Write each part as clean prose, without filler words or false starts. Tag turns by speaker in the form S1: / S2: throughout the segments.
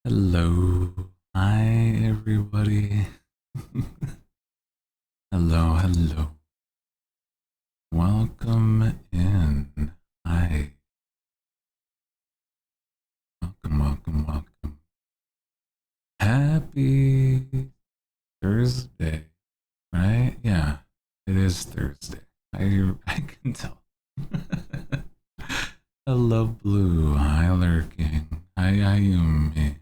S1: Hello. Hi, everybody. Hello, hello. Welcome in. Hi. Welcome, welcome, welcome. Happy Thursday, right? Yeah, it is Thursday. I can tell. Hello, Blue. Hi, Lurking. Hi, Ayumi.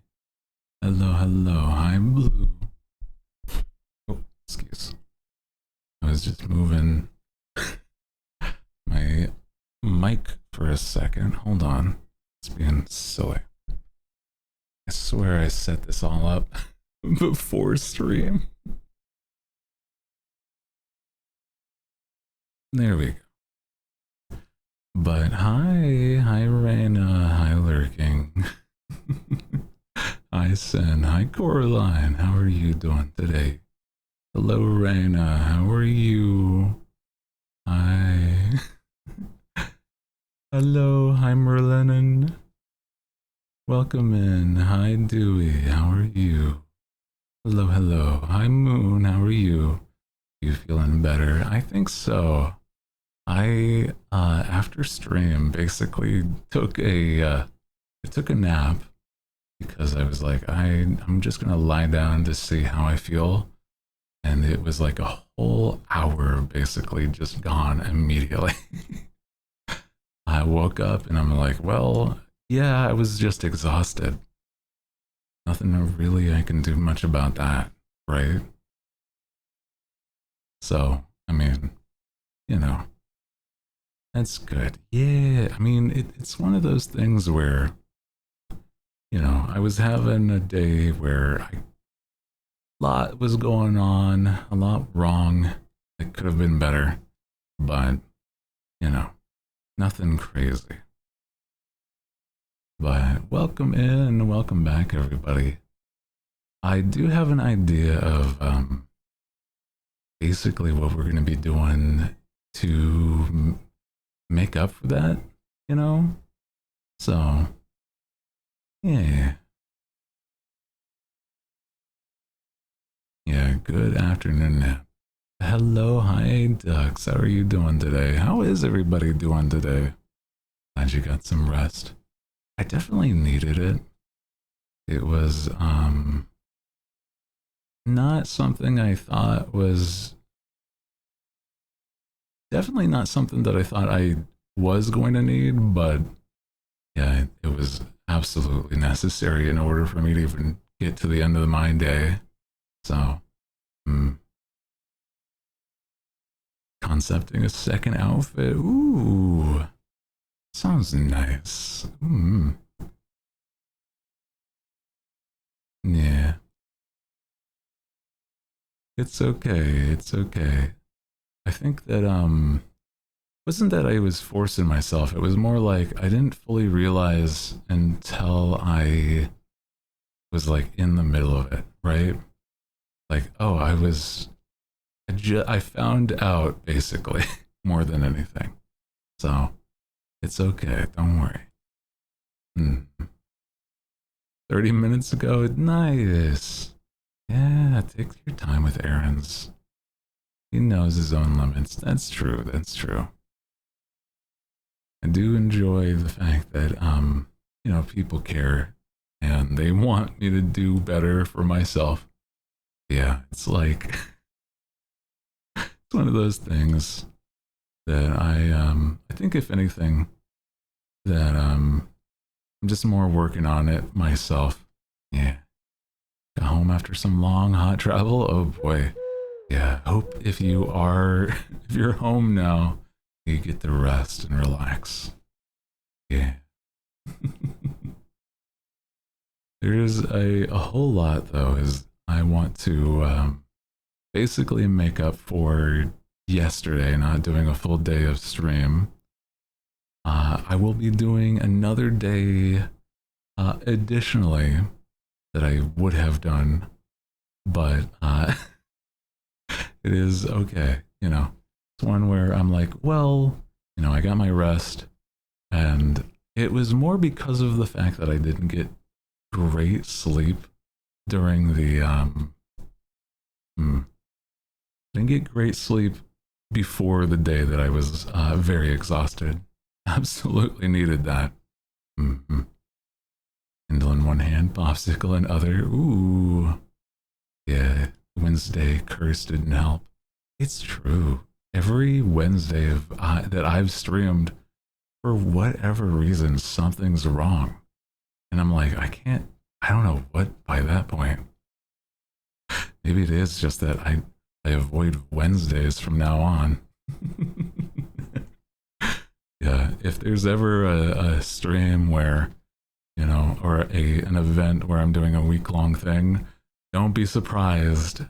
S1: Hello, hello. Hi, Blue. Oh, excuse. I was just moving my mic for a second. Hold on. It's being silly. I swear I set this all up before stream. There we go. But hi Raina, hi Lurking. Hi Sin, hi Coraline, how are you doing today? Hello Raina, how are you? Hi. Hello, hi Merlinin. Welcome in. Hi Dewey, how are you? Hello, hello. Hi Moon, how are you? You feeling better? I think so. I after stream basically took a nap because I was like I'm just gonna lie down to see how I feel, and it was like a whole hour basically just gone immediately. I woke up and I'm like, well, yeah, I was just exhausted. Nothing really I can do much about that, right? So, I mean, you know, that's good. Yeah, I mean, it's one of those things where, I was having a day where a lot was going on, a lot wrong. It could have been better, but, nothing crazy. But welcome in, welcome back, everybody. I do have an idea of basically what we're going to be doing to make up for that, you know? So, yeah. Yeah, good afternoon. Hello, hi, Ducks. How are you doing today? How is everybody doing today? Glad you got some rest. I definitely needed it. It was, not something I thought was definitely not something that I thought I was going to need, but yeah, it was absolutely necessary in order for me to even get to the end of my day. So, concepting a second outfit. Ooh, sounds nice. Yeah, it's okay. It's okay. I think that wasn't that I was forcing myself. It was more like I didn't fully realize until I was like in the middle of it, right? Like, oh, I found out basically more than anything. So it's okay. Don't worry. 30 minutes ago, nice. Yeah, take your time with errands. He knows his own limits. That's true. That's true. I do enjoy the fact that people care and they want me to do better for myself. Yeah, it's like it's one of those things that I think if anything that I'm just more working on it myself. Yeah. Got home after some long hot travel. Oh boy. Yeah. Hope if if you're home now, you get to rest and relax. Yeah. There's a whole lot though, is I want to basically make up for yesterday not doing a full day of stream. I will be doing another day additionally that I would have done, but it is okay. It's one where I'm like, well, I got my rest, and it was more because of the fact that I didn't get great sleep during the didn't get great sleep before the day that I was very exhausted. Absolutely needed that. Mm-hmm. Kindle in one hand, popsicle in other. Ooh, yeah. Wednesday curse didn't help. It's true. Every Wednesday that I've streamed, for whatever reason, something's wrong, and I'm like, I don't know what by that point. Maybe it is just that I avoid Wednesdays from now on. Yeah, if there's ever a stream where, you know, or an event where I'm doing a week-long thing, don't be surprised.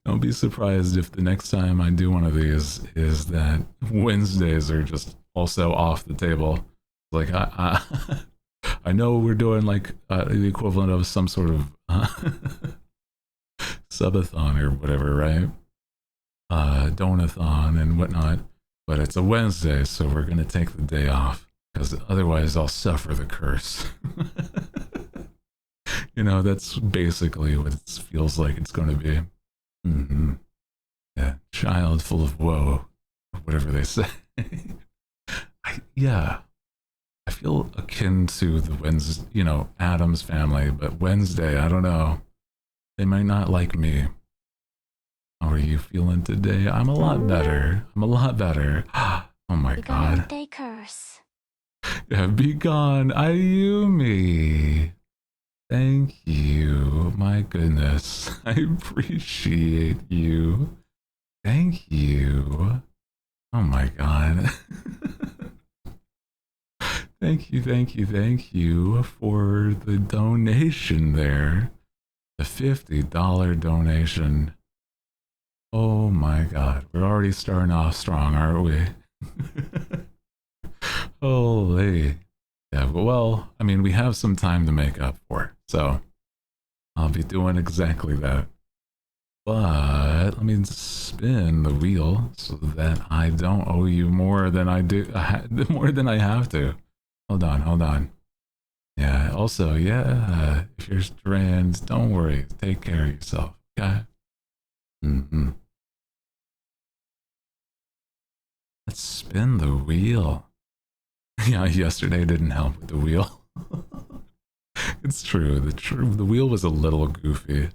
S1: Don't be surprised if the next time I do one of these is that Wednesdays are just also off the table. Like I know we're doing like the equivalent of some sort of subathon or whatever, right? Donathon and whatnot. But it's a Wednesday, so we're gonna take the day off because otherwise I'll suffer the curse. You know, that's basically what it feels like it's going to be. Mm-hmm. Yeah, child full of woe, or whatever they say. Yeah, I feel akin to the Wednesday, you know, Adam's family, but Wednesday, I don't know. They might not like me. How are you feeling today? I'm a lot better. I'm a lot better. Oh my god.
S2: They curse.
S1: Yeah, be gone, Ayumi. Thank you. My goodness. I appreciate you. Thank you. Oh my god. Thank you for the donation there. The $50 donation. Oh my god. We're already starting off strong, aren't we? Holy. Yeah, well, I mean, we have some time to make up for, so I'll be doing exactly that. But let me spin the wheel so that I don't owe you more than I do, more than I have to. Hold on. Yeah, also, yeah, if you're stranded, don't worry. Take care of yourself, okay? Mm-hmm. Let's spin the wheel. Yeah, yesterday didn't help with the wheel. It's true. The wheel was a little goofy.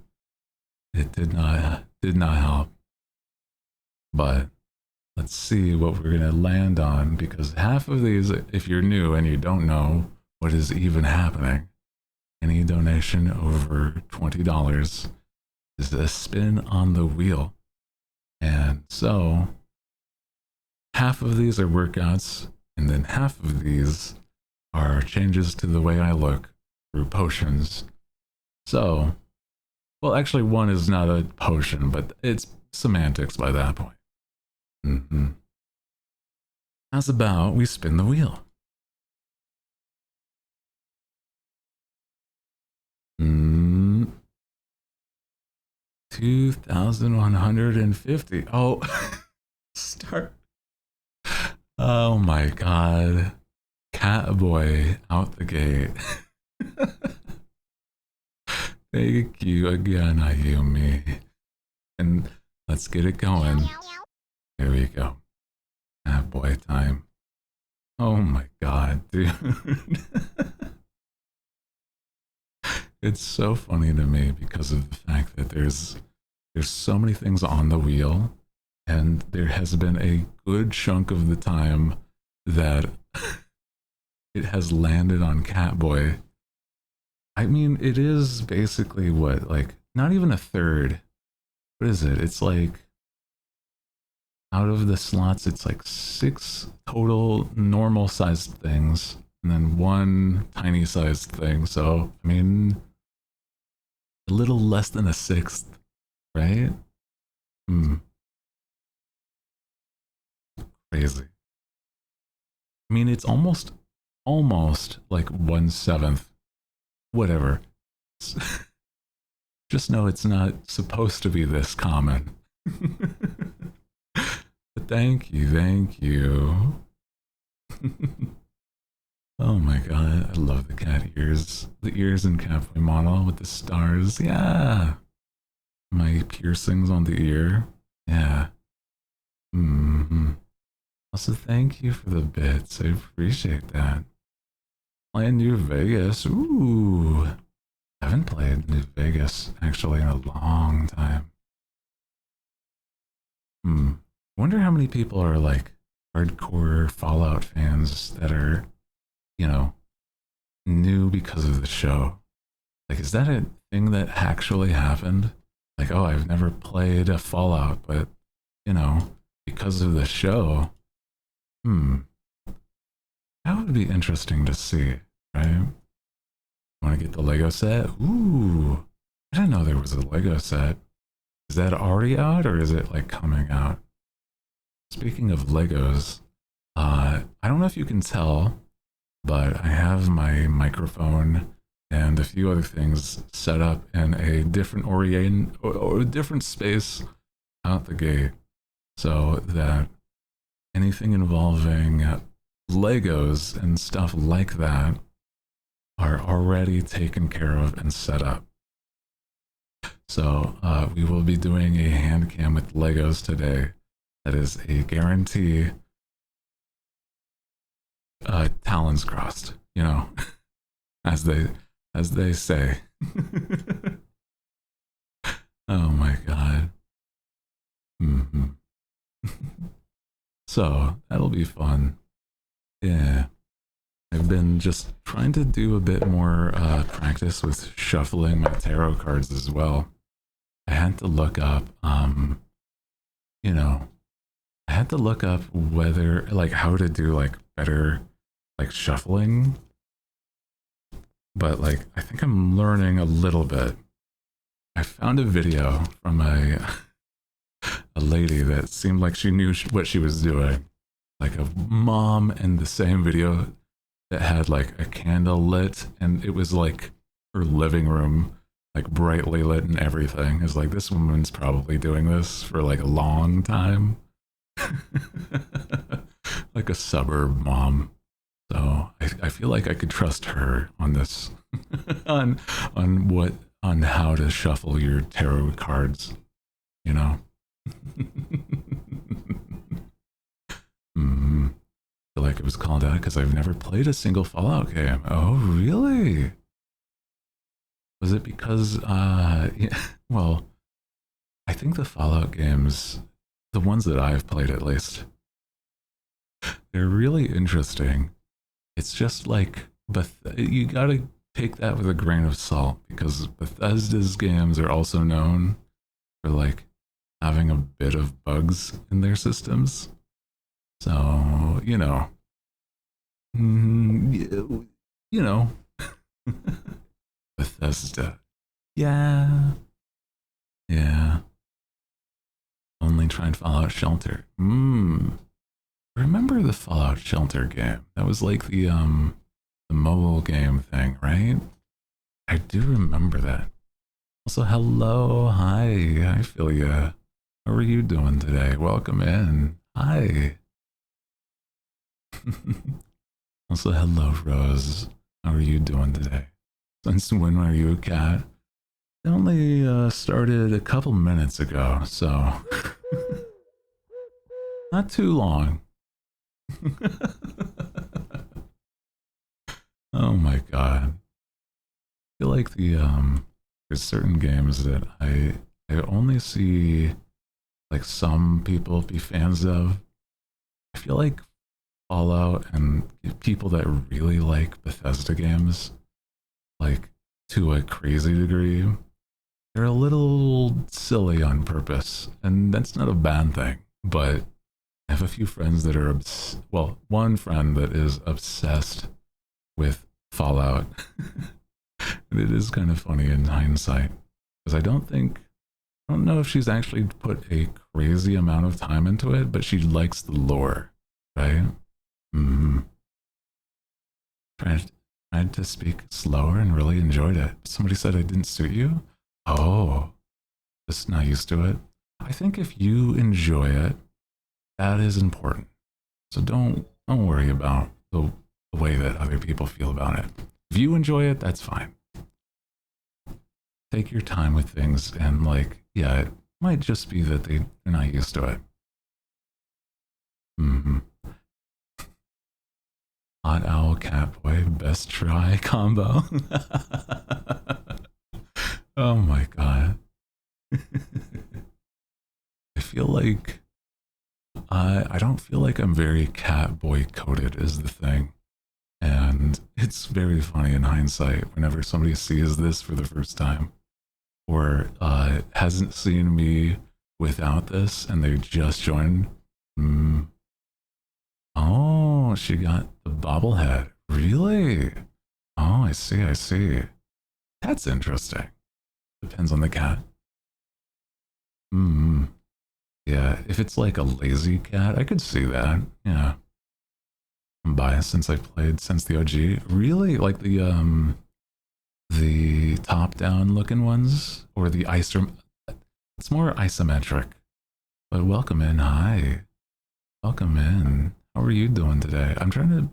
S1: It did not help. But let's see what we're gonna land on, because half of these, if you're new and you don't know what is even happening, any donation over $20 is a spin on the wheel. And so half of these are workouts, and then half of these are changes to the way I look through potions. So, well, actually one is not a potion, but it's semantics by that point. Mm-hmm. How's about we spin the wheel? Mm, 2,150. Oh, start. Oh my god. Catboy out the gate. Thank you again, Ayumi. And let's get it going. Here we go. Catboy time. Oh my god, dude. It's so funny to me because of the fact that there's so many things on the wheel, and there has been a good chunk of the time that it has landed on Catboy. I mean, it is basically what, like, not even a third. What is it? It's like, out of the slots, it's like 6 total normal sized things, and then 1 tiny sized thing. So, I mean, a little less than a sixth, right? Crazy. I mean, it's almost like 1/7. Whatever. Just know it's not supposed to be this common. But thank you. Oh my god, I love the cat ears. The ears in Catboy model with the stars. Yeah. My piercings on the ear. Yeah. Hmm. Also, thank you for the bits. I appreciate that. Playing New Vegas. Ooh. I haven't played New Vegas actually in a long time. Hmm. Wonder how many people are like hardcore Fallout fans that are, you know, new because of the show. Like, is that a thing that actually happened? Like, oh, I've never played a Fallout, but, you know, because of the show, hmm, that would be interesting to see, right? Want to get the Lego set? Ooh, I didn't know there was a Lego set. Is that already out or is it like coming out? Speaking of Legos, I don't know if you can tell, but I have my microphone and a few other things set up in a different or a different space out the gate, so that anything involving Legos and stuff like that are already taken care of and set up. So we will be doing a hand cam with Legos today. That is a guarantee. Talons crossed, you know, as they say. Oh my god. Mm-hmm. So that'll be fun. Yeah. I've been just trying to do a bit more practice with shuffling my tarot cards as well. I had to look up, you know, I had to look up whether, like, how to do, like, better, like, shuffling. But, like, I think I'm learning a little bit. I found a video from a lady that seemed like she knew what she was doing. Like a mom in the same video that had like a candle lit and it was like her living room, like brightly lit and everything. It's like this woman's probably doing this for like a long time. Like a suburb mom. So I feel like I could trust her on this, on on how to shuffle your tarot cards. You know. Mm-hmm. Feel like it was called out because I've never played a single Fallout game. Oh, really? Was it because, yeah, well, I think the Fallout games, the ones that I've played at least, they're really interesting. It's just like, but you gotta take that with a grain of salt because Bethesda's games are also known for like having a bit of bugs in their systems. So, you know, Bethesda. Yeah, yeah. Only tried Fallout Shelter. Remember the Fallout Shelter game? That was like the mobile game thing, right? I do remember that. Also, hello, hi, I feel ya. How are you doing today? Welcome in. Hi. Also, hello, Rose. How are you doing today? Since when are you a cat? It only started a couple minutes ago, so not too long. Oh my god. I feel like there's certain games that I only see like some people be fans of. I feel like Fallout and people that really like Bethesda games, like to a crazy degree, they're a little silly on purpose, and that's not a bad thing. But I have a few friends that are well, one friend that is obsessed with Fallout. And it is kind of funny in hindsight because I don't know if she's actually put a crazy amount of time into it, but she likes the lore, right? Mm-hmm. Tried to speak slower and really enjoyed it. Somebody said I didn't suit you. Oh, just not used to it. I think if you enjoy it, that is important. So don't worry about the way that other people feel about it. If you enjoy it, that's fine. Take your time with things, and like, yeah, it might just be that they're not used to it. Mm-hmm. Hot owl cat boy, best try combo. Oh my god. I feel like I don't feel like I'm very cat boy coded is the thing. And it's very funny in hindsight whenever somebody sees this for the first time or hasn't seen me without this and they just joined. Oh, she got the bobblehead. Really? Oh, I see, I see. That's interesting. Depends on the cat. Yeah, if it's like a lazy cat, I could see that. Yeah. I'm biased since I played since the OG. Really? Like the top-down looking ones? Or the it's more isometric. But welcome in, hi. Welcome in. How are you doing today? I'm trying to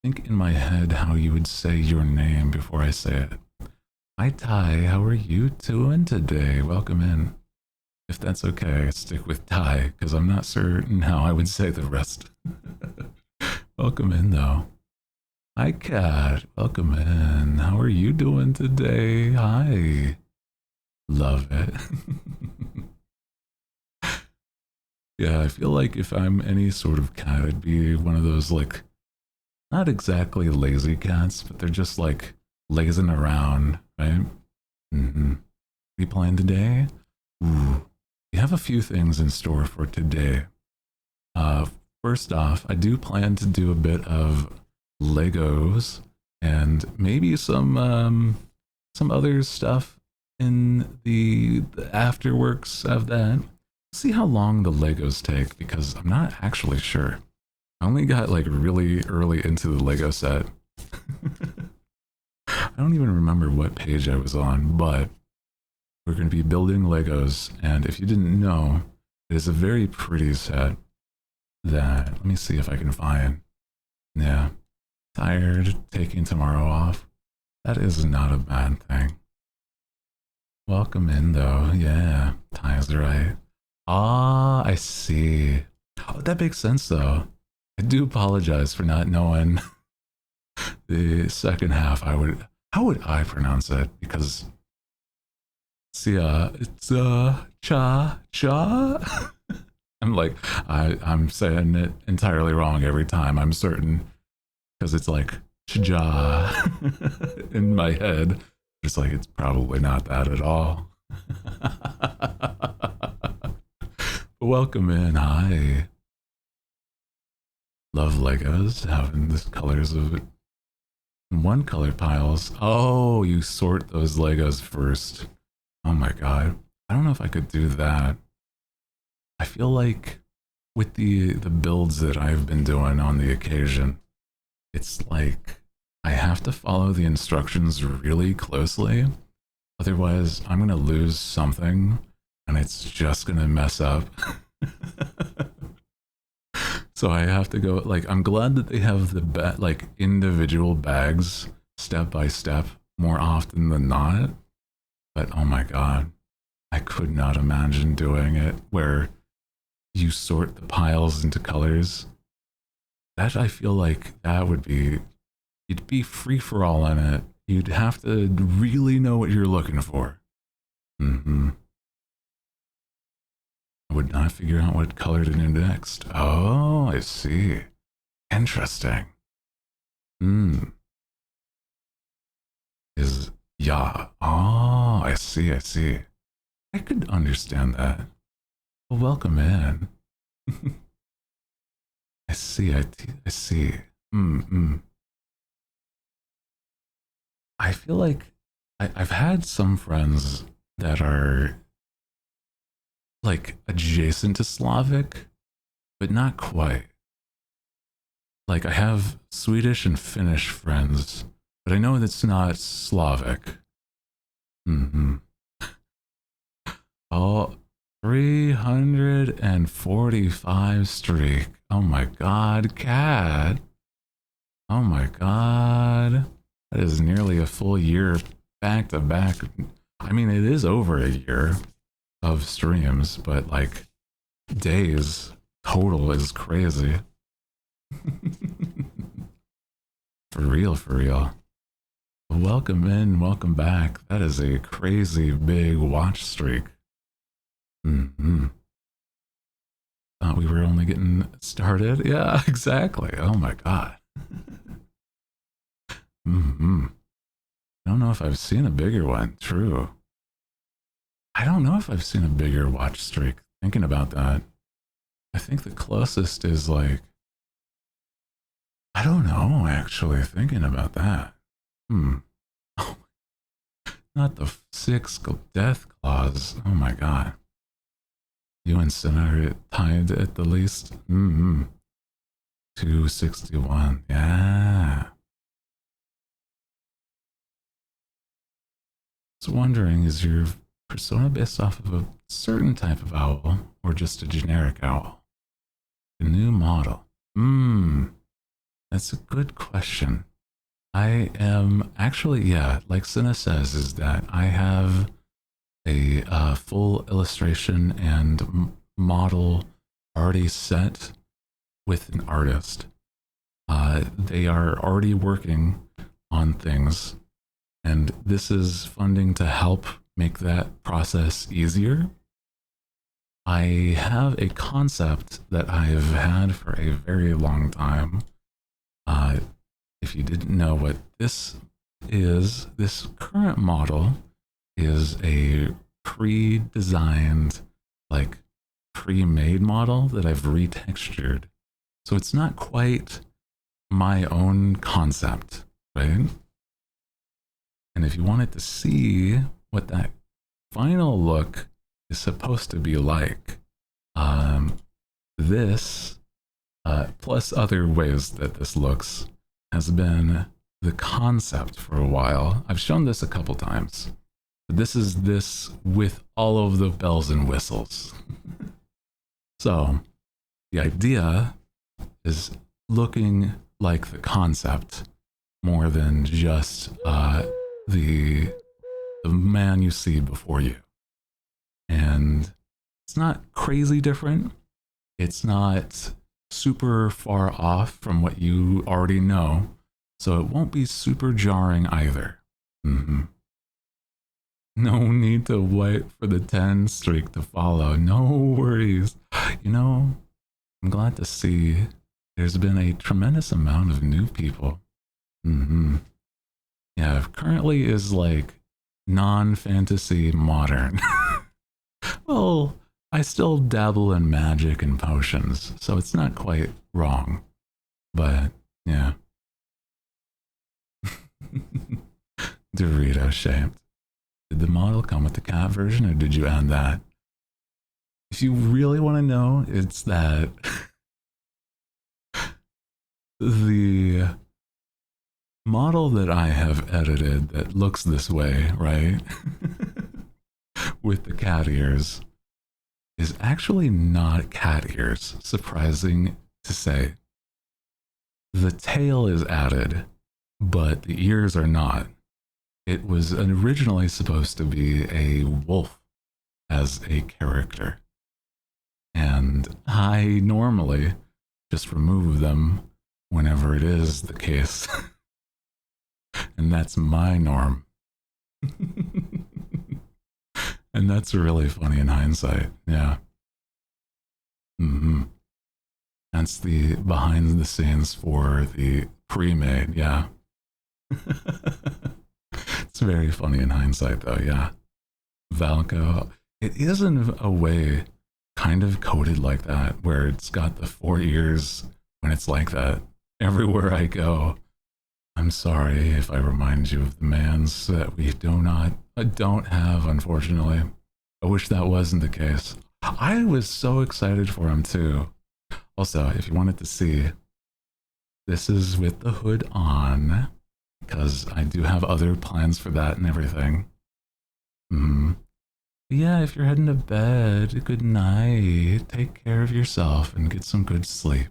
S1: think in my head how you would say your name before I say it. Hi Ty, how are you doing today? Welcome in. If that's okay, stick with Ty, because I'm not certain how I would say the rest. Welcome in though. Hi Kat, welcome in. How are you doing today? Hi. Love it. Yeah, I feel like if I'm any sort of cat, I'd be one of those like, not exactly lazy cats, but they're just like lazing around, right? What are you playing today? Ooh, we have a few things in store for today. First off, I do plan to do a bit of Legos and maybe some other stuff in the afterworks of that. See how long the Legos take because I'm not actually sure. I only got like really early into the Lego set. I don't even remember what page I was on, but we're going to be building Legos. And if you didn't know, it is a very pretty set that, let me see if I can find. Yeah. Tired, taking tomorrow off. That is not a bad thing. Welcome in though. Yeah, Ty's right. Ah, I see. Oh, that makes sense though. I do apologize for not knowing the second half. How would I pronounce it? Because see, it's cha cha. I'm like I'm saying it entirely wrong every time. I'm certain because it's like cha in my head. It's like it's probably not that at all. Welcome in, hi. Love Legos, having the colors of it. One color piles. Oh, you sort those Legos first. Oh my god. I don't know if I could do that. I feel like with the builds that I've been doing on the occasion, it's like I have to follow the instructions really closely. Otherwise, I'm going to lose something and it's just going to mess up. So I have to go, like, I'm glad that they have the like individual bags step by step more often than not. But oh my god, I could not imagine doing it where you sort the piles into colors. That I feel like that would be, you'd be free for all in it. You'd have to really know what you're looking for. I would not figure out what color to do next. Oh, I see. Interesting. Is yeah. Oh, I see, I see. I could understand that. Well, welcome in. I see, I see. I feel like I've had some friends that are like adjacent to Slavic, but not quite. Like I have Swedish and Finnish friends, but I know that's not Slavic. Oh, 345 streak. Oh my god, cat. Oh my god. That is nearly a full year back to back. I mean, it is over a year of streams, but like days total is crazy. For real, for real. Welcome in, welcome back. That is a crazy big watch streak. Mm-hmm. Thought we were only getting started. Yeah, exactly. Oh my god. Mm-hmm. I don't know if I've seen a bigger one. True. I don't know if I've seen a bigger watch streak. Thinking about that, I think the closest is like, I don't know, actually, thinking about that. Oh, not the 6 death claws. Oh my god. You and Sin are tied at the least. 261. Yeah. I was wondering, is your persona based off of a certain type of owl or just a generic owl? A new model. That's a good question. I am actually, yeah, like Cinna says, is that I have a full illustration and model already set with an artist. They are already working on things, and this is funding to help make that process easier. I have a concept that I've had for a very long time. If you didn't know what this is, this current model is a pre-designed, like pre-made model that I've retextured. So it's not quite my own concept, right? And if you wanted to see what that final look is supposed to be like, this, plus other ways that this looks, has been the concept for a while. I've shown this a couple times. But this is this with all of the bells and whistles. So the idea is looking like the concept more than just the man you see before you. And it's not crazy different. It's not super far off from what you already know, so it won't be super jarring either. No need to wait for the 10 streak to follow. No worries. You know, I'm glad to see there's been a tremendous amount of new people. Yeah, currently is like non-fantasy modern. Well, I still dabble in magic and potions, so it's not quite wrong. But, yeah. Dorito shaped. Did the model come with the cat version, or did you add that? If you really want to know, it's that the model that I have edited that looks this way, right? With the cat ears, is actually not cat ears, surprising to say. The tail is added, but the ears are not. It was originally supposed to be a wolf as a character. And I normally just remove them whenever it is the case. And that's my norm. And that's really funny in hindsight, yeah. That's the behind the scenes for the pre-made, yeah. It's very funny in hindsight though, yeah. Valco, it is in a way kind of coded like that, where it's got the 4 ears when it's like that. Everywhere I go, I'm sorry if I remind you of the mans that we don't have, unfortunately. I wish that wasn't the case. I was so excited for him too. Also, if you wanted to see, this is with the hood on, because I do have other plans for that and everything. Yeah, if you're heading to bed, good night. Take care of yourself and get some good sleep.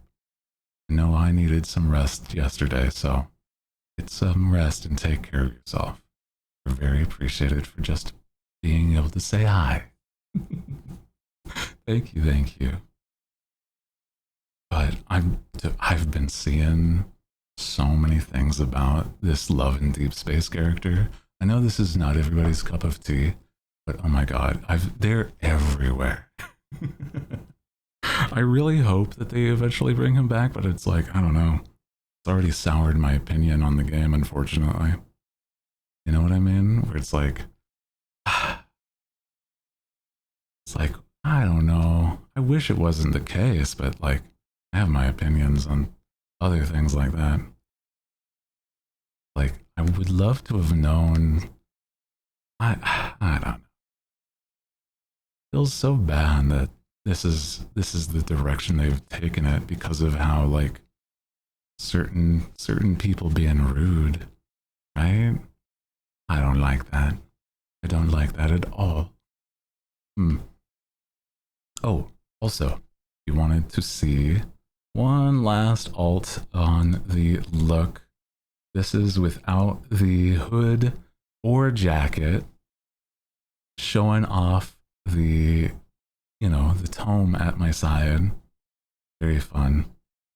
S1: I know I needed some rest yesterday, so get some rest and take care of yourself. We're very appreciated for just being able to say hi. Thank you, thank you. But I've been seeing so many things about this Love in Deep Space character. I know this is not everybody's cup of tea, but oh my god, they're everywhere. I really hope that they eventually bring him back, but it's like, I don't know. It's already soured my opinion on the game, unfortunately. You know what I mean? Where it's like, I don't know. I wish it wasn't the case, but like, I have my opinions on other things like that. Like, I would love to have known. I don't know. Feels so bad that this is the direction they've taken it because of how like certain people being rude, right? I don't like that. I don't like that at all. Oh, also, you wanted to see one last alt on the look. This is without the hood or jacket, showing off the, you know, the tome at my side. Very fun.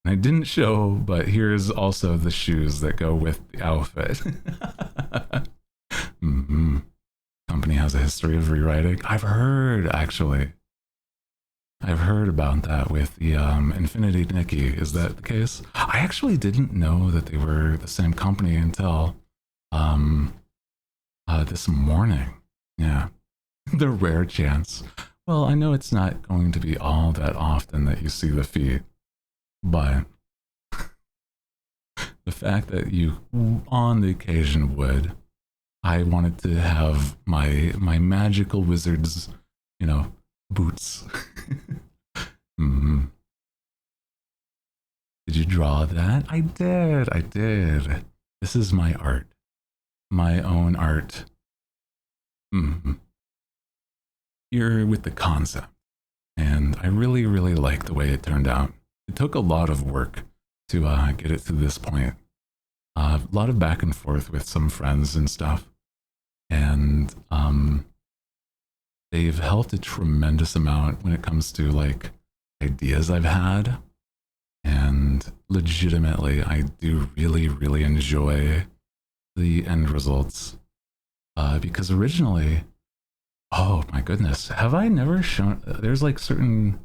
S1: And I didn't show, but here's also the shoes that go with the outfit. Company has a history of rewriting. I've heard, actually. I've heard about that with the Infinity Nikki. Is that the case? I actually didn't know that they were the same company until this morning. Yeah. The rare chance. Well, I know it's not going to be all that often that you see the feet, but the fact that you, on the occasion, would, I wanted to have my magical wizard's, you know, boots. Did you draw that? I did. This is my art. My own art. Here with the concept. And I really like the way it turned out. It took a lot of work to get it to this point. A lot of back and forth with some friends and stuff. And they've helped a tremendous amount when it comes to like ideas I've had. And legitimately, I do really enjoy the end results. Because originally, oh my goodness, have I never shown, there's like certain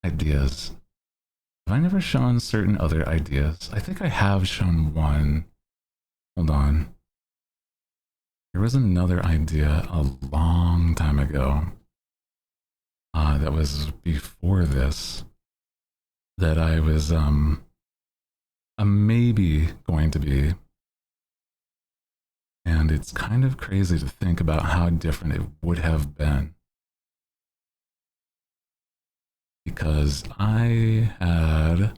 S1: ideas. Have I never shown certain other ideas? I think I have shown one. Hold on. There was another idea a long time ago that was before this that I was maybe going to be. And it's kind of crazy to think about how different it would have been. Because I had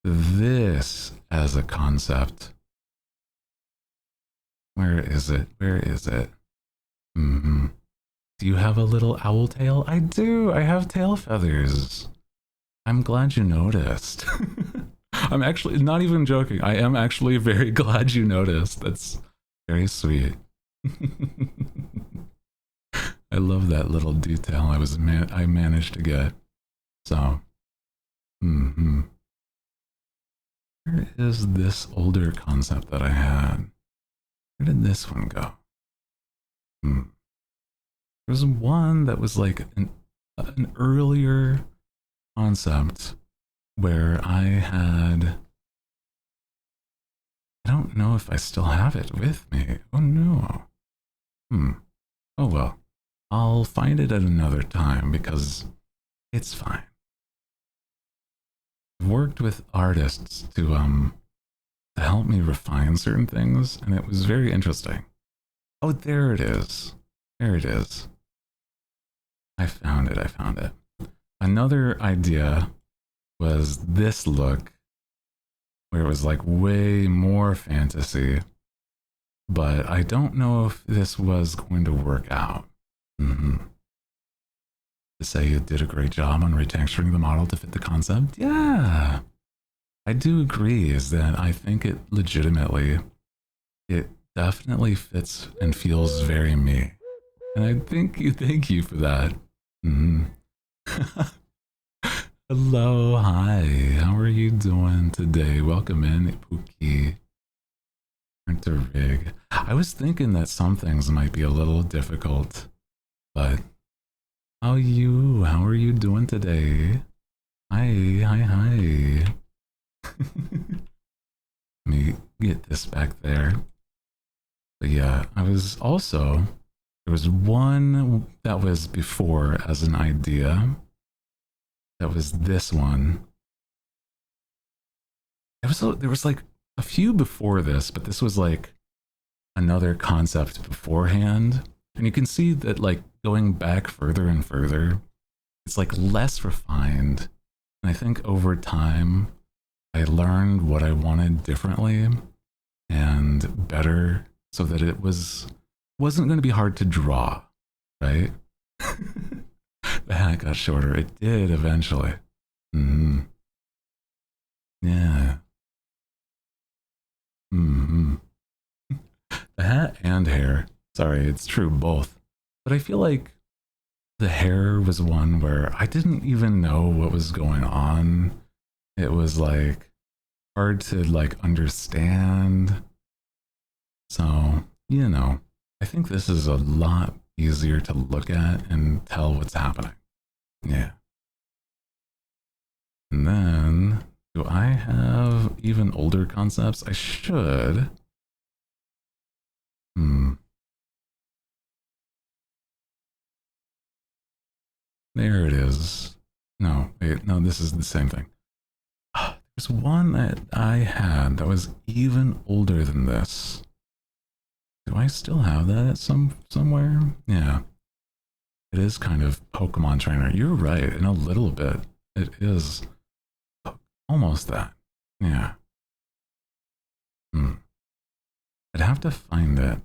S1: this as a concept. Where is it? Do you have a little owl tail? I do. I have tail feathers. I'm glad you noticed. I'm actually not even joking. I am actually very glad you noticed. That's very sweet. I love that little detail I managed to get. So, where is this older concept that I had? Where did this one go? There was one that was like an earlier concept where I don't know if I still have it with me. Oh no. Oh well. I'll find it at another time because it's fine. I've worked with artists to help me refine certain things, and it was very interesting. Oh, there it is. There it is. I found it. Another idea was this look, where it was like way more fantasy, but I don't know if this was going to work out. To say you did a great job on retexturing the model to fit the concept? Yeah, I do agree is that I think it legitimately, it definitely fits and feels very me. And I thank you for that. Mm. Hello, hi. How are you doing today? Welcome in, Pookie. To rig. I was thinking that some things might be a little difficult, but how are you doing today? Hi, hi, hi. Let me get this back there. But yeah, I was also, there was one that was before as an idea. That was this one. There was like a few before this, but this was like another concept beforehand. And you can see that like going back further and further, it's like less refined. And I think over time, I learned what I wanted differently and better so that wasn't going to be hard to draw, right? The hat got shorter. It did eventually. Mm-hmm. Yeah. Mm-hmm. The hat and hair. Sorry, it's true both. But I feel like the hair was one where I didn't even know what was going on. It was like hard to like understand. So, I think this is a lot easier to look at and tell what's happening. Yeah. And then, do I have even older concepts? I should. Hmm. There it is. No, wait, no, this is the same thing. There's one that I had that was even older than this. Do I still have that somewhere? Yeah. It is kind of Pokemon Trainer. You're right, in a little bit. It is almost that. Yeah. Hmm. I'd have to find it.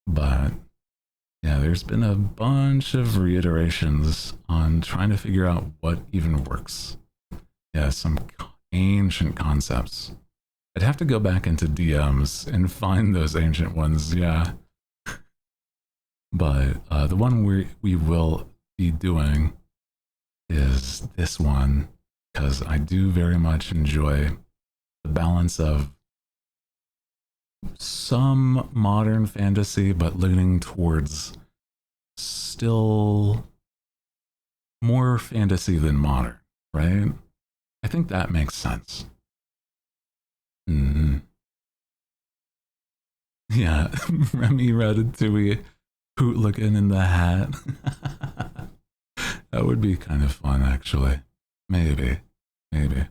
S1: But yeah, there's been a bunch of reiterations on trying to figure out what even works. Yeah, some ancient concepts. I'd have to go back into DMs and find those ancient ones, yeah. But the one we will be doing is this one, because I do very much enjoy the balance of some modern fantasy, but leaning towards still more fantasy than modern, right? I think that makes sense. Mm-hmm. Yeah, Remy Ratatouille, Hoot looking in the hat. That would be kind of fun, actually. Maybe, maybe.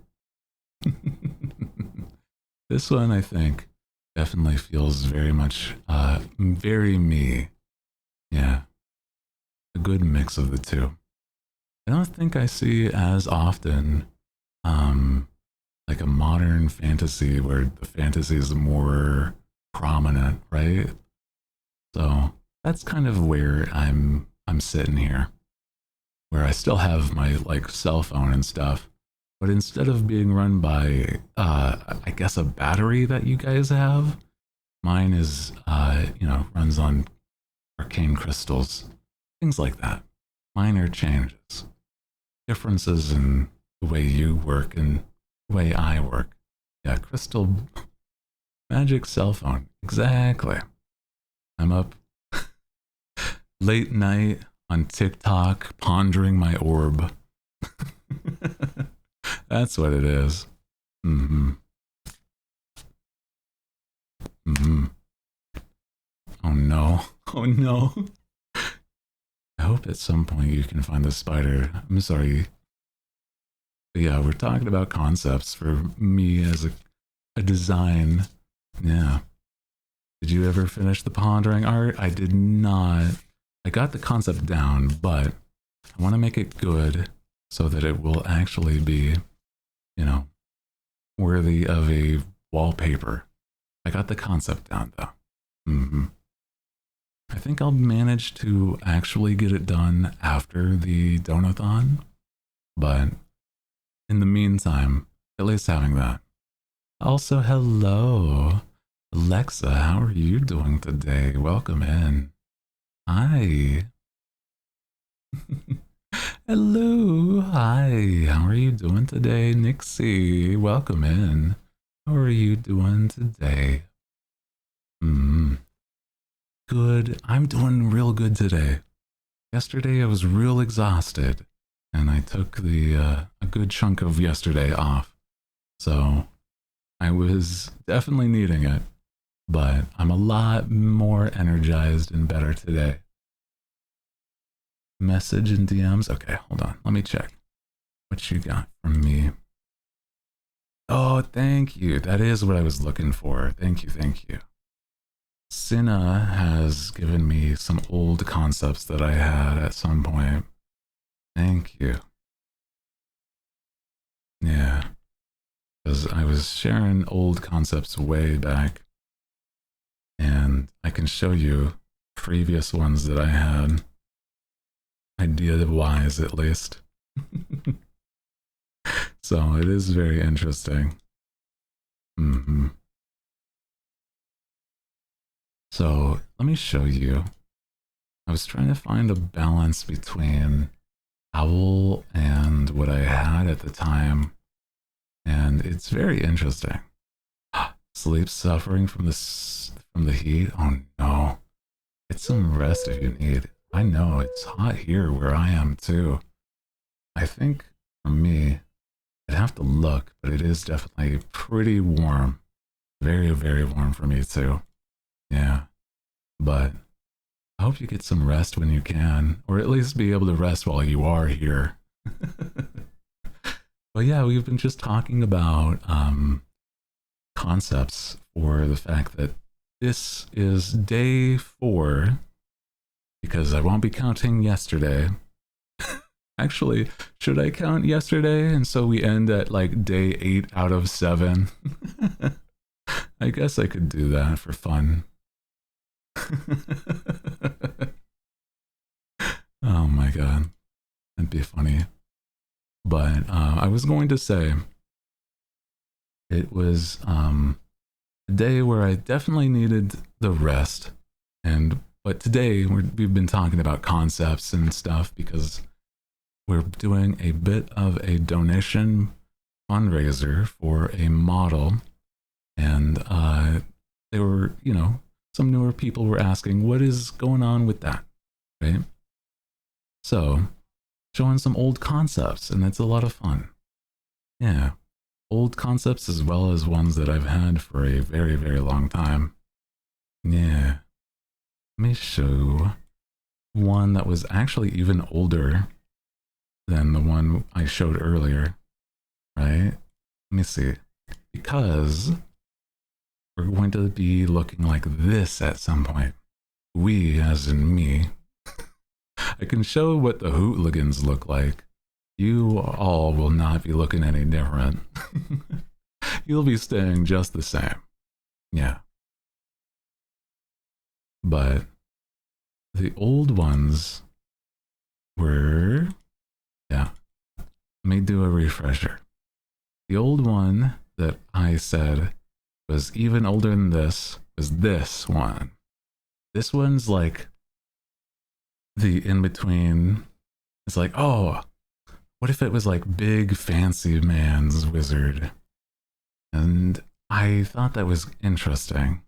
S1: This one, I think, definitely feels very much, very me. Yeah, a good mix of the two. I don't think I see as often, um, like a modern fantasy where the fantasy is more prominent, right? So that's kind of where I'm sitting here, where I still have my like cell phone and stuff, but instead of being run by I guess a battery that you guys have, mine is runs on arcane crystals, things like that. Minor changes, differences in the way you work and the way I work. Yeah, crystal magic cell phone. Exactly. I'm up late night on TikTok pondering my orb. That's what it is. Mm-hmm. Mm-hmm. Oh no. Oh no. I hope at some point you can find the spider. I'm sorry. But yeah, we're talking about concepts for me as a design. Yeah. Did you ever finish the pondering art? I did not. I got the concept down, but I want to make it good so that it will actually be, you know, worthy of a wallpaper. I got the concept down though. Mm-hmm. I think I'll manage to actually get it done after the Donothon, but in the meantime, At least having that. Also, hello. Alexa, how are you doing today? Welcome in. Hi. Hello. Hi. How are you doing today, Nixie? Welcome in. How are you doing today? Good. I'm doing real good today. Yesterday I was real exhausted, and I took a good chunk of yesterday off. So I was definitely needing it, but I'm a lot more energized and better today. Message and DMs. Okay, hold on. Let me check what you got from me. Oh, thank you. That is what I was looking for. Thank you. Thank you. Cinna has given me some old concepts that I had at some point. Thank you. Yeah. Because I was sharing old concepts way back, and I can show you previous ones that I had, idea-wise at least. So it is very interesting. So let me show you. I was trying to find a balance between Owl and what I had at the time, and it's very interesting. Sleep suffering from the heat? Oh no. Get some rest if you need. I know, it's hot here where I am too. I think for me, I'd have to look, but it is definitely pretty warm. Very, very warm for me too. Yeah. But I hope you get some rest when you can, or at least be able to rest while you are here. But yeah, we've been just talking about concepts for the fact that this is day 4, because I won't be counting yesterday. Actually, should I count yesterday? And so we end at like day 8 out of 7. I guess I could do that for fun. Oh my god, that'd be funny. But I was going to say, it was a day where I definitely needed the rest, but today we've been talking about concepts and stuff because we're doing a bit of a donation fundraiser for a model, and they were, some newer people were asking, what is going on with that, right? So, showing some old concepts, and it's a lot of fun. Yeah, old concepts as well as ones that I've had for a very, very long time. Yeah, let me show one that was actually even older than the one I showed earlier, right? Let me see, because we're going to be looking like this at some point. We, as in me. I can show what the hooligans look like. You all will not be looking any different. You'll be staying just the same. Yeah. But the old ones were... Yeah. Let me do a refresher. The old one that I said was even older than this was this one. This one's like the in-between. It's like, oh, what if it was like big fancy man's wizard? And I thought that was interesting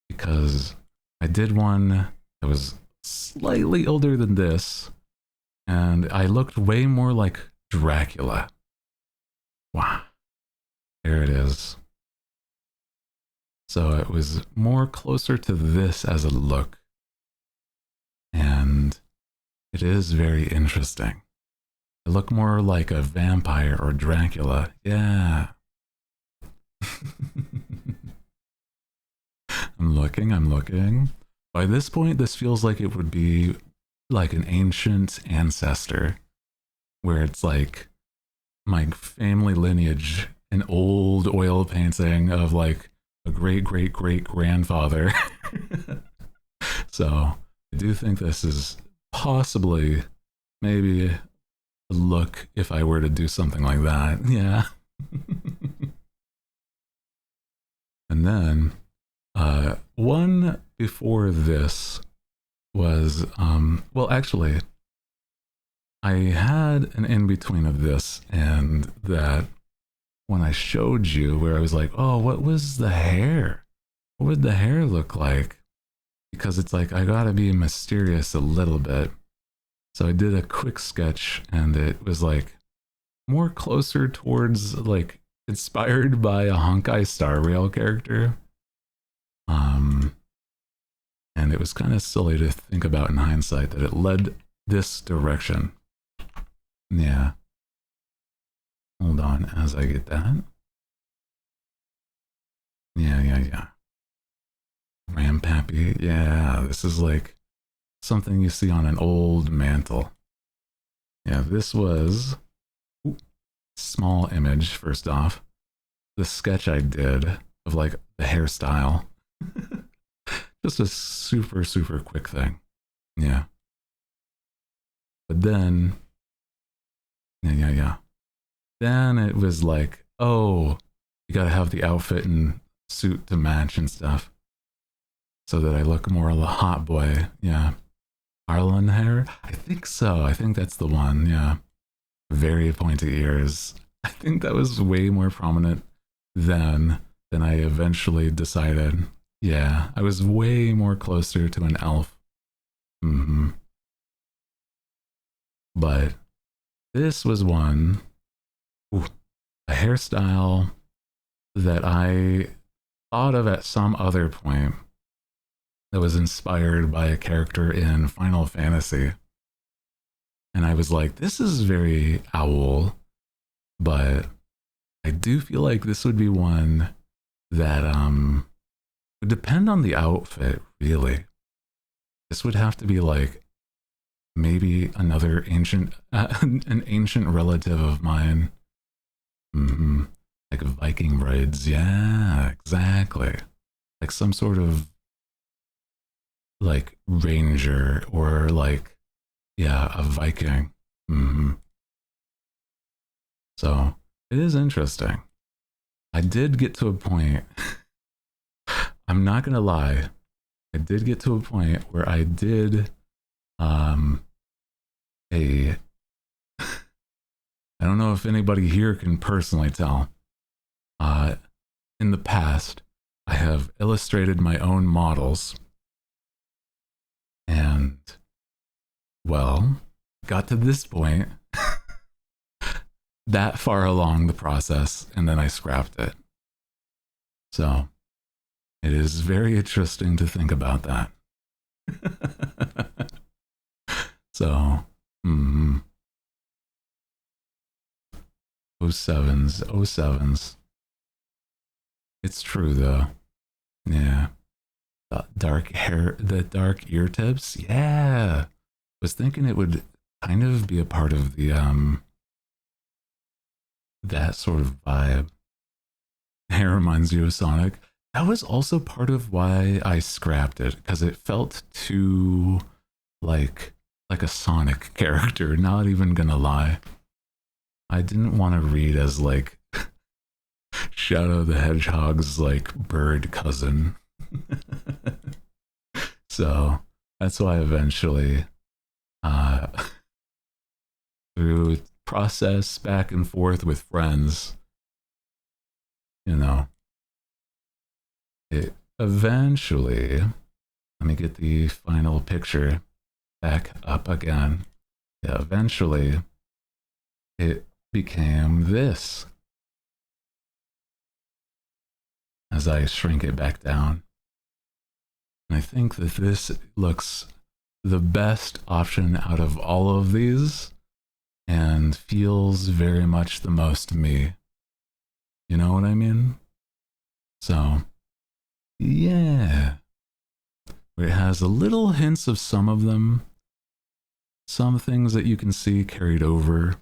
S1: because I did one that was slightly older than this, and I looked way more like Dracula. Wow. There it is. So it was more closer to this as a look. And it is very interesting. I look more like a vampire or Dracula. Yeah. I'm looking. By this point, this feels like it would be like an ancient ancestor, where it's like my family lineage, an old oil painting of like a great grandfather. So I do think this is possibly maybe a look if I were to do something like that. Yeah. And then one before this was, well, actually, I had an in-between of this and that when I showed you where I was like, oh, what was the hair? What would the hair look like? Because it's like, I gotta be mysterious a little bit. So I did a quick sketch and it was like more closer towards like inspired by a Honkai Star Rail character. And it was kind of silly to think about in hindsight that it led this direction. Yeah. Hold on as I get that. Yeah. Rampappy. Yeah, this is like something you see on an old mantle. Yeah, this was small image first off. The sketch I did of like the hairstyle. Just a super quick thing. Yeah. But then, yeah. Then it was like, oh, you gotta have the outfit and suit to match and stuff. So that I look more like a hot boy. Yeah. Harlan hair? I think so. I think that's the one. Yeah. Very pointy ears. I think that was way more prominent than I eventually decided. Yeah, I was way more closer to an elf. But this was one, a hairstyle that I thought of at some other point that was inspired by a character in Final Fantasy. And I was like, this is very owl, but I do feel like this would be one that would depend on the outfit, really. This would have to be like maybe another ancient, an ancient relative of mine. Like Viking braids. Yeah, exactly. Like some sort of like ranger or like, yeah, a Viking. So it is interesting. I did get to a point, I'm not gonna lie, I did get to a point where I did a I don't know if anybody here can personally tell. In the past, I have illustrated my own models and well, got to this point that far along the process and then I scrapped it. So it is very interesting to think about that. So, oh sevens. It's true though. Yeah. The dark hair, the dark ear tips. Yeah. Was thinking it would kind of be a part of the that sort of vibe. Hair reminds you of Sonic. That was also part of why I scrapped it because it felt too like a Sonic character. Not even gonna lie, I didn't want to read as like Shadow the Hedgehog's like bird cousin. So that's why eventually, through process back and forth with friends, you know, it eventually, let me get the final picture back up again. Yeah, eventually it became this as I shrink it back down. And I think that this looks the best option out of all of these and feels very much the most me. You know what I mean? So, yeah. It has a little hints of some of them, some things that you can see carried over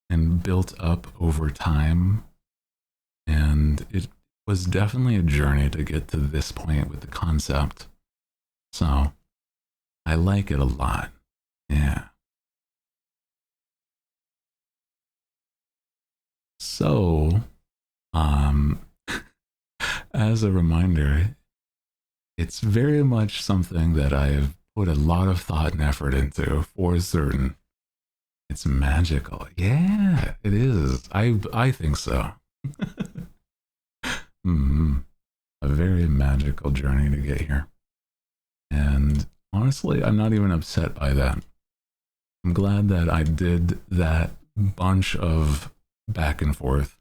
S1: and built up over time. And it was definitely a journey to get to this point with the concept. So, I like it a lot. Yeah. So, as a reminder, it's very much something that I have put a lot of thought and effort into, for certain. It's magical. Yeah, it is. I think so. Mm-hmm. A very magical journey to get here. And honestly, I'm not even upset by that. I'm glad that I did that bunch of back and forth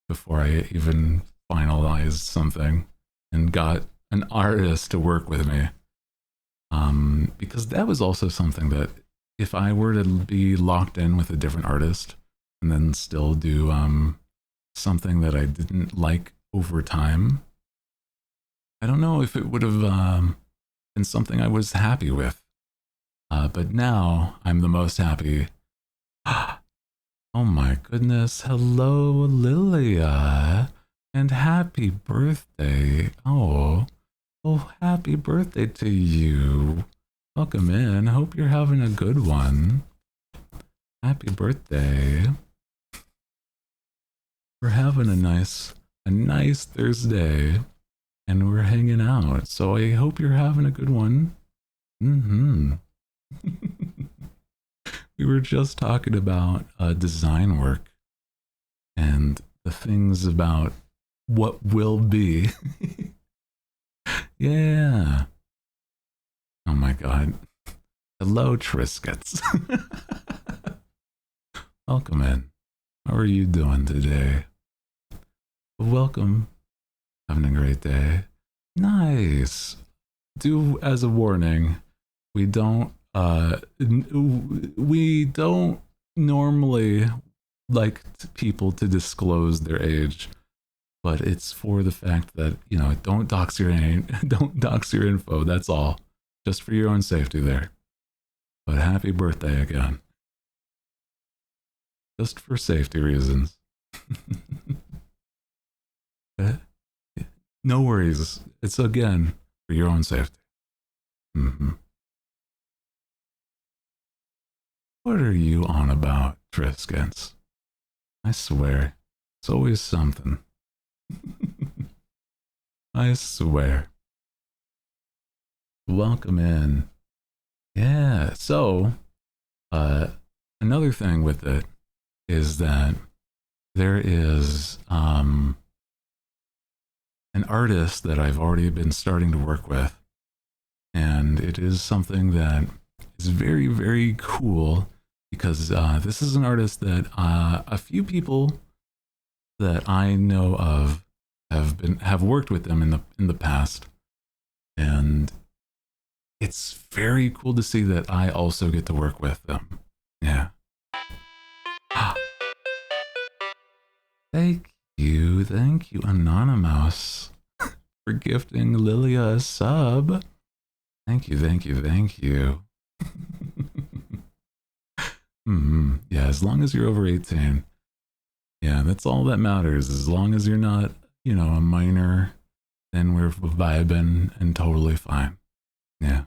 S1: before I even finalized something and got an artist to work with me. Because that was also something that if I were to be locked in with a different artist and then still do something that I didn't like over time, I don't know if it would have been something I was happy with. But now I'm the most happy. Oh my goodness. Hello, Lilia. And happy birthday. Oh, happy birthday to you. Welcome in. Hope you're having a good one. Happy birthday. We're having a nice Thursday and we're hanging out. So I hope you're having a good one. Mm-hmm. We were just talking about design work and the things about what will be. Yeah. Oh my god. Hello, Triscuits. Welcome in. How are you doing today? Welcome. Having a great day. Nice. Do as a warning, we don't normally like people to disclose their age, but it's for the fact that, you know, don't dox your name, don't dox your info, that's all. Just for your own safety there. But happy birthday again. Just for safety reasons. No worries. It's again for your own safety. Mm-hmm. What are you on about, Triscuits? I swear, it's always something. I swear. Welcome in. Yeah, so, another thing with it is that there is, an artist that I've already been starting to work with, and it is something that is very, very cool because this is an artist that a few people that I know of have worked with them in the past, and it's very cool to see that I also get to work with them. Yeah. Thank you, Anonymous, for gifting Lilia a sub. Thank you. Yeah, as long as you're over 18. Yeah, that's all that matters. As long as you're not, you know, a minor, then we're vibing and totally fine. Yeah.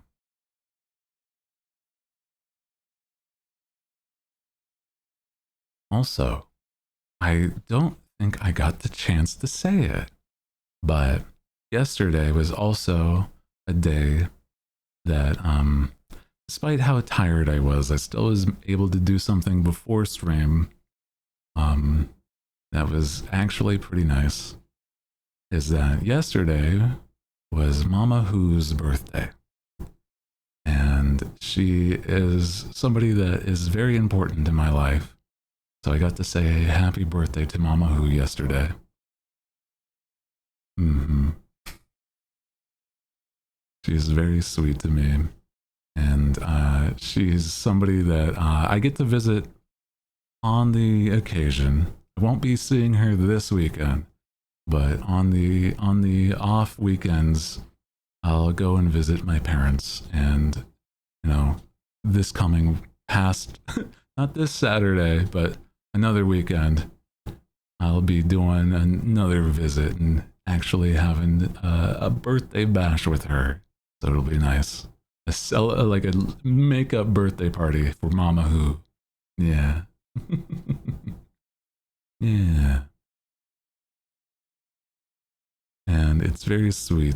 S1: Also, I don't think I got the chance to say it, but yesterday was also a day that, despite how tired I was, I still was able to do something before stream. That was actually pretty nice. Is that yesterday was Mama Who's birthday. And she is somebody that is very important in my life. So I got to say happy birthday to Mama Who yesterday. She's very sweet to me. And she's somebody that I get to visit on the occasion. I won't be seeing her this weekend, but on the off weekends, I'll go and visit my parents. And, you know, this coming past, not this Saturday, but another weekend, I'll be doing another visit and actually having a birthday bash with her. So it'll be nice. Like a makeup birthday party for Mama Who. Yeah. Yeah. And very sweet.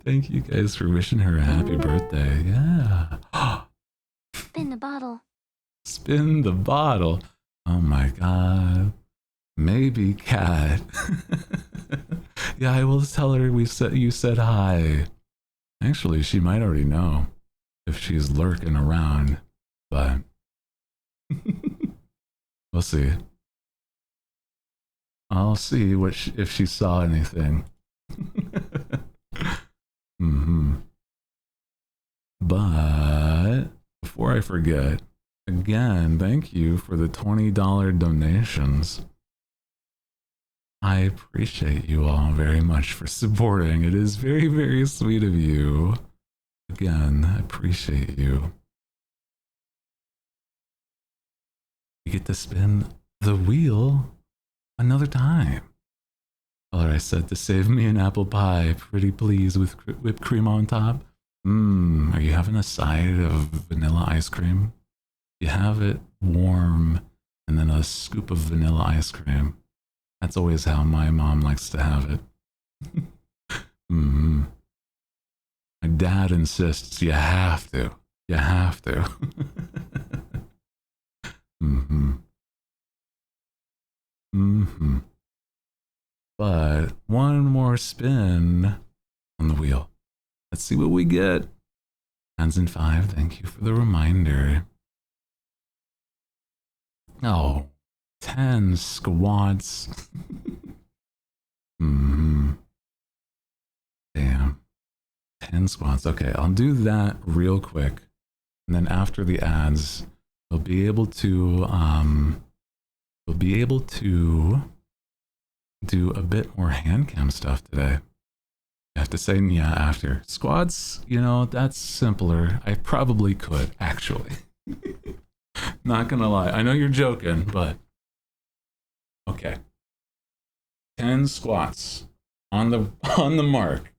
S1: Thank you guys for wishing her a happy birthday. Yeah.
S2: Spin the bottle.
S1: Spin the bottle. Oh my god. Maybe cat. Yeah, I will tell her you said hi. Actually, she might already know if she's lurking around, but we'll see. I'll see if she saw anything. But before I forget, again, thank you for the $20 donations. I appreciate you all very much for supporting. It is very, very sweet of you. Again, I appreciate you. You get to spin the wheel another time. Color I said to save me an apple pie, pretty please, with whipped cream on top. Are you having a side of vanilla ice cream? You have it warm and then a scoop of vanilla ice cream. That's always how my mom likes to have it. My dad insists you have to. You have to. But one more spin on the wheel. Let's see what we get. Hands in 5, thank you for the reminder. Oh, 10 squats. Damn. 10 squats. Okay, I'll do that real quick. And then after the ads, we'll be able to do a bit more hand cam stuff today. I have to say yeah after. Squats, you know, that's simpler. I probably could, actually. Not gonna lie. I know you're joking, but okay. 10 squats on the mark.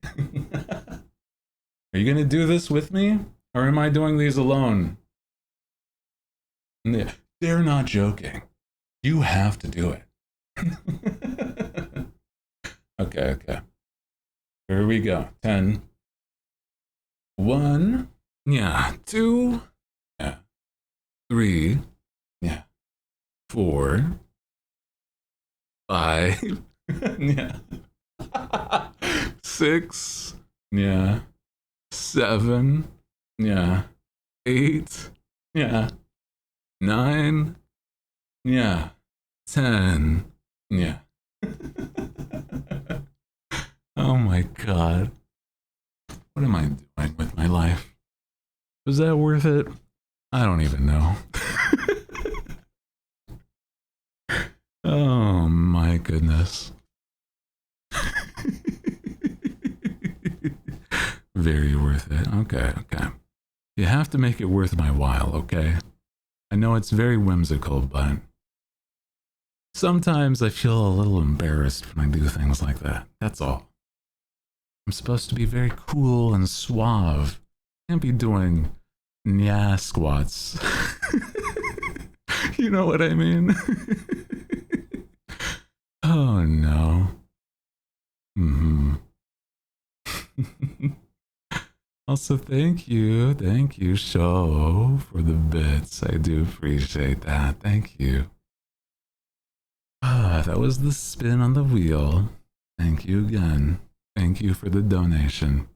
S1: Are you gonna do this with me? Or am I doing these alone? They're not joking. You have to do it. Okay. Here we go. 10. 1. Yeah. 2. Yeah. 3. Yeah. 4. 5. Yeah. 6. Yeah. 7. Yeah. 8. Yeah. 9. Yeah. 10. Yeah. Oh my god. What am I doing with my life? Was that worth it? I don't even know. Oh my goodness. Very worth it. Okay. You have to make it worth my while, okay? I know it's very whimsical, but sometimes I feel a little embarrassed when I do things like that. That's all. I'm supposed to be very cool and suave. Can't be doing nya squats. You know what I mean? Oh no. Also, thank you, Show, for the bits. I do appreciate that. Thank you. That was the spin on the wheel. Thank you again. Thank you for the donation.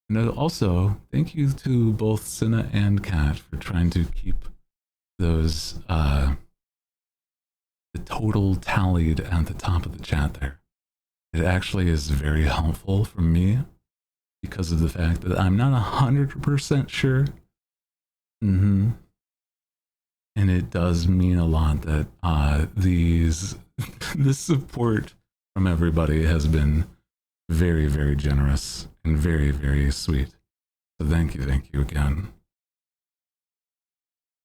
S1: And also, thank you to both Cinna and Kat for trying to keep those, the total tallied at the top of the chat there. It actually is very helpful for me because of the fact that I'm not 100% sure. And it does mean a lot that this support from everybody has been very, very generous and very, very sweet. So thank you again.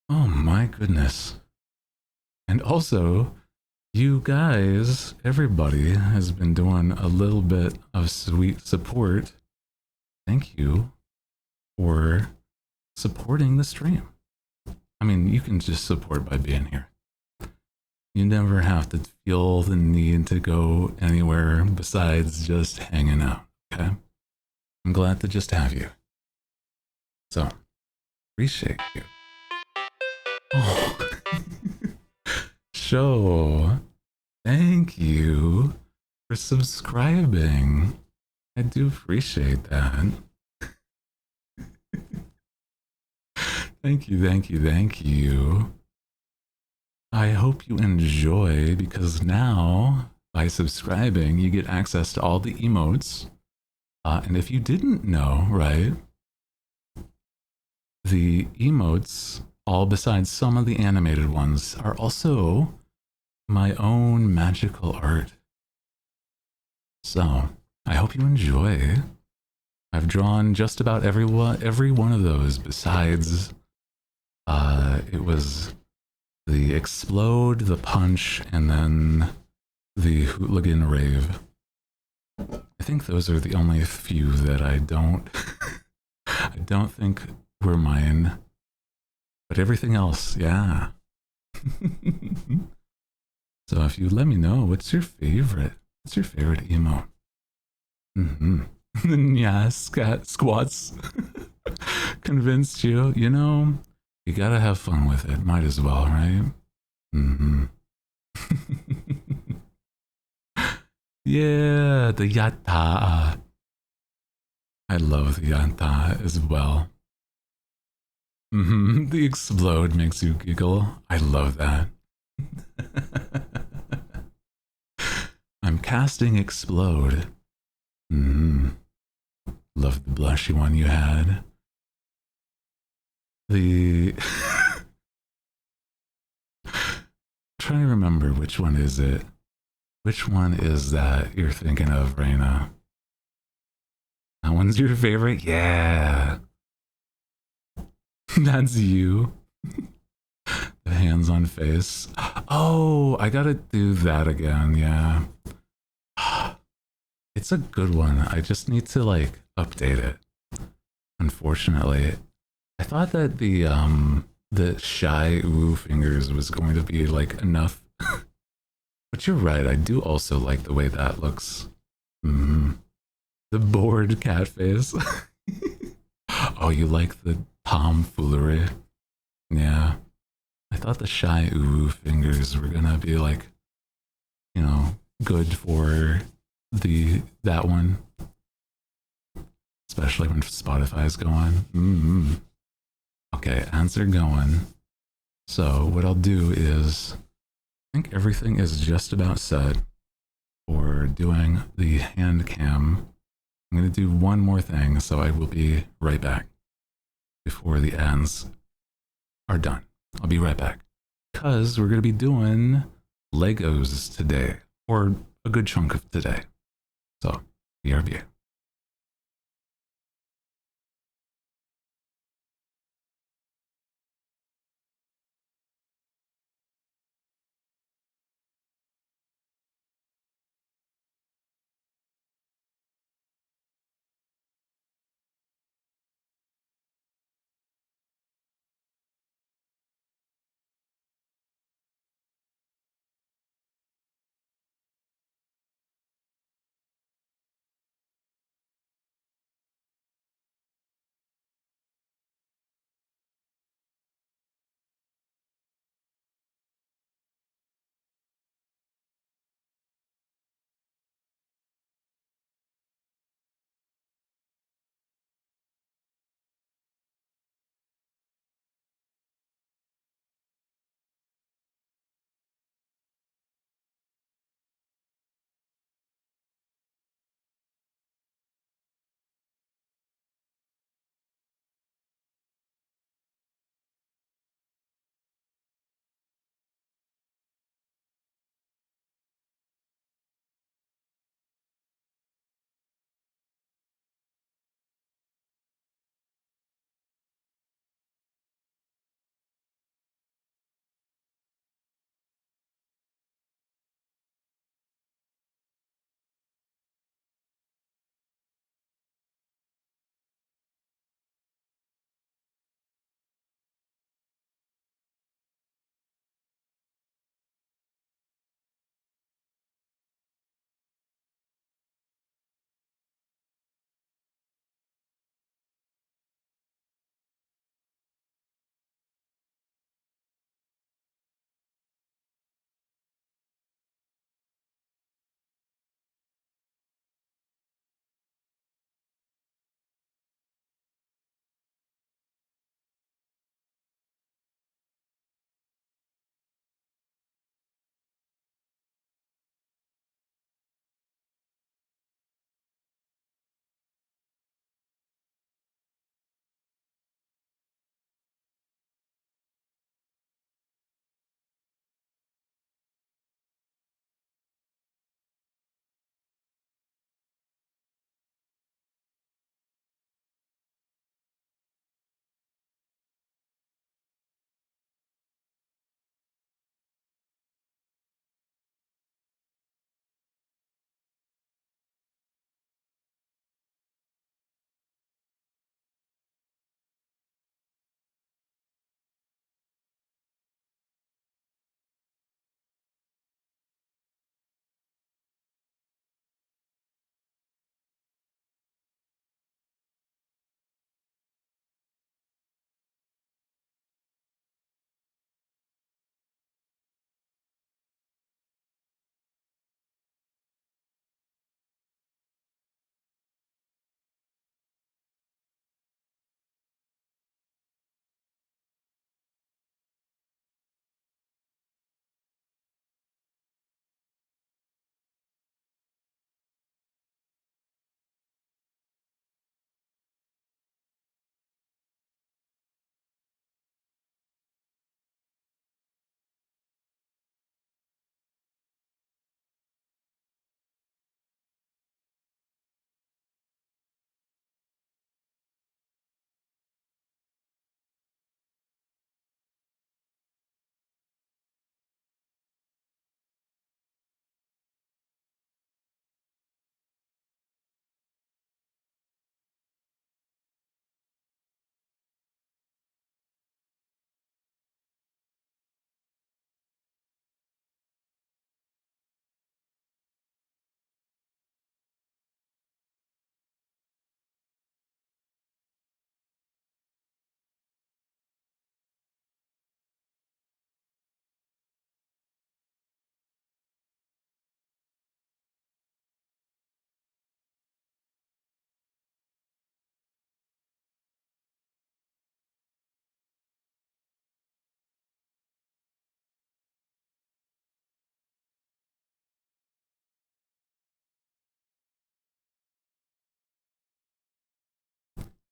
S1: Oh my goodness. And also, you guys, everybody has been doing a little bit of sweet support. Thank you for supporting the stream. I mean, you can just support by being here. You never have to feel the need to go anywhere besides just hanging out, okay? I'm glad to just have you. So, appreciate you. Oh. Show, thank you for subscribing. I do appreciate that. Thank you, thank you, thank you. I hope you enjoy, because now, by subscribing, you get access to all the emotes. And if you didn't know, right, the emotes, all besides some of the animated ones, are also my own magical art. So, I hope you enjoy. I've drawn just about every one of those, besides it was the explode, the punch, and then the hooligan rave. I think those are the only few that I don't I don't think were mine. But everything else, yeah. So if you let me know, what's your favorite? What's your favorite emo? Yeah, squats convinced you. You know, you gotta have fun with it. Might as well, right? Yeah, the yatta. I love the yatta as well. The explode makes you giggle. I love that. I'm casting explode. Love the blushy one you had. The trying to remember which one is it. Which one is that you're thinking of, Raina? That one's your favorite? Yeah. That's you. The hands on face. Oh, I gotta do that again, yeah. It's a good one. I just need to like update it. Unfortunately. I thought that the shy ooh fingers was going to be like enough. But you're right, I do also like the way that looks. The bored cat face. Oh, you like the tomfoolery? Yeah. I thought the shy ooh fingers were gonna be like, you know, good for that one. Especially when Spotify's going. Okay, ads are going. So what I'll do is, I think everything is just about set for doing the hand cam. I'm going to do one more thing, so I will be right back before the ads are done. I'll be right back. Because we're going to be doing Legos today, or a good chunk of today. So, BRB.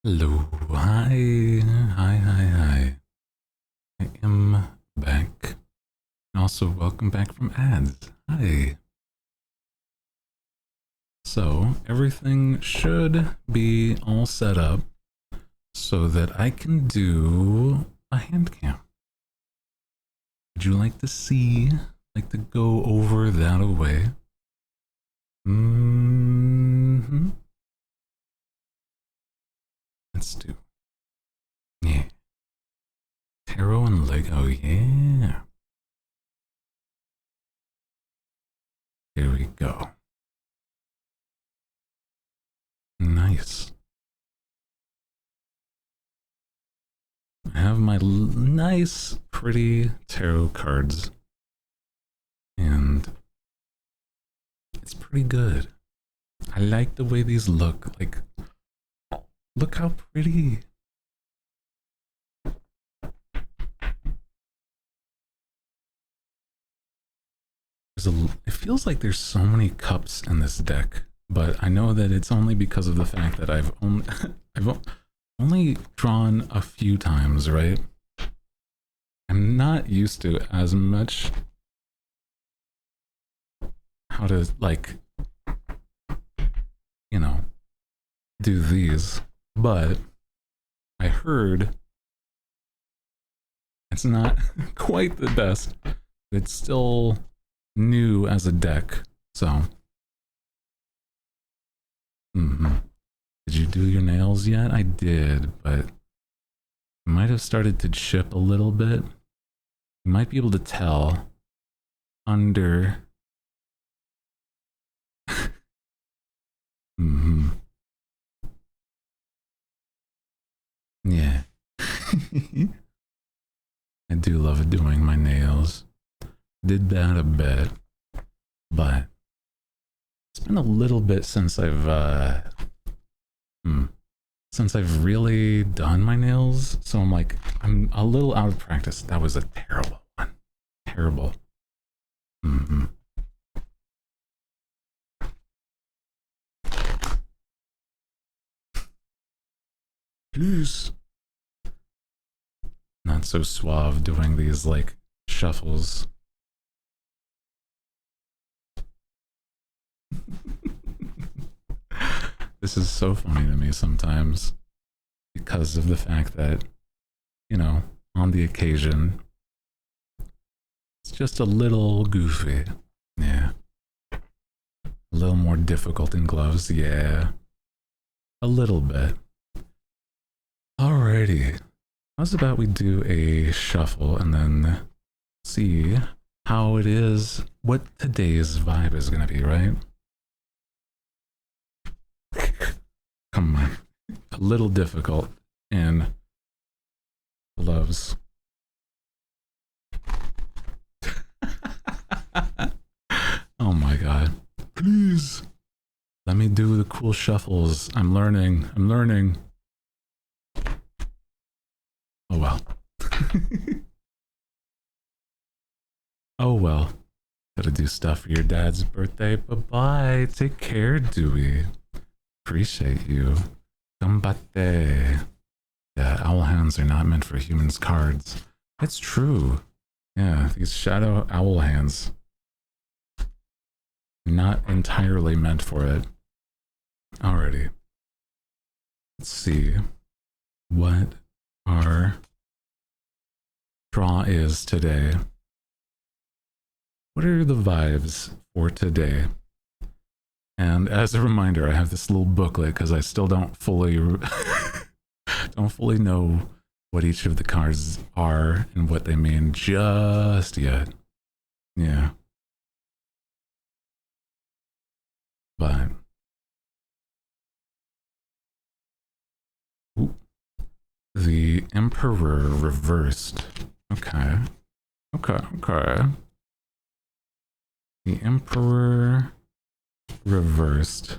S1: Hello, hi, hi. I am back. And also, welcome back from ads. Hi. So, everything should be all set up so that I can do a hand cam. Would you like to see, like to go over that away? Let's do. Yeah. Tarot and Lego, yeah. Here we go. Nice. I have my nice, pretty tarot cards. And it's pretty good. I like the way these look. Like, look how pretty. It feels like there's so many cups in this deck, but I know that it's only because of the fact that I've only drawn a few times, right? I'm not used to as much how to, like, you know, do these, but I heard it's not quite the best. It's still new as a deck, so. Did you do your nails yet? I did, but it might have started to chip a little bit. You might be able to tell under. Yeah. I do love doing my nails. Did that a bit, but it's been a little bit since I've really done my nails, so I'm like, I'm a little out of practice. That was a terrible one. Terrible. Please. Not so suave doing these, like, shuffles. This is so funny to me sometimes because of the fact that, you know, on the occasion, it's just a little goofy. Yeah. A little more difficult in gloves. Yeah. A little bit. Alrighty. How's about we do a shuffle and then see how it is, what today's vibe is going to be, right? Come on. A little difficult in gloves. Oh my god. Please. Let me do the cool shuffles. I'm learning. Oh well. Oh well. Gotta do stuff for your dad's birthday. Bye-bye. Take care, Dewey. Appreciate you. Gambate. Yeah, owl hands are not meant for humans' cards. It's true. Yeah, these shadow owl hands are not entirely meant for it. Alrighty. Let's see what our draw is today. What are the vibes for today? And as a reminder, I have this little booklet because I still don't fully know what each of the cards are and what they mean just yet. Yeah. But ooh, the Emperor reversed. Okay. The Emperor reversed.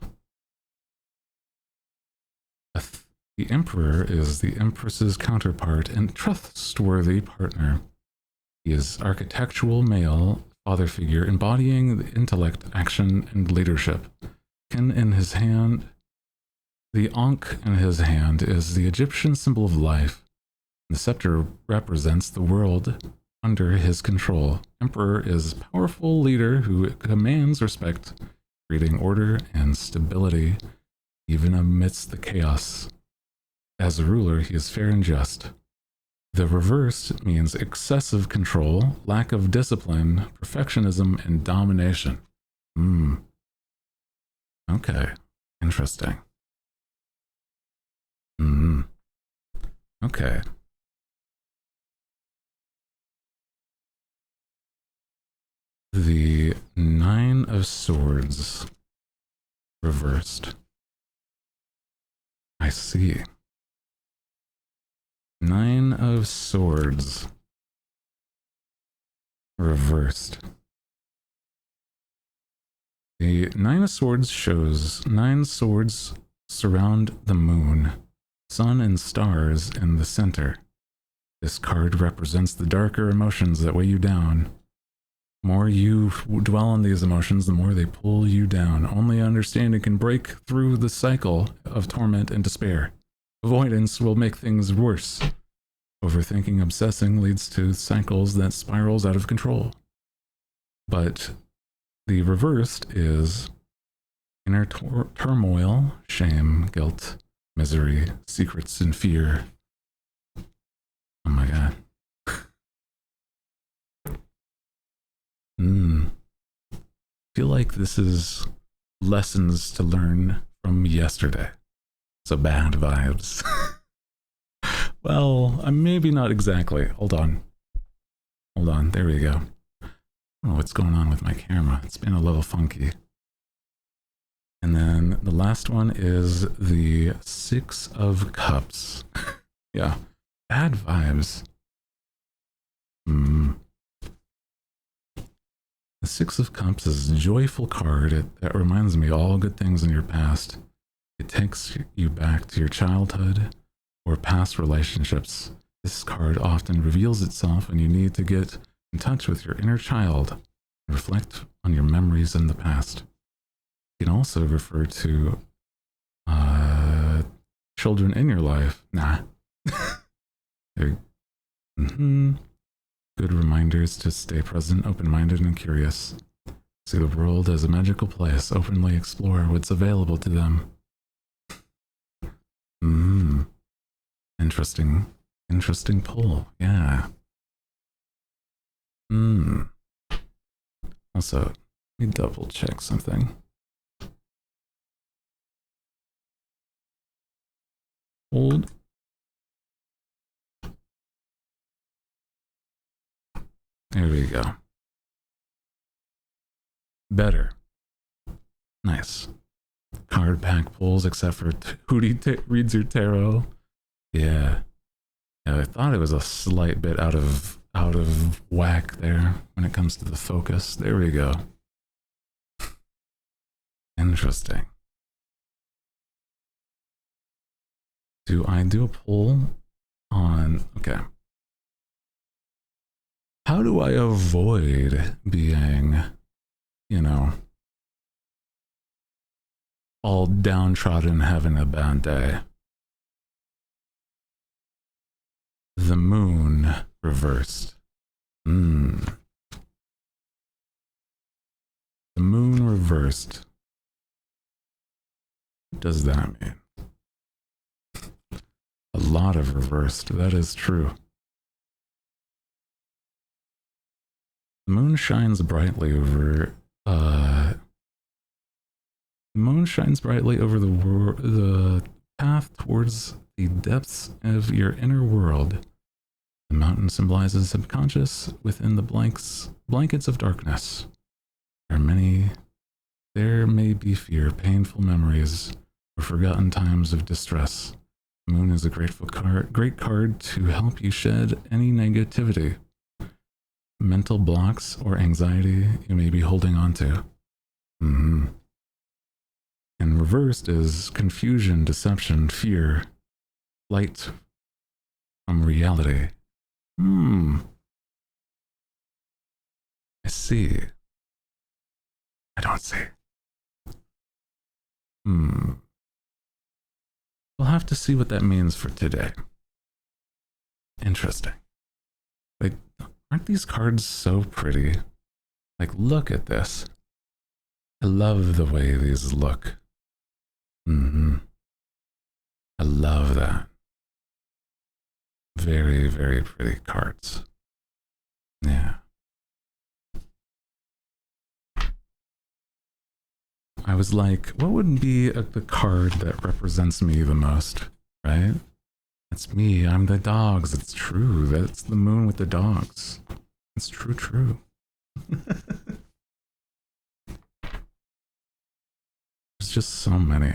S1: The Emperor is the Empress's counterpart and trustworthy partner. He is architectural male father figure embodying the intellect, action, and leadership. Pen in his hand, The Ankh in his hand is the Egyptian symbol of life. The scepter represents the world under his control. Emperor is a powerful leader who commands respect, creating order and stability even amidst the chaos. As a ruler, he is fair and just. The reverse means excessive control, lack of discipline, perfectionism, and domination. Okay. Interesting. Okay. The Nine of Swords reversed. I see. Nine of Swords reversed. The Nine of Swords shows 9 swords surround the moon, sun and stars in the center. This card represents the darker emotions that weigh you down. The more you dwell on these emotions, the more they pull you down. Only understanding can break through the cycle of torment and despair. Avoidance will make things worse. Overthinking, obsessing leads to cycles that spirals out of control. But the reversed is inner turmoil, shame, guilt, misery, secrets, and fear. Oh my god. Feel like this is lessons to learn from yesterday. So bad vibes. Well, maybe not exactly. Hold on. There we go. I don't know what's going on with my camera. It's been a little funky. And then the last one is the Six of Cups. Yeah. Bad vibes. The Six of Cups is a joyful card that reminds me of all good things in your past. It takes you back to your childhood or past relationships. This card often reveals itself when you need to get in touch with your inner child and reflect on your memories in the past. It can also refer to children in your life. Nah. Good reminders to stay present, open-minded, and curious. See the world as a magical place. Openly explore what's available to them. Interesting pull. Yeah. Also, let me double check something. Hold. There we go. Better. Nice. Card pack pulls, except for Hooty reads your tarot. Yeah. I thought it was a slight bit out of whack there when it comes to the focus. There we go. Interesting. Do I do a pull on... Okay. How do I avoid being, you know, all downtrodden having a bad day? The moon reversed. The moon reversed. What does that mean? A lot of reversed. That is true. The moon shines brightly over. The moon shines brightly over the path towards the depths of your inner world. The mountain symbolizes subconscious within the blankets of darkness. There may be fear, painful memories, or forgotten times of distress. The moon is a great card to help you shed any negativity, mental blocks, or anxiety you may be holding on to. And reversed is confusion, deception, fear, light from reality. I see. I don't see. we'll have to see what that means for today. Interesting. Like, aren't these cards so pretty? Like, look at this. I love the way these look. I love that. Very, very pretty cards. Yeah. I was like, what would be the card that represents me the most, right? That's me. I'm the dogs. It's true. That's the moon with the dogs. It's true, true. There's just so many.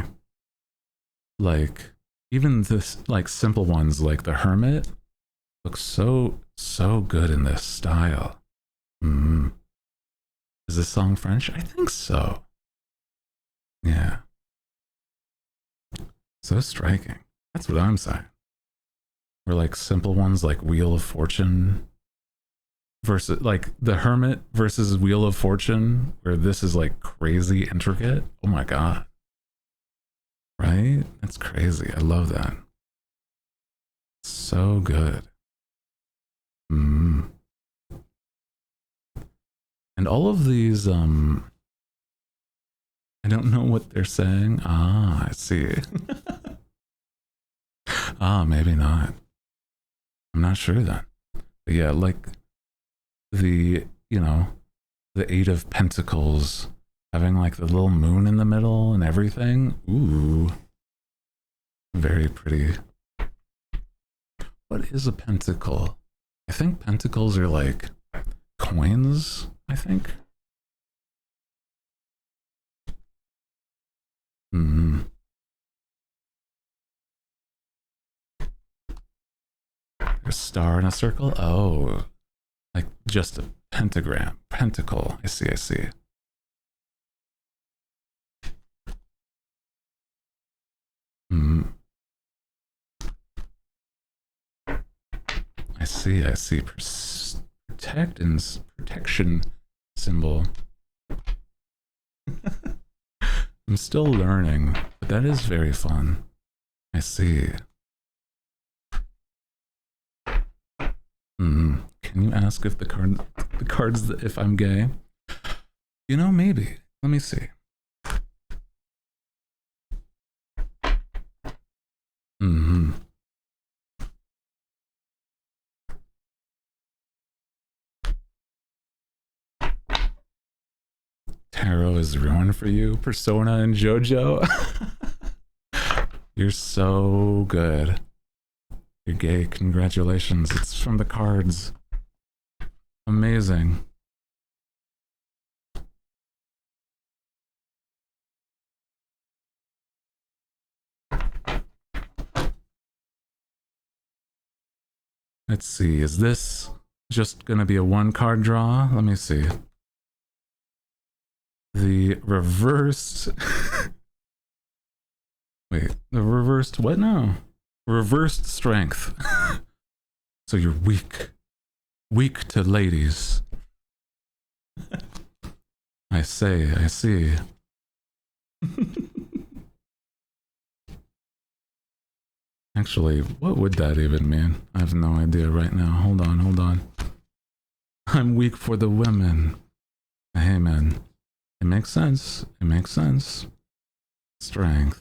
S1: Like, even this, like, simple ones like the Hermit look so good in this style. Is this song French? I think so. Yeah. So striking. That's what I'm saying. Or like simple ones like Wheel of Fortune versus like the Hermit versus Wheel of Fortune, where this is like crazy intricate. Oh my god. Right? That's crazy. I love that. So good. And all of these, I don't know what they're saying. Ah, I see. Ah, maybe not. I'm not sure then. But yeah, like the, you know, the Eight of Pentacles having like the little moon in the middle and everything. Ooh. Very pretty. What is a pentacle? I think pentacles are like coins, I think. A star in a circle? Oh, like just a pentagram, pentacle. I see, I see. I see, I see. Protection symbol. I'm still learning, but that is very fun. I see. Can you ask if the cards if I'm gay? You know, maybe. Let me see. Tarot is ruined for you, Persona and JoJo. You're so good. You're gay. Congratulations. It's from the cards. Amazing. Let's see. Is this just gonna be a one card draw? Let me see. The reversed. Wait, the reversed what now? Reversed strength. So you're weak. Weak to ladies. I say, I see. Actually, what would that even mean? I have no idea right now. Hold on, hold on. I'm weak for the women. Hey man, it makes sense. It makes sense. Strength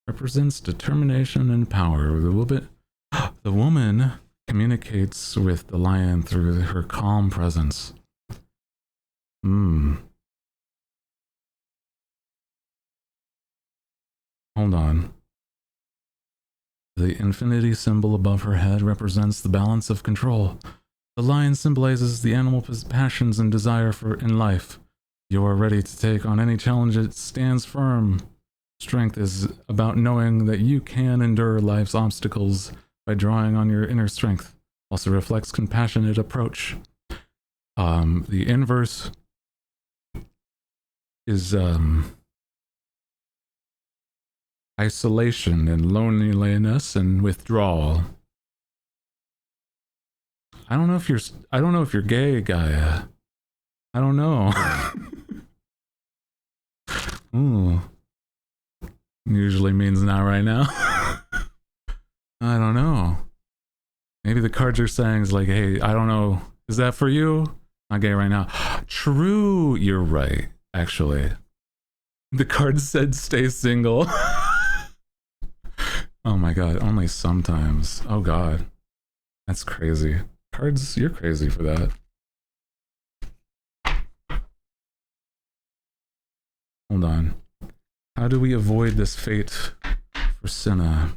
S1: represents determination and power. The woman communicates with the lion through her calm presence. Hold on. The infinity symbol above her head represents the balance of control. The lion symbolizes the animal's passions and desire in life. You are ready to take on any challenge. It stands firm. Strength is about knowing that you can endure life's obstacles by drawing on your inner strength. Also reflects compassionate approach. The inverse is isolation and loneliness and withdrawal. I don't know if you're gay, Gaia. I don't know. Ooh. Usually means not right now. I don't know. Maybe the cards are saying is like, hey, I don't know. Is that for you? Not gay right now. True, you're right, actually. The card said stay single. Oh my god, only sometimes. Oh god. That's crazy. Cards, you're crazy for that. Hold on. How do we avoid this fate for Senna?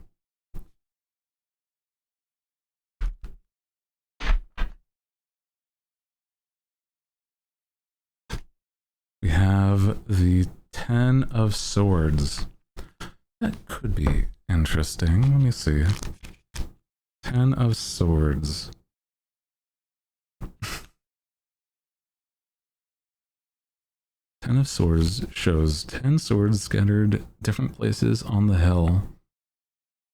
S1: We have the 10 of Swords. That could be interesting. Let me see. 10 of Swords. Ten of Swords shows 10 swords scattered different places on the hill.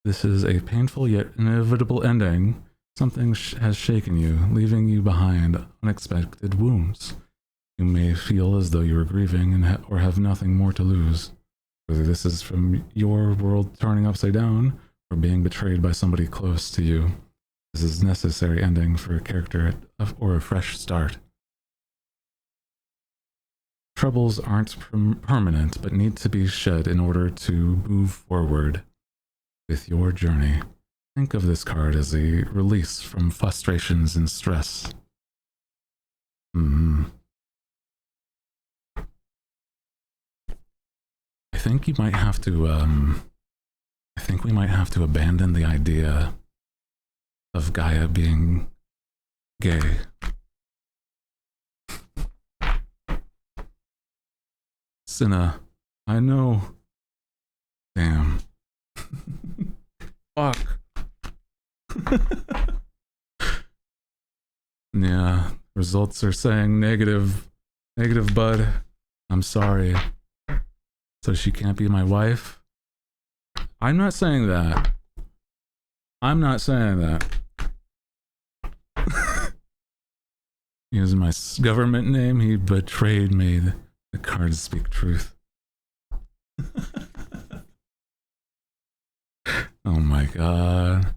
S1: This is a painful yet inevitable ending. Something has shaken you, leaving you behind unexpected wounds. You may feel as though you are grieving and or have nothing more to lose. Whether this is from your world turning upside down or being betrayed by somebody close to you, this is a necessary ending for a character or a fresh start. Troubles aren't permanent, but need to be shed in order to move forward with your journey. Think of this card as a release from frustrations and stress. I think you might have to, I think we might have to abandon the idea of Gaia being gay. Cinna, I know. Damn. Fuck. Yeah, results are saying negative. Negative, bud. I'm sorry. So she can't be my wife? I'm not saying that. I'm not saying that. Using my government name, he betrayed me. The cards speak truth. Oh my god.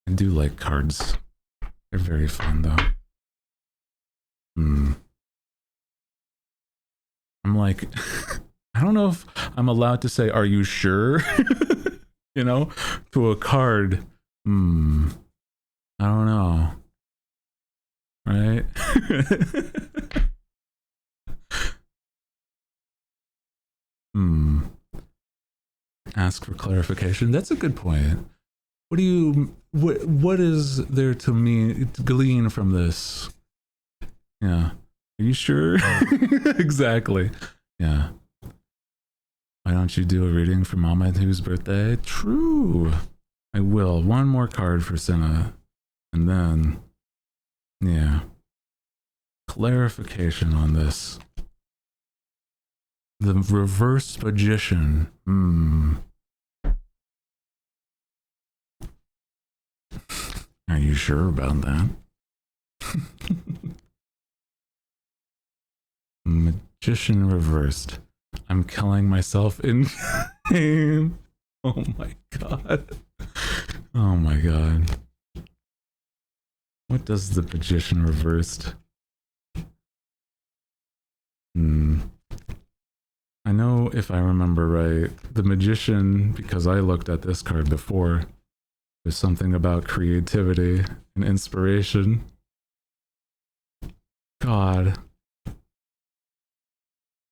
S1: I do like cards. They're very fun though. I'm like, I don't know if I'm allowed to say, are you sure? You know, to a card. I don't know. Right? Ask for clarification. That's a good point. What do you, what is there to glean from this? Yeah. Are you sure? Exactly. Yeah. Why don't you do a reading for Mama whose birthday? True. I will. One more card for Senna. And then, yeah. Clarification on this. The reverse magician. Are you sure about that? Magician reversed. I'm killing myself in game. Oh my god. Oh my god. What does the magician reversed? I know if I remember right, the magician, because I looked at this card before, there's something about creativity and inspiration. God.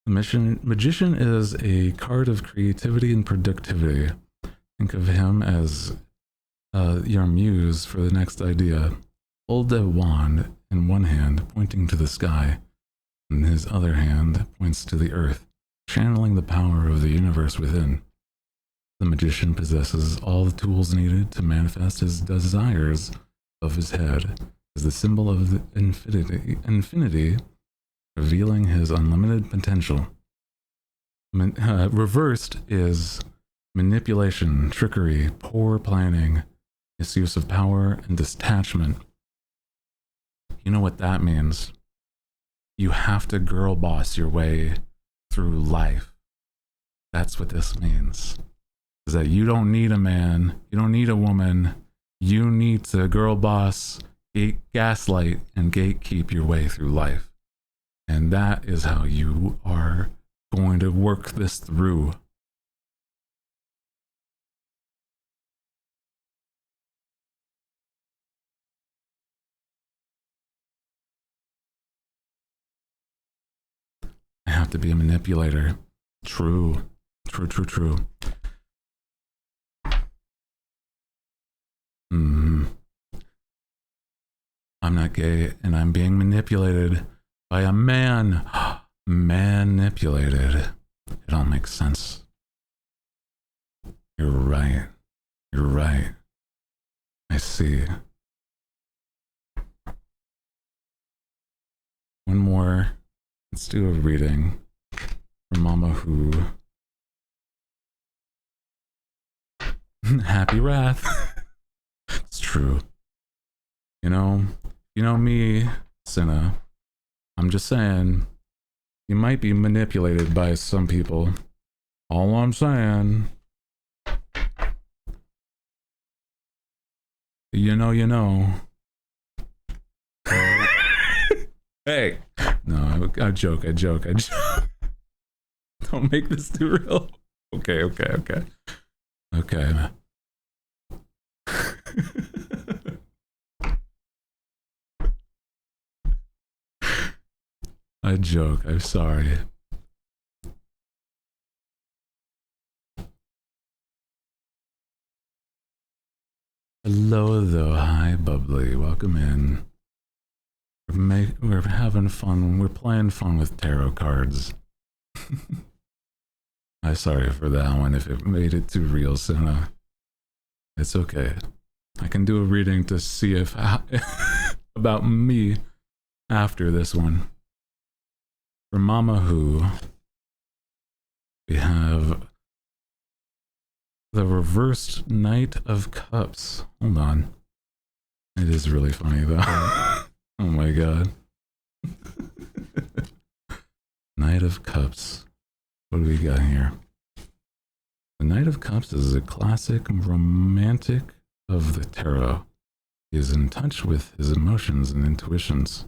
S1: The magician is a card of creativity and productivity. Think of him as your muse for the next idea. Hold a wand in one hand, pointing to the sky, and his other hand points to the earth, channeling the power of the universe within. The magician possesses all the tools needed to manifest his desires of his head as the symbol of the infinity, revealing his unlimited potential. Reversed is manipulation, trickery, poor planning, misuse of power, and detachment. You know what that means? You have to girl boss your way through life. That's what this means. Is that you don't need a man, you don't need a woman, you need to girl boss, gaslight, and gatekeep your way through life. And that is how you are going to work this through. I have to be a manipulator. True. True, true, true. I'm not gay, and I'm being manipulated by a man. Manipulated. It all makes sense. You're right. You're right. I see. One more. Let's do a reading for Mama Who. Happy Wrath. It's true. You know me, Cinna. I'm just saying, you might be manipulated by some people. All I'm saying. You know. Hey. No, I joke. Don't make this too real. Okay. I joke. I'm sorry. Hello, though. Hi, Bubbly. Welcome in. We're having fun. We're playing fun with tarot cards. I'm sorry for that one if it made it too real, Sina. It's okay. I can do a reading to see if about me after this one. For Mama Who, we have the reversed Knight of Cups. Hold on. It is really funny though. Oh my god. Knight of Cups. What do we got here? The Knight of Cups is a classic romantic of the tarot. He is in touch with his emotions and intuitions.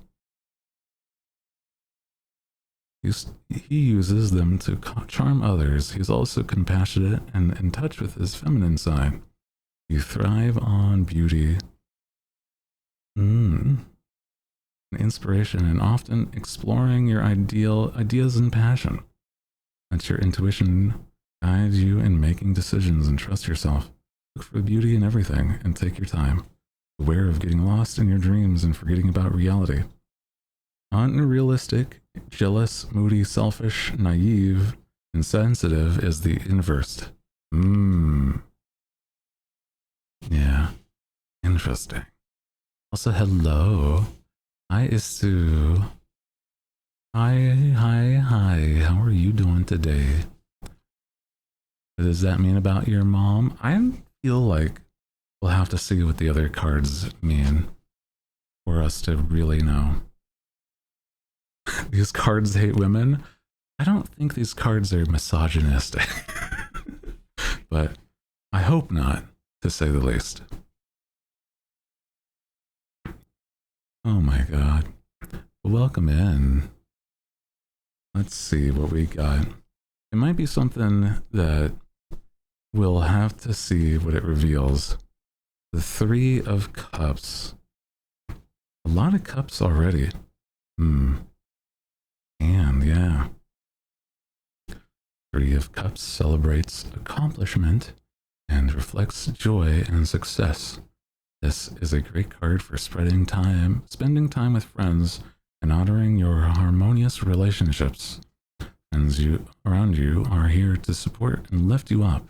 S1: He uses them to charm others. He's also compassionate and in touch with his feminine side. You thrive on beauty, inspiration, and often exploring your ideas and passion. Let your intuition guide you in making decisions and trust yourself. Look for the beauty in everything and take your time. Beware of getting lost in your dreams and forgetting about reality. Unrealistic, jealous, moody, selfish, naive, and sensitive is the inverse. Yeah. Interesting. Also, hello. Hi, Isu. Hi. How are you doing today? What does that mean about your mom? I feel like we'll have to see what the other cards mean for us to really know. These cards hate women. I don't think these cards are misogynistic. But I hope not, to say the least. Oh my god. Welcome in. Let's see what we got. It might be something that we'll have to see what it reveals. The Three of Cups. A lot of cups already. And yeah. Three of Cups celebrates accomplishment and reflects joy and success. This is a great card for spending time with friends and honoring your harmonious relationships. Friends around you are here to support and lift you up.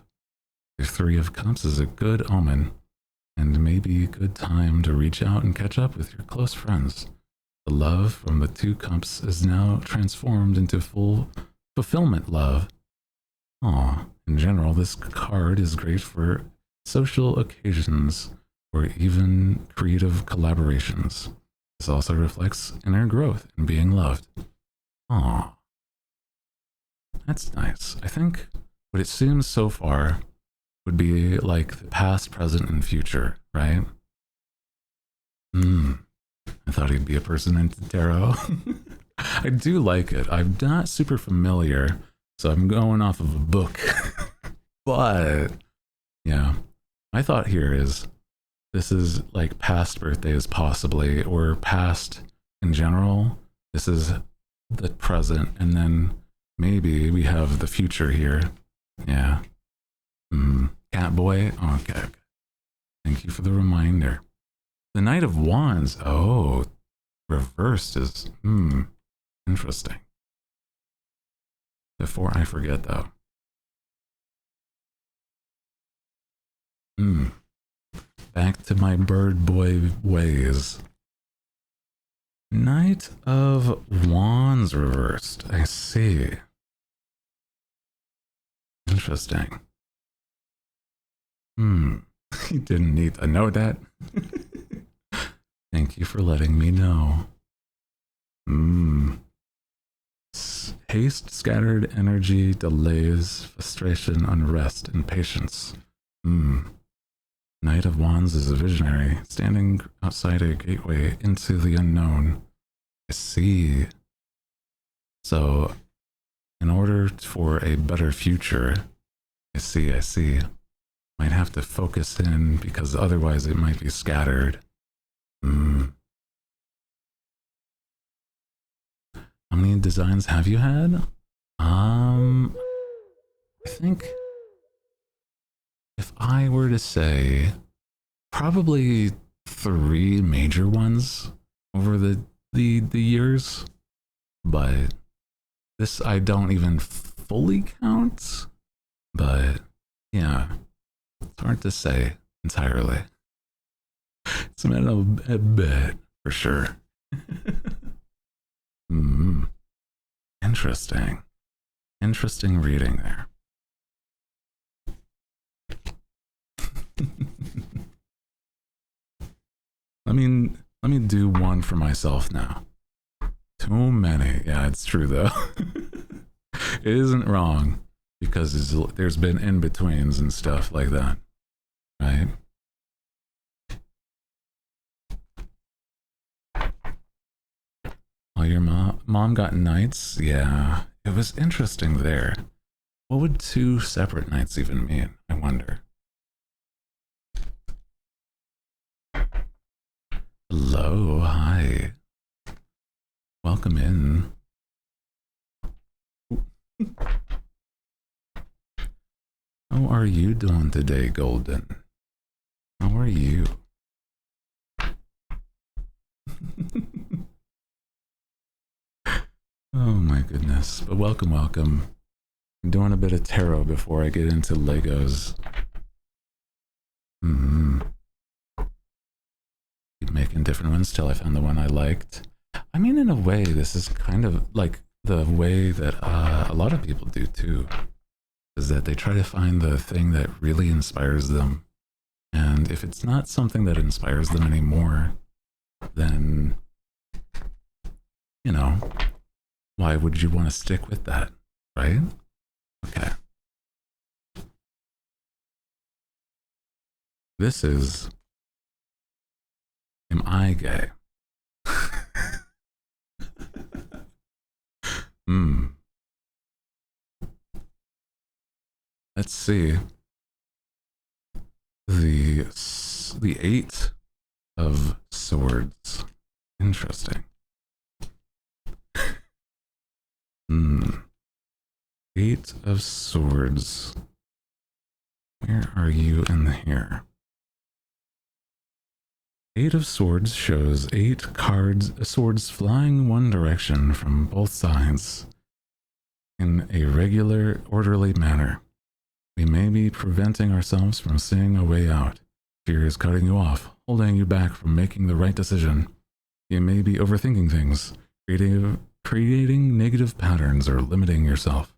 S1: The Three of Cups is a good omen and may be a good time to reach out and catch up with your close friends. The love from the Two Cups is now transformed into full fulfillment love. In general, this card is great for social occasions or even creative collaborations. This also reflects inner growth and being loved. Aw. That's nice. I think what it seems so far would be like the past, present, and future, right? I thought he'd be a person into tarot. I do like it. I'm not super familiar, so I'm going off of a book. But, yeah. My thought here is this is like past birthdays, possibly, or past in general. This is the present, and then maybe we have the future here. Yeah. Catboy? Okay. Thank you for the reminder. The Knight of Wands. Oh, reversed is, interesting. Before I forget, though. Back to my bird boy ways. Knight of Wands reversed. I see. Interesting. You didn't need to know that. Thank you for letting me know. Haste, scattered energy, delays, frustration, unrest, impatience. Knight of Wands is a visionary, standing outside a gateway into the unknown. I see. So, in order for a better future, I see. Might have to focus in because otherwise it might be scattered. How many designs have you had? I think if I were to say probably 3 major ones over the years, but this I don't even fully count, but yeah, it's hard to say entirely. It's been a bit for sure. Interesting reading there. Let me do one for myself now. Too many. Yeah, it's true though. It isn't wrong because there's been in-betweens and stuff like that, right? Oh, your mom got nights? Yeah, it was interesting there. What would 2 separate nights even mean? I wonder. Hello, hi. Welcome in. How are you doing today, Golden? How are you? Oh my goodness. But welcome. I'm doing a bit of tarot before I get into Legos. Keep making different ones till I found the one I liked. I mean, in a way, this is kind of like the way that a lot of people do too, is that they try to find the thing that really inspires them. And if it's not something that inspires them anymore, then, you know, why would you want to stick with that, right? Okay. This is, am I gay? Let's see. The 8 of Swords. Interesting. 8 of Swords. Where are you in here? 8 of Swords shows 8 swords flying one direction from both sides in a regular, orderly manner. We may be preventing ourselves from seeing a way out. Fear is cutting you off, holding you back from making the right decision. You may be overthinking things, creating negative patterns, or limiting yourself.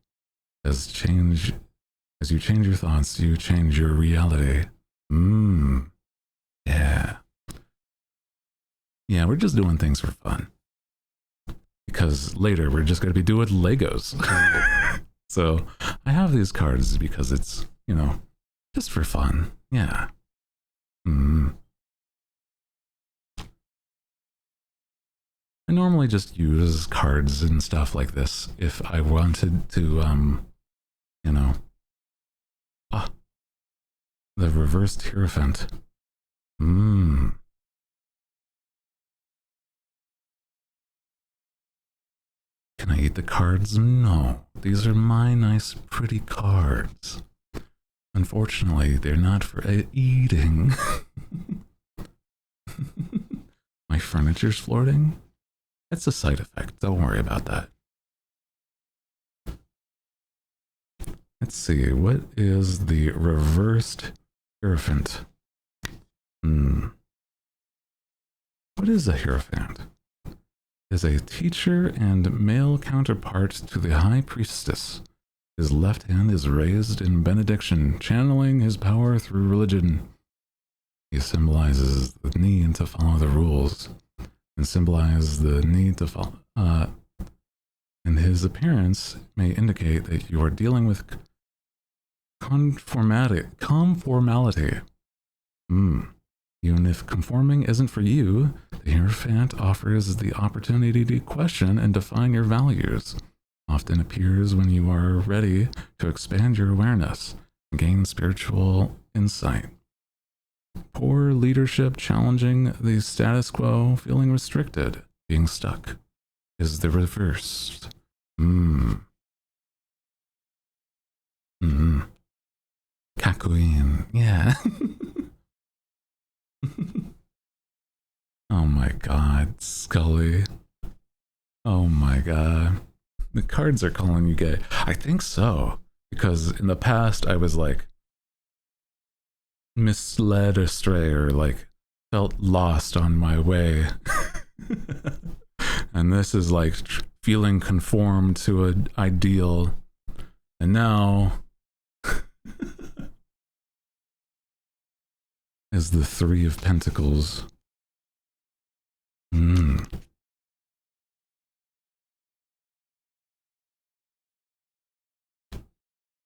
S1: As you change your thoughts, you change your reality. Yeah. Yeah, we're just doing things for fun. Because later we're just going to be doing Legos. So I have these cards because it's, you know, just for fun. Yeah. I normally just use cards and stuff like this if I wanted to, you know. Ah, the reversed Hierophant. Can I eat the cards? No. These are my nice, pretty cards. Unfortunately, they're not for eating. My furniture's floating? That's a side effect. Don't worry about that. Let's see. What is the reversed Hierophant? What is a Hierophant? Is a teacher and male counterpart to the High Priestess. His left hand is raised in benediction, channeling his power through religion. He symbolizes the need to follow the rules, and symbolizes the need to follow. And his appearance may indicate that you are dealing with conformality. Even if conforming isn't for you, the Hierophant offers the opportunity to question and define your values. Often appears when you are ready to expand your awareness and gain spiritual insight. Poor leadership challenging the status quo, feeling restricted, being stuck, is the reversed. Kakuin, yeah. Oh my god, Scully. Oh my god. The cards are calling you gay. I think so. Because in the past I was like misled astray or like felt lost on my way. And this is like feeling conformed to an ideal. And now is the Three of Pentacles.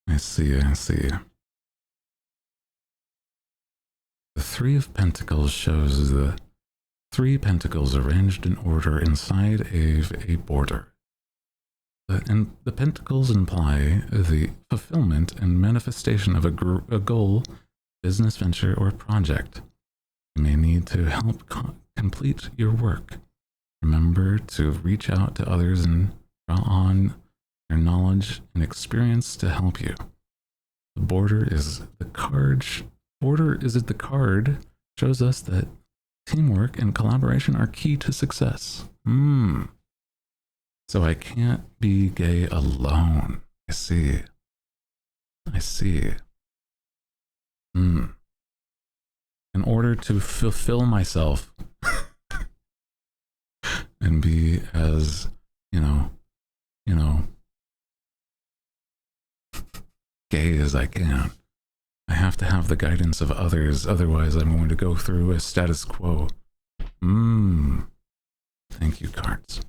S1: I see. The Three of Pentacles shows the three pentacles arranged in order inside a border. And the pentacles imply the fulfillment and manifestation of a goal, business venture, or project. You may need to help complete your work. Remember to reach out to others and draw on their knowledge and experience to help you. The border is the card. The card shows us that teamwork and collaboration are key to success. So I can't be gay alone. I see. In order to fulfill myself and be as, you know, gay as I can, I have to have the guidance of others. Otherwise, I'm going to go through a status quo. Thank you, cards.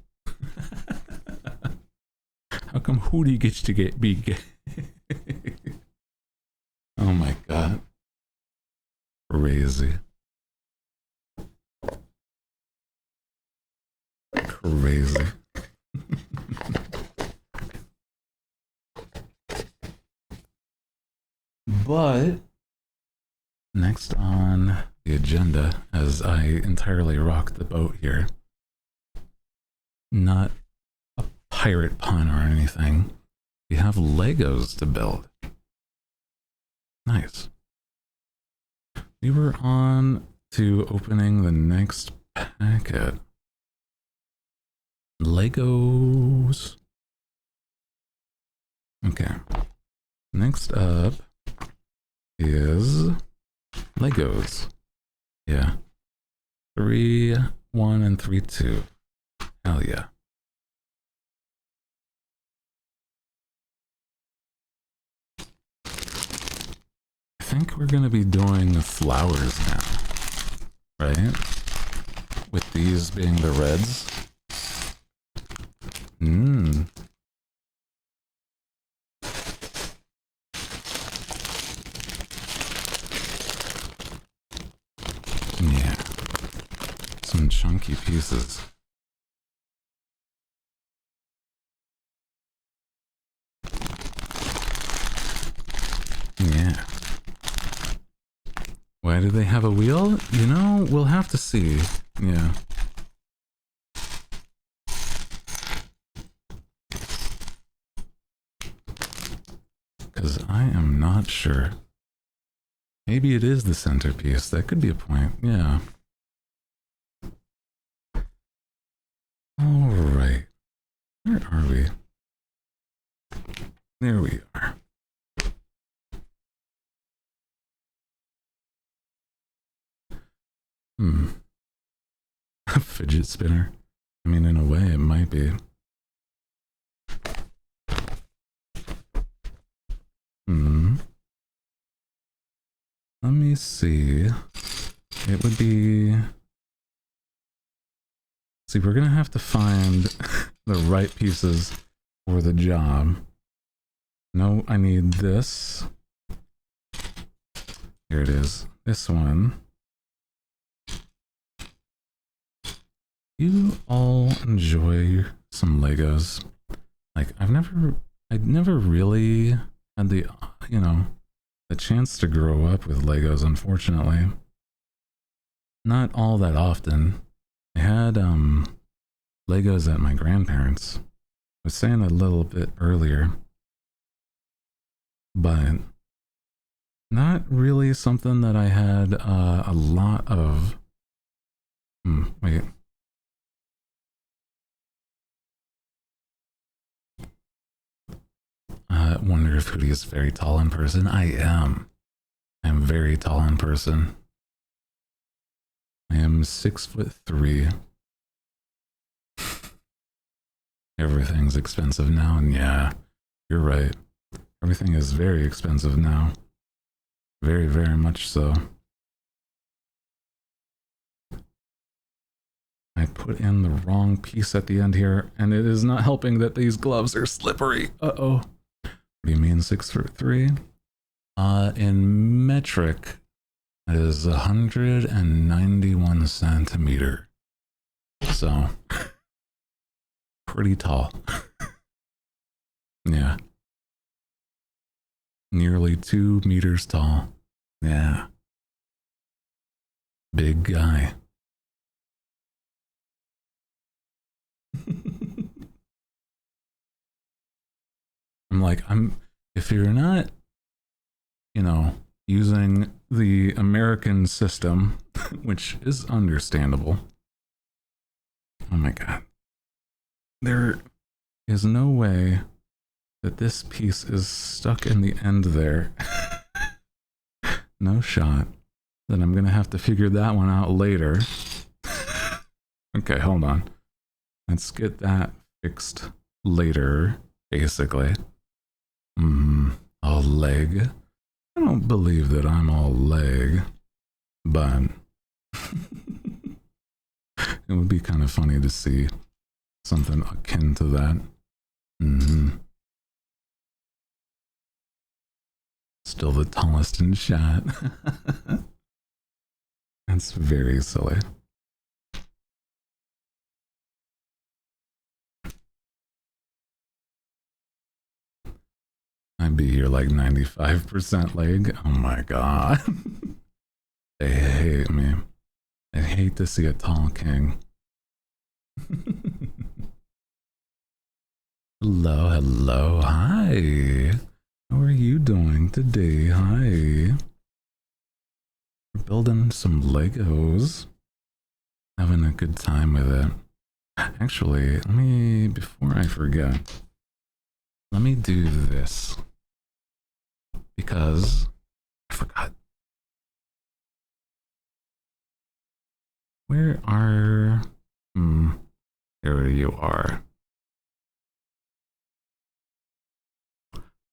S1: How come Hooty gets to be gay? Oh my god. Crazy. But next on the agenda, as I entirely rock the boat here, not a pirate pun or anything, we have Legos to build. Nice. We were on to opening the next packet. Legos. Okay. Next up is Legos. Yeah. 3, 1, and 3, 2. Hell yeah. I think we're going to be doing the flowers now, right? With these being the reds. Mmm. Yeah. Some chunky pieces. Yeah. Why do they have a wheel? You know, we'll have to see. Yeah. Because I am not sure. Maybe it is the centerpiece. That could be a point. Yeah. All right. Where are we? There we are. A fidget spinner. I mean, in a way, it might be. Let me see. It would be... See, we're gonna have to find the right pieces for the job. No, I need this. Here it is. This one. You all enjoy some Legos. Like, I'd never really had the, you know, the chance to grow up with Legos, unfortunately. Not all that often. I had, Legos at my grandparents'. I was saying a little bit earlier. But not really something that I had, a lot of... wait. I wonder if Hooty is very tall in person. I am. I'm very tall in person. I am 6'3". Everything's expensive now, and yeah, you're right. Everything is very expensive now. Very, very much so. I put in the wrong piece at the end here, and it is not helping that these gloves are slippery. Uh-oh. What do you mean 6'3"? In metric, that is 191 centimeter. So, pretty tall. Yeah. Nearly 2 meters tall. Yeah. Big guy. If you're not, you know, using the American system, which is understandable. Oh my God. There is no way that this piece is stuck in the end there. No shot. Then I'm gonna have to figure that one out later. Okay, hold on. Let's get that fixed later, basically. A leg. I don't believe that I'm all leg, but it would be kind of funny to see something akin to that. Still the tallest in chat. That's very silly. I'd be here like 95% leg. Oh my God. They hate me. I hate to see a tall king. Hello, hello, hi. How are you doing today? Hi. We're building some Legos. Having a good time with it. Actually, before I forget, let me do this. Because I forgot. Where are... There you are.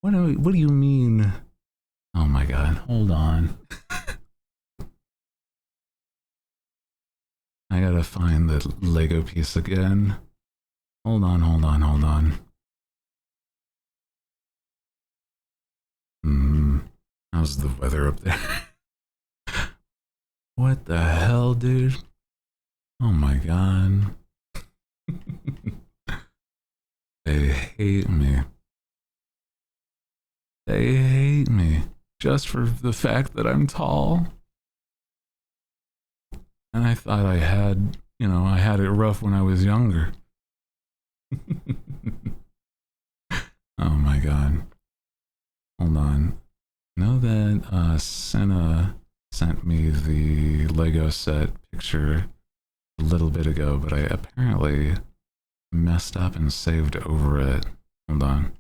S1: What do you mean? Oh my God, hold on. I gotta find the Lego piece again. Hold on, hold on, hold on. How's the weather up there? What the hell, dude? Oh my god. They hate me. They hate me just for the fact that I'm tall. And I thought I had, you know, I had it rough when I was younger. Oh my god. Hold on. I know that Senna sent me the Lego set picture a little bit ago, but I apparently messed up and saved over it. Hold on.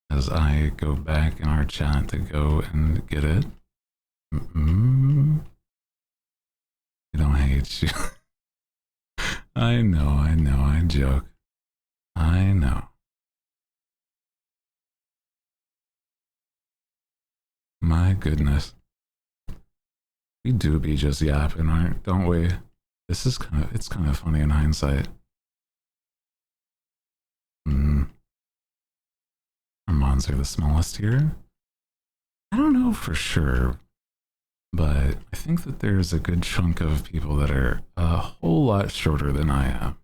S1: As I go back in our chat to go and get it. We don't hate you. I know, I joke. I know. My goodness. We do be just yapping, aren't, don't we? This is it's kind of funny in hindsight. Our mons are the smallest here. I don't know for sure, but I think that there's a good chunk of people that are a whole lot shorter than I am.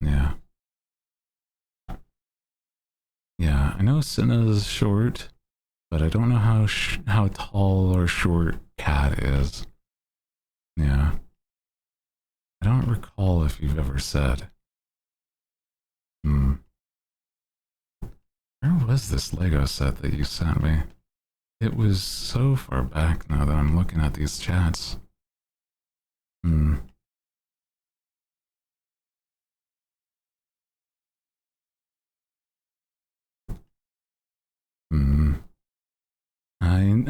S1: Yeah. Yeah, I know Senna's short, but I don't know how tall or short Cat is. Yeah. I don't recall if you've ever said. Where was this Lego set that you sent me? It was so far back now that I'm looking at these chats.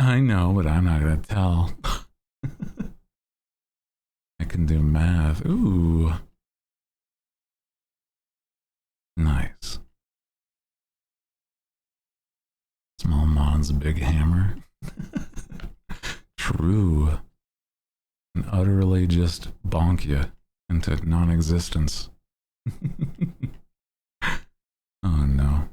S1: I know, but I'm not gonna tell. I can do math. Ooh. Nice. Small Mon's big hammer. True. And utterly just bonk you into non-existence. Oh no.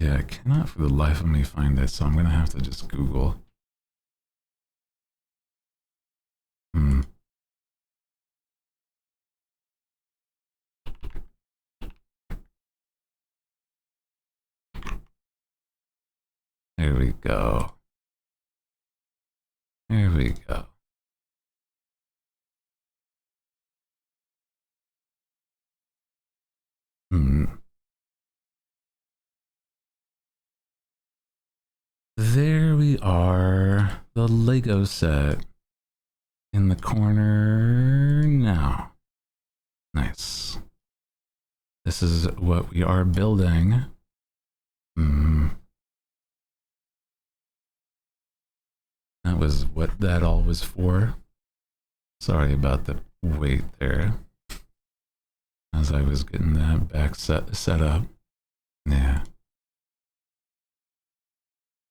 S1: Yeah, I cannot for the life of me find it, so I'm gonna have to just Google. There we go. There we go. There we are. The Lego set in the corner now. Nice. This is what we are building. That was what that all was for. Sorry about the wait there. As I was getting that back set up. Yeah.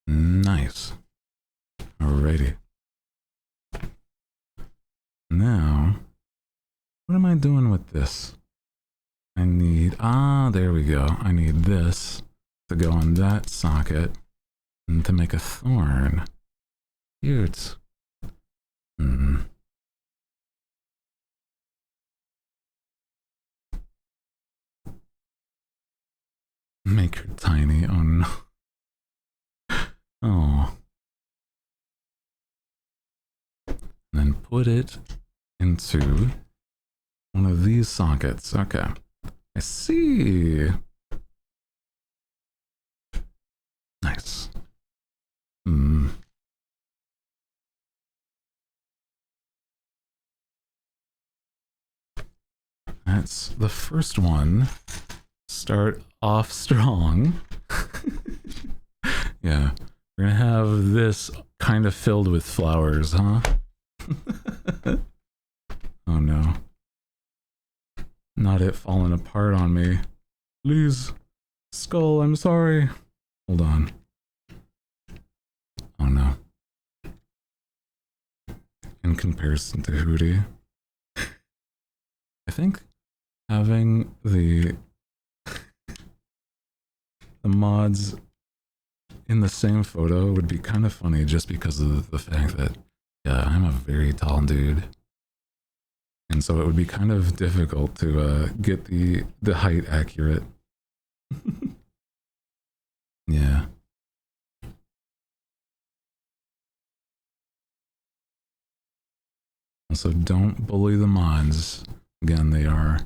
S1: Nice. Alrighty. Now, what am I doing with this? I need, there we go. I need this to go on that socket and to make a thorn. Cute. Make her tiny. Oh no. Oh. And then put it into one of these sockets. Okay. I see. Nice. That's the first one. Start off strong. Yeah. We're gonna have this kind of filled with flowers, huh? Oh no. Not it falling apart on me. Please. Skull, I'm sorry. Hold on. Oh no. comparison to Hooty. I think having the mods in the same photo would be kind of funny just because of the fact that, yeah, I'm a very tall dude. And so it would be kind of difficult to get the height accurate. Yeah. Also, don't bully the mods. Again, their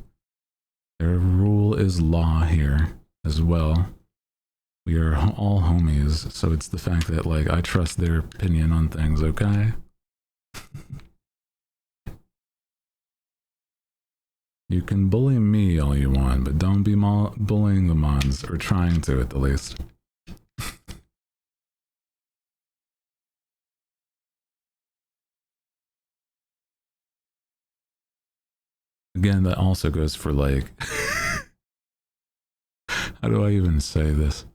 S1: rule is law here as well. We are all homies, so it's the fact that, like, I trust their opinion on things, okay? You can bully me all you want, but don't be bullying the mods, or trying to at the least. Again, that also goes for, like, how do I even say this?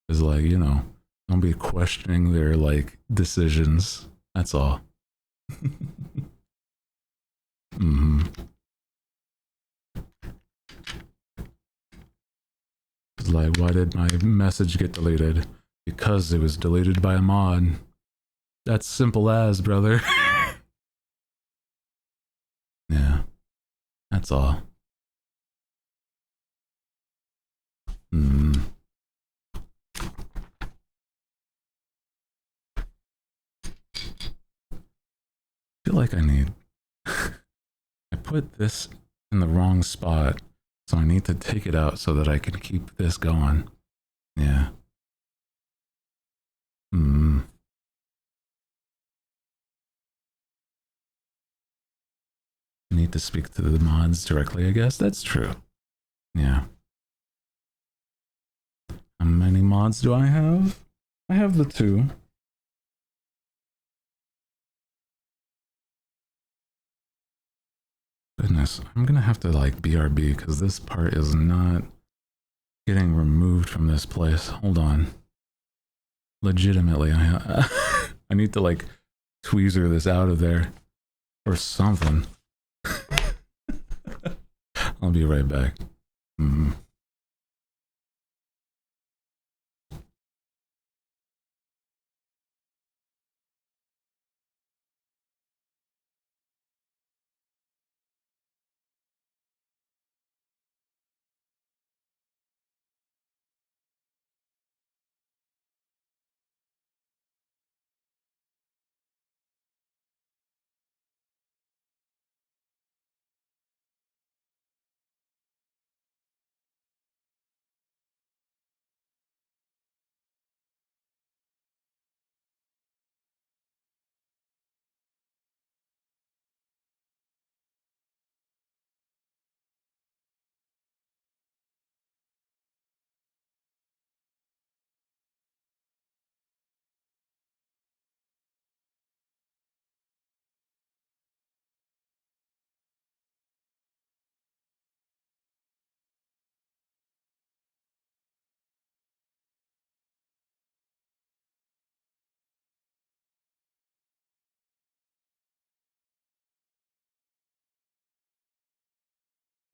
S1: Is like, you know, don't be questioning their, like, decisions. That's all. It's like, why did my message get deleted? Because it was deleted by a mod. That's simple as, brother. Yeah. That's all. I feel like I need... I put this in the wrong spot, so I need to take it out so that I can keep this going. Yeah. I need to speak to the mods directly, I guess. That's true. Yeah. How many mods do I have? I have the 2. Goodness, I'm gonna have to, like, BRB because this part is not getting removed from this place. Hold on. Legitimately, I need to, like, tweezer this out of there or something. I'll be right back.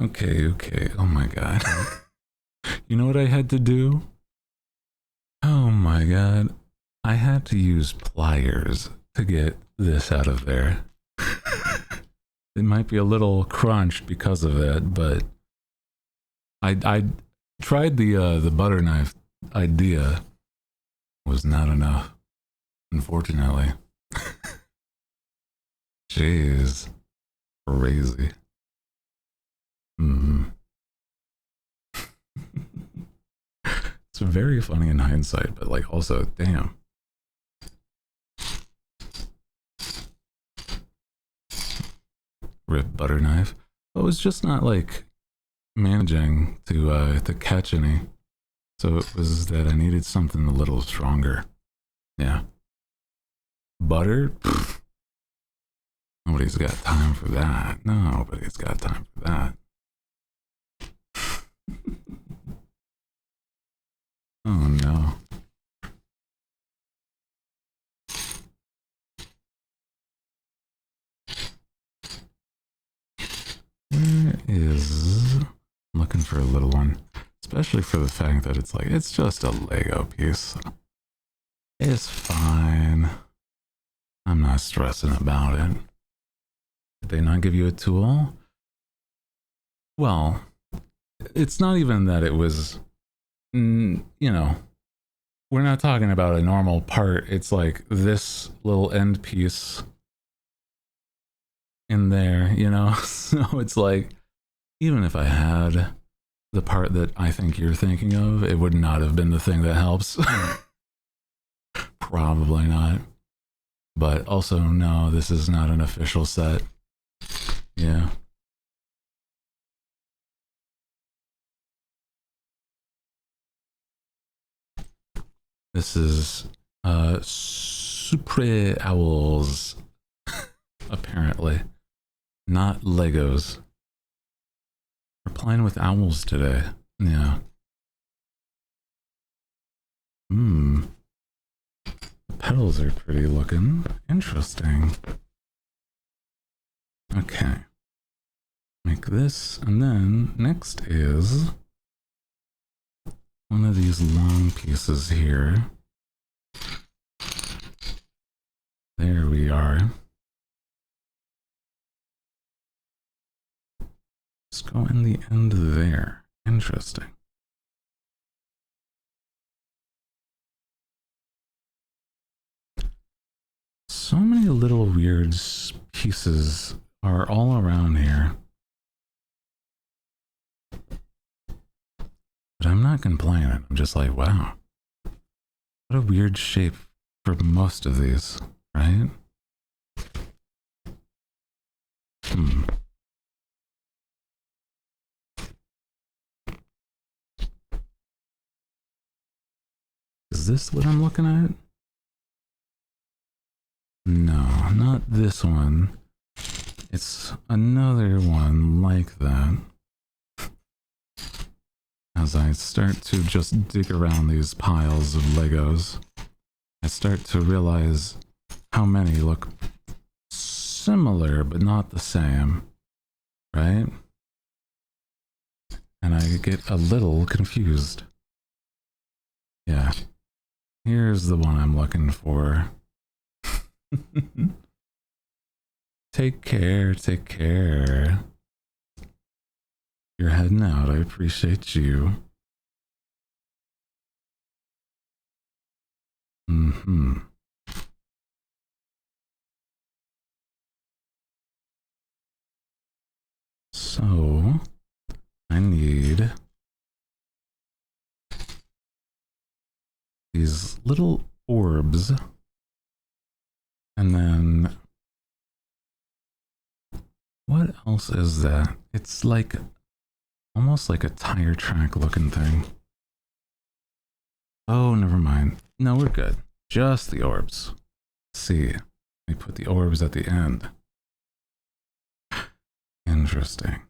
S1: Okay. Oh my god. You know what I had to do? Oh my god. I had to use pliers to get this out of there. It might be a little crunched because of that, but I tried the butter knife idea. Was not enough, unfortunately. Jeez. Crazy. It's very funny in hindsight, but, like, also, damn. Rip butter knife. I was just not, like, managing to catch any. So it was that I needed something a little stronger. Yeah. Butter? Pfft. Nobody's got time for that. Nobody's got time for that. Oh no. is looking for a little one, especially for the fact that it's like, it's just a Lego piece. It's fine. I'm not stressing about it. Did they not give you a tool? Well, it's not even that it was, you know, we're not talking about a normal part. It's like this little end piece in there, you know? So it's like, even if I had the part that I think you're thinking of, it would not have been the thing that helps. Probably not. But also, no, this is not an official set. Yeah. This is Supre Owls, apparently. Not Legos. We're playing with owls today. Yeah. The petals are pretty looking. Interesting. Okay. Make this, and then next is one of these long pieces here. There we are. Let's go in the end there. Interesting. So many little weird pieces are all around here. But I'm not complaining. I'm just like, wow. What a weird shape for most of these, right? Is this what I'm looking at? No, not this one. It's another one like that. As I start to just dig around these piles of Legos, I start to realize how many look similar but not the same, right? And I get a little confused. Yeah. Here's the one I'm looking for. Take care, take care. You're heading out, I appreciate you. So, I need these little orbs, and then what else is that? It's like almost like a tire track looking thing. Oh, never mind. No, we're good. Just the orbs. Let's see, we put the orbs at the end. Interesting.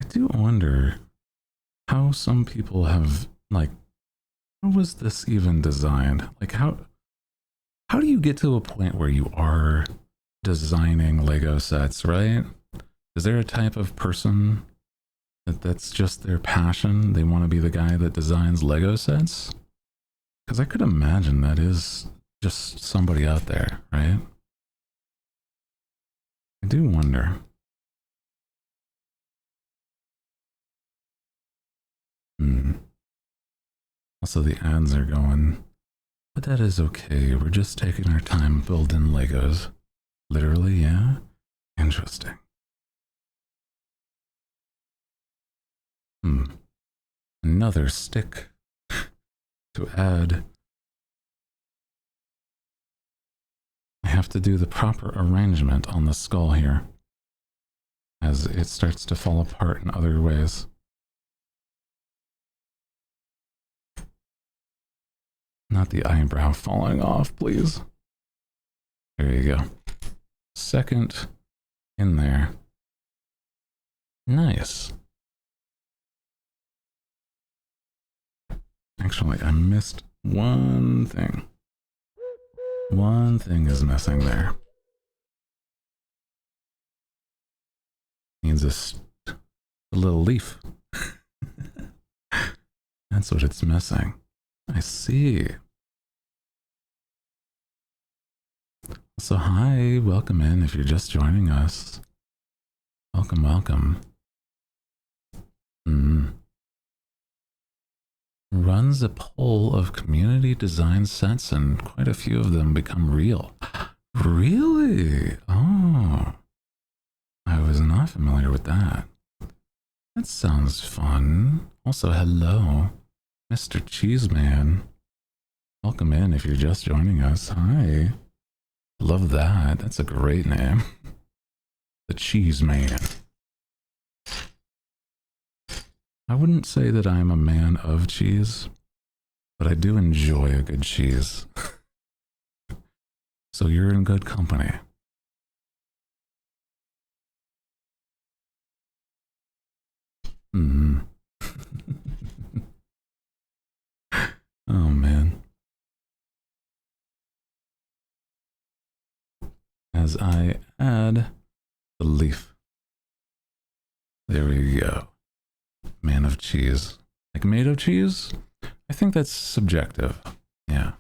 S1: I do wonder how some people have, like, how was this even designed? Like, how do you get to a point where you are designing Lego sets, right? Is there a type of person that's just their passion? They want to be the guy that designs Lego sets? Because I could imagine that is just somebody out there, right? I do wonder. Also, the ads are going, but that is okay. We're just taking our time building Legos. Literally, yeah? Interesting. Another stick to add. I have to do the proper arrangement on the skull here, as it starts to fall apart in other ways. Not the eyebrow falling off, please. There you go. Second in there. Nice. Actually, I missed one thing. One thing is missing there. Needs a little leaf. That's what it's missing. I see. So hi, welcome in if you're just joining us. Welcome, welcome. Runs a poll of community design sets and quite a few of them become real. Really? Oh. I was not familiar with that. That sounds fun. Also, hello, Mr. Cheeseman. Welcome in if you're just joining us. Hi. Love that. That's a great name. The Cheeseman. I wouldn't say that I'm a man of cheese, but I do enjoy a good cheese. So you're in good company. Oh man. As I add the leaf. There we go. Man of cheese. Like made of cheese? I think that's subjective. Yeah.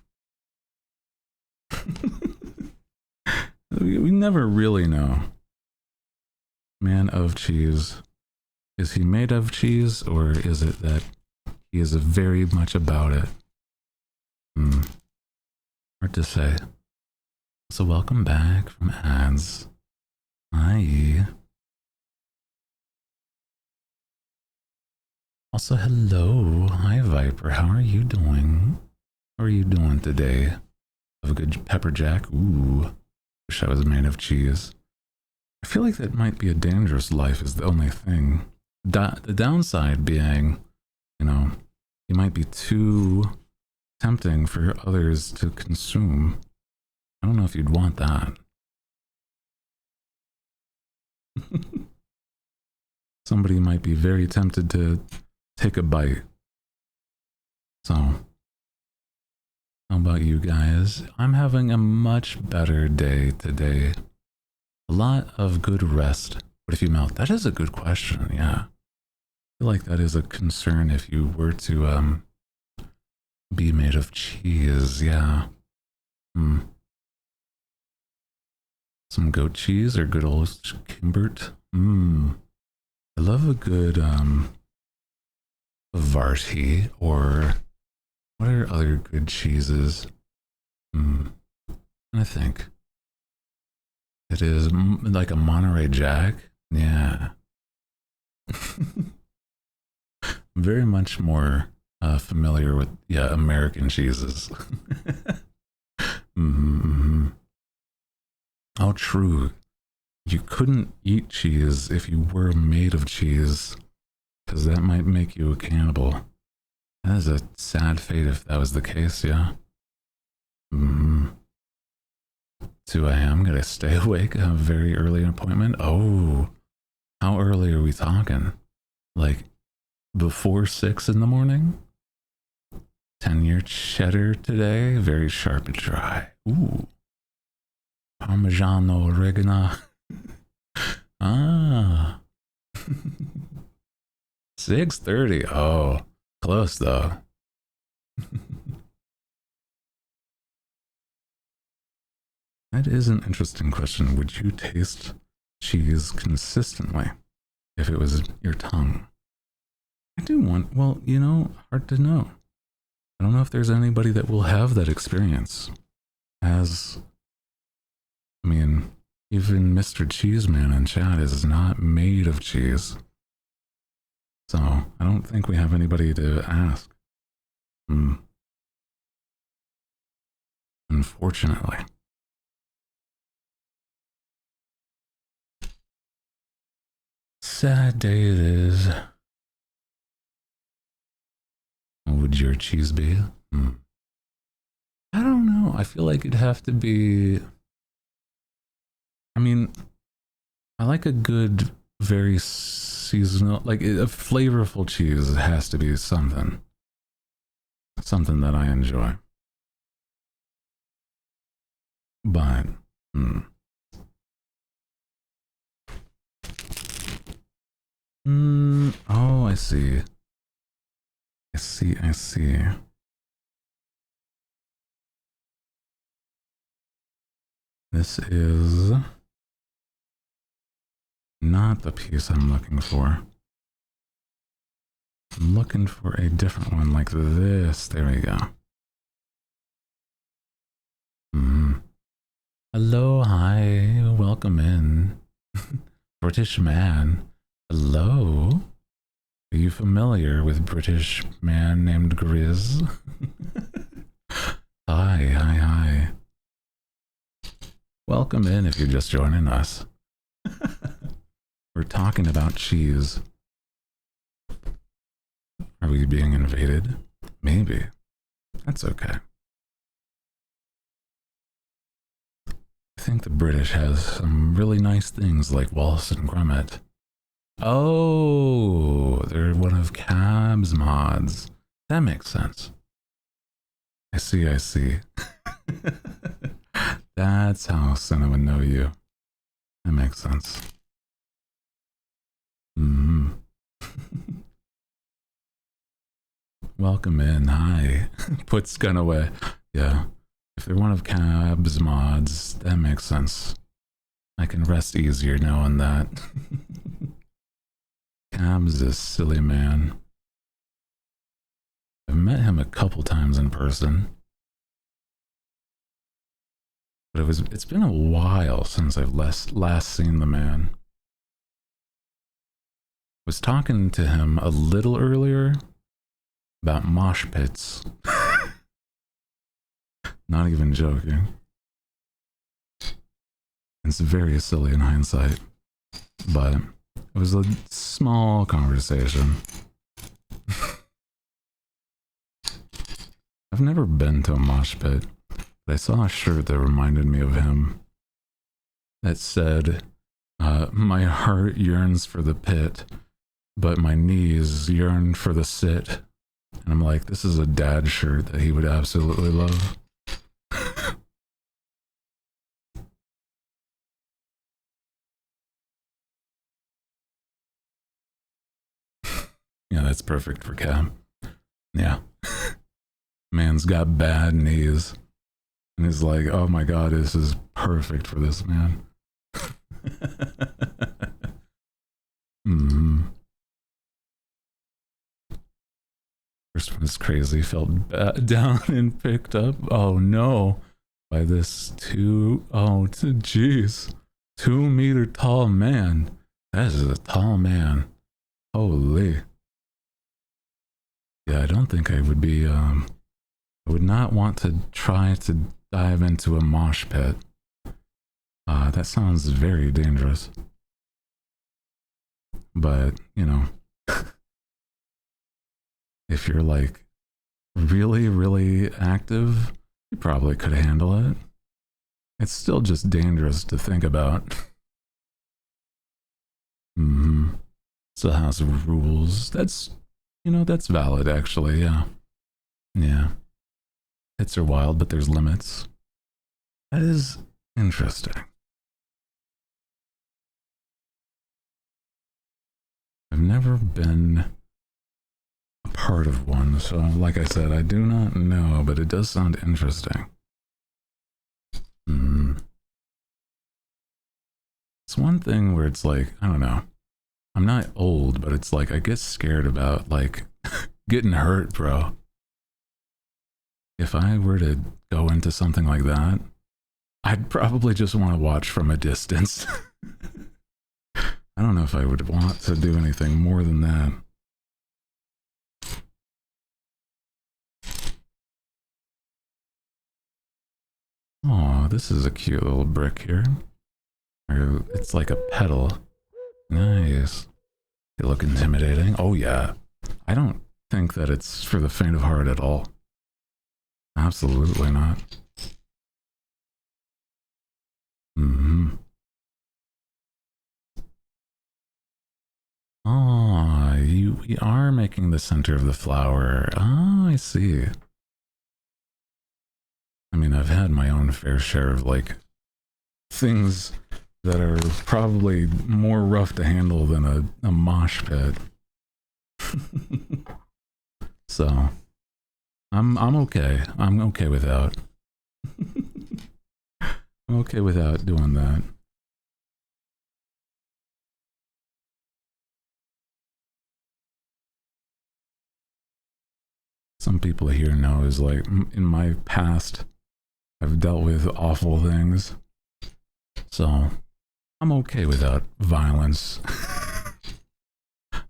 S1: We never really know. Man of cheese. Is he made of cheese, or is it that he is very much about it? Hard to say. So welcome back from ads. Hi. Also, hello. Hi, Viper. How are you doing? How are you doing today? Have a good pepper jack? Ooh. Wish I was made of cheese. I feel like that might be a dangerous life is the only thing. The downside being, you know, you might be too tempting for others to consume. I don't know if you'd want that. Somebody might be very tempted to take a bite. So, how about you guys? I'm having a much better day today. A lot of good rest. What if you melt? That is a good question, yeah. I feel like that is a concern if you were to be made of cheese, yeah. Some goat cheese or good old Kimbert. I love a good Varti, or what are other good cheeses? I think it is like a Monterey Jack. Yeah. Very much more familiar with American cheeses. Oh, true. You couldn't eat cheese if you were made of cheese, because that might make you a cannibal. That is a sad fate if that was the case, yeah. 2 a.m. Gotta stay awake. A very early appointment. Oh, how early are we talking? Like before 6 in the morning? 10-year cheddar today. Very sharp and dry. Ooh. Parmigiano oregano. Ah. 6:30. Oh, close though. That is an interesting question. Would you taste cheese consistently if it was your tongue? I do want, well, you know, hard to know. I don't know if there's anybody that will have that experience. As, I mean, even Mr. Cheeseman in chat is not made of cheese. So I don't think we have anybody to ask. Unfortunately. Sad day it is. What would your cheese be? I don't know. I feel like it'd have to be... I mean, I like a good, very seasonal, like a flavorful cheese has to be something that I enjoy. But oh, I see. I see. This is not the piece I'm looking for. I'm looking for a different one like this. There we go. Hello, hi, welcome in. British man. Hello. Are you familiar with British man named Grizz? Hi. Welcome in if you're just joining us. We're talking about cheese. Are we being invaded? Maybe. That's okay. I think the British has some really nice things like Wallace and Gromit. Oh, they're one of Cab's mods. That makes sense. I see. That's how Senna would know you. That makes sense. Welcome in, hi. Puts gun away. Yeah. If they're one of Cab's mods, that makes sense. I can rest easier knowing that. Cab's a silly man. I've met him a couple times in person. But it's been a while since I've last seen the man. Was talking to him a little earlier about mosh pits. Not even joking. It's very silly in hindsight, but it was a small conversation. I've never been to a mosh pit, but I saw a shirt that reminded me of him that said, my heart yearns for the pit, but my knees yearn for the sit. And I'm like, this is a dad shirt that he would absolutely love. Yeah, that's perfect for Cam. Yeah. Man's got bad knees. And he's like, oh my god, this is perfect for this man. First one is crazy, fell down and picked up. Oh no. By this 2-meter tall man. That is a tall man. Holy. Yeah, I don't think I would be, I would not want to try to dive into a mosh pit. That sounds very dangerous. But, you know, if you're like really, really active, you probably could handle it. It's still just dangerous to think about. Still has rules. That's, you know, that's valid actually, yeah. Yeah. Hits are wild, but there's limits. That is interesting. I've never been a part of one, so like I said, I do not know, but it does sound interesting. It's one thing where it's like, I don't know. I'm not old, but it's like I get scared about like getting hurt, bro. If I were to go into something like that, I'd probably just want to watch from a distance. I don't know if I would want to do anything more than that. Oh, this is a cute little brick here. It's like a petal. Nice. They look intimidating. Oh yeah. I don't think that it's for the faint of heart at all. Absolutely not. Ah, we are making the center of the flower. Ah, I see. I mean, I've had my own fair share of like things that are probably more rough to handle than a mosh pit. So I'm okay. I'm okay without. I'm okay without doing that. Some people here know is like in my past, I've dealt with awful things. So I'm okay without violence.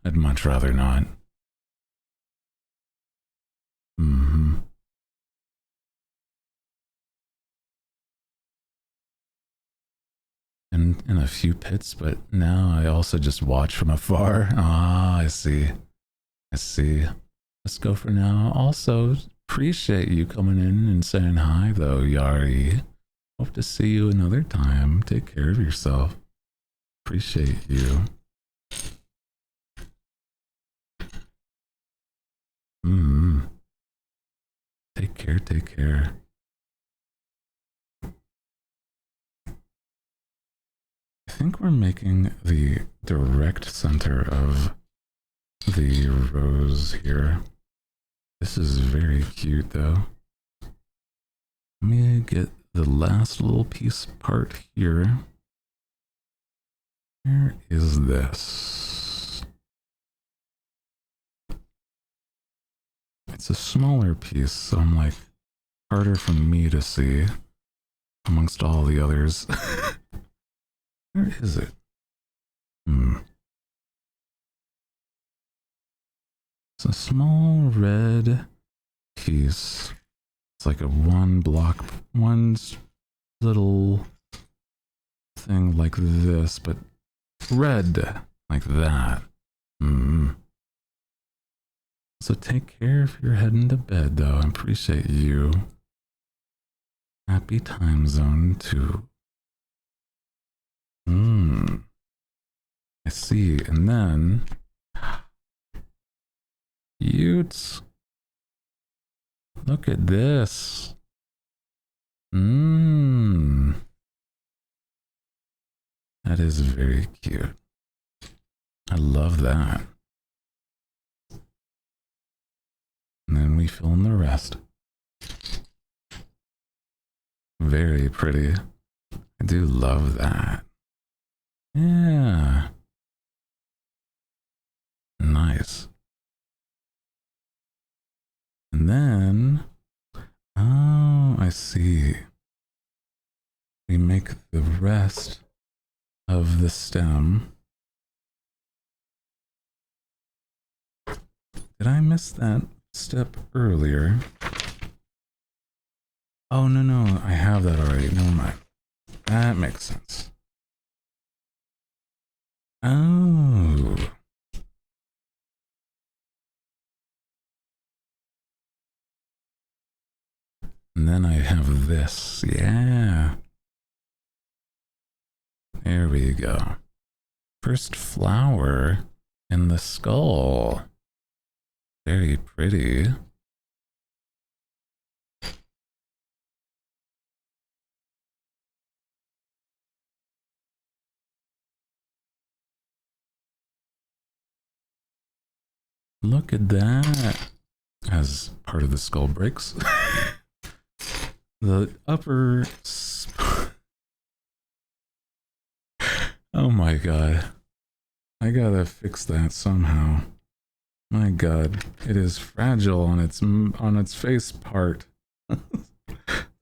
S1: I'd much rather not. Mm-hmm. And in a few pits, but now I also just watch from afar. Ah, I see. I see. Let's go for now. Also, appreciate you coming in and saying hi, though, Yari. Hope to see you another time. Take care of yourself. Appreciate you. Take care, take care. I think we're making the direct center of the rose here. This is very cute, though. Let me get the last little piece part here. Where is this? It's a smaller piece, so I'm like harder for me to see amongst all the others. Where is it? It's a small red piece. It's like a one little thing like this, but red like that. So take care if you're heading to bed, though. I appreciate you. Happy time zone too. I see. And then Utes. Look at this. That is very cute. I love that. And then we fill in the rest. Very pretty. I do love that. Yeah. Nice. And then, oh, I see. We make the rest of the stem. Did I miss that step earlier? Oh, no, I have that already. Never mind. That makes sense. Oh. And then I have this. Yeah. There we go. First flower in the skull. Very pretty. Look at that. As part of the skull breaks. The upper... Oh my god. I gotta fix that somehow. My god, it is fragile on its face part. The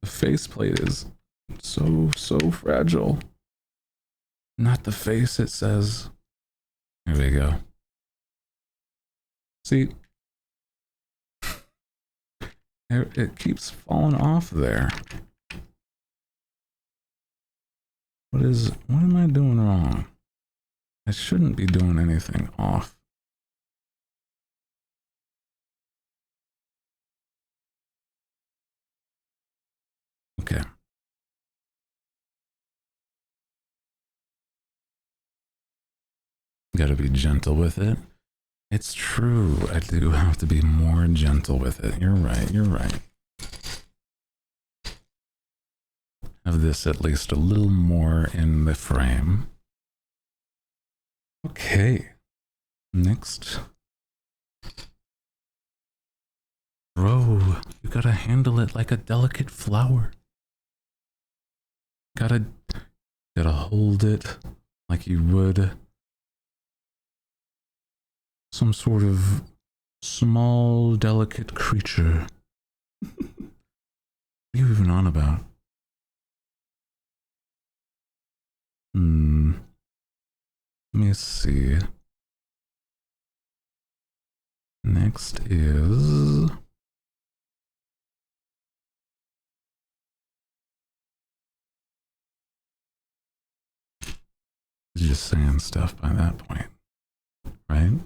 S1: faceplate is so fragile. Not the face, it says. There we go. See? It keeps falling off there. What am I doing wrong? I shouldn't be doing anything off. Okay. Gotta be gentle with it. It's true. I do have to be more gentle with it. You're right. You're right. Have this at least a little more in the frame. Okay. Next. Bro, you gotta handle it like a delicate flower. Gotta hold it like you would some sort of small, delicate creature. What are you even on about? Let me see. Next is... just saying stuff by that point, right?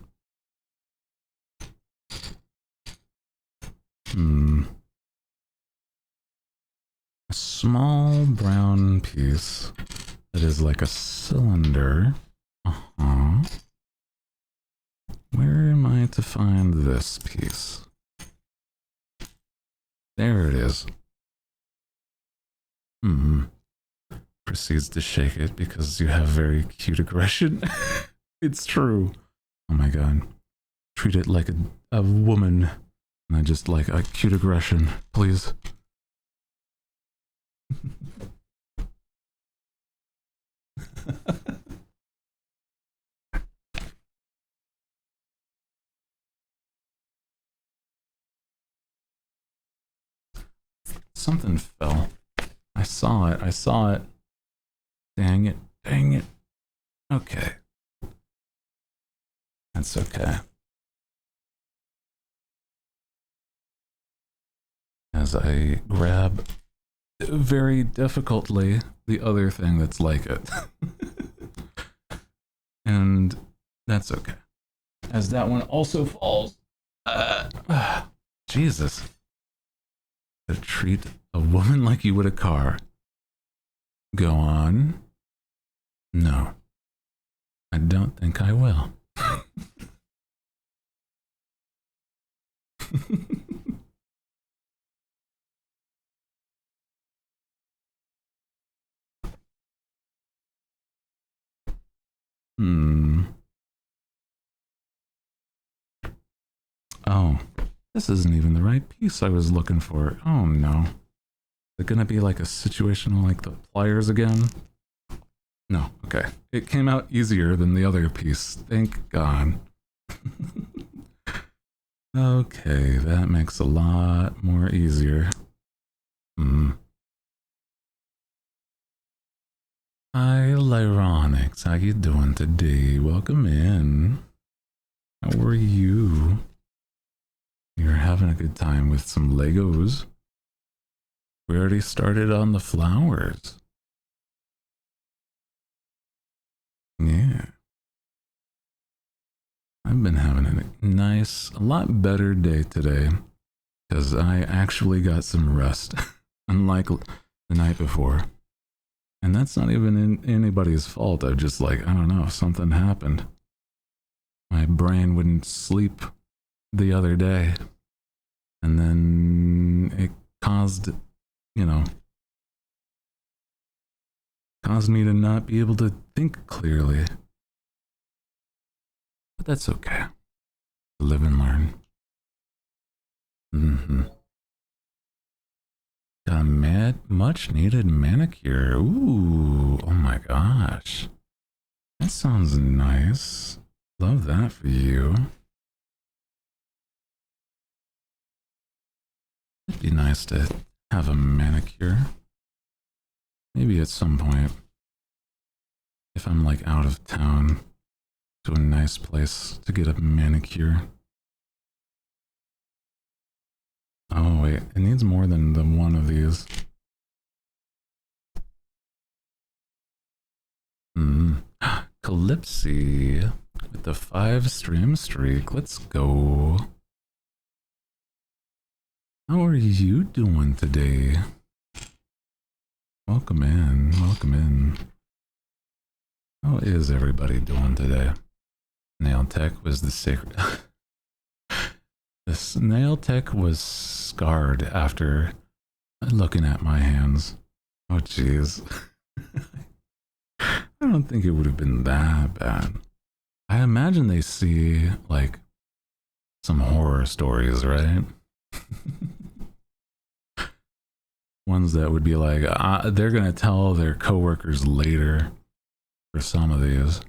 S1: A small brown piece that is like a cylinder. Where am I to find this piece? There it is. Proceeds to shake it because you have very cute aggression. It's true. Oh my god. Treat it like a woman. And I just like a cute aggression, please. Something fell. I saw it. I saw it. Dang it. Dang it. Okay. That's okay. As I grab very difficultly the other thing that's like it. And that's okay. As that one also falls. Jesus. Treat a woman like you would a car. Go on. No. I don't think I will. Oh, this isn't even the right piece I was looking for. Oh no. Is it gonna be like a situation like the pliers again? No, okay. It came out easier than the other piece. Thank God. Okay, that makes a lot more easier. Hi, Lyronics. How you doing today? Welcome in. How are you? You're having a good time with some Legos. We already started on the flowers. Yeah. I've been having a nice, a lot better day today because I actually got some rest, unlike the night before. And that's not even anybody's fault. I've just like, I don't know, something happened. My brain wouldn't sleep the other day. And then it caused, you know, caused me to not be able to think clearly. But that's okay. Live and learn. Got a much needed manicure. Ooh, oh my gosh. That sounds nice. Love that for you. It'd be nice to have a manicure. Maybe at some point. If I'm like out of town. To a nice place to get a manicure. Oh wait, it needs more than the one of these. Calypsy with the 5-stream streak. Let's go. How are you doing today? Welcome in, welcome in. How is everybody doing today? Nail tech was the sacred. This nail tech was scarred after looking at my hands. Oh, jeez. I don't think it would have been that bad. I imagine they see, like, some horror stories, right? Ones that would be like, they're gonna tell their coworkers later for some of these.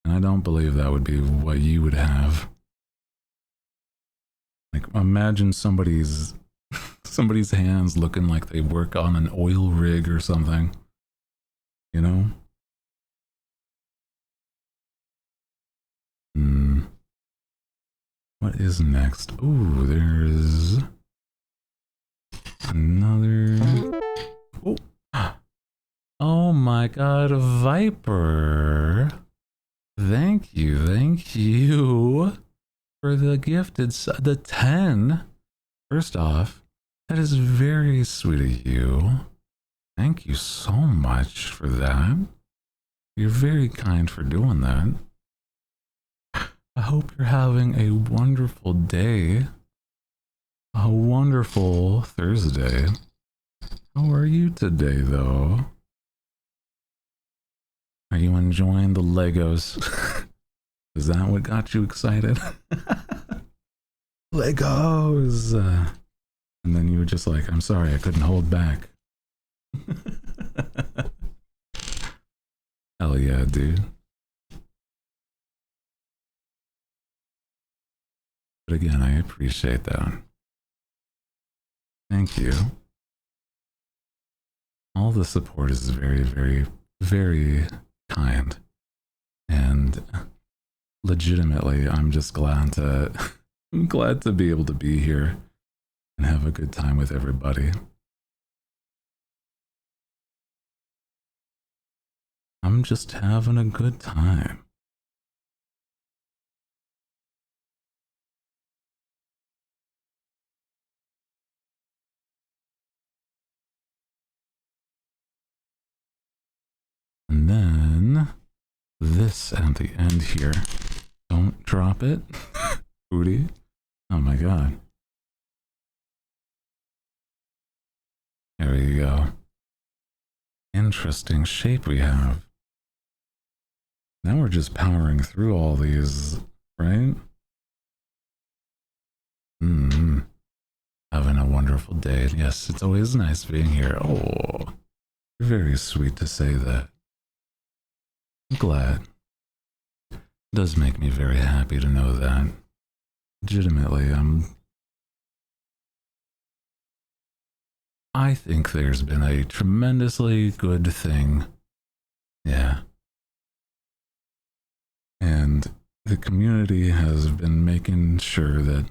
S1: And I don't believe that would be what you would have. Like, imagine somebody's hands looking like they work on an oil rig or something. You know? What is next? Ooh, there's another. Oh, oh my god, a Viper. Thank you for the gifted the 10. First off, that is very sweet of you. Thank you so much for that. You're very kind for doing that. I hope you're having a wonderful day. A wonderful Thursday. How are you today, though? Are you enjoying the Legos? Is that what got you excited? Legos! And then you were just like, I'm sorry, I couldn't hold back. Hell yeah, dude. But again, I appreciate that. Thank you. All the support is very, very, very kind. And legitimately, I'm just glad to I'm glad to be able to be here and have a good time with everybody. I'm just having a good time. And then this at the end here. Don't drop it. Hooty. Oh my god. There you go. Interesting shape we have. Now we're just powering through all these, right? Having a wonderful day. Yes, it's always nice being here. Oh, very sweet to say that. I'm glad. It does make me very happy to know that. Legitimately, I think there's been a tremendously good thing. Yeah. And the community has been making sure that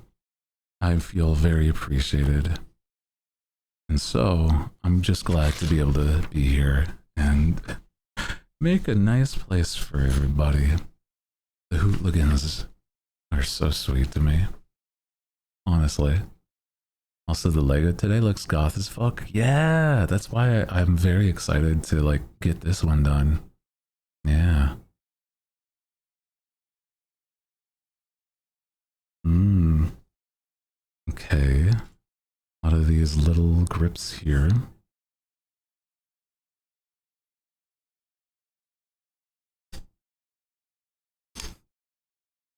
S1: I feel very appreciated. And so I'm just glad to be able to be here and make a nice place for everybody. The Hootligans are so sweet to me. Honestly. Also, the Lego today looks goth as fuck. Yeah, that's why I'm very excited to like get this one done. Yeah. Okay. A lot of these little grips here.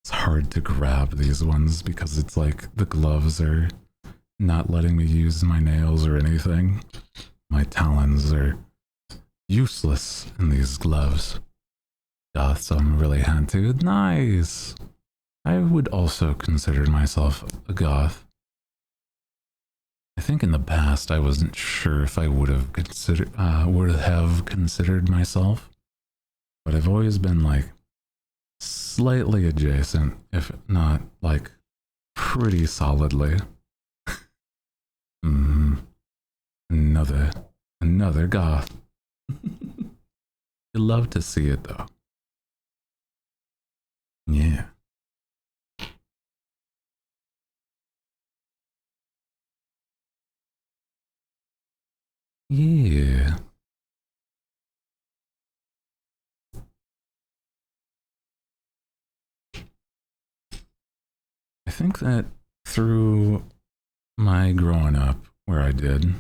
S1: It's hard to grab these ones because it's like the gloves are not letting me use my nails or anything. My talons are useless in these gloves. Goths I'm really handy. Nice! I would also consider myself a goth. I think in the past I wasn't sure if I would have considered myself, but I've always been like slightly adjacent, if not like pretty solidly. Another goth. You love to see it though. Yeah. Yeah. think that through my growing up, where I did,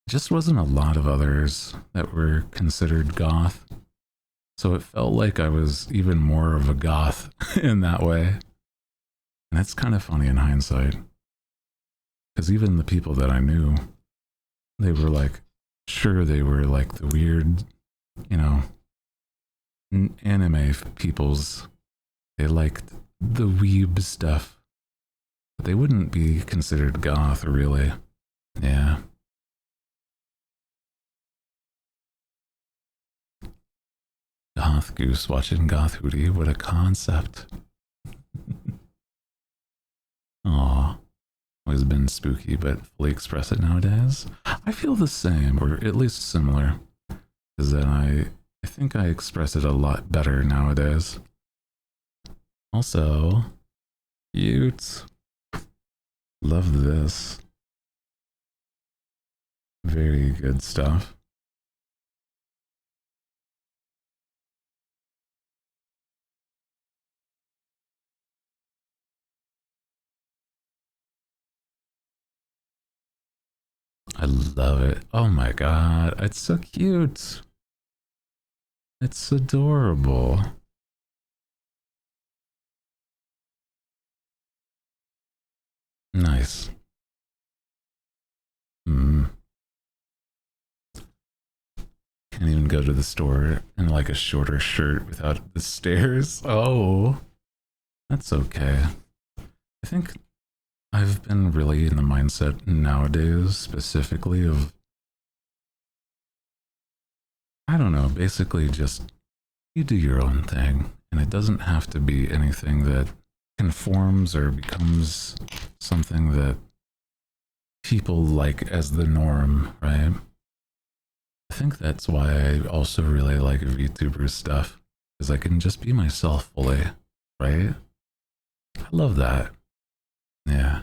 S1: just wasn't a lot of others that were considered goth. So it felt like I was even more of a goth in that way. And that's kind of funny in hindsight. Because even the people that I knew, they were like, sure, they were like the weird, you know, anime peoples. They liked the weeb stuff. But they wouldn't be considered goth, really. Yeah. Goth Goose watching Goth Hooty. What a concept. Aw. Always been spooky, but fully express it nowadays. I feel the same, or at least similar. Is that I think I express it a lot better nowadays. Also, cute. Love this. Very good stuff. I love it. Oh my god, it's so cute. It's adorable. Nice. Can't even go to the store in like a shorter shirt without the stairs. Oh, that's okay. I think I've been really in the mindset nowadays, specifically of, I don't know, basically just you do your own thing, and it doesn't have to be anything that conforms or becomes something that people like as the norm, right? I think that's why I also really like VTuber stuff, because I can just be myself fully, right? I love that. Yeah.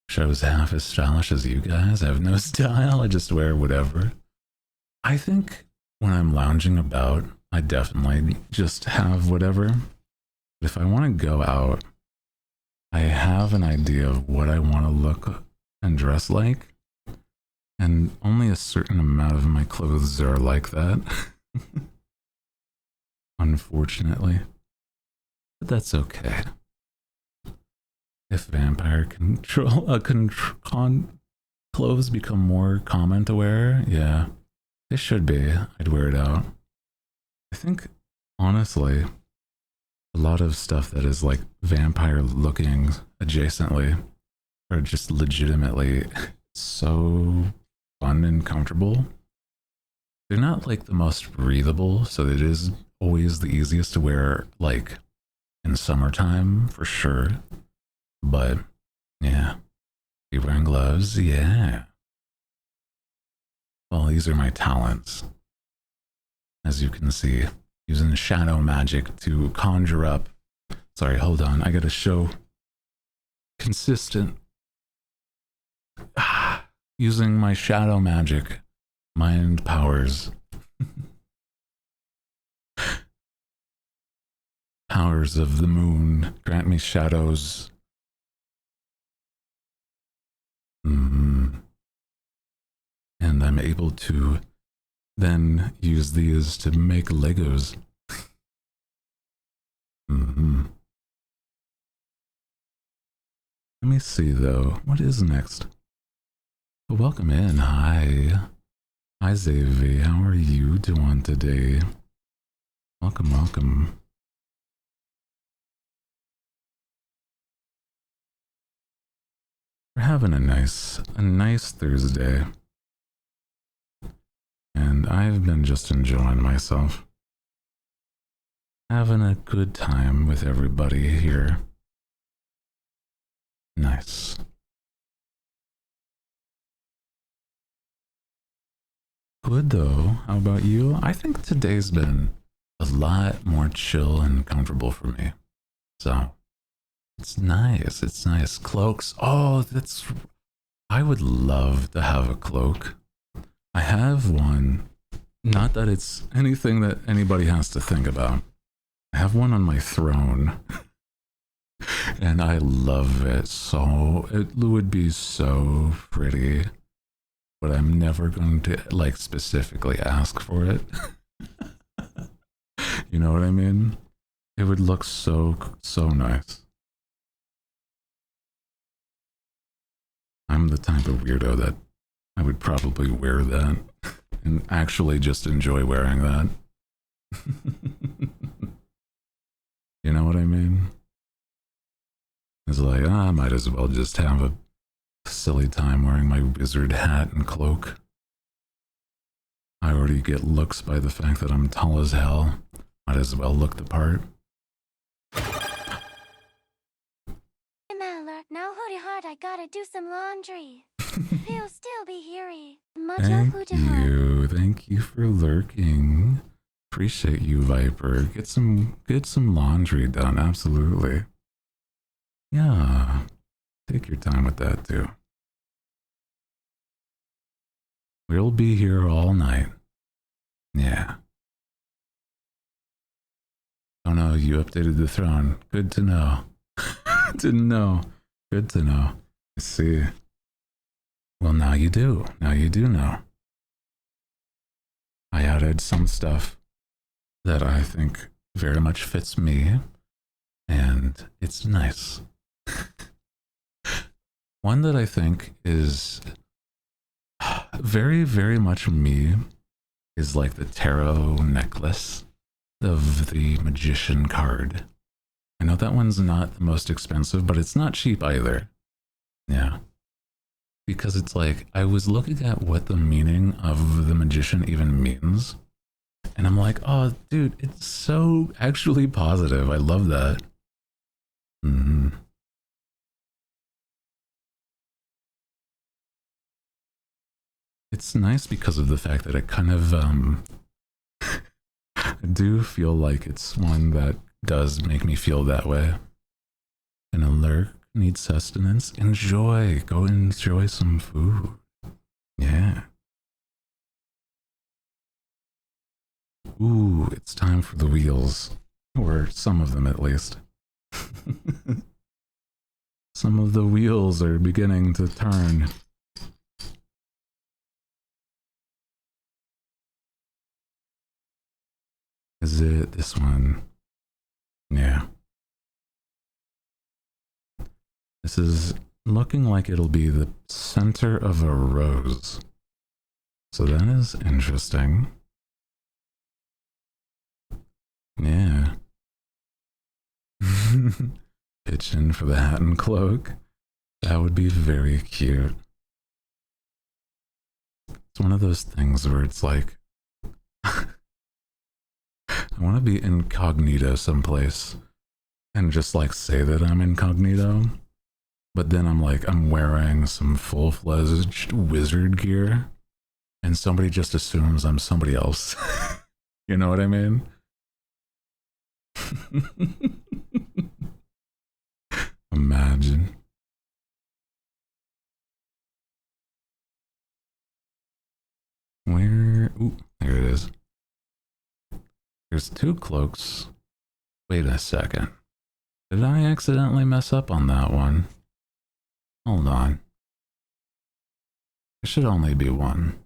S1: Shows half as stylish as you guys. I have no style. I just wear whatever. I think when I'm lounging about, I definitely just have whatever. But if I want to go out, I have an idea of what I want to look and dress like. And only a certain amount of my clothes are like that. Unfortunately. But that's okay. If vampire clothes become more comment aware, yeah, they should be. I'd wear it out. I think, honestly, a lot of stuff that is like vampire looking adjacently are just legitimately so fun and comfortable. They're not like the most breathable, so it is always the easiest to wear like in summertime for sure. But yeah, you wearing gloves? Yeah. Well, these are my talents. As you can see, using shadow magic to conjure up. Sorry, hold on. I gotta show consistent. Using my shadow magic, mind powers. Powers of the moon grant me shadows. And I'm able to then use these to make Legos. Let me see though, what is next? Well, welcome in. Hi. Hi, Zavi. How are you doing today? Welcome, welcome. We're having a nice Thursday. And I've been just enjoying myself. Having a good time with everybody here. Nice. Good though. How about you? I think today's been a lot more chill and comfortable for me. So, it's nice. It's nice. Cloaks. Oh, I would love to have a cloak. I have one Not that it's anything that anybody has to think about. I have one on my throne. And I love it so. It would be so pretty. But I'm never going to, like, specifically ask for it. You know what I mean? It would look so nice. I'm the type of weirdo that I would probably wear that and actually just enjoy wearing that. You know what I mean? It's like, I might as well just have a silly time wearing my wizard hat and cloak. I already get looks by the fact that I'm tall as hell. Might as well look the part.
S2: Now Hooty Heart, I gotta do some laundry. He'll still be here.
S1: Thank you for lurking. Appreciate you, Viper. Get some laundry done, absolutely. Yeah, take your time with that too. We'll be here all night. Yeah. Oh no, you updated the throne. Good to know. Didn't know. Good to know. I see. Well, now you do. Now you do know. I added some stuff that I think very much fits me, and it's nice. One that I think is very, very much me is like the tarot necklace of the magician card. I know that one's not the most expensive, but it's not cheap either. Yeah. Because it's like, I was looking at what the meaning of the magician even means. And I'm like, oh, dude, it's so actually positive. I love that. Mm-hmm. It's nice because of the fact that it kind of, I do feel like it's one that does make me feel that way. An alert, need sustenance, enjoy, go enjoy some food. Yeah. Ooh, it's time for the wheels. Or some of them at least. Some of the wheels are beginning to turn. Is it this one? Yeah. This is looking like it'll be the center of a rose. So that is interesting. Yeah. Pitch in for the hat and cloak. That would be very cute. It's one of those things where it's like, I want to be incognito someplace and just like say that I'm incognito. But then I'm like, I'm wearing some full-fledged wizard gear and somebody just assumes I'm somebody else. You know what I mean? Imagine. Where? Ooh, there it is. There's two cloaks. Wait a second. Did I accidentally mess up on that one? Hold on. There should only be one.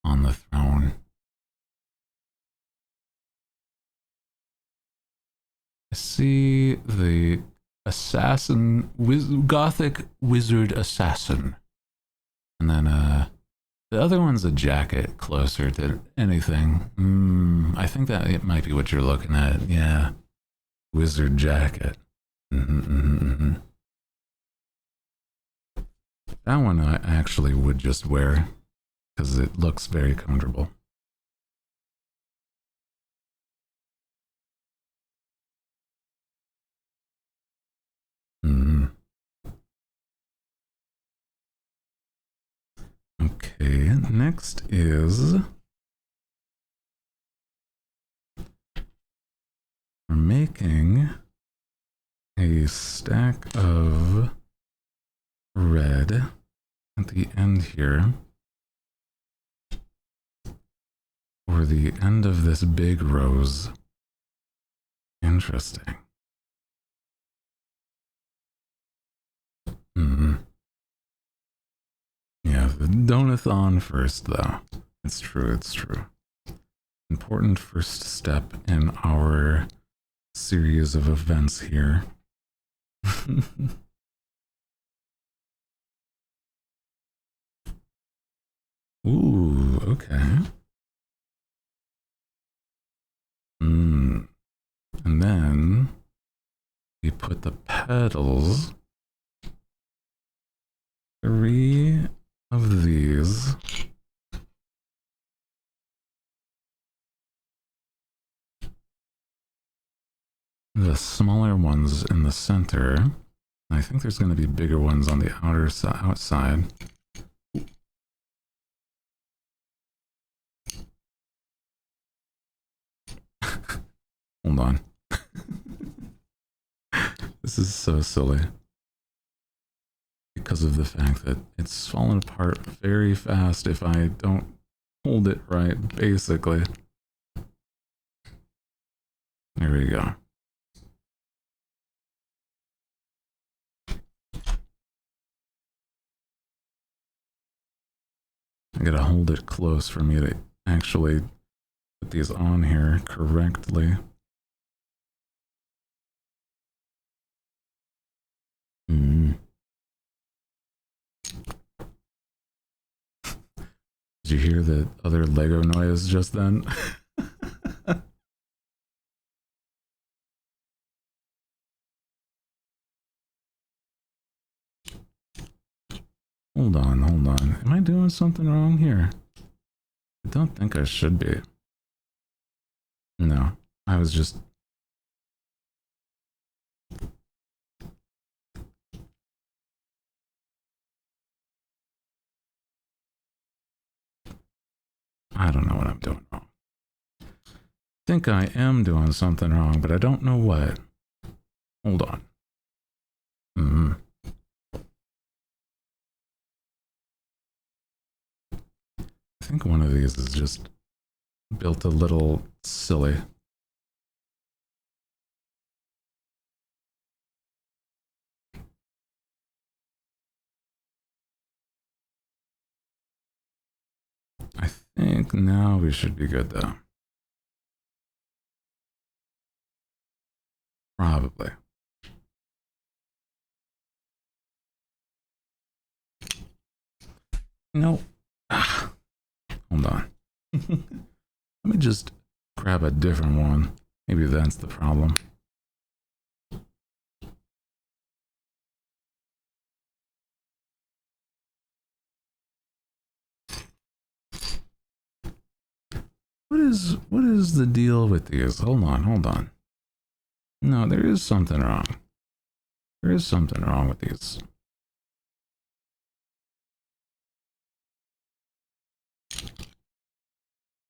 S1: On the throne. I see the assassin, gothic wizard assassin. And then the other one's a jacket closer to anything. I think that it might be what you're looking at. Yeah. Wizard jacket. That one I actually would just wear because it looks very comfortable. Okay, next is we're making a stack of red at the end here, or the end of this big rose. Interesting. Yeah, the donathon first, though. It's true, it's true. Important first step in our series of events here. Ooh, okay. And then we put the petals. 3 of these. The smaller ones in the center. I think there's going to be bigger ones on the outside. Hold on. This is so silly. Because of the fact that it's fallen apart very fast if I don't hold it right, basically. There we go. I gotta hold it close for me to actually put these on here correctly. Did you hear the other Lego noise just then? Hold on, hold on. Am I doing something wrong here? I don't think I should be. No, I was just... I don't know what I'm doing wrong. I think I am doing something wrong, but I don't know what. Hold on. I think one of these is just built a little silly. I think now we should be good though. Probably. Nope. Hold on. Let me just grab a different one. Maybe that's the problem. What is the deal with these? Hold on, hold on. No, there is something wrong. There is something wrong with these.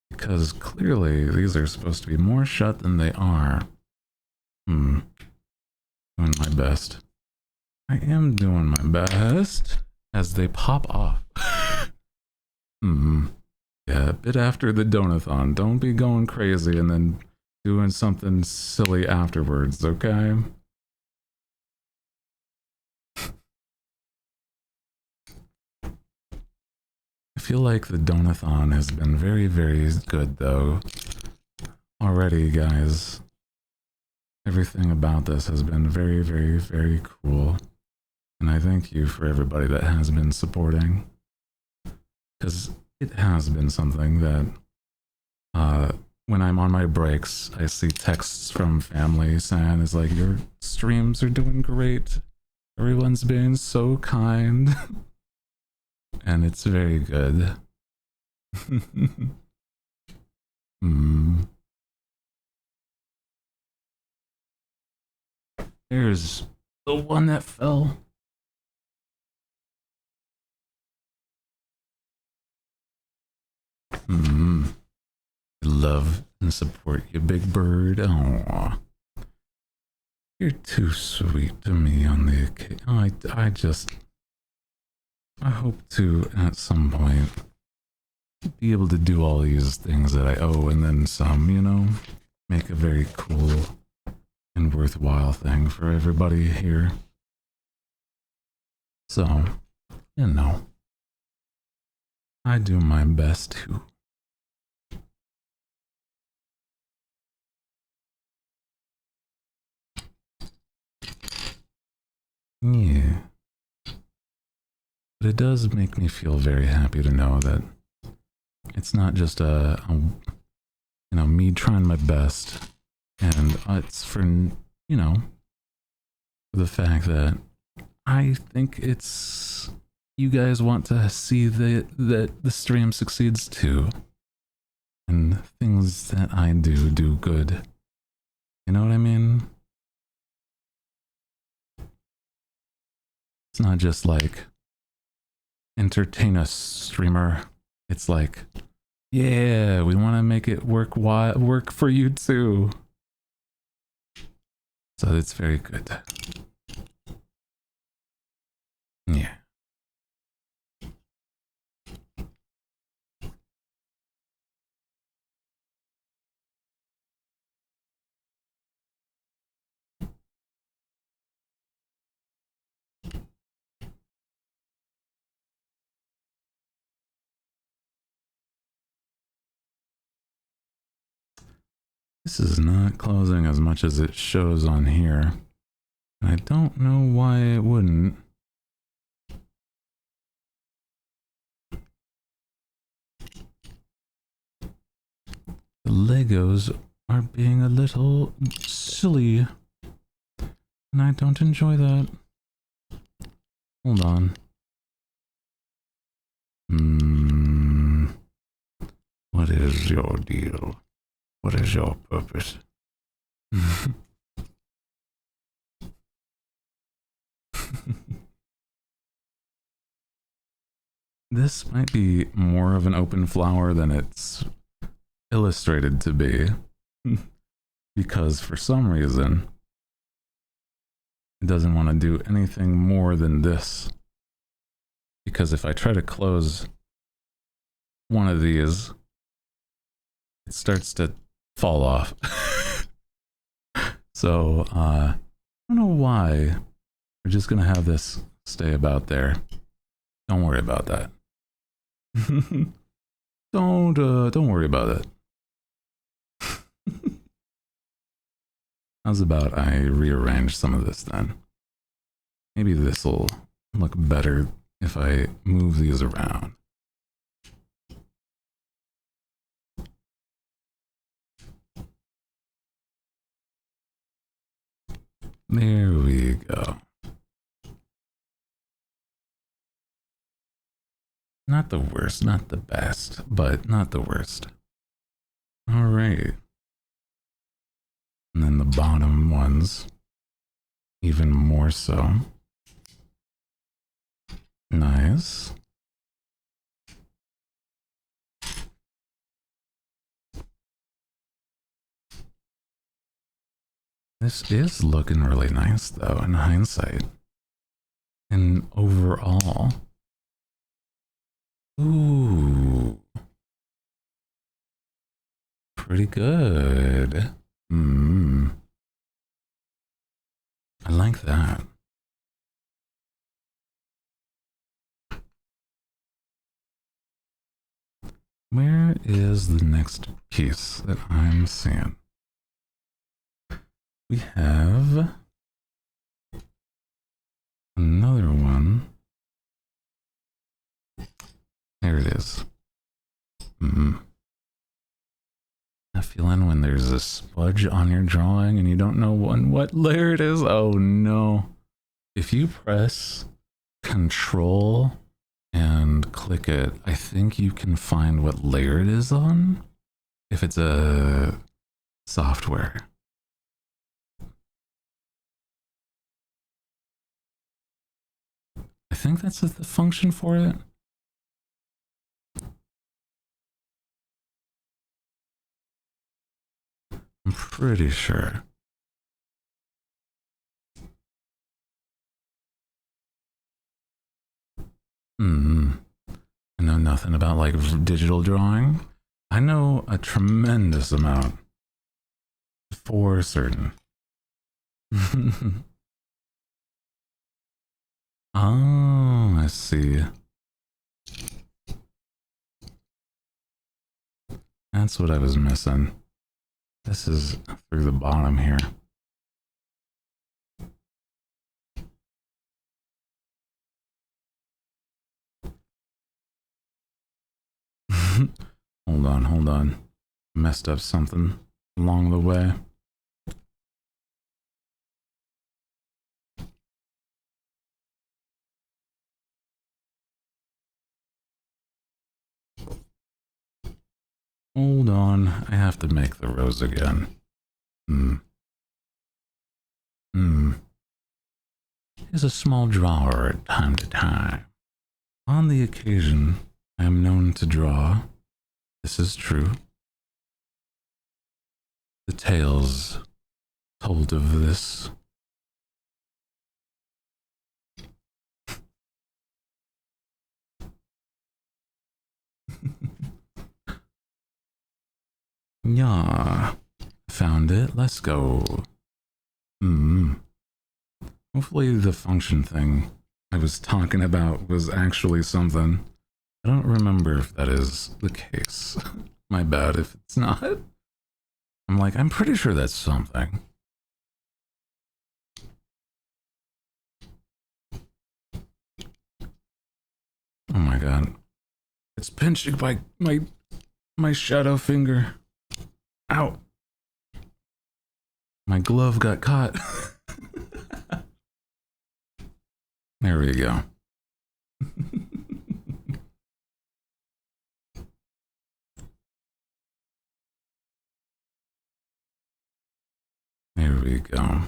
S1: Because clearly these are supposed to be more shut than they are. Doing my best. I am doing my best as they pop off. Yeah, a bit after the donathon. Don't be going crazy and then doing something silly afterwards, okay? I feel like the donathon has been very, very good though. Already, guys. Everything about this has been very, very, very cool. And I thank you for everybody that has been supporting. Because it has been something that when I'm on my breaks, I see texts from family saying, it's like, your streams are doing great. Everyone's being so kind. And it's very good. There's the one that fell. Love and support you, big bird. Aww. You're too sweet to me on the occasion. I just... I hope to, at some point, be able to do all these things that I owe and then some, you know? Make a very cool and worthwhile thing for everybody here. So, you know, I do my best to. Yeah. But it does make me feel very happy to know that it's not just you know, me trying my best, and it's for, you know, the fact that I think it's, you guys want to see that the stream succeeds too, and things that I do good. You know what I mean? It's not just like entertain a streamer. It's like, yeah, we want to make it work for you too. So it's very good. Yeah. This is not closing as much as it shows on here. And I don't know why it wouldn't. The Legos are being a little silly. And I don't enjoy that. Hold on. What is your deal? What is your purpose? This might be more of an open flower than it's illustrated to be. Because for some reason, it doesn't want to do anything more than this. Because if I try to close one of these, it starts to fall off. So, I don't know why. We're just gonna have this stay about there. Don't worry about that. Don't worry about it. How's about I rearrange some of this then? Maybe this will look better if I move these around. There we go. Not the worst, not the best, but not the worst. All right. And then the bottom ones, even more so. Nice. This is looking really nice though, in hindsight. And overall. Ooh. Pretty good. I like that. Where is the next piece that I'm seeing? We have another one. There it is. A feeling when there's a smudge on your drawing and you don't know what layer it is. Oh no. If you press Control and click it, I think you can find what layer it is on if it's a software. I think that's the function for it. I'm pretty sure. Hmm. I know nothing about like digital drawing. I know a tremendous amount for certain. Oh, I see. That's what I was missing. This is through the bottom here. Hold on. Messed up something along the way. Hold on, I have to make the rose again. Here's a small drawer at time to time. On the occasion I am known to draw, this is true, the tales told of this. Yeah, found it. Let's go. Hopefully the function thing I was talking about was actually something. I don't remember if that is the case. My bad if it's not. I'm pretty sure that's something. Oh my god. It's pinching my shadow finger. Ow. My glove got caught. There we go. There we go.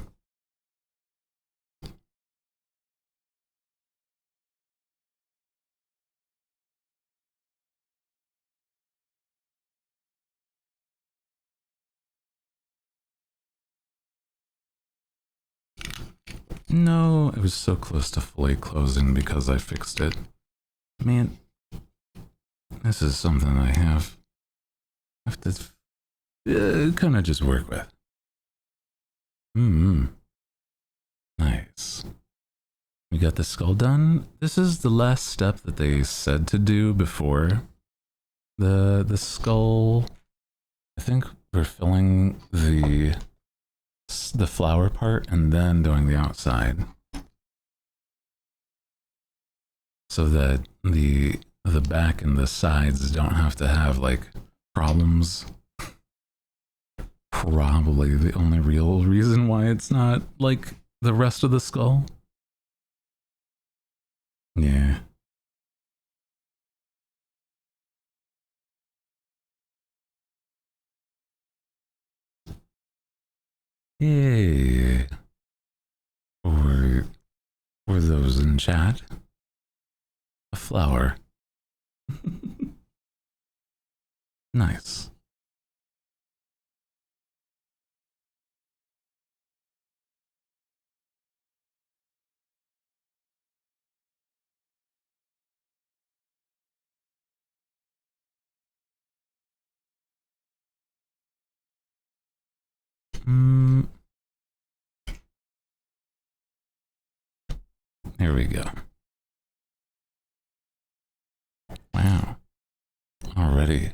S1: No, it was so close to fully closing because I fixed it. Man, this is something I have to kind of just work with. Nice. We got the skull done. This is the last step that they said to do before the skull. I think we're filling the flower part and then doing the outside, so that the back and the sides don't have to have like problems. Probably the only real reason why it's not like the rest of the skull. Yeah. Yay. Or those in chat. A flower. Nice. Here we go. Wow. Already.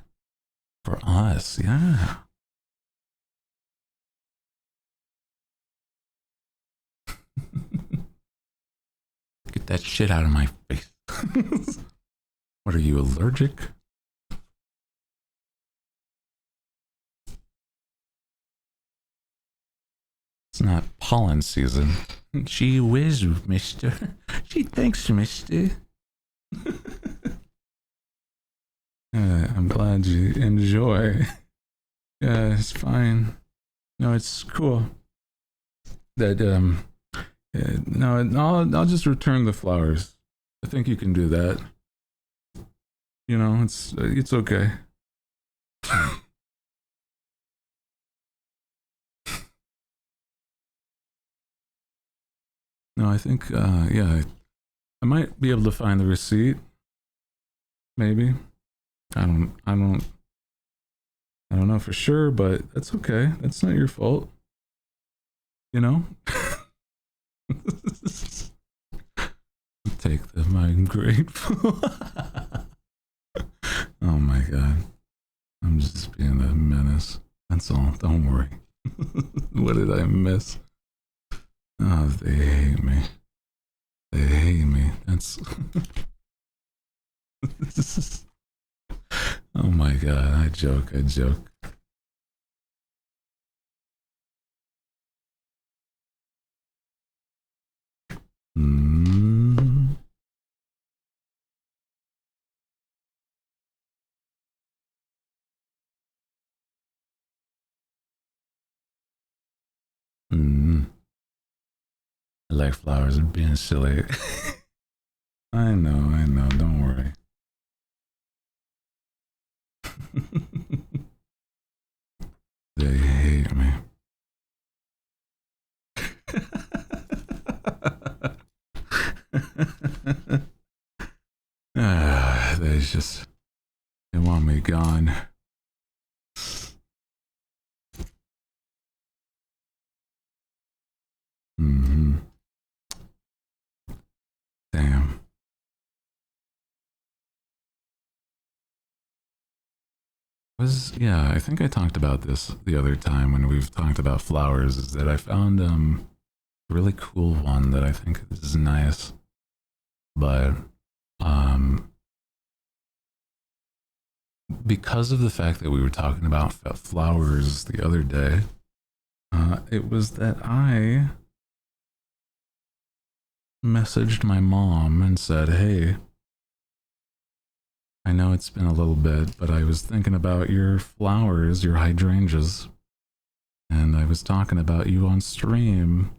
S1: For us, yeah. Get that shit out of my face. What are you, allergic? It's not pollen season. Gee whiz, mister. Gee, thanks, mister. I'm glad you enjoy. Yeah, it's fine. No, it's cool. That no, I'll just return the flowers. I think you can do that. You know, it's okay. No, I think yeah, I might be able to find the receipt. Maybe. I don't know for sure, but that's okay. That's not your fault. You know? Take them, I'm grateful. Oh my god. I'm just being a menace. That's all. Don't worry. What did I miss? Oh, they hate me. They hate me. That's... Oh my god, I joke. Mm. Mm. I like flowers and being silly. I know, don't worry. They hate me. They want me gone. Mm-hmm. Damn. Yeah, I think I talked about this the other time when we've talked about flowers, is that I found a really cool one that I think is nice. But because of the fact that we were talking about flowers the other day, it was that I messaged my mom and said, hey, I know it's been a little bit, but I was thinking about your flowers, your hydrangeas, and I was talking about you on stream.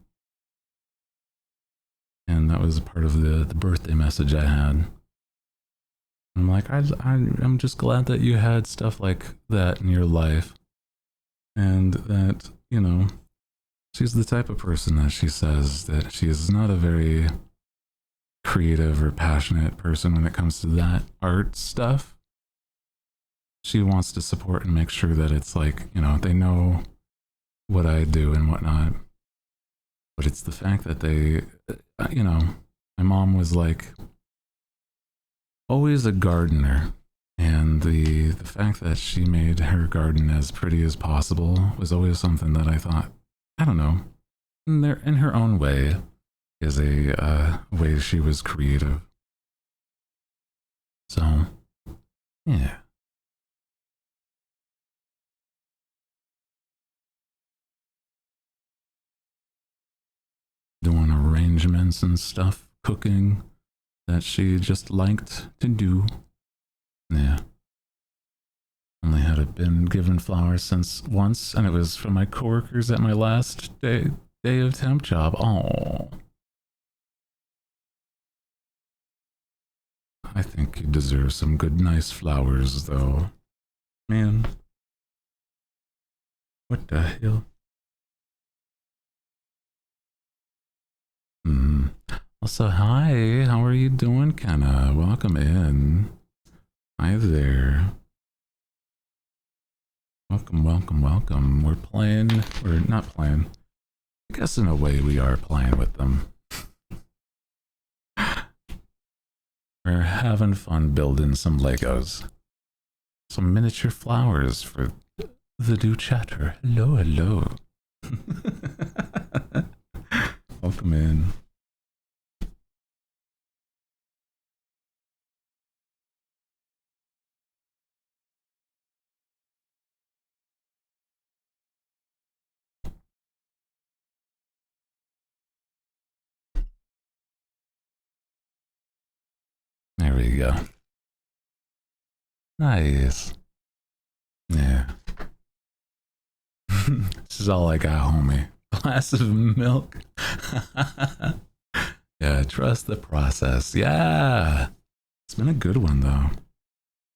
S1: And that was part of the birthday message I had. I'm like, I'm just glad that you had stuff like that in your life. And that, you know, she's the type of person that she says that she is not a very creative or passionate person when it comes to that art stuff. She wants to support and make sure that it's like, you know, they know what I do and whatnot. But it's the fact that they, you know, my mom was like always a gardener. And the fact that she made her garden as pretty as possible was always something that I thought, I don't know, in her own way, is a way she was creative. So, yeah. Doing arrangements and stuff, cooking that she just liked to do. Yeah. Only had been given flowers since once, and it was from my coworkers at my last day of temp job. Oh. I think you deserve some good, nice flowers, though. Man. What the hell? Also, hi. How are you doing, Kenna? Welcome in. Hi there. Welcome. We're not playing. I guess in a way we are playing with them. We're having fun building some Legos. Some miniature flowers for the do chatter. Hello. Welcome in. There we go. Nice. Yeah. This is all I got, homie. Glass of milk. Yeah, trust the process. Yeah. It's been a good one, though.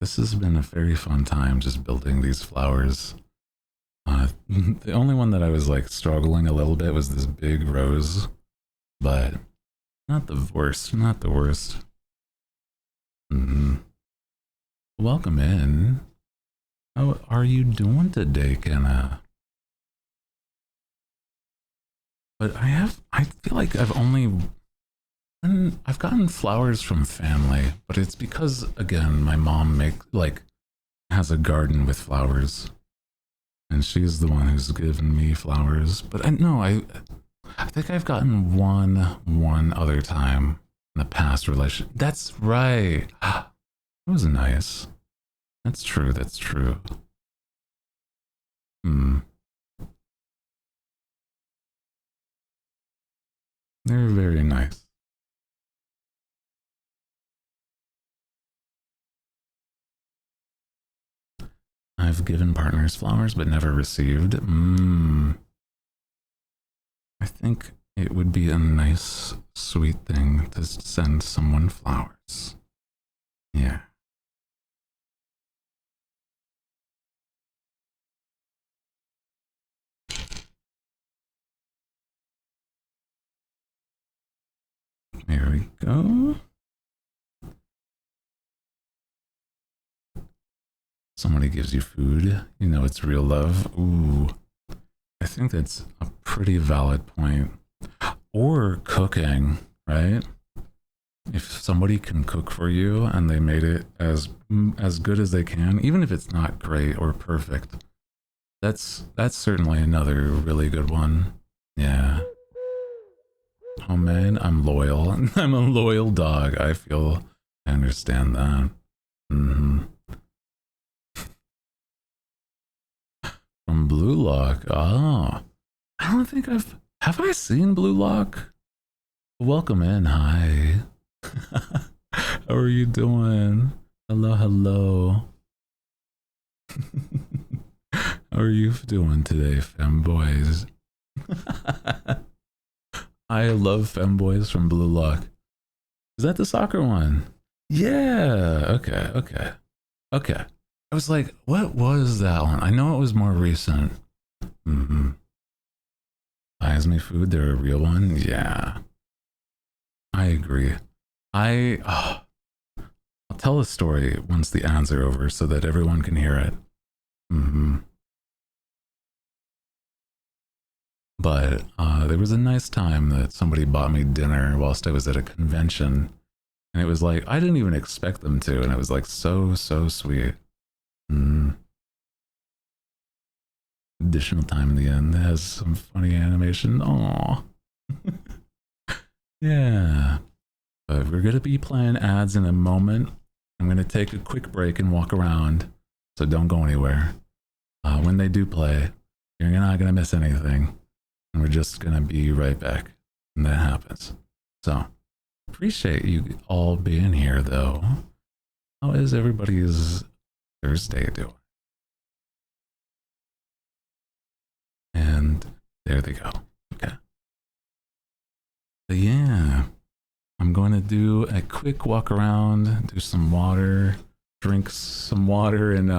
S1: This has been a very fun time just building these flowers. The only one that I was like struggling a little bit was this big rose, but Not the worst, not the worst. Welcome in. How are you doing today, Kenna? But I feel like I've gotten flowers from family, but it's because, again, my mom has a garden with flowers, and she's the one who's given me flowers. But I think I've gotten one other time in the past relation. That's right. It was nice. That's true. That's true. They're very nice. I've given partners flowers but never received. I think it would be a nice, sweet thing to send someone flowers. Yeah. There we go. Somebody gives you food, you know it's real love. Ooh, I think that's a pretty valid point. Or cooking, right? If somebody can cook for you and they made it as good as they can, even if it's not great or perfect, that's certainly another really good one. Yeah. Oh man, I'm loyal. I'm a loyal dog. I understand that. From Blue Lock. Oh, I don't think have I seen Blue Lock? Welcome in. Hi. How are you doing? Hello, hello. How are you doing today, femboys? I love femboys from Blue Lock. Is that the soccer one? Yeah. Okay. Okay. Okay. I was like, what was that one? I know it was more recent. Buys me food. They're a real one. Yeah. I agree. I'll tell a story once the ads are over so that everyone can hear it. But there was a nice time that somebody bought me dinner whilst I was at a convention. And it was like, I didn't even expect them to. And it was like so sweet. Additional time in the end has some funny animation. Aww. Yeah. But we're going to be playing ads in a moment. I'm going to take a quick break and walk around. So don't go anywhere. When they do play, you're not going to miss anything. And we're just going to be right back when that happens. So, appreciate you all being here, though. How is everybody's Thursday doing? And there they go. Okay. But yeah, I'm going to do a quick walk around, do some water, drink some water, and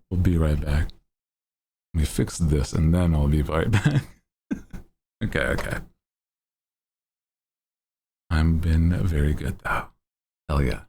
S1: we'll be right back. Let me fix this and then I'll be right back. Okay. I've been very good though. Hell yeah.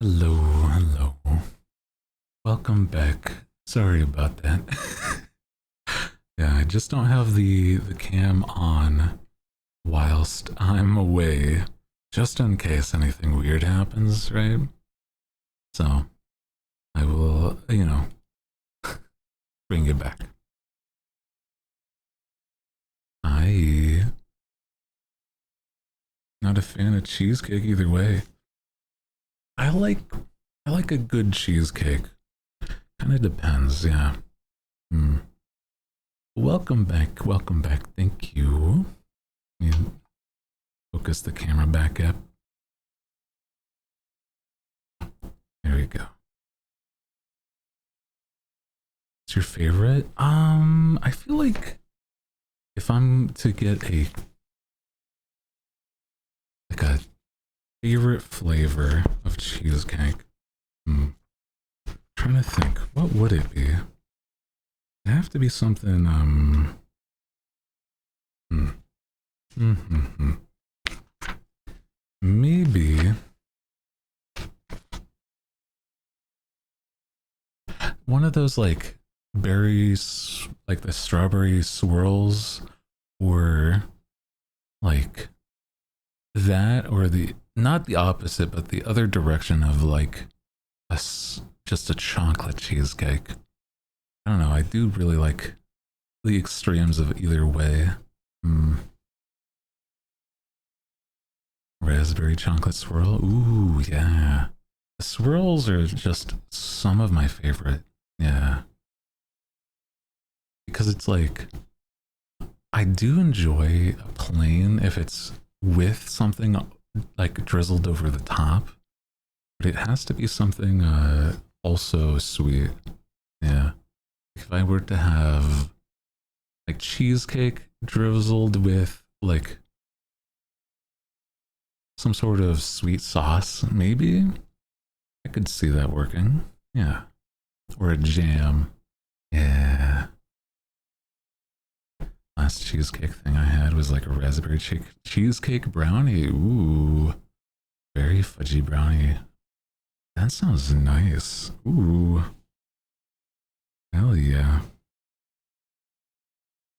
S1: Hello, hello. Welcome back. Sorry about that. Yeah, I just don't have the cam on whilst I'm away, just in case anything weird happens, right? So I will, bring it back. I not a fan of cheesecake either way. I like I like a good cheesecake. Kind of depends, yeah. Hmm. Welcome back, welcome back. Thank you. Let me focus the camera back up. There we go. What's your favorite? I feel like if I'm to get a favorite flavor of cheesecake, trying to think, what would it be? It'd have to be something, maybe one of those like berries, like the strawberry swirls, or like that, or the not the opposite, but the other direction of like just a chocolate cheesecake. I don't know. I do really like the extremes of either way. Raspberry chocolate swirl. Ooh, yeah. The swirls are just some of my favorite. Yeah. Because it's like, I do enjoy a plain if it's with something like drizzled over the top, but it has to be something also sweet. Yeah. If I were to have like cheesecake drizzled with like some sort of sweet sauce, maybe I could see that working. Yeah. Or a jam. Yeah. Last cheesecake thing I had was like a raspberry cheesecake brownie. Ooh. Very fudgy brownie. That sounds nice. Ooh. Hell yeah.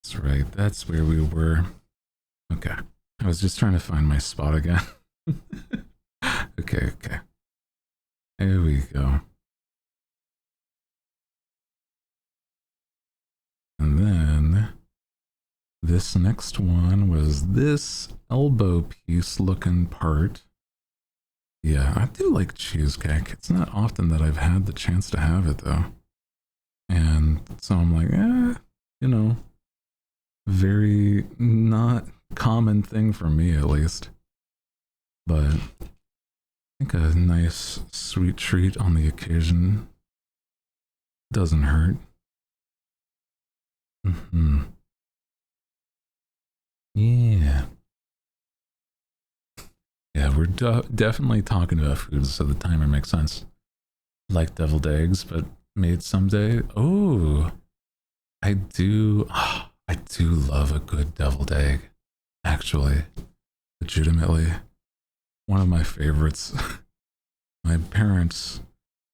S1: That's right. That's where we were. Okay. I was just trying to find my spot again. Okay, okay. Here we go. And then this next one was this elbow piece looking part. Yeah, I do like cheesecake. It's not often that I've had the chance to have it though. And so I'm like, very not common thing for me at least. But I think a nice sweet treat on the occasion doesn't hurt. Yeah. Yeah, we're definitely talking about food, so the timer makes sense. Like deviled eggs, but made someday. Oh, I do. I do love a good deviled egg. Actually, legitimately, one of my favorites. My parents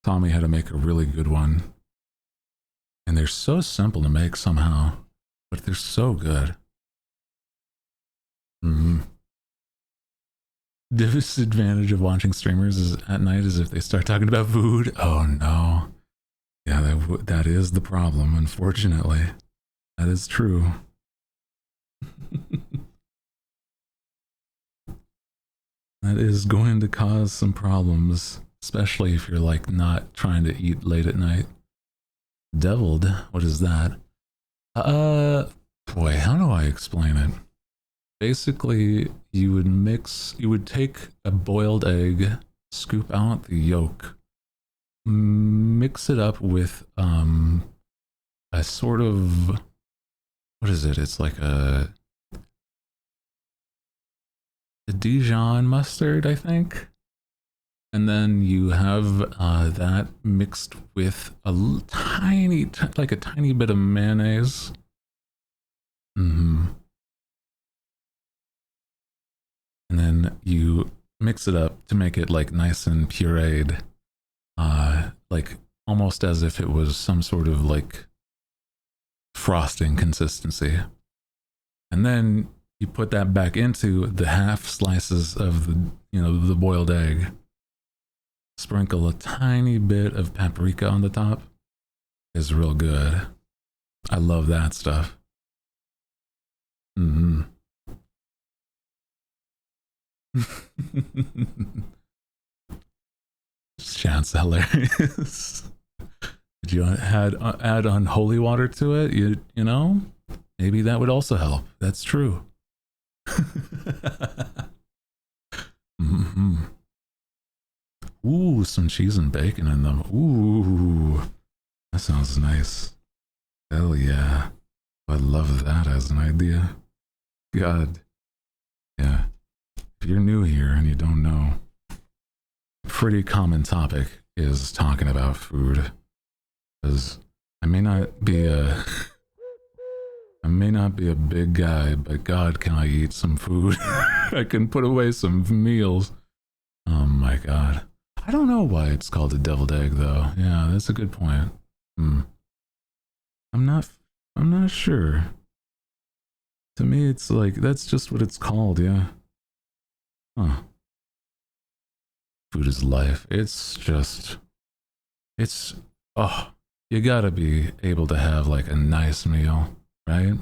S1: taught me how to make a really good one, and they're so simple to make somehow, but they're so good. Disadvantage of watching streamers is at night is if they start talking about food. Oh no. Yeah, that is the problem, unfortunately. That is true. That is going to cause some problems, especially if you're like not trying to eat late at night. Deviled, what is that? Boy, how do I explain it? Basically, you would take a boiled egg, scoop out the yolk, mix it up with a sort of, what is it? It's like a Dijon mustard, I think. And then you have that mixed with a like a tiny bit of mayonnaise. And then you mix it up to make it like nice and pureed. like almost as if it was some sort of like frosting consistency. And then you put that back into the half slices of the, the boiled egg. Sprinkle a tiny bit of paprika on the top. Is real good. I love that stuff. Mm-hmm. Chance hilarious. Did you add on holy water to it? You know, maybe that would also help. That's true. Mm-hmm. Ooh, some cheese and bacon in them. Ooh, that sounds nice. Hell yeah. I love that as an idea. God. Yeah. If you're new here and you don't know, a pretty common topic is talking about food. Because I may not be a big guy, but God, can I eat some food? I can put away some meals. Oh my God. I don't know why it's called a deviled egg though. Yeah, that's a good point. I'm not sure. To me it's like that's just what it's called, yeah. Huh. Food is life. Oh, you gotta be able to have like a nice meal, right?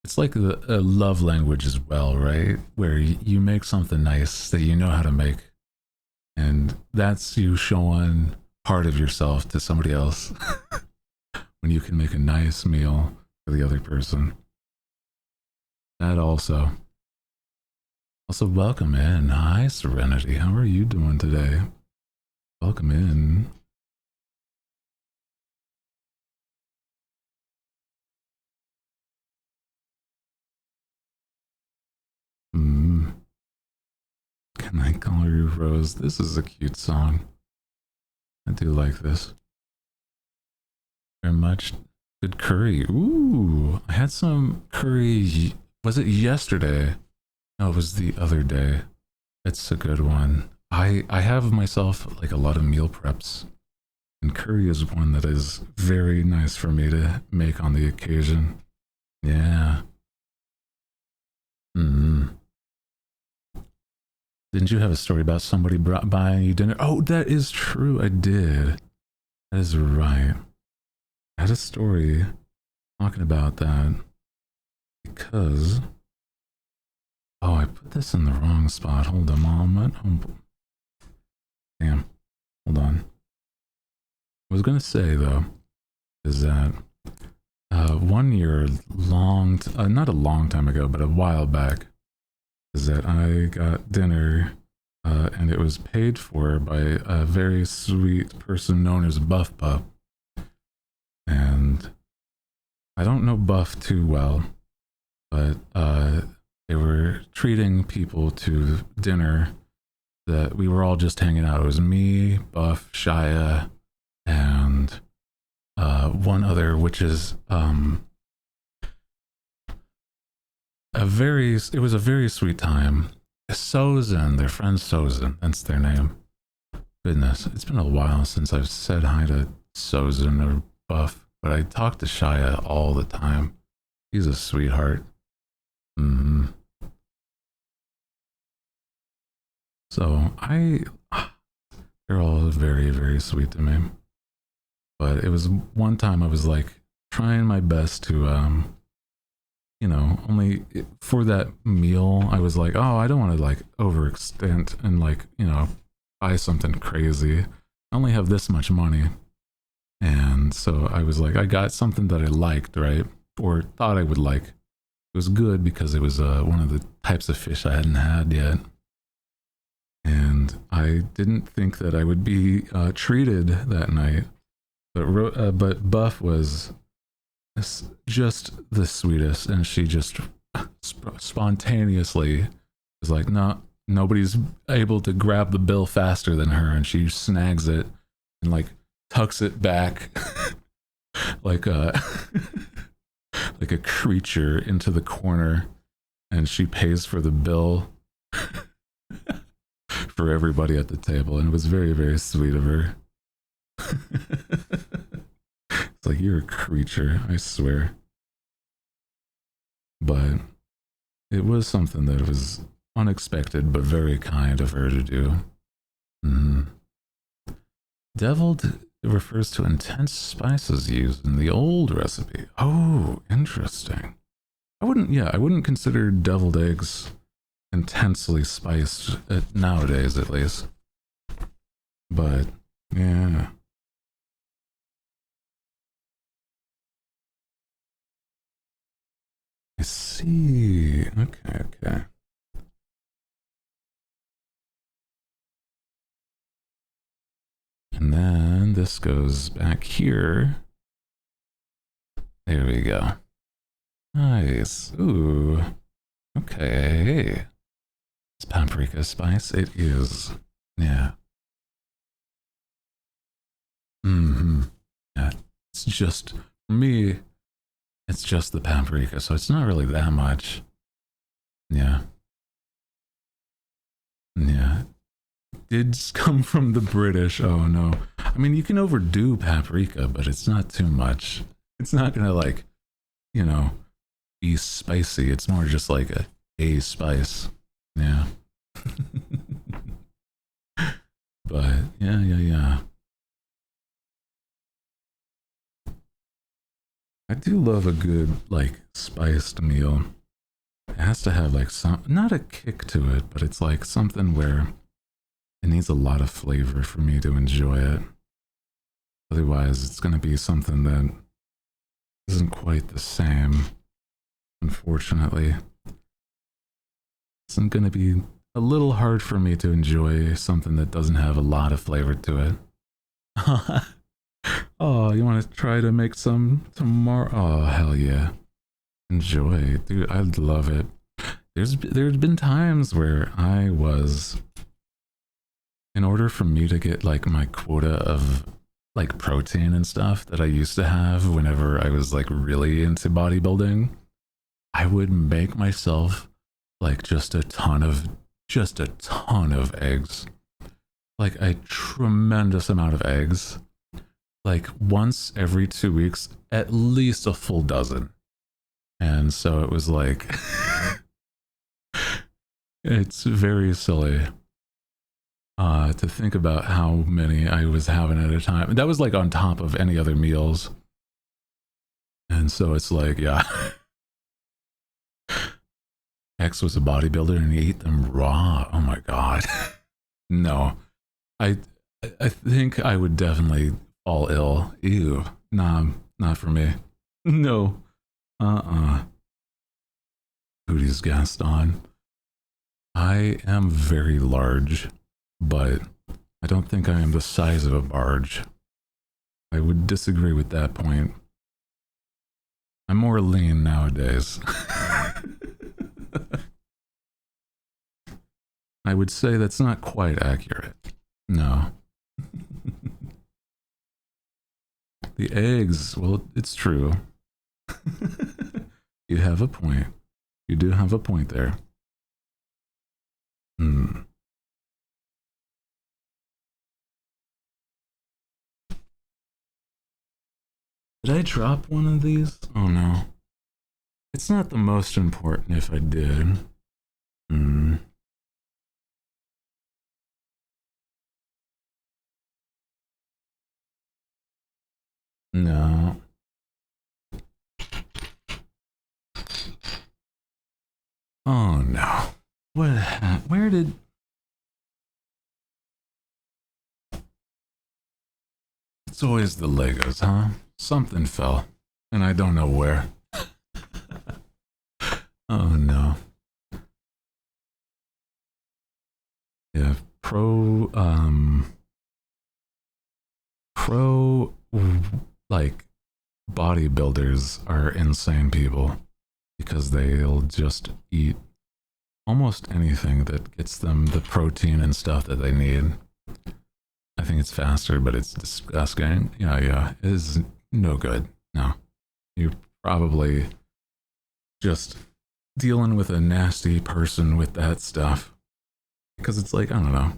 S1: It's like a love language as well, right? Where you make something nice that you know how to make. And that's you showing part of yourself to somebody else when you can make a nice meal for the other person. That also. Also, welcome in. Hi, Serenity. How are you doing today? Welcome in. Can I call you Rose? This is a cute song. I do like this. Very much. Good curry. Ooh, I had some curry. Was it yesterday? No, it was the other day. It's a good one. I have myself like a lot of meal preps, and curry is one that is very nice for me to make on the occasion. Yeah. Hmm. Didn't you have a story about somebody buying you dinner? Oh, that is true. I did. That is right. I had a story talking about that because. Oh, I put this in the wrong spot. Hold on, Mom. Damn. Hold on. I was going to say, though, is that 1 year, not a long time ago, but a while back, is that I got dinner and it was paid for by a very sweet person known as Buff Pup. And I don't know Buff too well, but they were treating people to dinner that we were all just hanging out. It was me, Buff, Shia, and one other, which is it was a very sweet time. Sozin, their friend Sozin, that's their name. Goodness, it's been a while since I've said hi to Sozin or Buff, but I talk to Shia all the time. He's a sweetheart. Mm-hmm. So they're all very, very sweet to me. But it was one time I was like trying my best to, only for that meal, I was like, oh, I don't want to like overextend and like, buy something crazy. I only have this much money. And so I was like, I got something that I liked, right? Or thought I would like. It was good because it was one of the types of fish I hadn't had yet. And I didn't think that I would be treated that night. But Buff was just the sweetest, and she just spontaneously was like, "No, nobody's able to grab the bill faster than her," and she snags it and like tucks it back like a like a creature into the corner, and she pays for the bill for everybody at the table, and it was very, very sweet of her. It's like, you're a creature, I swear. But it was something that was unexpected but very kind of her to do. Mm. Deviled refers to intense spices used in the old recipe. Oh, interesting. I wouldn't consider deviled eggs intensely spiced nowadays, at least. But yeah. I see. Okay, okay. And then this goes back here. There we go. Nice. Ooh. Okay. It's paprika spice. It is. Yeah. Mm-hmm. Yeah. It's just, for me, it's just the paprika, so it's not really that much. Yeah. Yeah. Did come from the British. Oh no. I mean, you can overdo paprika, but it's not too much. It's not gonna, like, you know, be spicy. It's more just like a spice. Yeah. But yeah. I do love a good, like, spiced meal. It has to have, like, some, not a kick to it, but it's like something where it needs a lot of flavor for me to enjoy it. Otherwise, it's going to be something that isn't quite the same, unfortunately. It's going to be a little hard for me to enjoy something that doesn't have a lot of flavor to it. Oh, you want to try to make some tomorrow? Oh, hell yeah. Enjoy. Dude, I'd love it. There's been times where I was, in order for me to get, like, my quota of, like, protein and stuff that I used to have whenever I was, like, really into bodybuilding, I would make myself, like, just a ton of eggs. Like, a tremendous amount of eggs. Like, once every 2 weeks, at least a full dozen. And so it was like, it's very silly to think about how many I was having at a time. That was, like, on top of any other meals. And so it's like, yeah. X was a bodybuilder and he ate them raw. Oh my god. No. I think I would definitely fall ill. Ew. Nah, not for me. No. Hooty's guest on. I am very large, but I don't think I am the size of a barge. I would disagree with that point. I'm more lean nowadays. I would say that's not quite accurate. No. The eggs, well, it's true. You have a point. You do have a point there. Hmm. Did I drop one of these? Oh no. It's not the most important if I did. Hmm. No. Oh no. What? Where did... It's always the Legos, huh? Something fell, and I don't know where. Oh no. Yeah, like, bodybuilders are insane people because they'll just eat almost anything that gets them the protein and stuff that they need. I think it's faster, but it's disgusting. Yeah, it is no good. No. You're probably just dealing with a nasty person with that stuff. Because it's like, I don't know.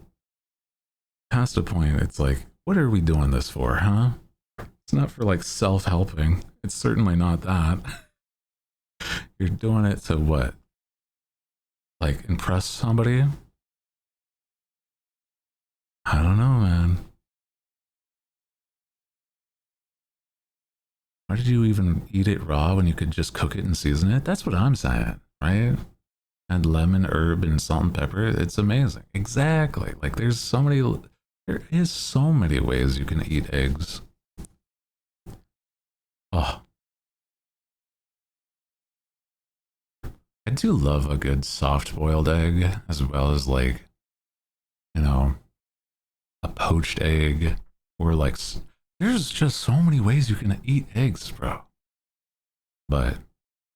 S1: Past a point, it's like, what are we doing this for, huh? It's not for like self-helping. It's certainly not that. You're doing it to what? Like impress somebody? I don't know, man. Why did you even eat it raw when you could just cook it and season it? That's what I'm saying, right? And lemon, herb, and salt and pepper. It's amazing. Exactly. Like there is so many ways you can eat eggs. Oh, I do love a good soft boiled egg as well as like, you know, a poached egg or like there's just so many ways you can eat eggs, bro. But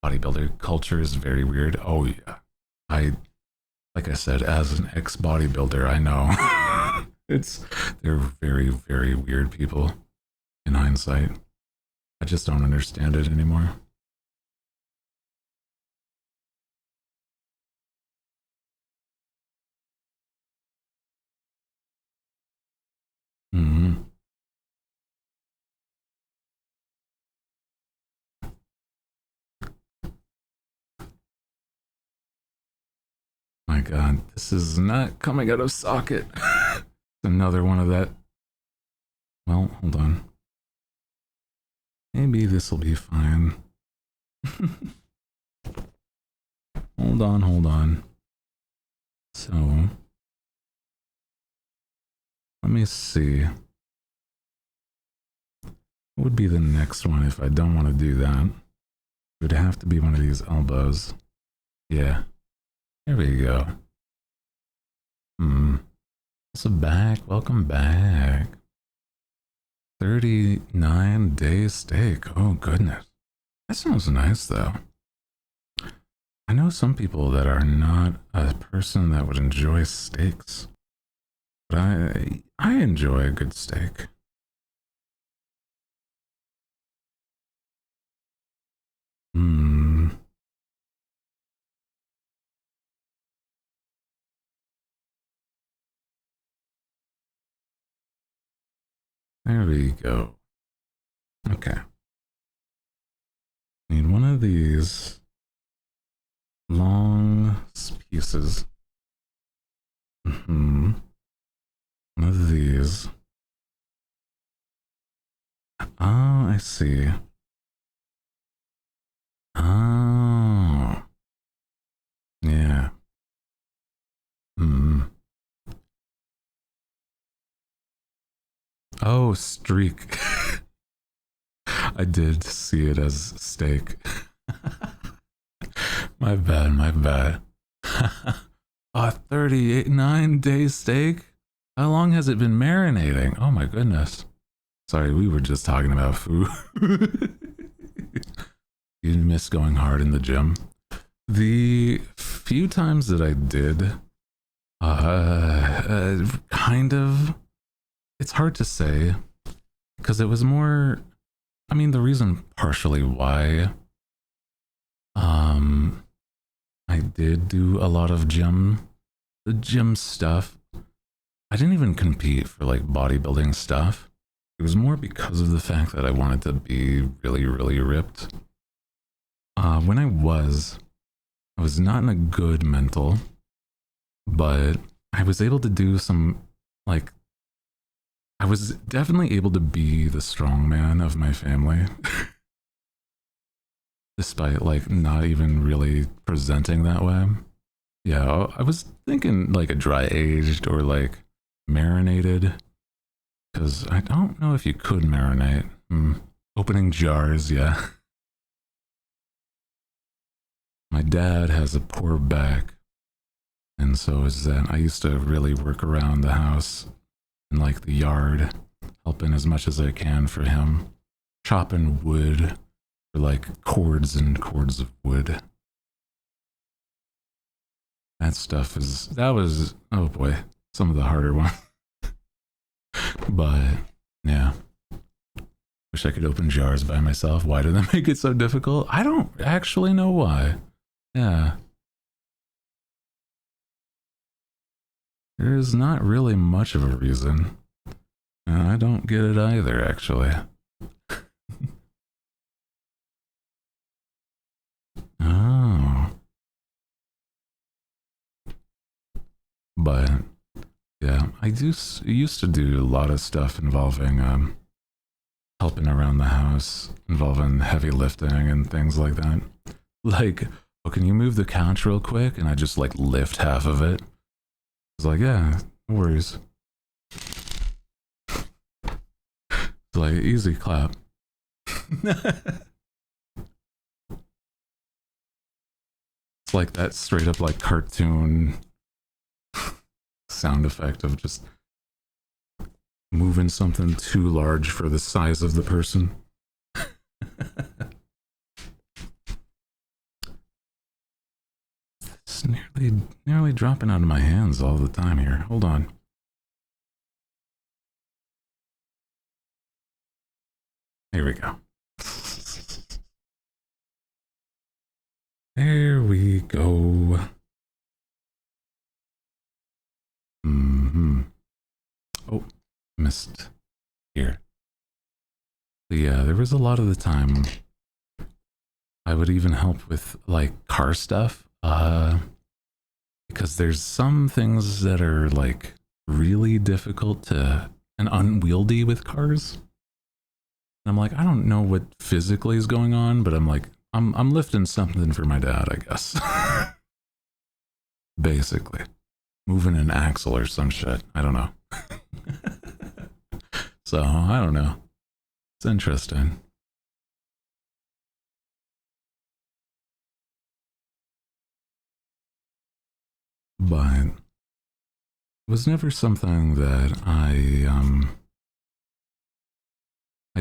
S1: bodybuilder culture is very weird. Oh yeah. Like I said, as an ex-bodybuilder, I know. They're very, very weird people in hindsight. I just don't understand it anymore. Mm-hmm. My God, this is not coming out of socket. Another one of that. Well, hold on. Maybe this will be fine. Hold on, hold on. So, let me see. What would be the next one if I don't want to do that? It would have to be one of these elbows. Yeah. There we go. So back. Welcome back. 39-day steak. Oh, goodness. That sounds nice, though. I know some people that are not a person that would enjoy steaks. But I enjoy a good steak. There we go. Okay. Need one of these long pieces. One of these. Oh, I see. Oh. Yeah. Oh, streak. I did see it as steak. My bad, my bad. A 39-day steak? How long has it been marinating? Oh my goodness. Sorry, we were just talking about food. You miss going hard in the gym? The few times that I did, kind of, it's hard to say because it was more, I mean, the reason partially why I did do a lot of the gym stuff. I didn't even compete for like bodybuilding stuff. It was more because of the fact that I wanted to be really, really ripped. When I was not in a good mental, but I was able to do some, like, I was definitely able to be the strong man of my family. Despite, like, not even really presenting that way. Yeah, I was thinking, like, a dry aged or, like, marinated. Because I don't know if you could marinate. Opening jars, yeah. My dad has a poor back. And so is that I used to really work around the house and like the yard, helping as much as I can for him. Chopping wood for like cords and cords of wood. That was, oh boy, some of the harder ones. But yeah. Wish I could open jars by myself. Why do they make it so difficult? I don't actually know why. Yeah. There's not really much of a reason. I don't get it either, actually. Oh. But, yeah, I used to do a lot of stuff involving helping around the house, involving heavy lifting and things like that. Like, oh, can you move the couch real quick? And I just like lift half of it. It's like, yeah, no worries. It's like, easy clap. It's like that straight up like cartoon sound effect of just moving something too large for the size of the person. It's nearly dropping out of my hands all the time here. Hold on. Here we go. There we go. Oh, missed here. But yeah, there was a lot of the time I would even help with like car stuff. Because there's some things that are like really difficult to and unwieldy with cars. And I'm like, I don't know what physically is going on, but I'm like, I'm lifting something for my dad, I guess. Basically. Moving an axle or some shit. I don't know. So, I don't know. It's interesting. But it was never something that I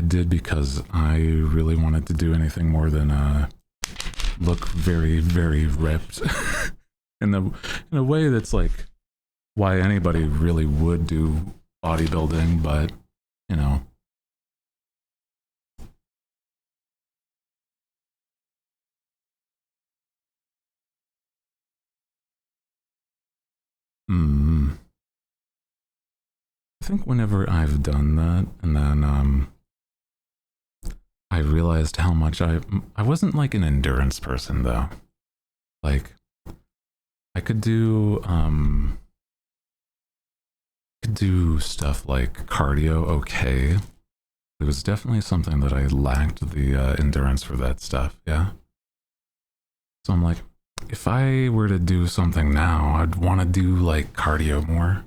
S1: did because I really wanted to do anything more than look very, very ripped in a way that's like why anybody really would do bodybuilding, but you know. I think whenever I've done that, and then I realized how much I wasn't like an endurance person though. Like I could do stuff like cardio okay. It was definitely something that I lacked the endurance for that stuff, yeah. So I'm like, if I were to do something now, I'd want to do like cardio more.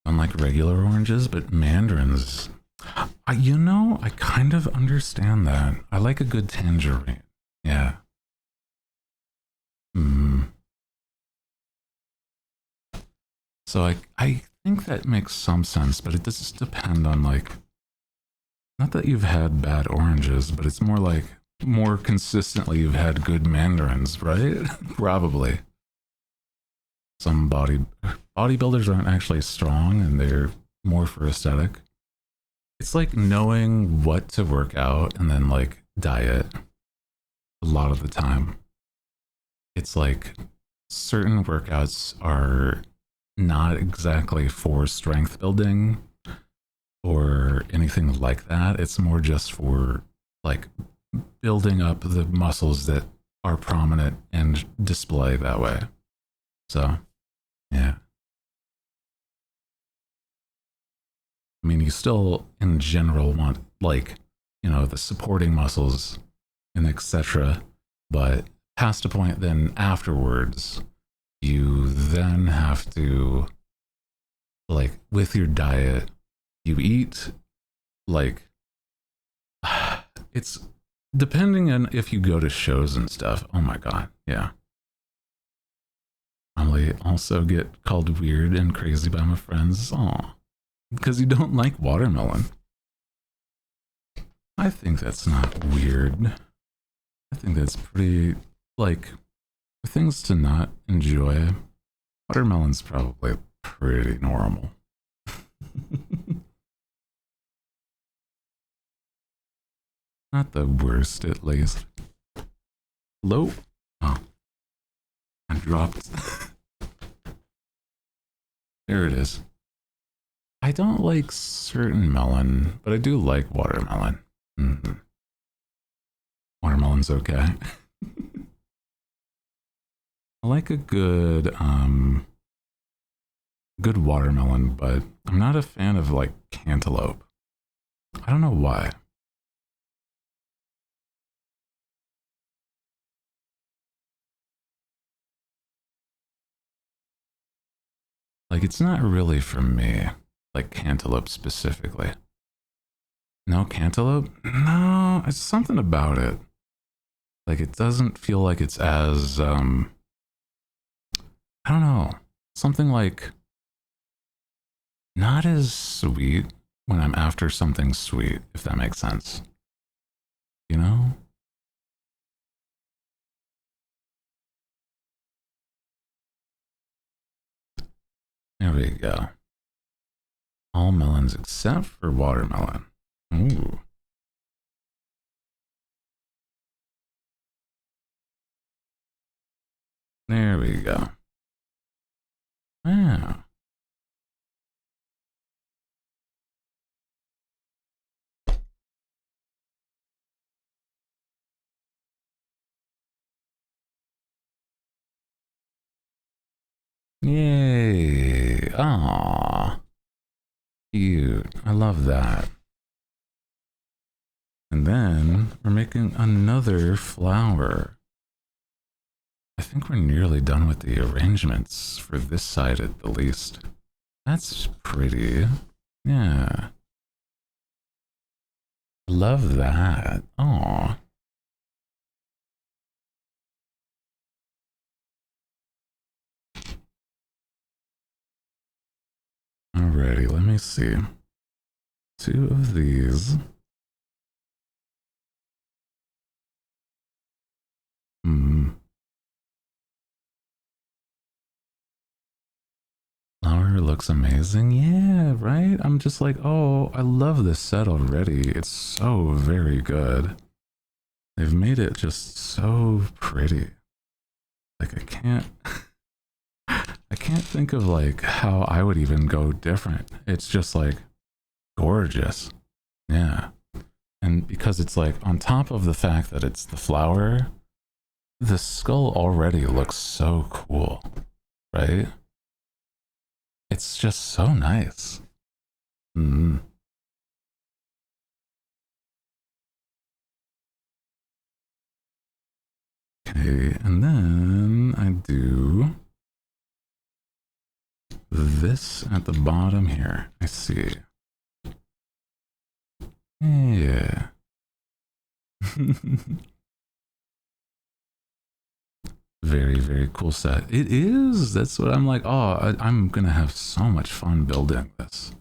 S1: Unlike regular oranges, but mandarins. I kind of understand that. I like a good tangerine. Yeah. So I think that makes some sense, but it does depend on like, not that you've had bad oranges, but it's more like more consistently you've had good mandarins, right? Probably. Some bodybuilders aren't actually strong and they're more for aesthetic. It's like knowing what to work out and then like diet a lot of the time. It's like certain workouts are not exactly for strength building or anything like that. It's more just for like building up the muscles that are prominent and display that way. So, yeah. I mean, you still, in general, want, like, the supporting muscles and etc. But past a point, then afterwards, you then have to, like, with your diet, you eat, like, it's depending on if you go to shows and stuff. Oh my God, yeah. I also get called weird and crazy by my friends. Aw. Because you don't like watermelon. I think that's not weird. I think that's pretty, like, for things to not enjoy, watermelon's probably pretty normal. Not the worst, at least. Hello? Oh, I dropped. There it is. I don't like certain melon, but I do like watermelon. Mm-hmm. Watermelon's okay. I like a good good watermelon, but I'm not a fan of like cantaloupe. I don't know why. Like it's not really for me, like cantaloupe specifically. No cantaloupe? No, it's something about it. Like it doesn't feel like it's as I don't know. Something like not as sweet when I'm after something sweet, if that makes sense. You know? There we go. All melons except for watermelon. Ooh. There we go. Wow. Yay. Aww. Cute. I love that. And then we're making another flower. I think we're nearly done with the arrangements for this side at the least. That's pretty. Yeah. Love that. Aw. Alrighty, let me see. 2 of these. Flower looks amazing. Yeah, right? I'm just like, oh, I love this set already. It's so very good. They've made it just so pretty. Like I can't think of like how I would even go different. It's just like gorgeous. Yeah. And because it's like on top of the fact that it's the flower, the skull already looks so cool, right? It's just so nice. Mm. Okay, and then I do this at the bottom here. I see. Yeah. Very, very cool set. It is. That's what I'm like. Oh, I'm going to have so much fun building this.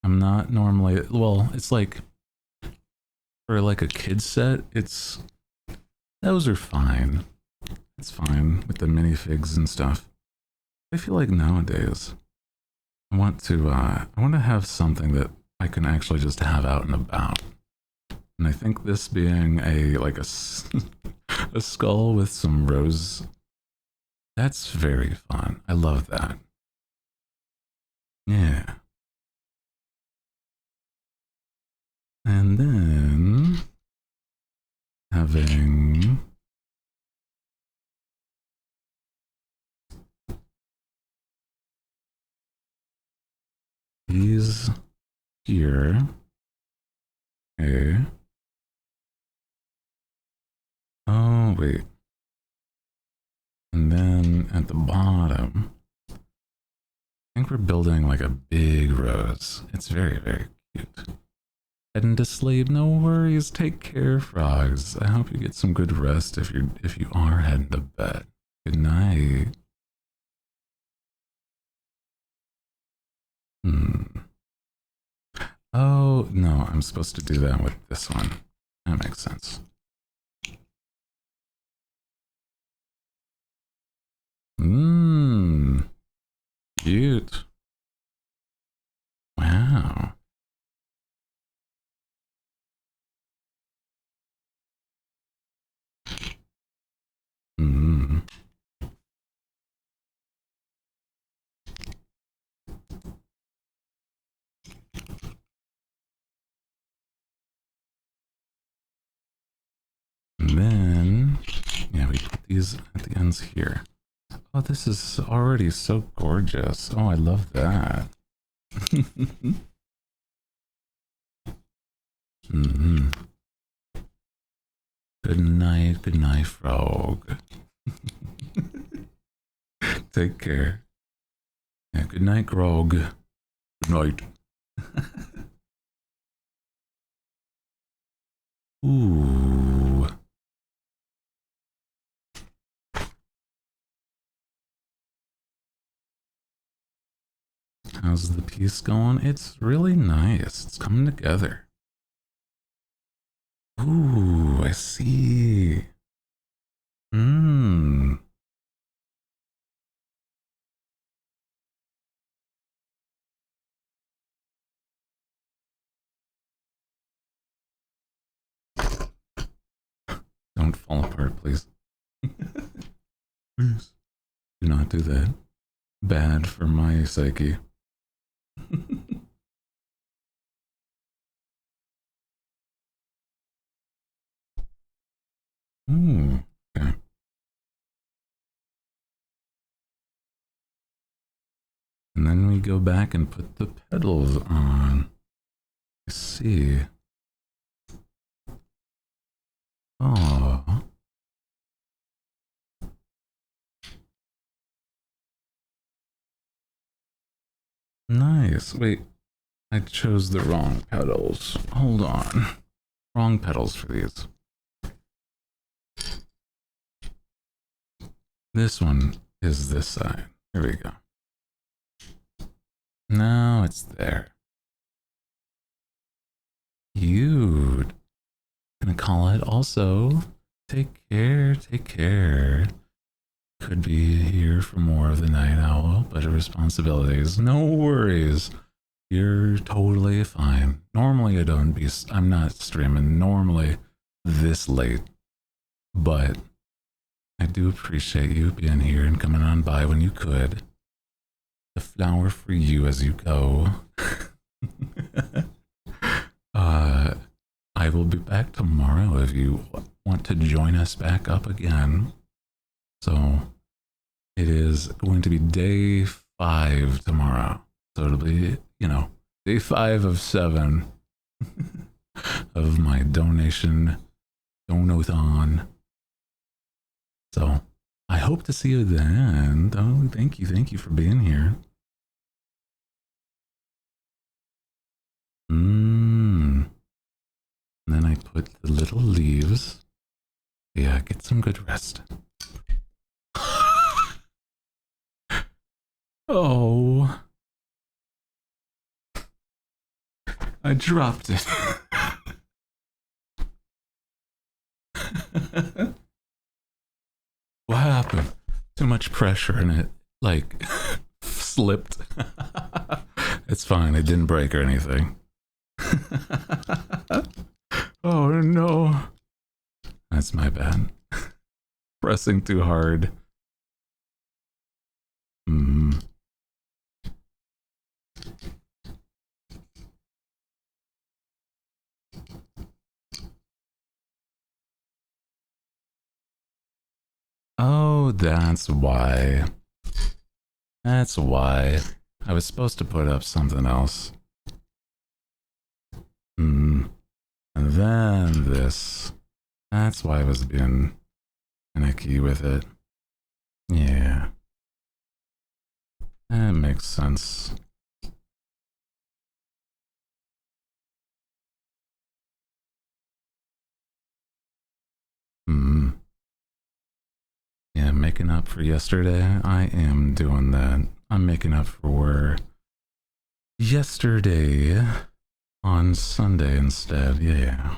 S1: I'm not normally, well, it's like for like a kid set, those are fine. It's fine with the minifigs and stuff. I feel like nowadays I want to have something that I can actually just have out and about. And I think this being a skull with some rose, that's very fun. I love that. Yeah. And then having these here. Okay. Oh, wait. And then at the bottom, I think we're building like a big rose. It's very, very cute. Heading to sleep, no worries. Take care, frogs. I hope you get some good rest if you are heading to bed. Good night. Oh, no, I'm supposed to do that with this one. That makes sense. Cute. Wow. And then, yeah, we put these at the ends here. Oh, this is already so gorgeous. Oh, I love that. Mm-hmm. Good night, frog. Take care. Yeah, good night, Grog. Good night. Ooh. How's the piece going? It's really nice. It's coming together. Ooh, I see. Mmm. Don't fall apart, please. Please. Do not do that. Bad for my psyche. Ooh, okay. And then we go back and put the pedals on. I see. Oh. Nice. Wait, I chose the wrong pedals. Hold on. Wrong pedals for these. This one is this side. Here we go. Now it's there. Cute. Gonna call it also. Take care, take care. Could be here for more of the night owl, but responsibilities. No worries. You're totally fine. Normally I'm not streaming normally this late, but I do appreciate you being here and coming on by when you could. The flower for you as you go. I will be back tomorrow if you want to join us back up again. So it is going to be day 5 tomorrow. So it'll be, day 5 of 7 of my donothon. So I hope to see you then. Oh, thank you for being here. And then I put the little leaves. Yeah, get some good rest. Oh. I dropped it. What happened? Too much pressure and it, like, slipped. It's fine, it didn't break or anything. Oh no. That's my bad. Pressing too hard. Oh, that's why. That's why. I was supposed to put up something else. And then this. That's why I was being finicky with it. Yeah. That makes sense. Yeah, making up for yesterday. I am doing that. I'm making up for yesterday on Sunday instead. Yeah.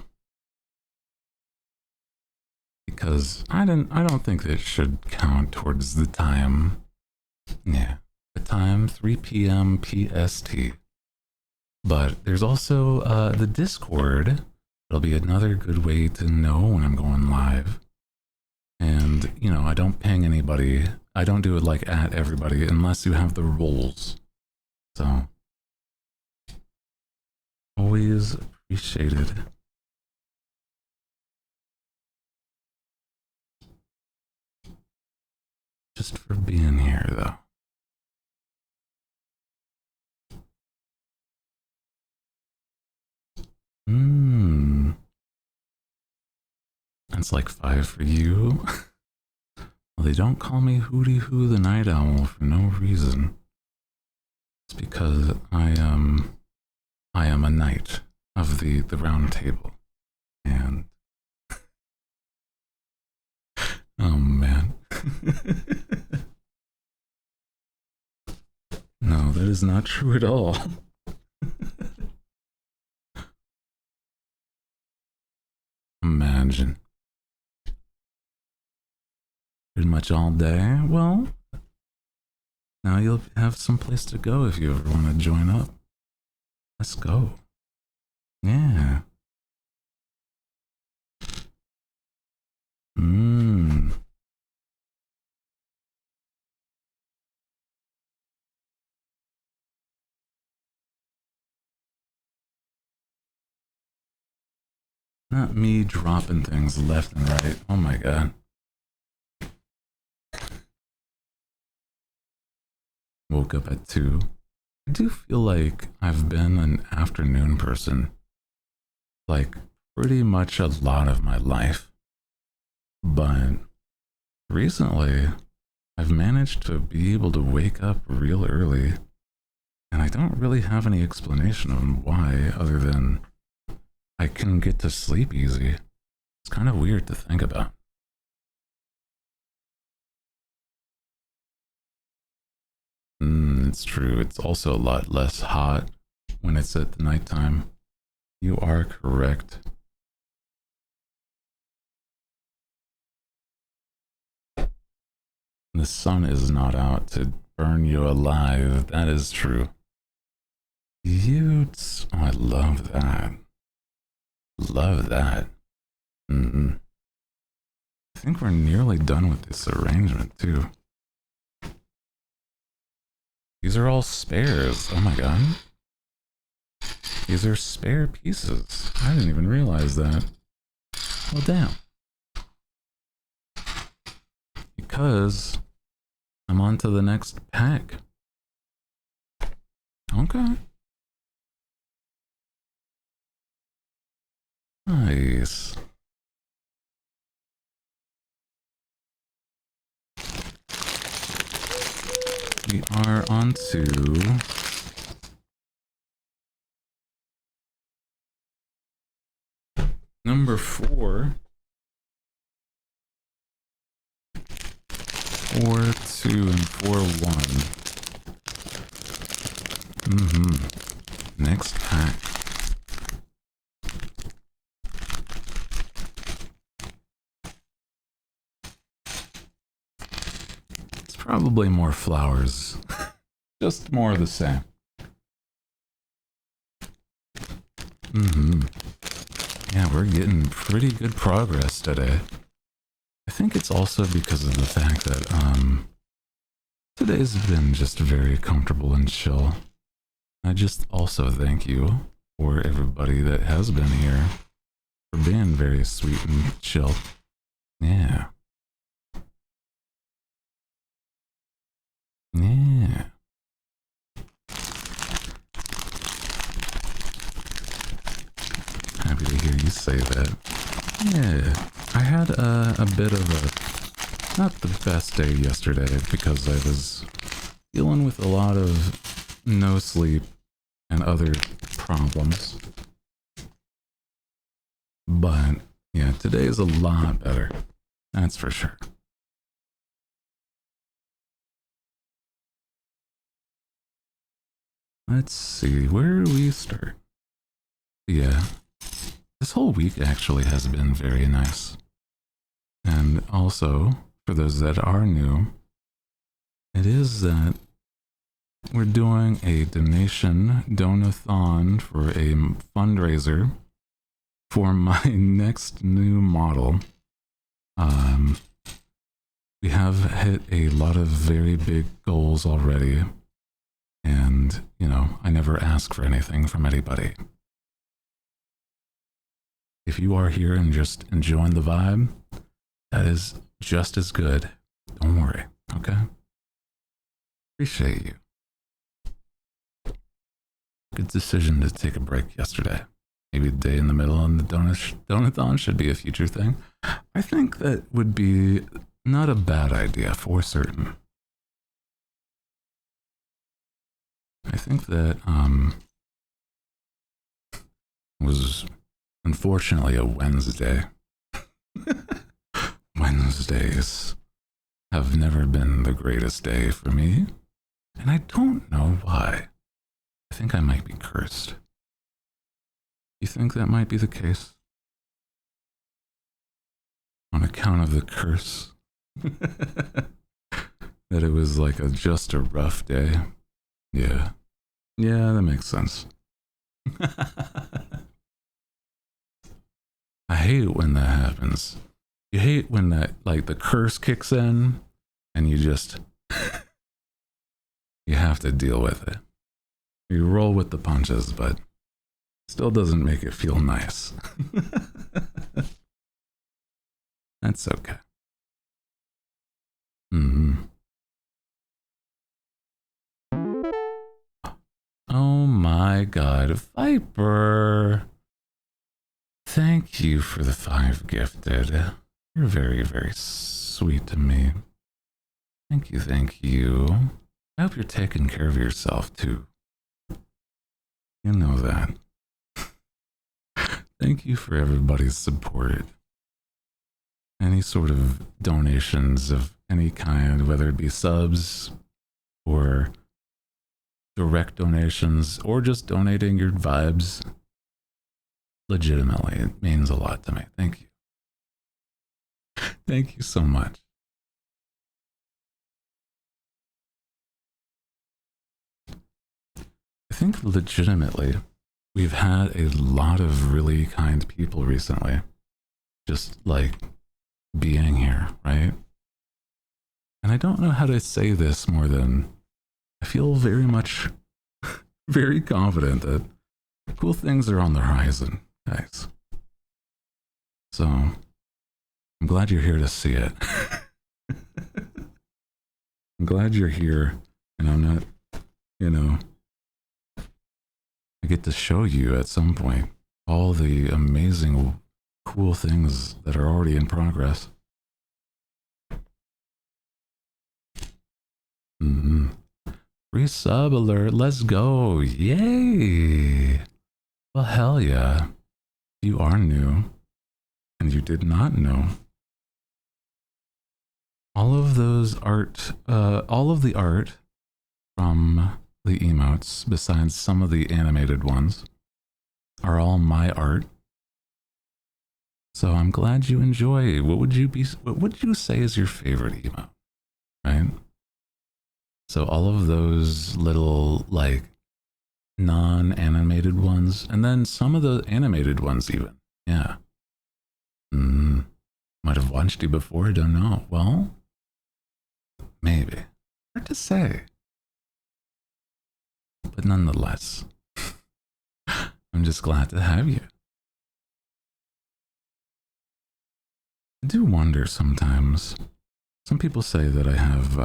S1: Because I don't think that should count towards the time. Yeah. The time 3 p.m. PST. But there's also the Discord. It'll be another good way to know when I'm going live. And, I don't ping anybody. I don't do it like at everybody unless you have the roles. So, always appreciated. just for being here, though. That's like 5 for you. Well, they don't call me Hooty Hoo the Night Owl for no reason. It's because I am a knight of the round table. And oh man. No, that is not true at all. Imagine. Pretty much all day. Well, now you'll have some place to go if you ever want to join up. Let's go. Yeah. Not me dropping things left and right. Oh my god. Woke up at 2. I do feel like I've been an afternoon person, like pretty much a lot of my life. But recently, I've managed to be able to wake up real early, and I don't really have any explanation on why other than I can get to sleep easy. It's kind of weird to think about. It's true. It's also a lot less hot when it's at the nighttime. You are correct. The sun is not out to burn you alive. That is true. Utes. Oh, I love that. Love that. I think we're nearly done with this arrangement, too. These are all spares. Oh my god. These are spare pieces. I didn't even realize that. Well, damn. Because I'm on to the next pack. Okay. Nice. We are on to number 4. 4-2 and 4-1. Next pack. It's probably more flowers. Just more of the same. Yeah, we're getting pretty good progress today. I think it's also because of the fact that today's been just very comfortable and chill. I just also thank you for everybody that has been here for being very sweet and chill. Yeah. Yeah. Happy to hear you say that. Yeah, I had a bit of a, not the best day yesterday because I was dealing with a lot of no sleep and other problems. But yeah, today is a lot better. That's for sure. Let's see, where do we start? Yeah, this whole week actually has been very nice. And also, for those that are new, it is that we're doing a donathon for a fundraiser for my next new model. We have hit a lot of very big goals already. And, you know, I never ask for anything from anybody. If you are here and just enjoying the vibe, that is just as good. Don't worry. Okay? Appreciate you. Good decision to take a break yesterday. Maybe a day in the middle on the donathon should be a future thing. I think that would be not a bad idea for certain. I think that was unfortunately a Wednesday. Wednesdays have never been the greatest day for me, and I don't know why. I think I might be cursed. You think that might be the case? On account of the curse? That it was like just a rough day? Yeah. Yeah, that makes sense. I hate when that happens. You hate when that, like, the curse kicks in and you just, you have to deal with it. You roll with the punches, but still doesn't make it feel nice. That's okay. Oh my god, Viper! Thank you for the 5 gifted. You're very, very sweet to me. Thank you, thank you. I hope you're taking care of yourself too. You know that. Thank you for everybody's support. Any sort of donations of any kind, whether it be subs or direct donations or just donating your vibes, legitimately, it means a lot to me. Thank you. Thank you so much. I think legitimately, we've had a lot of really kind people recently. Just like being here, right? And I don't know how to say this more than I feel very much, very confident that cool things are on the horizon, guys. So, I'm glad you're here to see it. I'm glad you're here, and I'm not, you know, I get to show you at some point all the amazing, cool things that are already in progress. Free sub alert, let's go, yay! Well, hell yeah. If you are new, and you did not know, all of those art, all of the art from the emotes, besides some of the animated ones, are all my art. So I'm glad you enjoy. What would you say is your favorite emote? Right? So all of those little, like, non-animated ones, and then some of the animated ones even. Yeah. Might have watched you before, don't know. Well, maybe. Hard to say. But nonetheless, I'm just glad to have you. I do wonder sometimes. Some people say that I have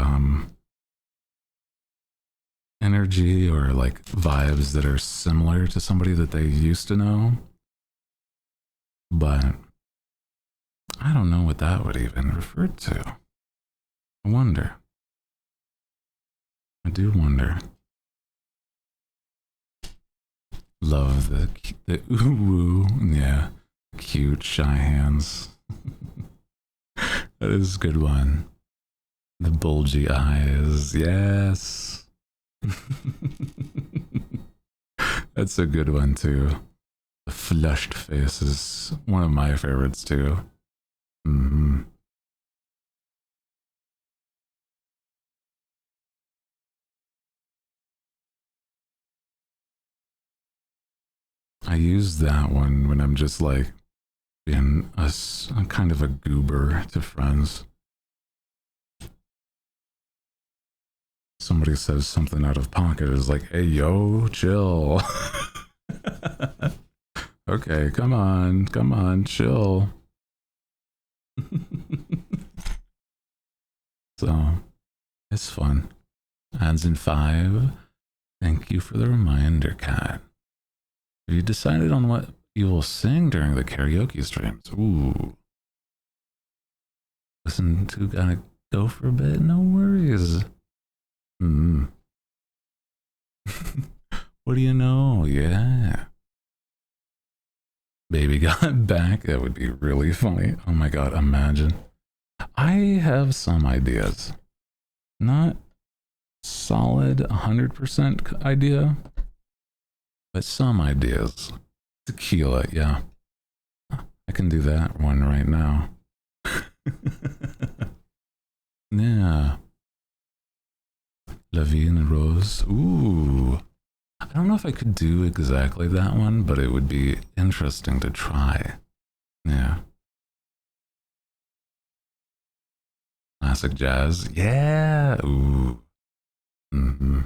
S1: energy or like vibes that are similar to somebody that they used to know. But I don't know what that would even refer to. I wonder. I do wonder. Love the ooh woo, yeah, cute shy hands. That is a good one. The bulgy eyes, yes. That's a good one too. The flushed face is one of my favorites too. I use that one when I'm just like being a kind of a goober to friends. Somebody says something out of pocket, is like, hey yo, chill. Okay, come on, chill. So It's fun. Ads in 5. Thank you for the reminder, Cat. Have you decided on what you will sing during the karaoke streams? Ooh. Listen to Gotta Go for a bit? No worries. What do you know? Yeah. Baby got back. That would be really funny. Oh my god, imagine. I have some ideas. Not solid 100% idea, but some ideas. Tequila, yeah. I can do that one right now. Yeah. La Vie en Rose. Ooh. I don't know if I could do exactly that one, but it would be interesting to try. Yeah. Classic jazz. Yeah. Ooh. Do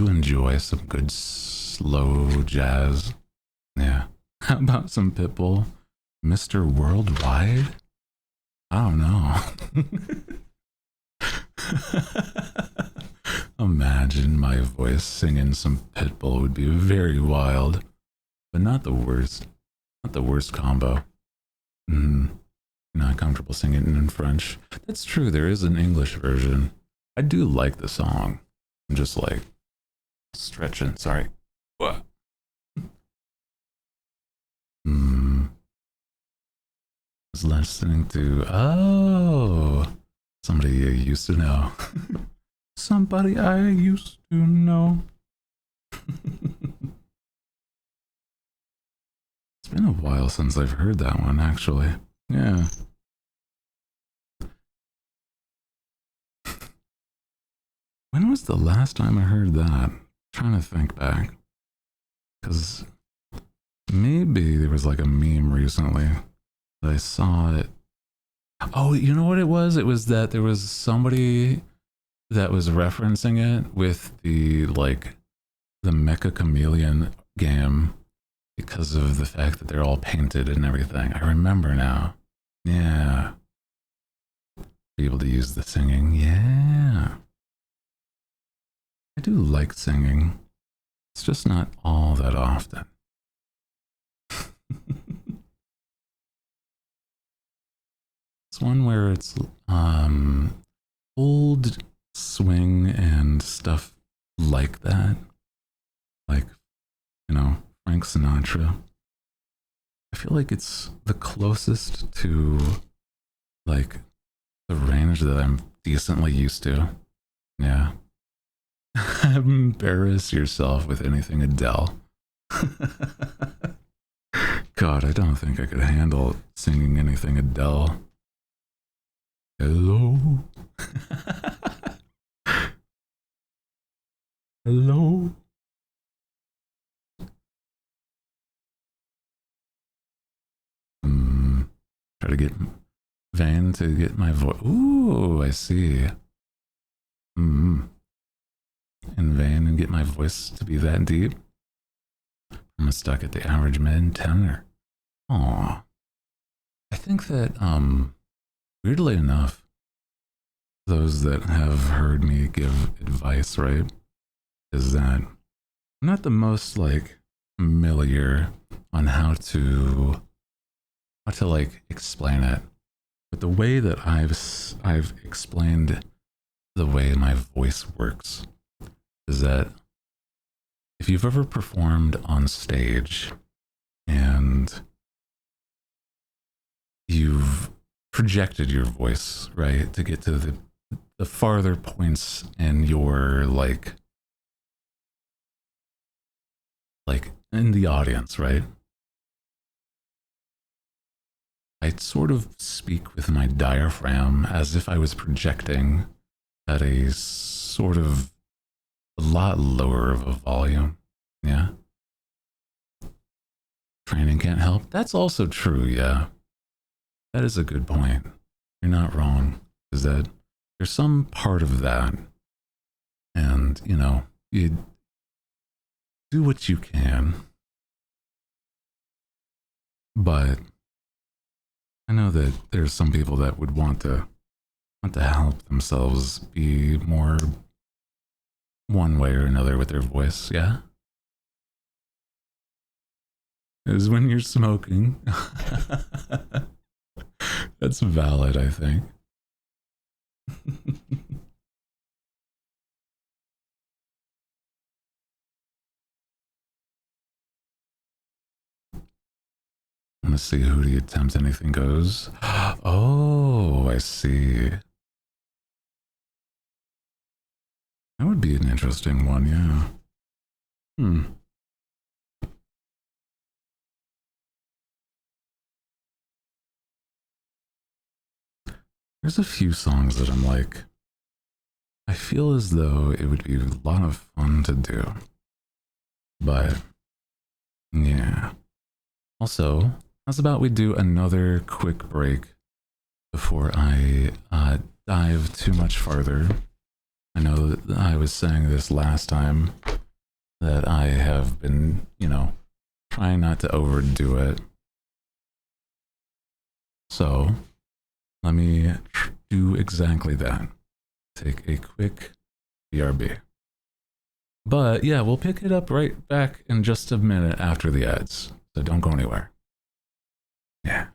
S1: enjoy some good slow jazz. Yeah. How about some Pitbull? Mr. Worldwide? I don't know. Imagine my voice singing some Pitbull would be very wild, but not the worst. Not the worst combo. Not comfortable singing in French. That's true, there is an English version. I do like the song. I'm just like stretching. Sorry. What? Was listening to somebody I used to know. Somebody I used to know. It's been a while since I've heard that one, actually. Yeah. When was the last time I heard that? I'm trying to think back. Because maybe there was like a meme recently that I saw it. Oh, you know what it was? It was that there was somebody that was referencing it with the Mecha Chameleon game because of the fact that they're all painted and everything. I remember now. Yeah. Be able to use the singing. Yeah. I do like singing. It's just not all that often. It's one where it's old swing and stuff like that. Like, you know, Frank Sinatra. I feel like it's the closest to like the range that I'm decently used to. Yeah. Embarrass yourself with anything Adele. God, I don't think I could handle singing anything Adele. Hello? Hello? Try to get Van to get my voice. Ooh, I see. And Van and get my voice to be that deep. I'm stuck at the average mid tenor. Aw. I think that, weirdly enough, those that have heard me give advice, right, is that I'm not the most, like, familiar on how to like, explain it. But the way that I've explained the way my voice works is that if you've ever performed on stage and you've projected your voice, right, to get to the farther points in your like in the audience, right? I sort of speak with my diaphragm as if I was projecting at a sort of a lot lower of a volume. Yeah. Training can't help. That's also true, yeah. That is a good point. You're not wrong. Is that there's some part of that. And, you know, you do what you can. But I know that there's some people that would want to want to help themselves be more one way or another with their voice, yeah? Is when you're smoking. That's valid, I think. Let's see who do you attempt anything goes. Oh, I see. That would be an interesting one, yeah. There's a few songs that I'm like, I feel as though it would be a lot of fun to do. But, yeah. Also, how's about we do another quick break before I dive too much farther? I know that I was saying this last time that I have been, trying not to overdo it. So, let me do exactly that. Take a quick BRB. But yeah, we'll pick it up right back in just a minute after the ads. So don't go anywhere. Yeah.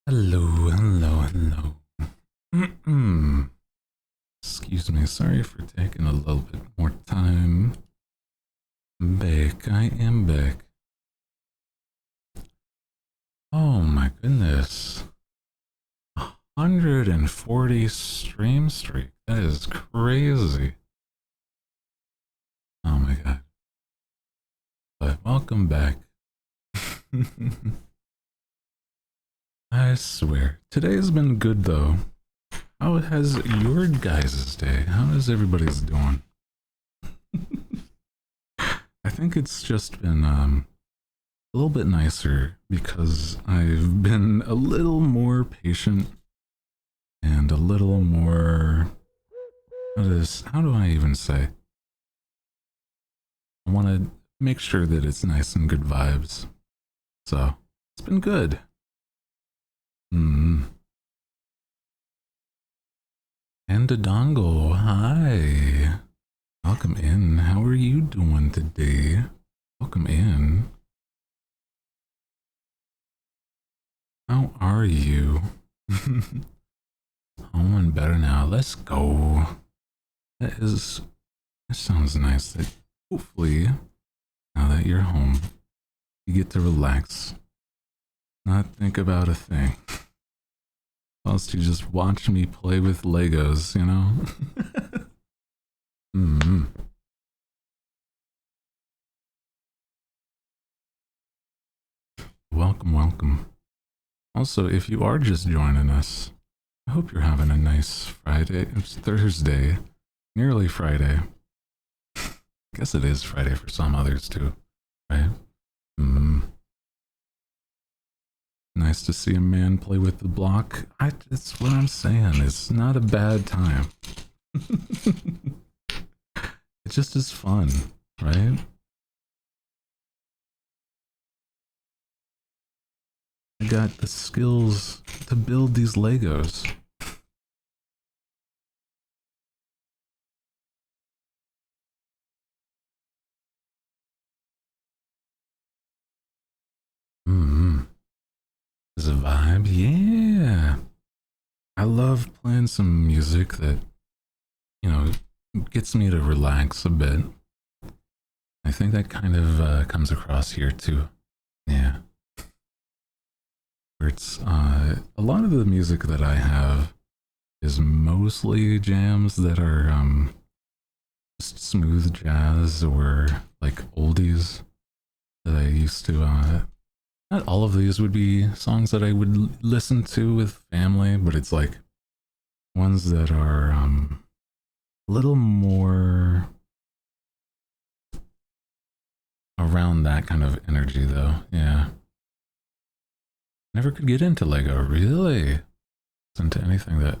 S1: Hello, hello, hello. Excuse me, sorry for taking a little bit more time. Back, I am back. Oh my goodness. 140 stream streak. That is crazy. Oh my god. But welcome back. I swear. Today's been good though. How has your guys' day? How is everybody's doing? I think it's just been a little bit nicer because I've been a little more patient and a little more, how do I even say? I want to make sure that it's nice and good vibes. So, it's been good. And a dongle, hi. Welcome in. How are you doing today? Welcome in. How are you? Home and better now. Let's go. That sounds nice. That hopefully, now that you're home, you get to relax, not think about a thing. Else you just watch me play with Legos, you know? Welcome, welcome. Also, if you are just joining us, I hope you're having a nice Friday. It's Thursday, nearly Friday. I guess it is Friday for some others too, right? Nice to see a man play with the block. It's what I'm saying. It's not a bad time. It just is fun, right? I got the skills to build these Legos. Is a vibe? Yeah. I love playing some music that, you know, gets me to relax a bit. I think that kind of comes across here too. Yeah. Where it's, a lot of the music that I have is mostly jams that are, just smooth jazz or like oldies that I used to, not all of these would be songs that I would listen to with family, but it's like ones that are a little more around that kind of energy though. Yeah. Never could get into Lego, really. Into anything that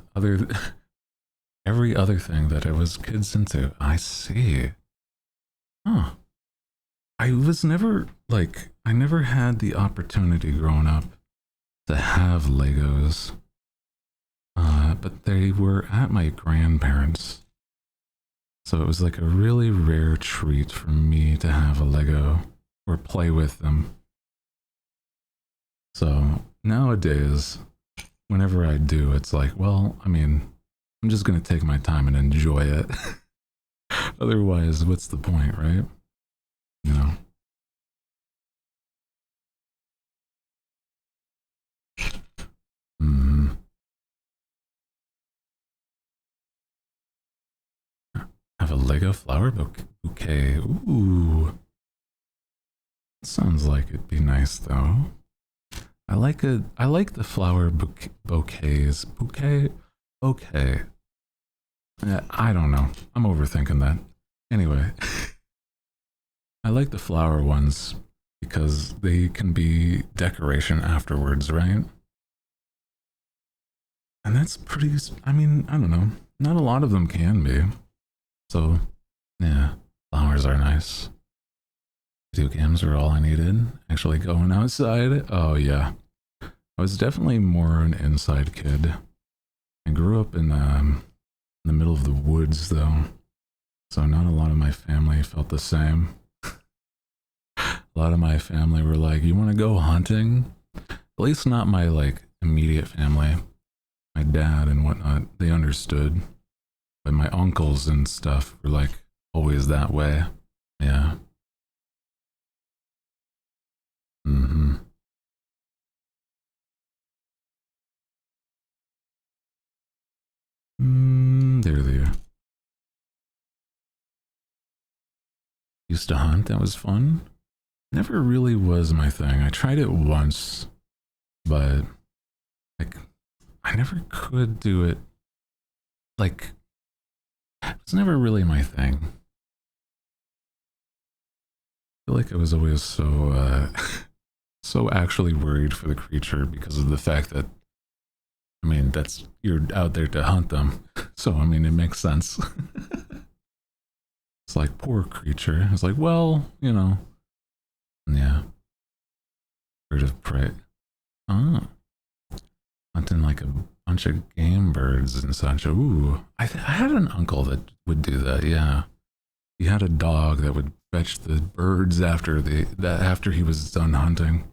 S1: every other thing that I was kids into. I see. Huh. I was never, like, I never had the opportunity growing up to have Legos. But they were at my grandparents'. So it was like a really rare treat for me to have a Lego or play with them. So nowadays, whenever I do, it's like, well, I mean, I'm just going to take my time and enjoy it. Otherwise, what's the point, right? You know? Have a Lego flower bouquet. Ooh. Sounds like it'd be nice though. I like the flower bouquets. Bouquet? Okay. I don't know. I'm overthinking that. Anyway. I like the flower ones because they can be decoration afterwards, right? And that's pretty, I mean, I don't know. Not a lot of them can be. So, yeah, flowers are nice. Video games are all I needed. Actually going outside, oh yeah. I was definitely more an inside kid. I grew up in the middle of the woods though. So not a lot of my family felt the same. A lot of my family were like, you want to go hunting? At least not my like immediate family, my dad and whatnot, they understood. But my uncles and stuff were like always that way. Yeah. Mm-hmm. There they are. Used to hunt, that was fun. Never really was my thing. I tried it once, but like I never could do it. Like it's never really my thing. I feel like I was always so so actually worried for the creature because of the fact that I mean that's you're out there to hunt them. So I mean it makes sense. It's like poor creature. It's like, well, you know. Yeah. Bird of prey. Oh. Hunting like a bunch of game birds and such. Ooh. I had an uncle that would do that, yeah. He had a dog that would fetch the birds after after he was done hunting.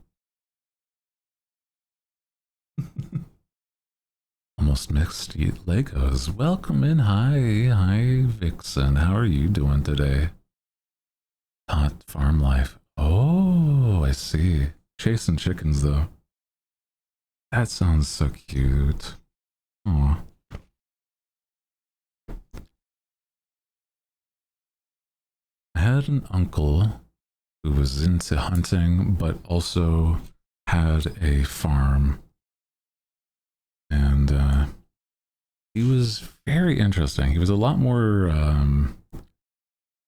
S1: Almost mixed eat Legos. Welcome in. Hi, Vixen. How are you doing today? Hot farm life. Oh, I see. Chasing chickens, though. That sounds so cute. Aw. I had an uncle who was into hunting, but also had a farm. And he was very interesting. He was a lot more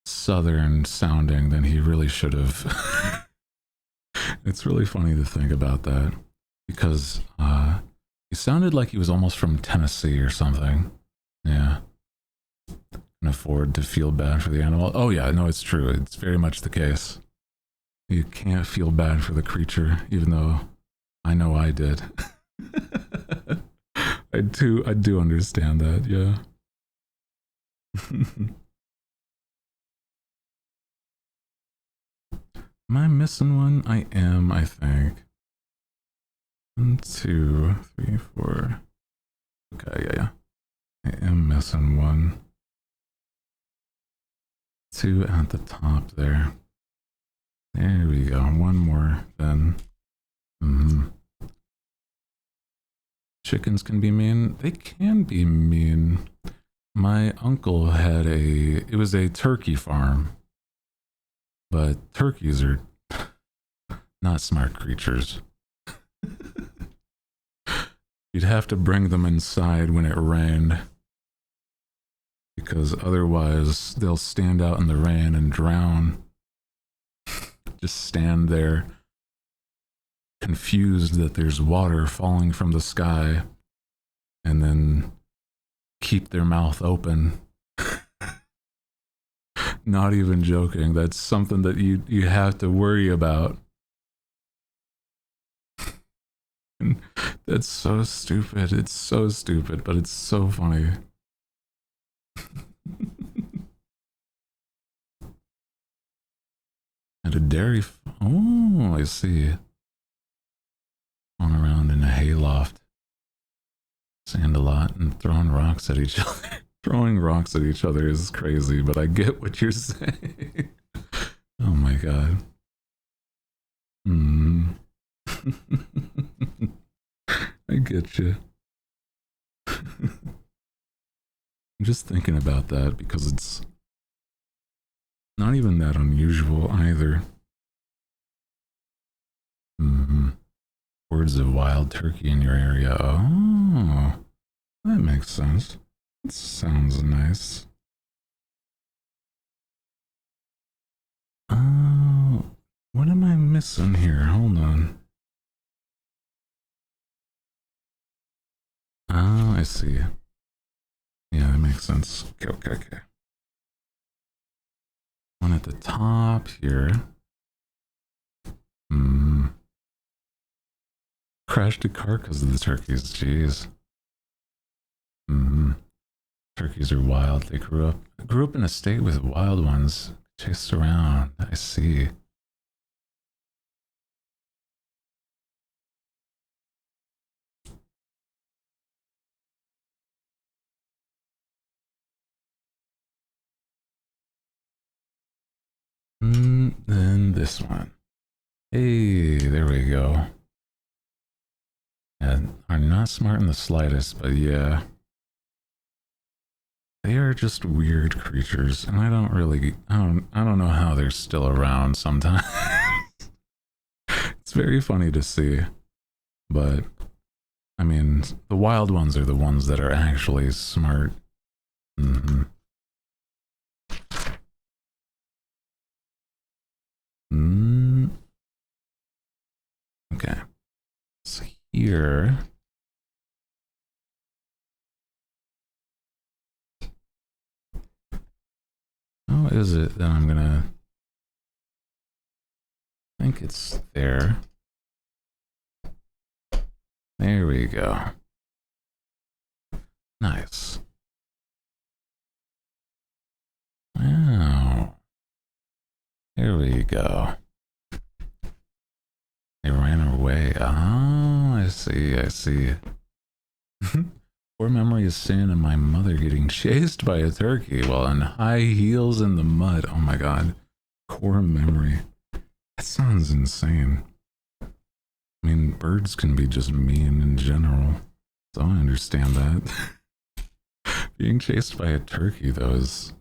S1: southern sounding than he really should have. It's really funny to think about that because he sounded like he was almost from Tennessee or something. Yeah. Can afford to feel bad for the animal. Oh yeah, no, it's true. It's very much the case. You can't feel bad for the creature, even though I know I did. I do understand that, yeah. Am I missing one? I am, I think. 1, 2, 3, 4. Okay, yeah. I am missing one. 2 at the top there. There we go. One more then. Chickens can be mean. They can be mean. My uncle had it was a turkey farm. But turkeys are not smart creatures. You'd have to bring them inside when it rained. Because otherwise they'll stand out in the rain and drown. Just stand there, confused that there's water falling from the sky, and then keep their mouth open. Not even joking. That's something that you have to worry about. That's so stupid. It's so stupid, but it's so funny. At a dairy. Oh, I see. On around in a hayloft. Sand a lot and throwing rocks at each other. Throwing rocks at each other is crazy, but I get what you're saying. Oh my god. I get you. I'm just thinking about that because it's not even that unusual either. Words of wild turkey in your area. Oh, that makes sense. That sounds nice. Oh, what am I missing here? Hold on. Oh, I see. Yeah, that makes sense. Okay. One at the top here. Crashed a car because of the turkeys. Jeez. Turkeys are wild. They grew up in a state with wild ones. Chased around. I see. Then this one. Hey, there we go. Yeah, are not smart in the slightest, but yeah. They are just weird creatures, and I don't know how they're still around sometimes. It's very funny to see, but I mean, the wild ones are the ones that are actually smart. Mm-hmm. Okay. So here. How is it that I'm gonna... I think it's there. There we go. Nice. Wow. There we go. They ran away. Oh, I see, I see. Poor memory is sin and my mother getting chased by a turkey while on high heels in the mud. Oh my god. Core memory. That sounds insane. I mean, birds can be just mean in general, so I understand that. Being chased by a turkey, though, is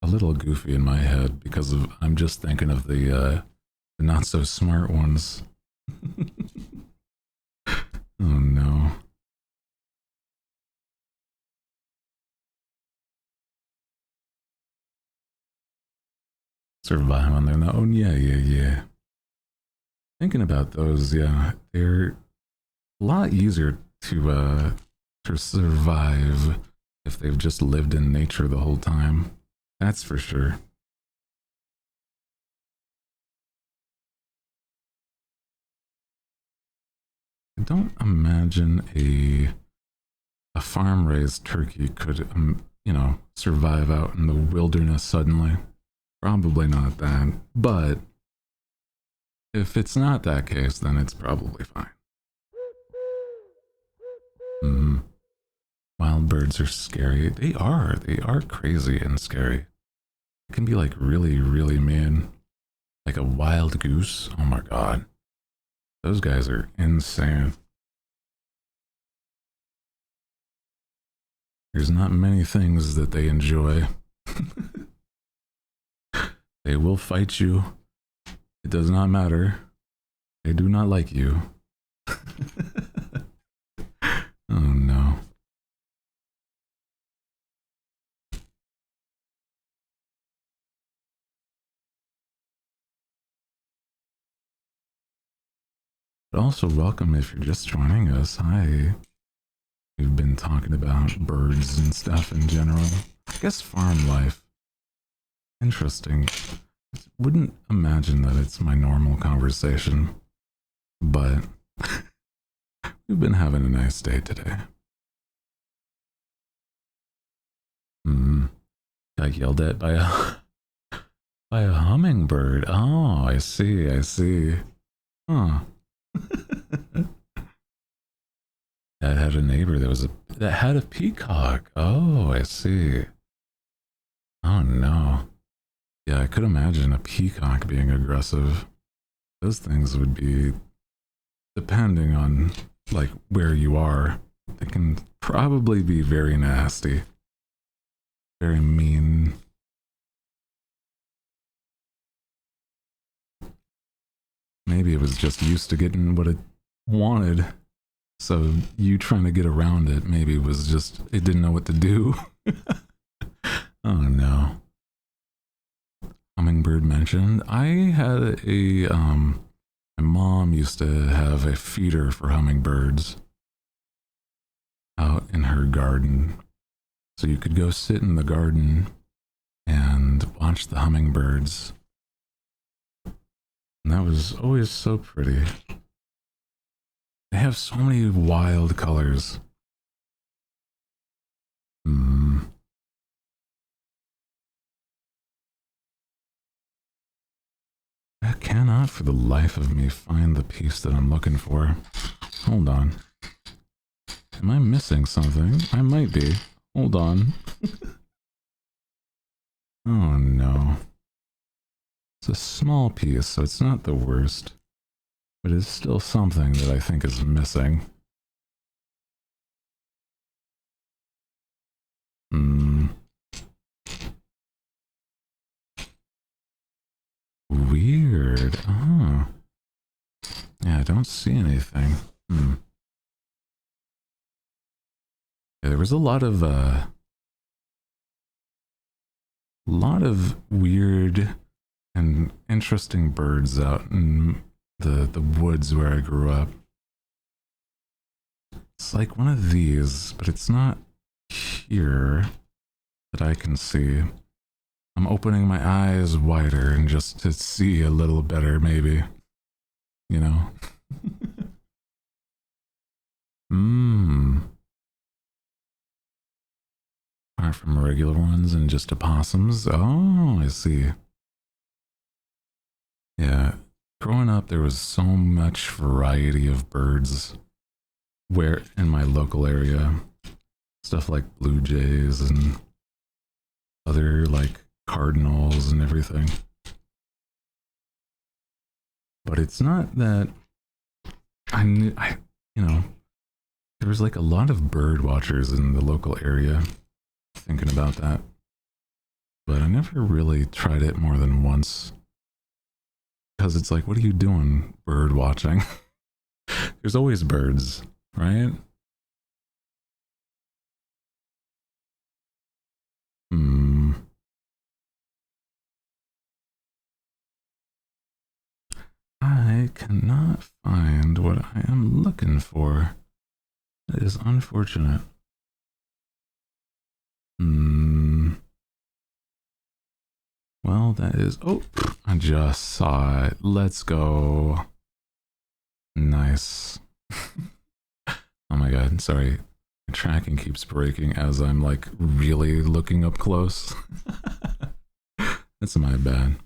S1: a little goofy in my head because I'm just thinking of the not so smart ones. Oh no. Survive on their own. Yeah. Thinking about those, yeah, they're a lot easier to survive if they've just lived in nature the whole time. That's for sure. I don't imagine a farm-raised turkey could, you know, survive out in the wilderness suddenly. Probably not that, but if it's not that case, then it's probably fine. Wild birds are scary. They are crazy and scary. It can be like really, really mean. Like a wild goose. Oh my god. Those guys are insane. There's not many things that they enjoy. They will fight you. It does not matter. They do not like you. Oh no. But also welcome if you're just joining us. Hi. We've been talking about birds and stuff in general. I guess farm life. Interesting. Wouldn't imagine that it's my normal conversation, but we've been having a nice day today. Got yelled at by a hummingbird. Oh, I see. Huh. I had a neighbor that had a peacock. Oh, I see. Oh no. Yeah, I could imagine a peacock being aggressive. Those things would be, depending on like where you are, they can probably be very nasty. Very mean. Maybe it was just used to getting what it wanted. So you trying to get around it maybe was just, it didn't know what to do. Oh no. Hummingbird mentioned. I had my mom used to have a feeder for hummingbirds out in her garden. So you could go sit in the garden and watch the hummingbirds. And that was always so pretty. They have so many wild colors. I cannot for the life of me find the piece that I'm looking for. Hold on. Am I missing something? I might be. Hold on. Oh no. It's a small piece, so it's not the worst, but it's still something that I think is missing. Weird. Oh. Yeah, I don't see anything. Yeah, there was a lot of weird and interesting birds out in the woods where I grew up. It's like one of these, but it's not here that I can see. I'm opening my eyes wider and just to see a little better, maybe. You know? Apart from regular ones and just opossums. Oh, I see. Yeah. Growing up, there was so much variety of birds where in my local area. Stuff like blue jays and other like cardinals and everything. But it's not that you know, there was like a lot of bird watchers in the local area thinking about that. But I never really tried it more than once. Because it's like, what are you doing bird watching? There's always birds, right? I cannot find what I am looking for. That is unfortunate. Well, that is... Oh, I just saw it. Let's go. Nice. Oh my god, sorry. My tracking keeps breaking as I'm like really looking up close. That's my bad.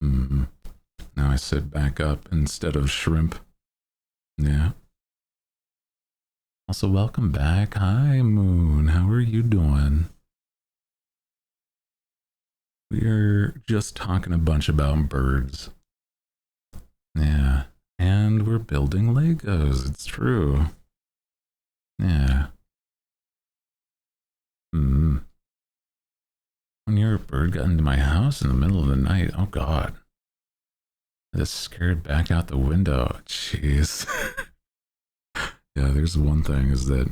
S1: Now I sit back up instead of shrimp. Yeah. Also, welcome back. Hi, Moon. How are you doing? We are just talking a bunch about birds. Yeah. And we're building Legos. It's true. Yeah. When your bird got into my house in the middle of the night, oh god. I just scared back out the window. Jeez. Yeah, there's one thing is that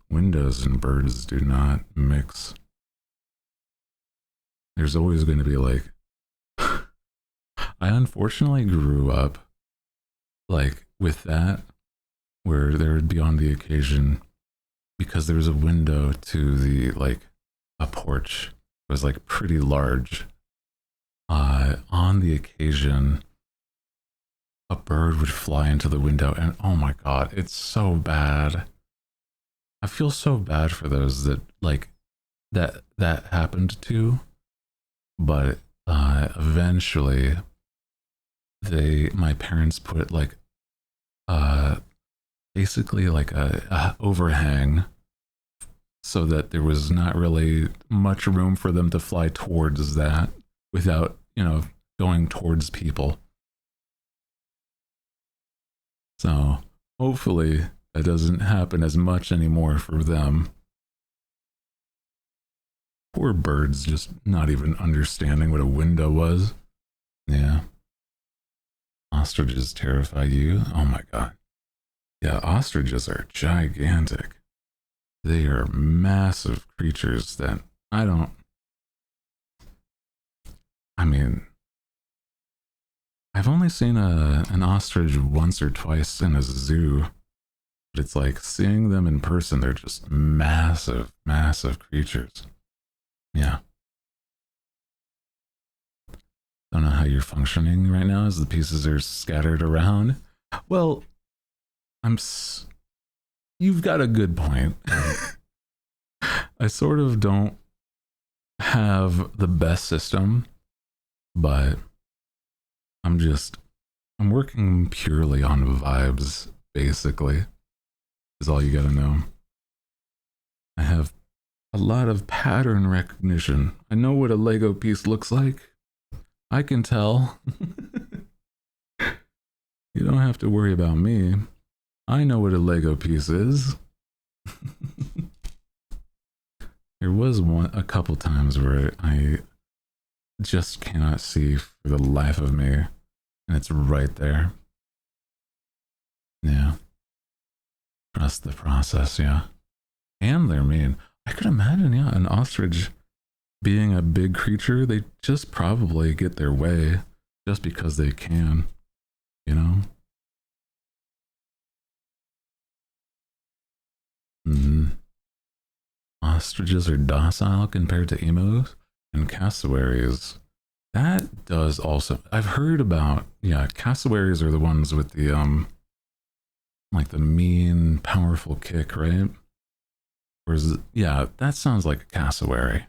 S1: windows and birds do not mix. There's always going to be like... I unfortunately grew up like with that, where there would be on the occasion, because there was a window to the like a porch. It was like pretty large. On the occasion, a bird would fly into the window, and oh my god, it's so bad. I feel so bad for those that like that happened to, but eventually my parents put like basically like a overhang so that there was not really much room for them to fly towards that without, you know, going towards people. So hopefully that doesn't happen as much anymore for them. Poor birds just not even understanding what a window was. Yeah. Ostriches terrify you? Oh my god. Yeah, ostriches are gigantic. They are massive creatures that I mean, I've only seen an ostrich once or twice in a zoo, but it's like seeing them in person, they're just massive, massive creatures. Yeah. Don't know how you're functioning right now as the pieces are scattered around. Well, you've got a good point. I sort of don't have the best system, but I'm working purely on vibes, basically, is all you gotta know. I have a lot of pattern recognition. I know what a Lego piece looks like. I can tell. You don't have to worry about me. I know what a Lego piece is. There was a couple times where I just cannot see for the life of me, and it's right there. Yeah. Trust the process, yeah. And they're mean. I could imagine, yeah, an ostrich being a big creature, they just probably get their way just because they can, you know? Ostriches are docile compared to emus and cassowaries. That does also. I've heard about, yeah, cassowaries are the ones with the like the mean, powerful kick, right? Whereas, yeah, that sounds like a cassowary.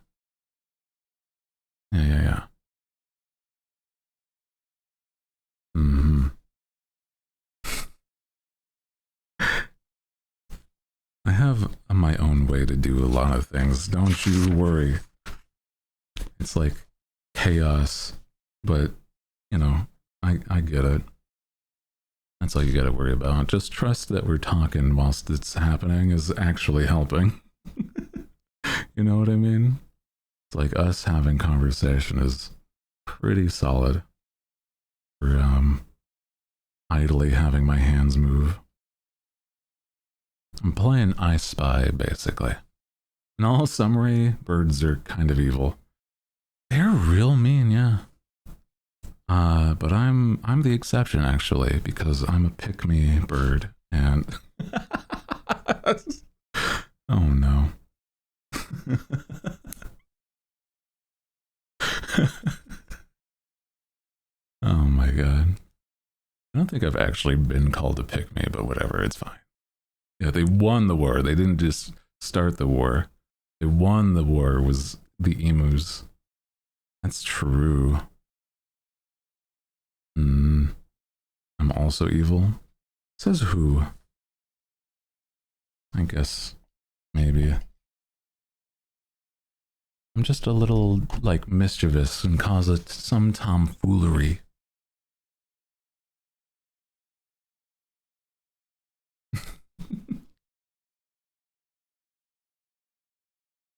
S1: Yeah. Mm-hmm. I have my own way to do a lot of things. Don't you worry. It's like chaos, but you know, I get it. That's all you got to worry about. Just trust that we're talking whilst it's happening is actually helping. You know what I mean? It's like us having conversation is pretty solid for idly having my hands move. I'm playing I Spy, basically. In all summary, birds are kind of evil. They're real mean, yeah. But I'm the exception actually, because I'm a pick-me bird, and oh no. Oh my god. I don't think I've actually been called a pick-me, but whatever, it's fine. Yeah, they won the war. They didn't just start the war. They won the war, was the emus. That's true. I'm also evil. Says who? I guess maybe. I'm just a little, like, mischievous and cause some tomfoolery.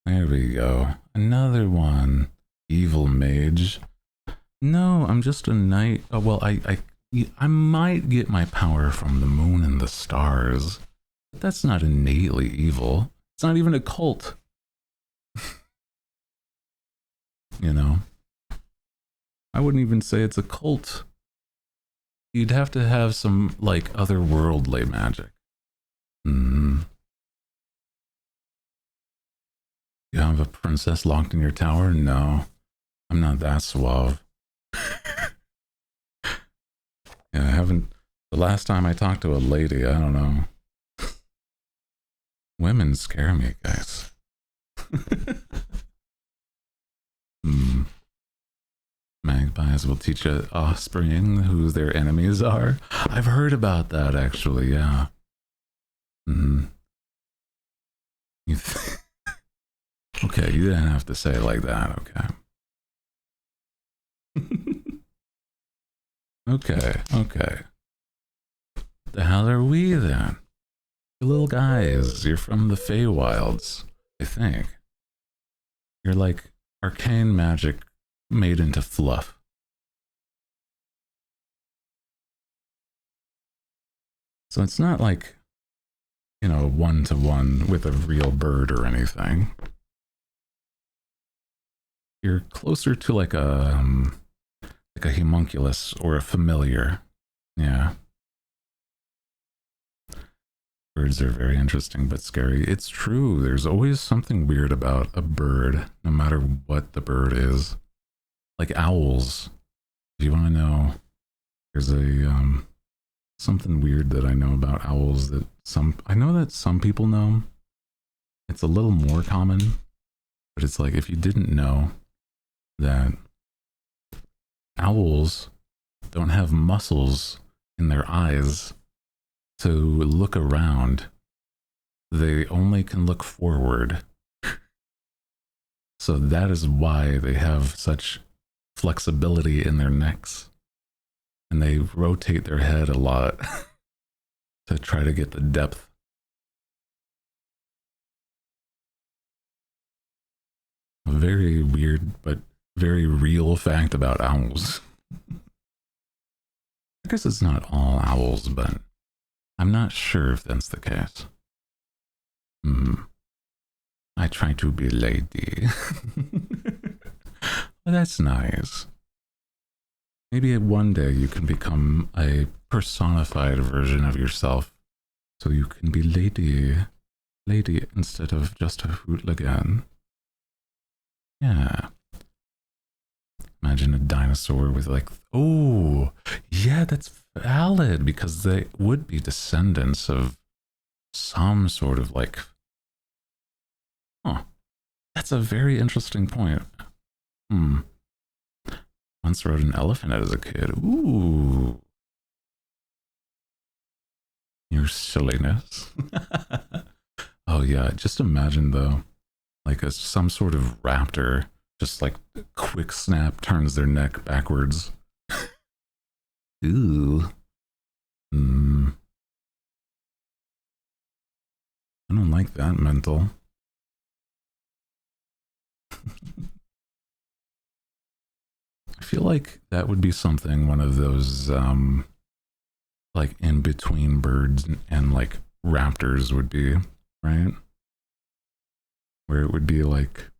S1: There we go. Another one. Evil mage. No, I'm just a knight. Oh, well, I might get my power from the moon and the stars. But that's not innately evil. It's not even a cult. You know? I wouldn't even say it's a cult. You'd have to have some, like, otherworldly magic. You have a princess locked in your tower? No. I'm not that suave. Yeah, I haven't. The last time I talked to a lady, I don't know. Women scare me, guys. Magpies will teach a offspring who their enemies are. I've heard about that, actually, yeah. Okay, you didn't have to say it like that, okay. Okay. The hell are we then? You little guys, you're from the Feywilds, I think. You're like arcane magic made into fluff. So it's not like, you know, one-to-one with a real bird or anything. You're closer to like a homunculus or a familiar. Yeah. Birds are very interesting but scary. It's true. There's always something weird about a bird, no matter what the bird is. Like owls. If you want to know, there's a something weird that I know about owls that I know that some people know. It's a little more common, but it's like if you didn't know that owls don't have muscles in their eyes to look around. They only can look forward. So that is why they have such flexibility in their necks, and they rotate their head a lot to try to get the depth. A very weird but very real fact about owls. I guess it's not all owls, but I'm not sure if that's the case. I try to be lady. Well, that's nice. Maybe one day you can become a personified version of yourself, so you can be lady instead of just a hooligan. Yeah. Imagine a dinosaur with like, oh, yeah, that's valid, because they would be descendants of some sort of like, that's a very interesting point. Once rode an elephant as a kid. Ooh. Your silliness. Oh yeah, just imagine though, like some sort of raptor just like quick snap turns their neck backwards. Ooh. I don't like that mental. I feel like that would be something one of those like in between birds and like raptors would be, right? Where it would be like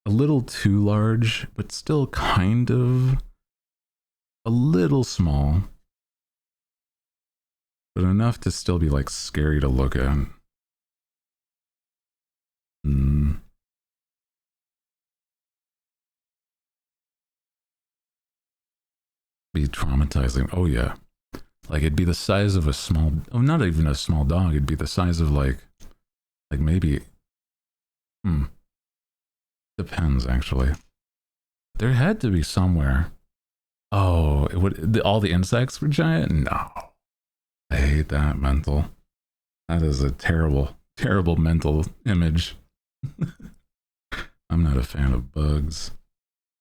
S1: a little too large, but still kind of a little small, but enough to still be like scary to look at. Be traumatizing. Oh yeah, like it'd be the size of a small, oh, not even a small dog, it'd be the size of like maybe depends actually. There had to be somewhere. Oh, it would, all the insects were giant? No, I hate that mental. That is a terrible mental image. I'm not a fan of bugs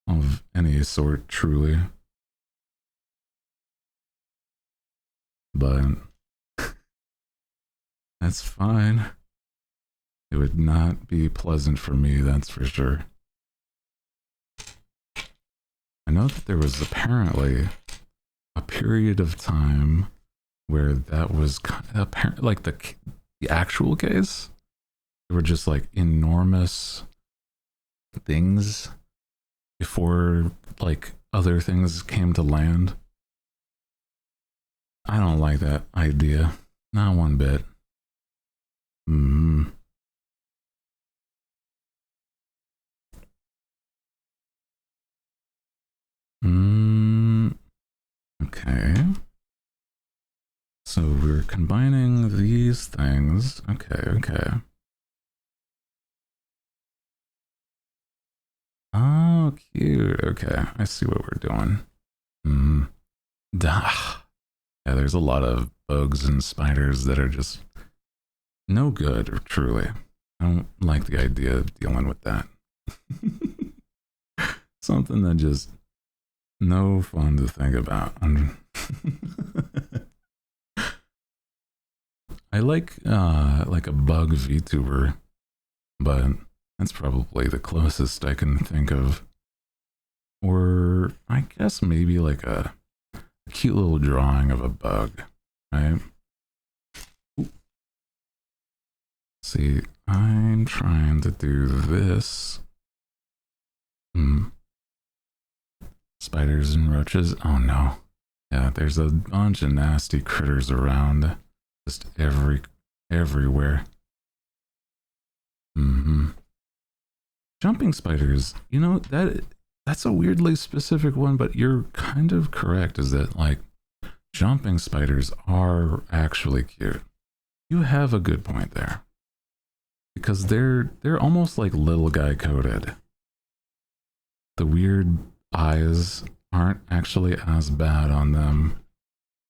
S1: of any sort, truly. But that's fine. It would not be pleasant for me, that's for sure. I know that there was apparently a period of time where that was apparent, like the actual case. There were just like enormous things before like other things came to land. I don't like that idea. Not one bit. Okay. So we're combining these things. Okay. Oh, cute. Okay, I see what we're doing. Yeah, there's a lot of bugs and spiders that are just no good, truly. I don't like the idea of dealing with that. Something that just no fun to think about. I like a bug VTuber, but that's probably the closest I can think of. Or I guess maybe like a cute little drawing of a bug, right? Ooh. See, I'm trying to do this. Spiders and roaches. Oh no. Yeah, there's a bunch of nasty critters around. Just everywhere. Jumping spiders. You know, that's a weirdly specific one, but you're kind of correct, is that like jumping spiders are actually cute. You have a good point there. Because they're almost like little guy coded. The weird eyes aren't actually as bad on them.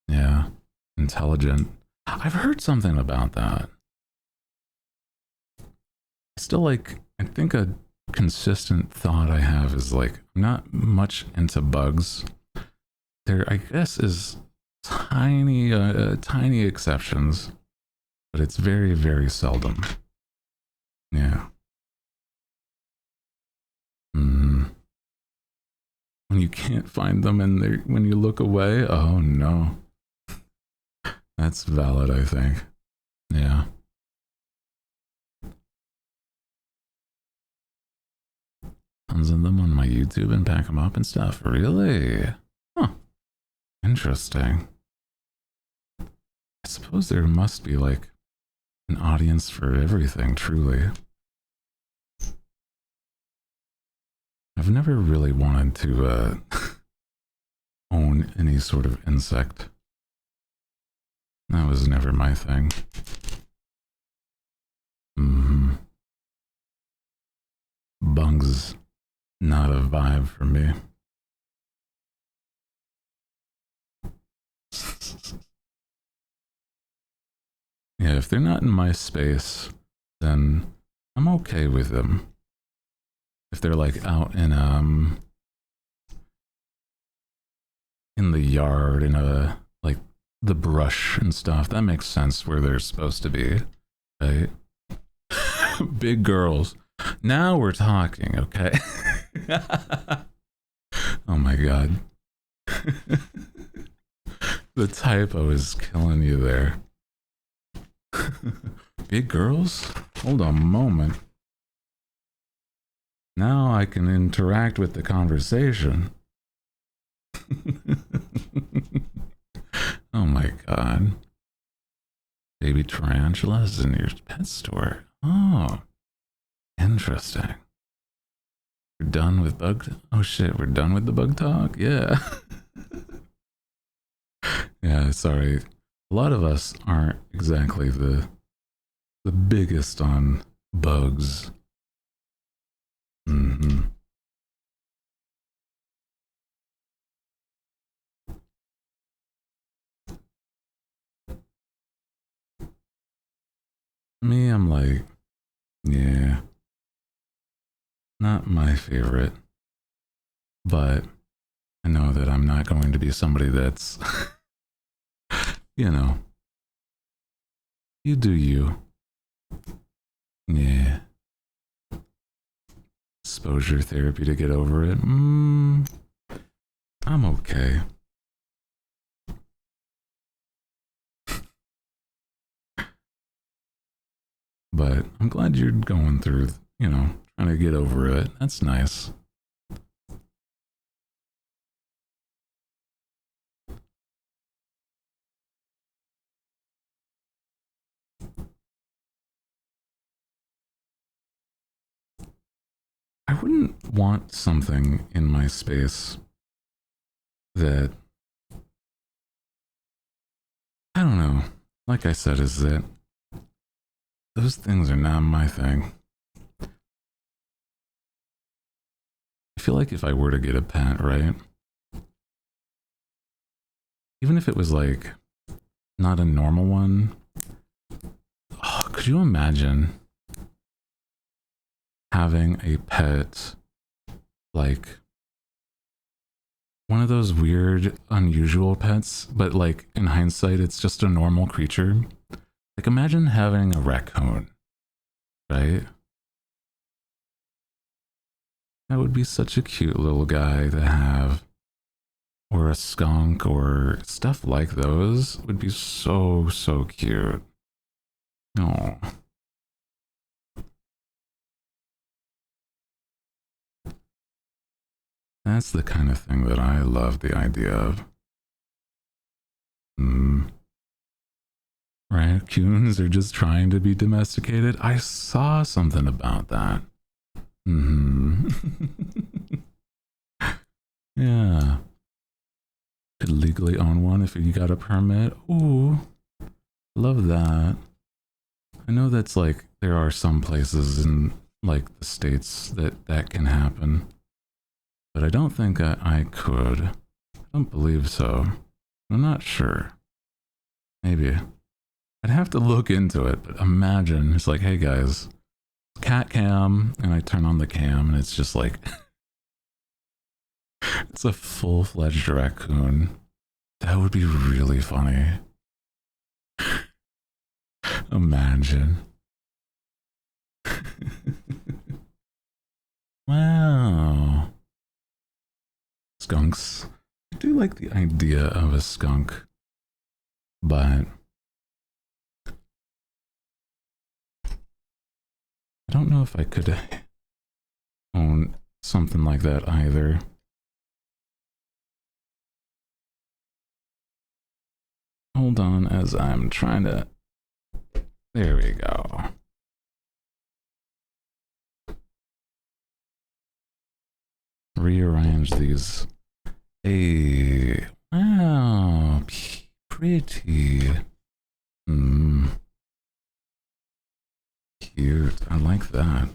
S1: Yeah, intelligent. I've heard something about that. Still, like, I think a consistent thought I have is like, I'm not much into bugs. There, I guess, is tiny exceptions, but it's very, very seldom. Yeah. When you can't find them and when you look away, oh no. That's valid, I think. Yeah. Tons of them on my YouTube and pack them up and stuff. Really? Huh. Interesting. I suppose there must be like an audience for everything, truly. I've never really wanted to own any sort of insect. That was never my thing. Bugs, not a vibe for me. Yeah, if they're not in my space, then I'm okay with them. If they're like out in the yard, in a like the brush and stuff, that makes sense where they're supposed to be, right? Big girls. Now we're talking, okay? Oh my god. The typo is killing you there. Big girls? Hold on a moment. Now I can interact with the conversation. Oh my god. Baby tarantulas in your pet store. Oh, interesting. We're done with bug. Oh shit, we're done with the bug talk? Yeah. Yeah, sorry. A lot of us aren't exactly the biggest on bugs. Me, I'm like, yeah, not my favorite, but I know that I'm not going to be somebody that's, you know, you do you. Yeah. Exposure therapy to get over it. I'm okay. But I'm glad you're going through, you know, trying to get over it. That's nice. I wouldn't want something in my space that, I don't know, like I said, is that those things are not my thing. I feel like if I were to get a pet, right? Even if it was like not a normal one, oh, could you imagine having a pet like one of those weird, unusual pets, but like in hindsight, it's just a normal creature? Like imagine having a raccoon, right? That would be such a cute little guy to have. Or a skunk or stuff like those would be so, so cute. Oh. That's the kind of thing that I love the idea of. Raccoons are just trying to be domesticated. I saw something about that. Yeah. Could legally own one if you got a permit. Ooh. Love that. I know that's like, there are some places in like the States that can happen. But I don't think I could. I don't believe so. I'm not sure. Maybe. I'd have to look into it, but imagine it's like, hey guys, cat cam, and I turn on the cam, and it's just like it's a full-fledged raccoon. That would be really funny. Imagine. Wow. Skunks. I do like the idea of a skunk, but I don't know if I could own something like that either. Hold on as I'm trying to... There we go. Rearrange these. Hey, wow, pretty. Cute. I like that.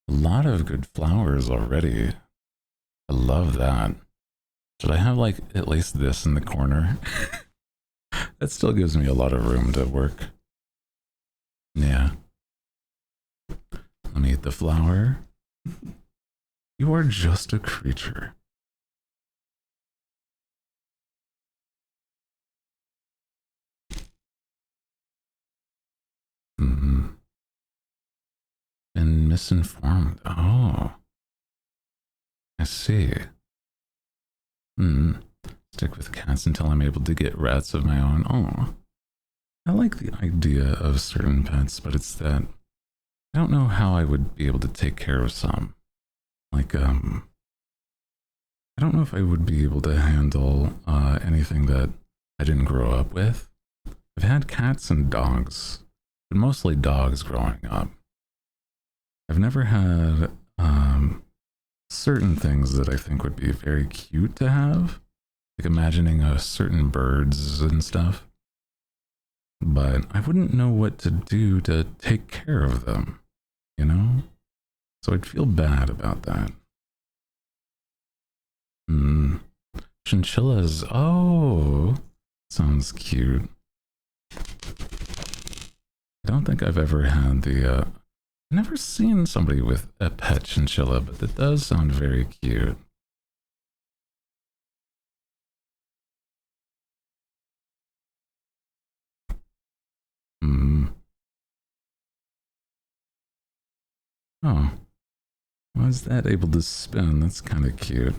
S1: A lot of good flowers already. I love that. Should I have like at least this in the corner? That still gives me a lot of room to work. Yeah. Let me eat the flower. You are just a creature. Been misinformed. Oh. I see. Stick with cats until I'm able to get rats of my own. Oh. I like the idea of certain pets, but it's that I don't know how I would be able to take care of some. Like, I don't know if I would be able to handle anything that I didn't grow up with. I've had cats and dogs, but mostly dogs growing up. I've never had certain things that I think would be very cute to have, like imagining certain birds and stuff. But I wouldn't know what to do to take care of them, you know? So I'd feel bad about that. Chinchillas. Oh, sounds cute. I don't think I've ever had the, never seen somebody with a pet chinchilla, but that does sound very cute. Oh, why is that able to spin? That's kind of cute.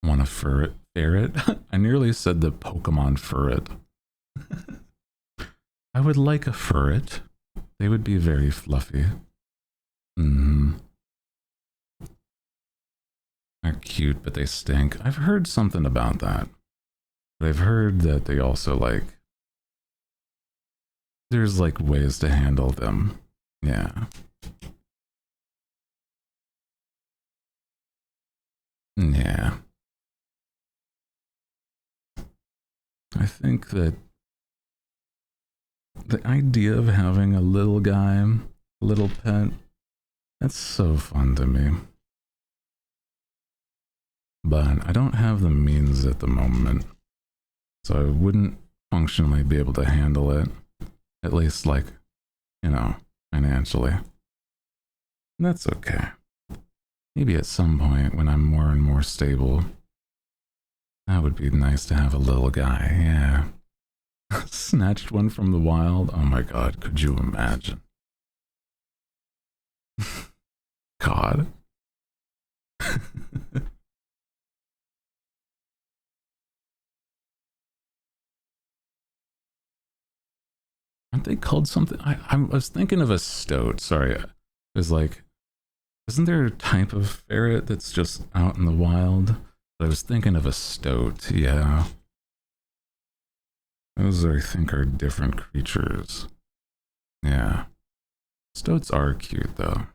S1: Want a ferret? Ferret? I nearly said the Pokemon ferret. I would like a ferret. They would be very fluffy. They're cute, but they stink. I've heard something about that. But I've heard that they also like... There's like ways to handle them. Yeah. Yeah. I think that the idea of having a little guy, a little pet, that's so fun to me. But I don't have the means at the moment, so I wouldn't functionally be able to handle it, at least like, you know, financially. That's okay. Maybe at some point when I'm more and more stable, that would be nice to have a little guy, yeah. Snatched one from the wild? Oh my god, could you imagine? God. Aren't they called something? I was thinking of a stoat, sorry. It was like, isn't there a type of ferret that's just out in the wild? I was thinking of a stoat, yeah. Those, I think, are different creatures. Yeah. Stoats are cute, though.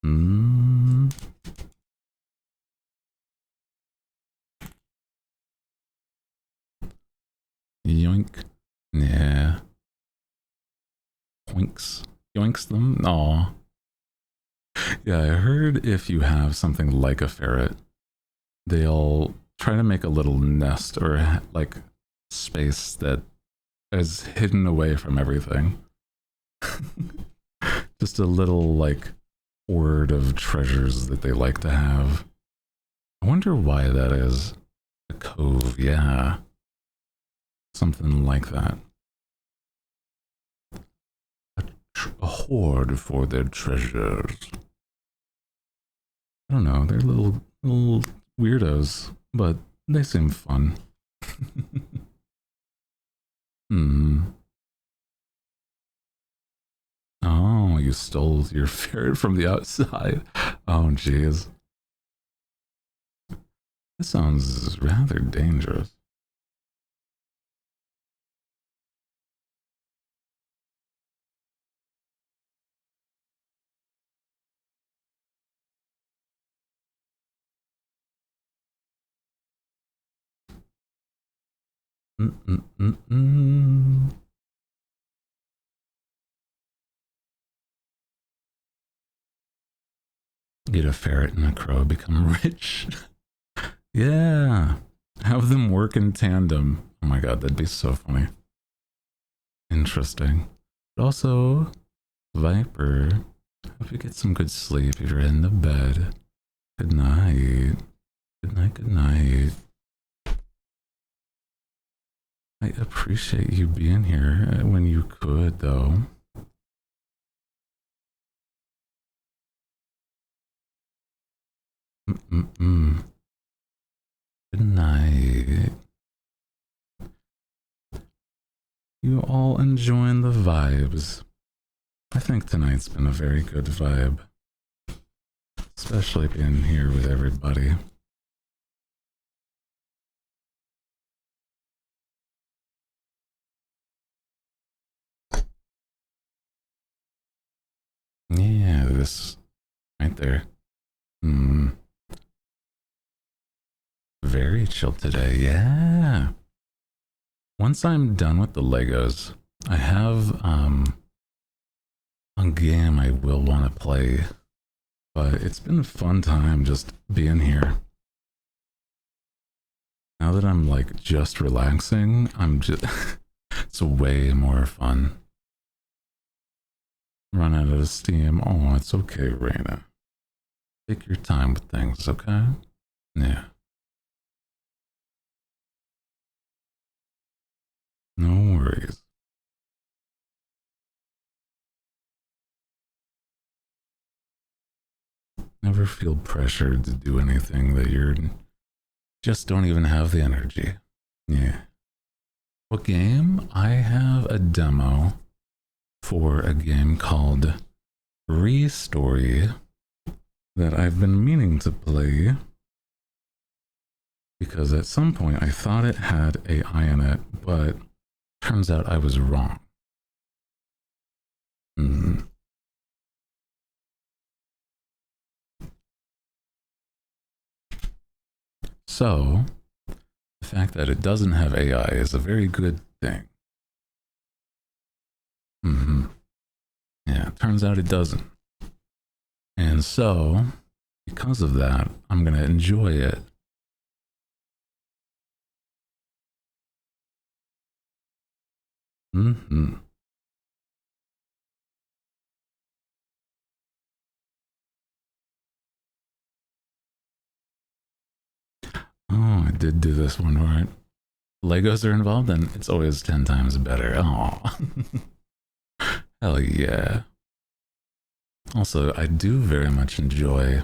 S1: Hmm. Yoink. Yeah. Poinks. Yoinks them? Aw. Yeah, I heard if you have something like a ferret, they'll try to make a little nest or like space that is hidden away from everything. Just a little like hoard of treasures that they like to have. I wonder why that is. A cove, yeah. Something like that. A hoard for their treasures. I don't know, they're little weirdos, but they seem fun. Hmm. Oh, you stole your ferret from the outside. Oh, jeez. That sounds rather dangerous. Mm-mm-mm-mm. Get a ferret and a crow, become rich. Yeah. Have them work in tandem. Oh my god, that'd be so funny. Interesting. But also, Viper, hope you get some good sleep if you're in the bed. Good night. Good night, good night. I appreciate you being here when you could, though. Mm-mm-mm. Good night. You all enjoying the vibes. I think tonight's been a very good vibe. Especially being here with everybody. Yeah, this right there. Hmm. Very chill today, yeah. Once I'm done with the Legos, I have a game I will want to play, but it's been a fun time just being here. Now that I'm like just relaxing, I'm just it's way more fun. Run out of steam. Oh, it's okay, Raina. Take your time with things, okay? Yeah. No worries. Never feel pressured to do anything that you're just don't even have the energy. Yeah. What game? I have a demo for a game called Restory that I've been meaning to play because at some point I thought it had AI in it, but turns out I was wrong. Mm. So, the fact that it doesn't have AI is a very good thing. Mm-hmm. Yeah, turns out it doesn't. And so, because of that, I'm going to enjoy it. Mm-hmm. Oh, I did do this one right. Legos are involved, and it's always 10 times better. Oh, hell yeah. Also, I do very much enjoy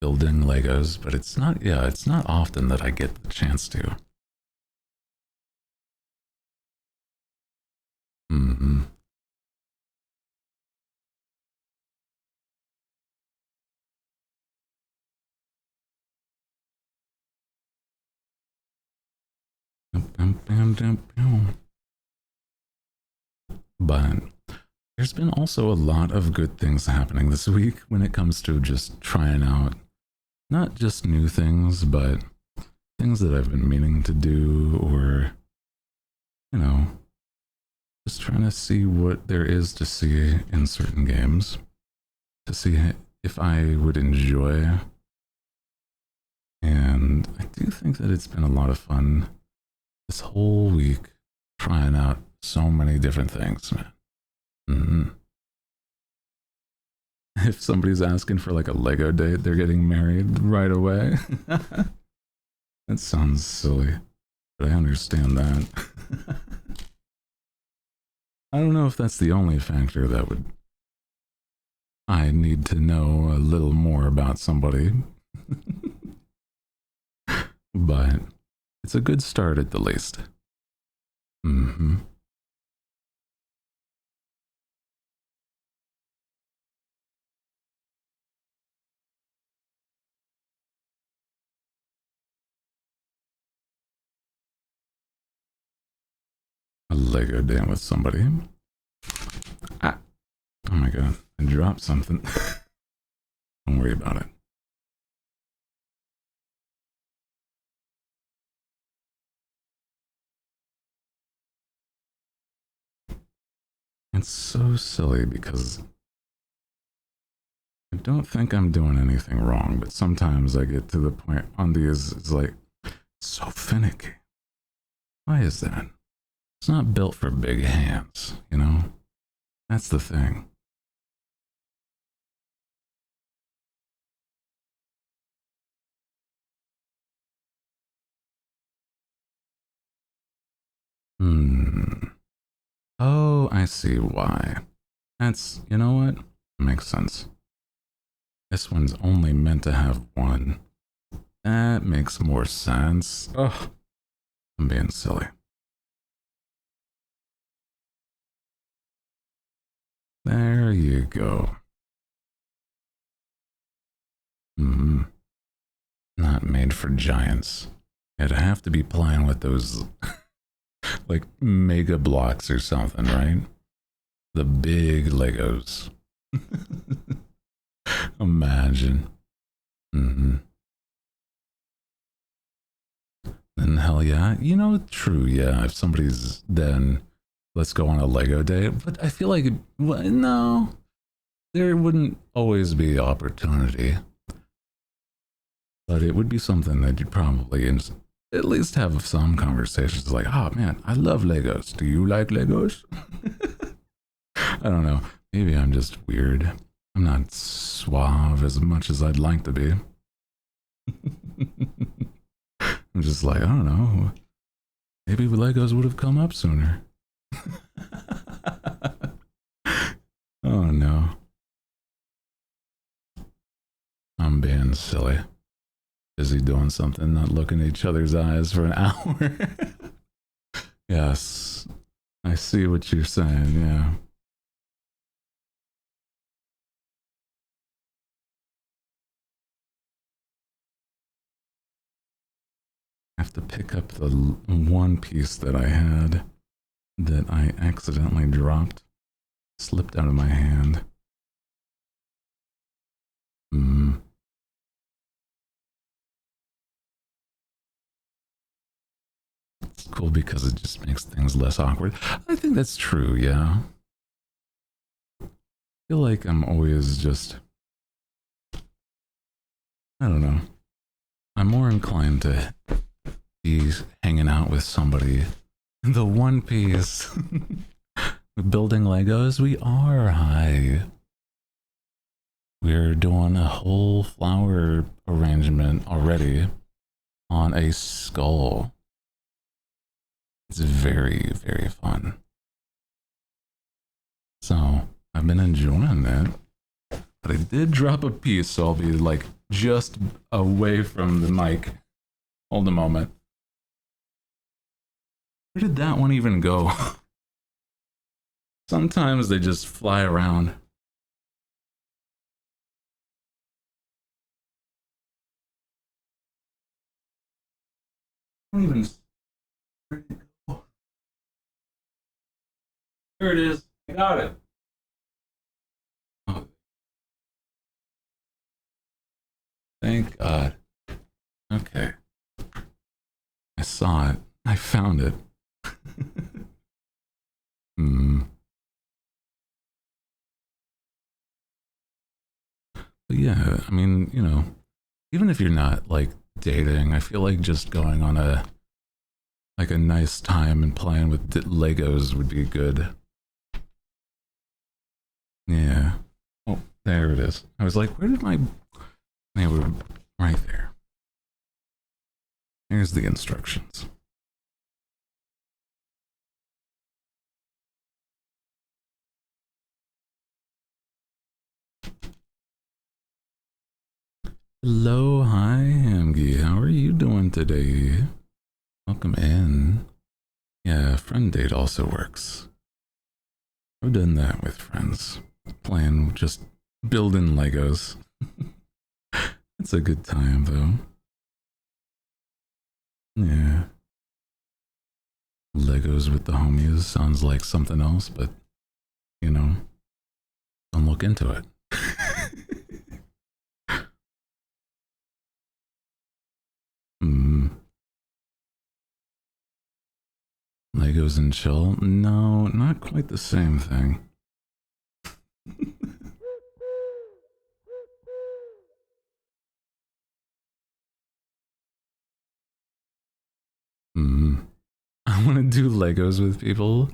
S1: building Legos, but it's not, yeah, it's not often that I get the chance to. Mm-hmm. But there's been also a lot of good things happening this week when it comes to just trying out not just new things, but things that I've been meaning to do, or, you know, just trying to see what there is to see in certain games, to see if I would enjoy. And I do think that it's been a lot of fun this whole week trying out so many different things, man. Mm-hmm. If somebody's asking for like a Lego date, they're getting married right away. That sounds silly, but I understand that. I don't know if that's the only factor that would... I need to know a little more about somebody. But it's a good start at the least. Mm-hmm. A Lego date with somebody. Ah. Oh my god, I dropped something. Don't worry about it. It's so silly because I don't think I'm doing anything wrong, but sometimes I get to the point on these, it's like, so finicky. Why is that? It's not built for big hands, you know? That's the thing. Oh, I see why. That's, you know what? Makes sense. This one's only meant to have one. That makes more sense. Ugh, I'm being silly. There you go. Not made for giants. I'd have to be playing with those like mega blocks or something, right? The big Legos. Imagine. Then hell yeah. You know, true, yeah. If somebody's then let's go on a Lego day. But I feel like well, no. There wouldn't always be opportunity. But it would be something that you'd probably at least have some conversations like, oh man, I love Legos. Do you like Legos? I don't know. Maybe I'm just weird. I'm not suave as much as I'd like to be. I'm just like, I don't know. Maybe Legos would have come up sooner. Oh no. I'm being silly. Busy doing something, not looking at each other's eyes for an hour. Yes, I see what you're saying, yeah. I have to pick up the one piece that I had that I accidentally dropped. Slipped out of my hand. It's cool because it just makes things less awkward. I think that's true, yeah. I feel like I'm always just... I don't know. I'm more inclined to be hanging out with somebody. The One Piece. Building Legos, we are high. We're doing a whole flower arrangement already on a skull. It's very, very fun. So I've been enjoying that. But I did drop a piece, so I'll be like just away from the mic. Hold a moment. Where did that one even go? Sometimes they just fly around. I don't even... Where did it go? There it is. I got it. Thank God. Okay. I saw it. I found it. Hmm. But yeah, I mean, you know, even if you're not like dating, I feel like just going on a nice time and playing with Legos would be good. Yeah. Oh, there it is. I was like, where did my... They were right there. Here's the instructions. Hello, hi, Hamgy. How are you doing today? Welcome in. Yeah, friend date also works. I've done that with friends. Playing, just building Legos. It's a good time, though. Yeah. Legos with the homies sounds like something else, but, you know, don't look into it. Hmm. Legos and chill? No, not quite the same thing. Hmm. I want to do Legos with people.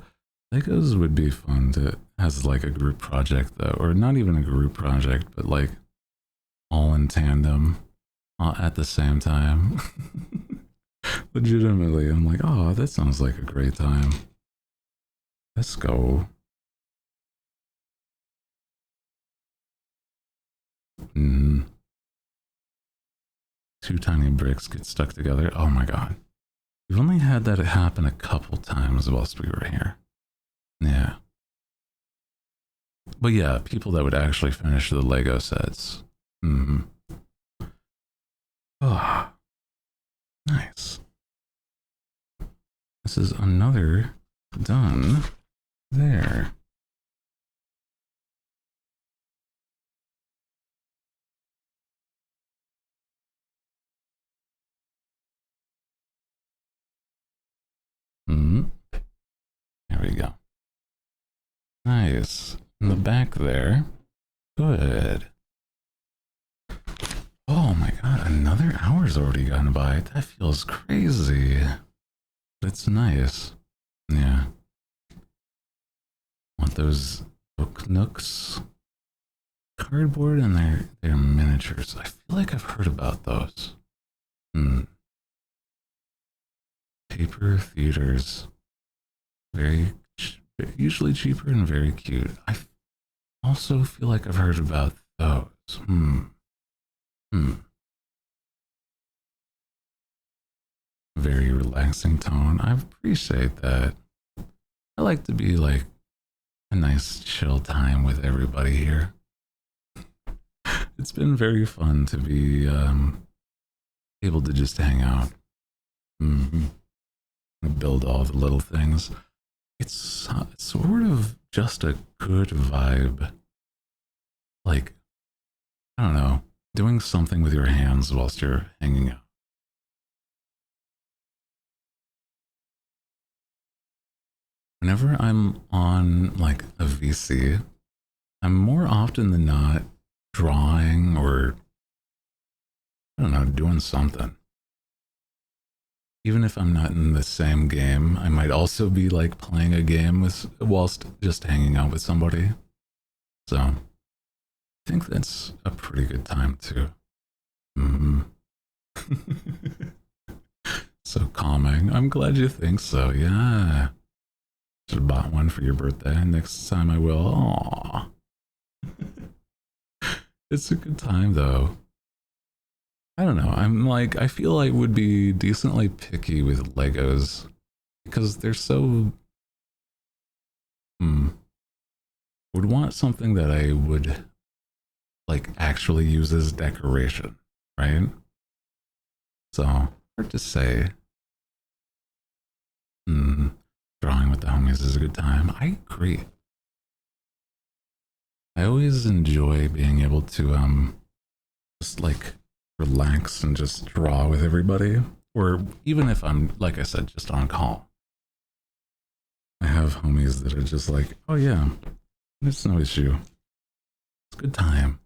S1: Legos would be fun to as like a group project though, or not even a group project, but like all in tandem at the same time. Legitimately, I'm like, oh, that sounds like a great time. Let's go. Mm. Two tiny bricks get stuck together. Oh my god. We've only had that happen a couple times whilst we were here. Yeah. But yeah, people that would actually finish the Lego sets. Mm-hmm. Oh, nice. This is another done there. Mm-hmm. There we go. Nice. In the back there. Good. Oh my god, another hour's already gone by. That feels crazy. But it's nice. Yeah. Want those book nooks? Cardboard and their miniatures. I feel like I've heard about those. Hmm. Paper theaters. Very usually cheaper and very cute. I also feel like I've heard about those. Hmm. Hmm. Very relaxing tone. I appreciate that. I like to be like a nice chill time with everybody here. It's been very fun to be able to just hang out. Mm-hmm. Build all the little things. It's sort of just a good vibe. Like, I don't know, doing something with your hands whilst you're hanging out. Whenever I'm on like a VC, I'm more often than not drawing or, I don't know, doing something. Even if I'm not in the same game, I might also be like playing a game with whilst just hanging out with somebody. So I think that's a pretty good time too. Mm-hmm. So calming. I'm glad you think so. Yeah. Should have bought one for your birthday. Next time I will. Aww. It's a good time though. I don't know. I'm like, I feel I would be decently picky with Legos because they're so. Hmm. Would want something that I would like actually use as decoration, right? So hard to say. Hmm. Drawing with the homies is a good time. I agree. I always enjoy being able to just like relax and just draw with everybody. Or even if I'm, like I said, just on call. I have homies that are just like, oh yeah, there's no issue. It's a good time.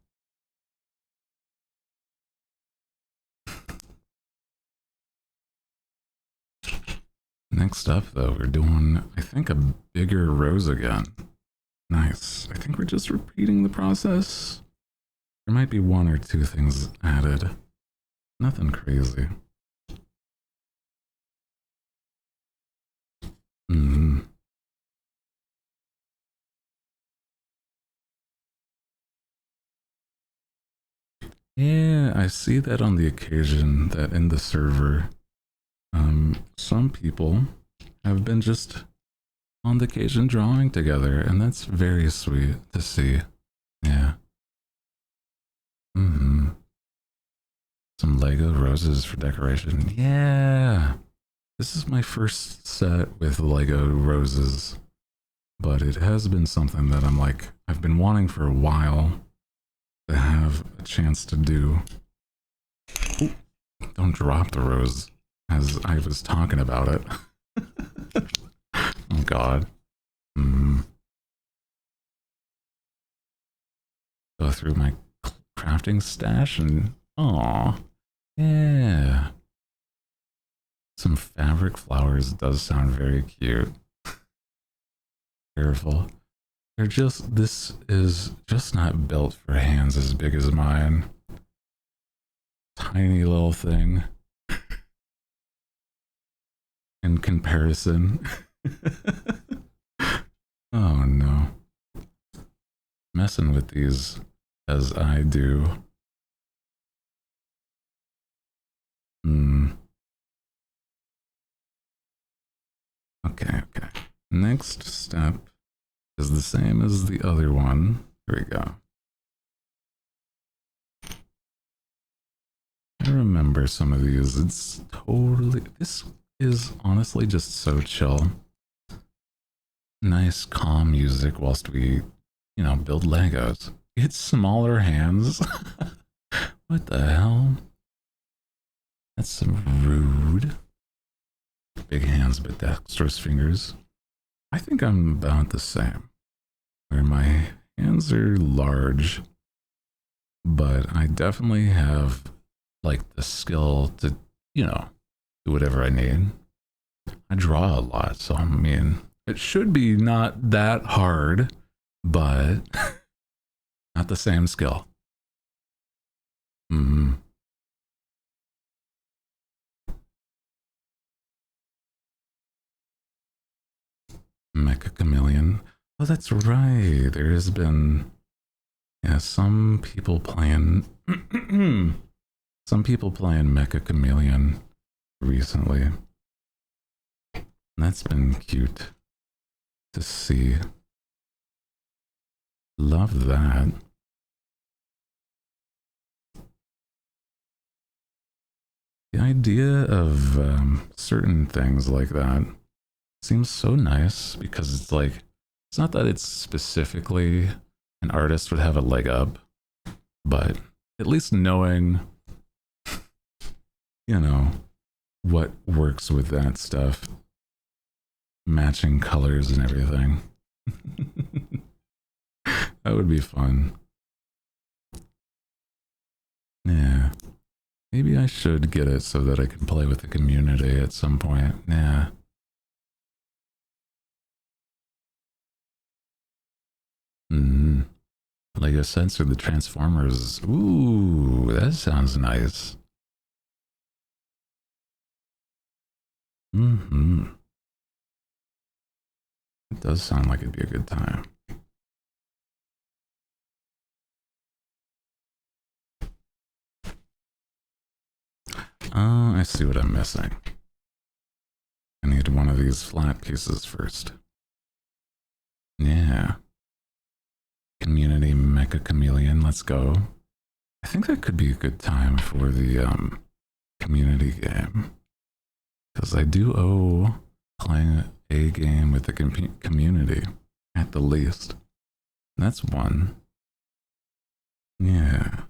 S1: Next up, though, we're doing, I think, a bigger rose again. Nice. I think we're just repeating the process. There might be one or two things added. Nothing crazy. Yeah, I see that on the occasion that in the server, some people have been just on the occasion drawing together, and that's very sweet to see. Yeah. Some Lego roses for decoration. Yeah. This is my first set with Lego roses, but it has been something that I'm like, I've been wanting for a while to have a chance to do. Ooh, don't drop the rose as I was talking about it. Oh God. Go through my crafting stash and aw, yeah. Some fabric flowers does sound very cute. Careful. This is just not built for hands as big as mine. Tiny little thing. In comparison. Oh no. Messing with these as I do. Okay. Next step is the same as the other one. Here we go. I remember some of these. It's totally... This is honestly just so chill. Nice, calm music whilst we, build Legos. It's smaller hands. What the hell? That's rude. Big hands but dexterous fingers. I think I'm about the same. Where my hands are large, but I definitely have like the skill to, do whatever I need. I draw a lot, so I mean, it should be not that hard, but not the same skill. Mecha Chameleon. Oh, that's right. There has been, some people playing, Mecha Chameleon recently. That's been cute to see. Love that. The idea of certain things like that seems so nice because it's like, it's not that it's specifically an artist would have a leg up, but at least knowing, what works with that stuff, matching colors and everything. That would be fun. Yeah. Maybe I should get it so that I can play with the community at some point. Yeah. Lego Sensor the Transformers. Ooh, that sounds nice. It does sound like it'd be a good time. Oh, I see what I'm missing. I need one of these flat pieces first. Yeah. Community Mecha Chameleon, let's go. I think that could be a good time for the community game. Because I do owe playing a game with the community, at the least. That's one. Yeah.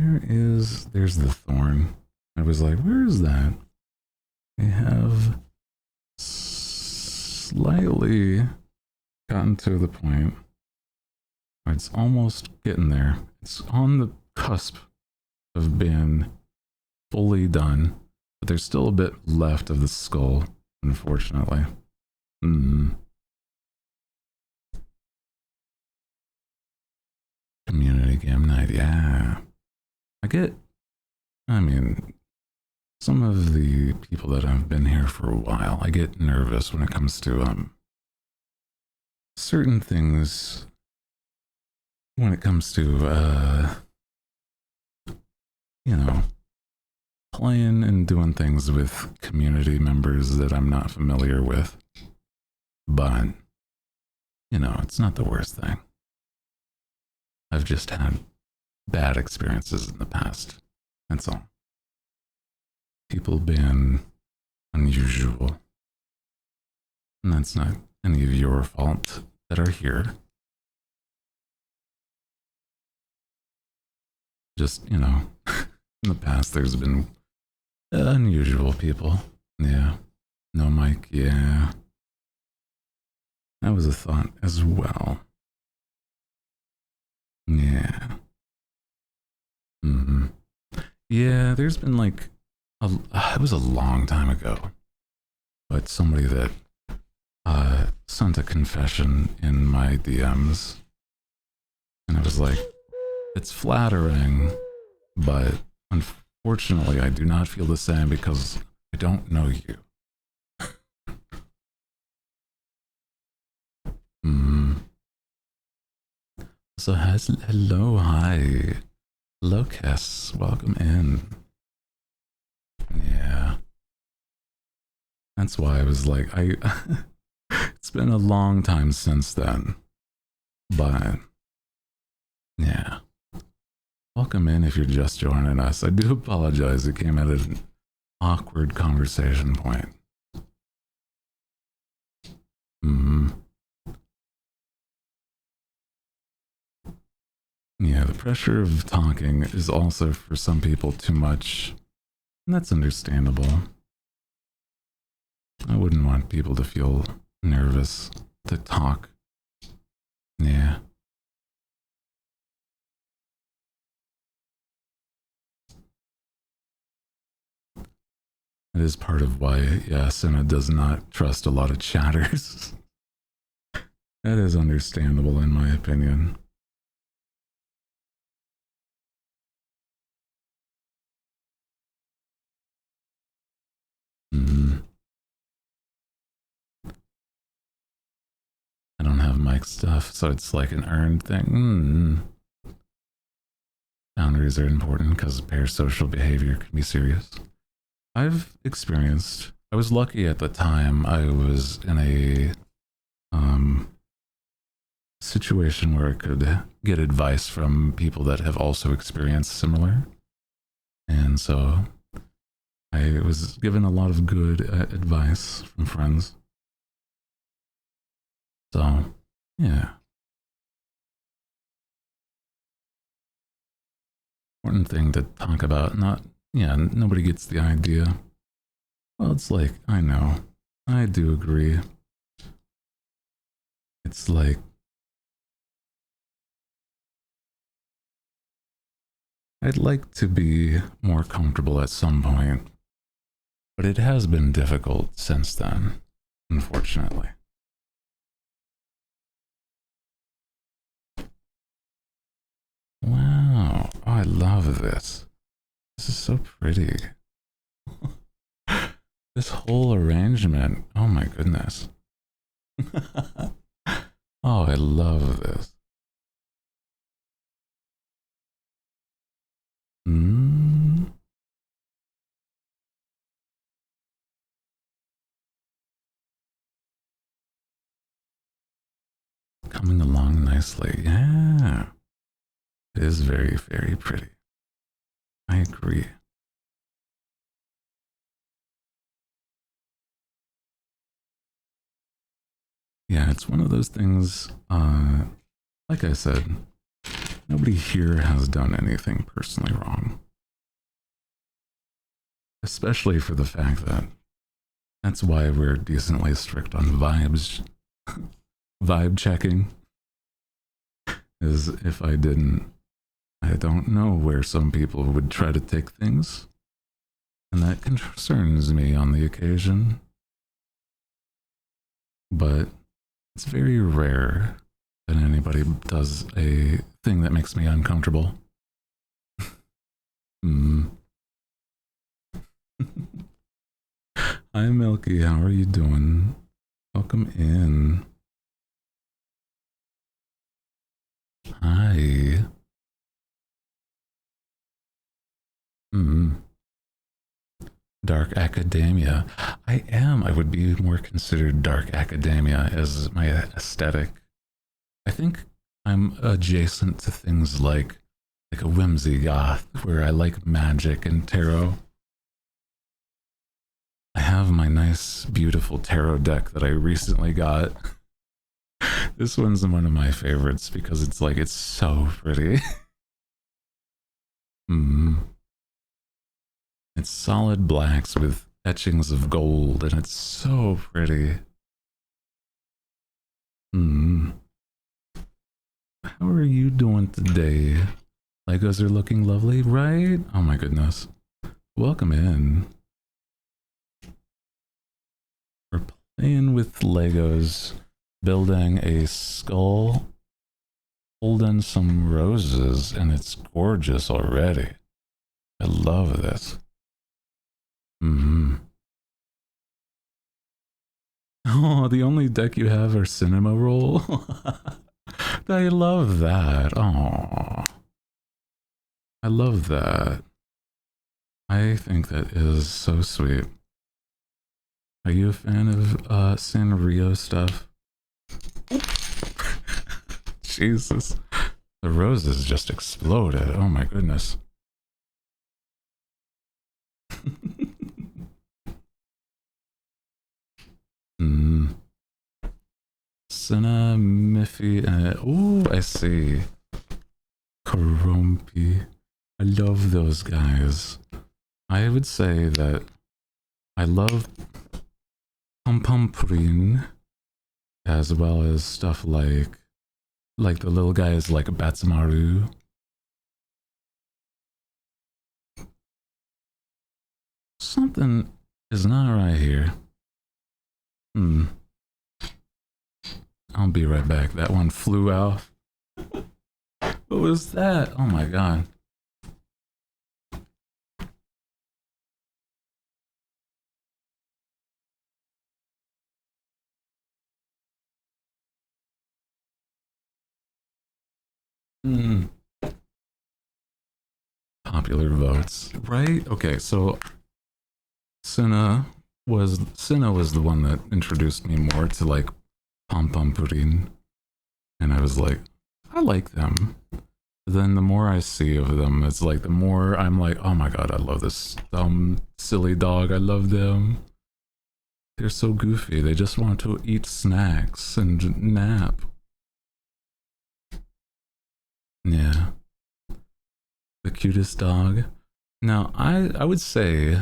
S1: There's the thorn. I was like, where is that? I have slightly gotten to the point where it's almost getting there. It's on the cusp of being fully done, but there's still a bit left of the skull, unfortunately. Community game night, yeah. I mean, some of the people that have been here for a while, I get nervous when it comes to certain things. When it comes to you know, playing and doing things with community members that I'm not familiar with. But, you know, it's not the worst thing. I've just had bad experiences in the past. That's all. People being unusual. And that's not any of your fault that are here. Just, you know, in the past there's been unusual people. Yeah. No mic, yeah. That was a thought as well. Yeah. Yeah, there's been like, it was a long time ago, but somebody that sent a confession in my DMs, and I was like, it's flattering, but unfortunately I do not feel the same because I don't know you. So hello, hi. Hello, Cass. Welcome in. Yeah. That's why I was like, it's been a long time since then. But, yeah. Welcome in if you're just joining us. I do apologize. It came at an awkward conversation point. Yeah, the pressure of talking is also for some people too much, and that's understandable. I wouldn't want people to feel nervous to talk. Yeah. It is part of why, yeah, Senna does not trust a lot of chatters. That is understandable in my opinion. I don't have mic stuff, so it's like an earned thing. Boundaries are important because parasocial behavior can be serious. I've experienced, I was lucky at the time I was in a situation where I could get advice from people that have also experienced similar. And so I was given a lot of good advice from friends. So, yeah. Important thing to talk about. Nobody gets the idea. Well, it's like, I know. I do agree. It's like, I'd like to be more comfortable at some point, but it has been difficult since then, unfortunately. Wow, oh, I love this. This is so pretty. This whole arrangement, oh my goodness. Oh, I love this. Coming along nicely, yeah. It is very, very pretty. I agree. Yeah, it's one of those things, like I said, Nobody here has done anything personally wrong. Especially for the fact that that's why we're decently strict on vibes. Vibe checking. Is if I didn't, I don't know where some people would try to take things. And that concerns me on the occasion. But it's very rare that anybody does a thing that makes me uncomfortable. Hi Milky, how are you doing? Welcome in. Hi. Dark academia. I would be more considered dark academia as my aesthetic. I think I'm adjacent to things like a whimsy goth, where I like magic and tarot. I have my nice, beautiful tarot deck that I recently got. This one's one of my favorites because it's so pretty. It's solid blacks with etchings of gold, and it's so pretty. How are you doing today? Legos are looking lovely, right? Oh my goodness. Welcome in. We're playing with Legos, building a skull, holding some roses, and it's gorgeous already. I love this. Oh, the only deck you have are cinema roll? I love that. Oh, I love that. I think that is so sweet. Are you a fan of Sanrio stuff? Jesus. The roses just exploded. Oh my goodness. Senna, Miffy, oh, I see. Karompi. I love those guys. I would say that I love Pum as well as stuff like the little guys like Batsumaru. Something is not right here. I'll be right back. That one flew out. What was that? Oh my god. Popular votes, right? Okay, so Senna was the one that introduced me more to like Pom Pom Pudding, and I was like, I like them. But then the more I see of them, it's like the more I'm like, oh my god, I love this dumb, silly dog. I love them. They're so goofy. They just want to eat snacks and nap. Yeah. The cutest dog. Now, I would say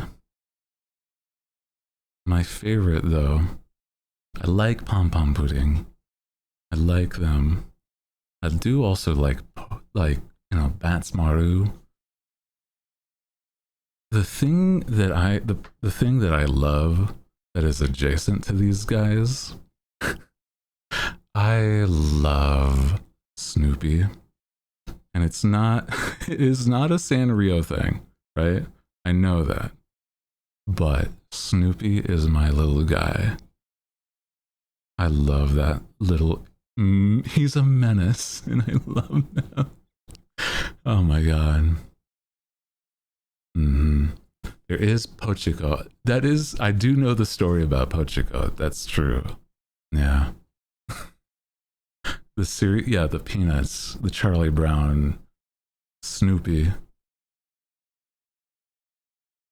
S1: my favorite though, I like Pom Pom Pudding. I like them. I do also like Batsmaru. The thing that the thing that I love that is adjacent to these guys, I love Snoopy. And it is not a Sanrio thing, right? I know that. But Snoopy is my little guy. I love that little, he's a menace, and I love him. Oh my god. There is Pochiko. That is, I do know the story about Pochiko. That's true. Yeah. The series, yeah, the Peanuts, the Charlie Brown, Snoopy.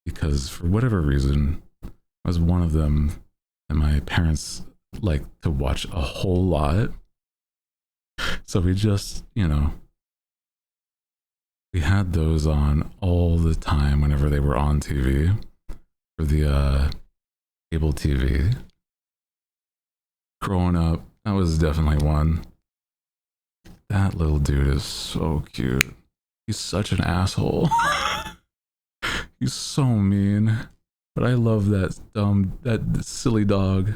S1: Because for whatever reason, I was one of them, and my parents like to watch a whole lot. So we just, We had those on all the time whenever they were on TV for the cable TV. Growing up, that was definitely one. That little dude is so cute. He's such an asshole. He's so mean. But I love that that silly dog.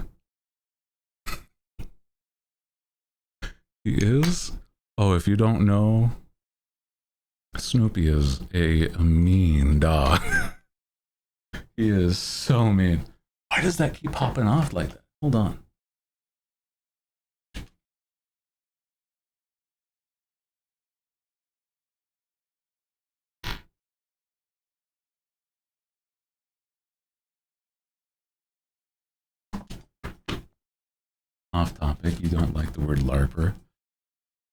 S1: He is? Oh, if you don't know, Snoopy is a mean dog. He is so mean. Why does that keep popping off like that? Hold on. Off topic, you don't like the word LARPer.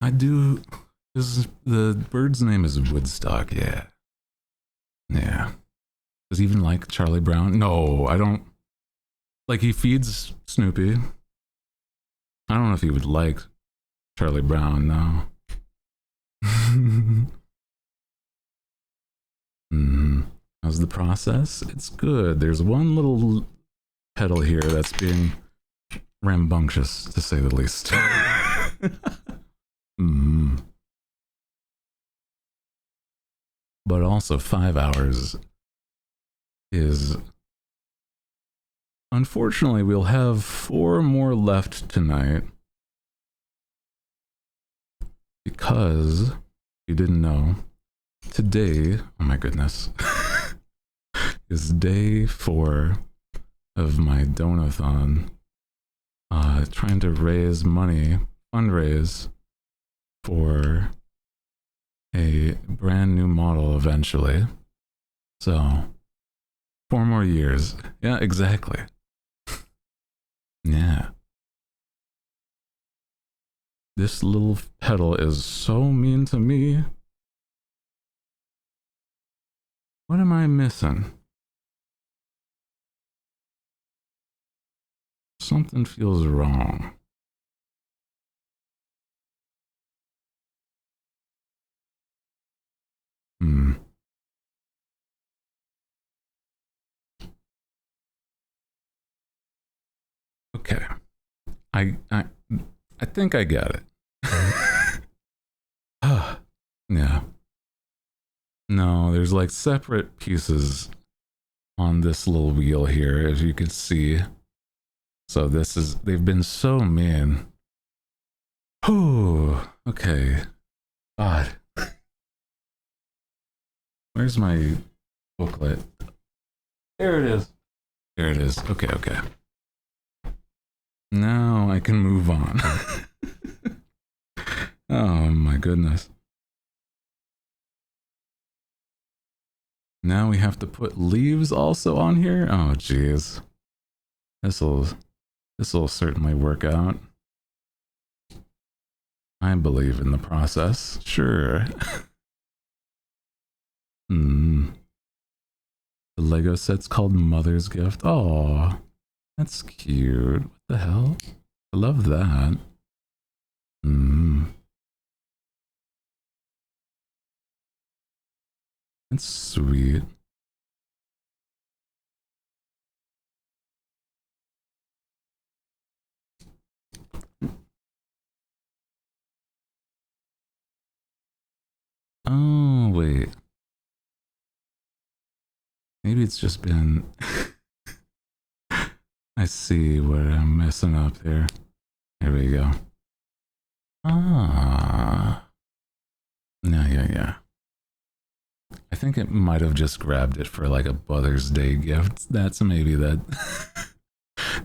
S1: I do. The bird's name is Woodstock, yeah. Yeah. Does he even like Charlie Brown? No, I don't. Like, he feeds Snoopy. I don't know if he would like Charlie Brown, no. How's the process? It's good. There's one little pedal here that's being rambunctious, to say the least. But also 5 hours is... Unfortunately, we'll have 4 more left tonight. Because, if you didn't know, today, oh my goodness, is day 4 of my Donathon. Trying to raise money, fundraise for a brand new model eventually. So, 4 more years. Yeah, exactly. Yeah. This little pedal is so mean to me. What am I missing? Something feels wrong. Okay. I think I get it. Yeah. No, there's like separate pieces on this little wheel here, as you can see. So this is, they've been so mean. Oh, okay. God. Where's my booklet? There it is. There it is. Okay, okay. Now I can move on. Oh my goodness. Now we have to put leaves also on here? Oh jeez. This'll certainly work out. I believe in the process. Sure. The Lego set's called Mother's Gift. Oh, that's cute. What the hell? I love that. That's sweet. Oh, wait. Maybe it's just been... I see what I'm messing up there. Here we go. Ah. Yeah. I think it might have just grabbed it for like a Mother's Day gift. That's maybe that.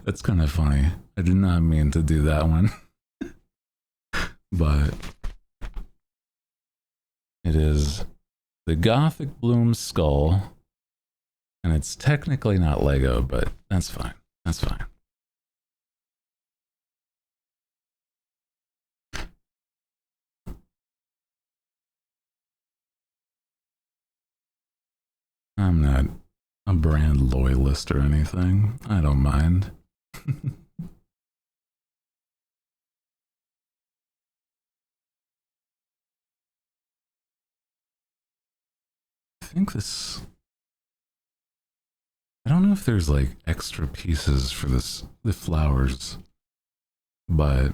S1: That's kind of funny. I did not mean to do that one. But it is the Gothic Bloom skull. And it's technically not Lego, but that's fine. That's fine. I'm not a brand loyalist or anything. I don't mind. think this... I don't know if there's like extra pieces for the flowers, but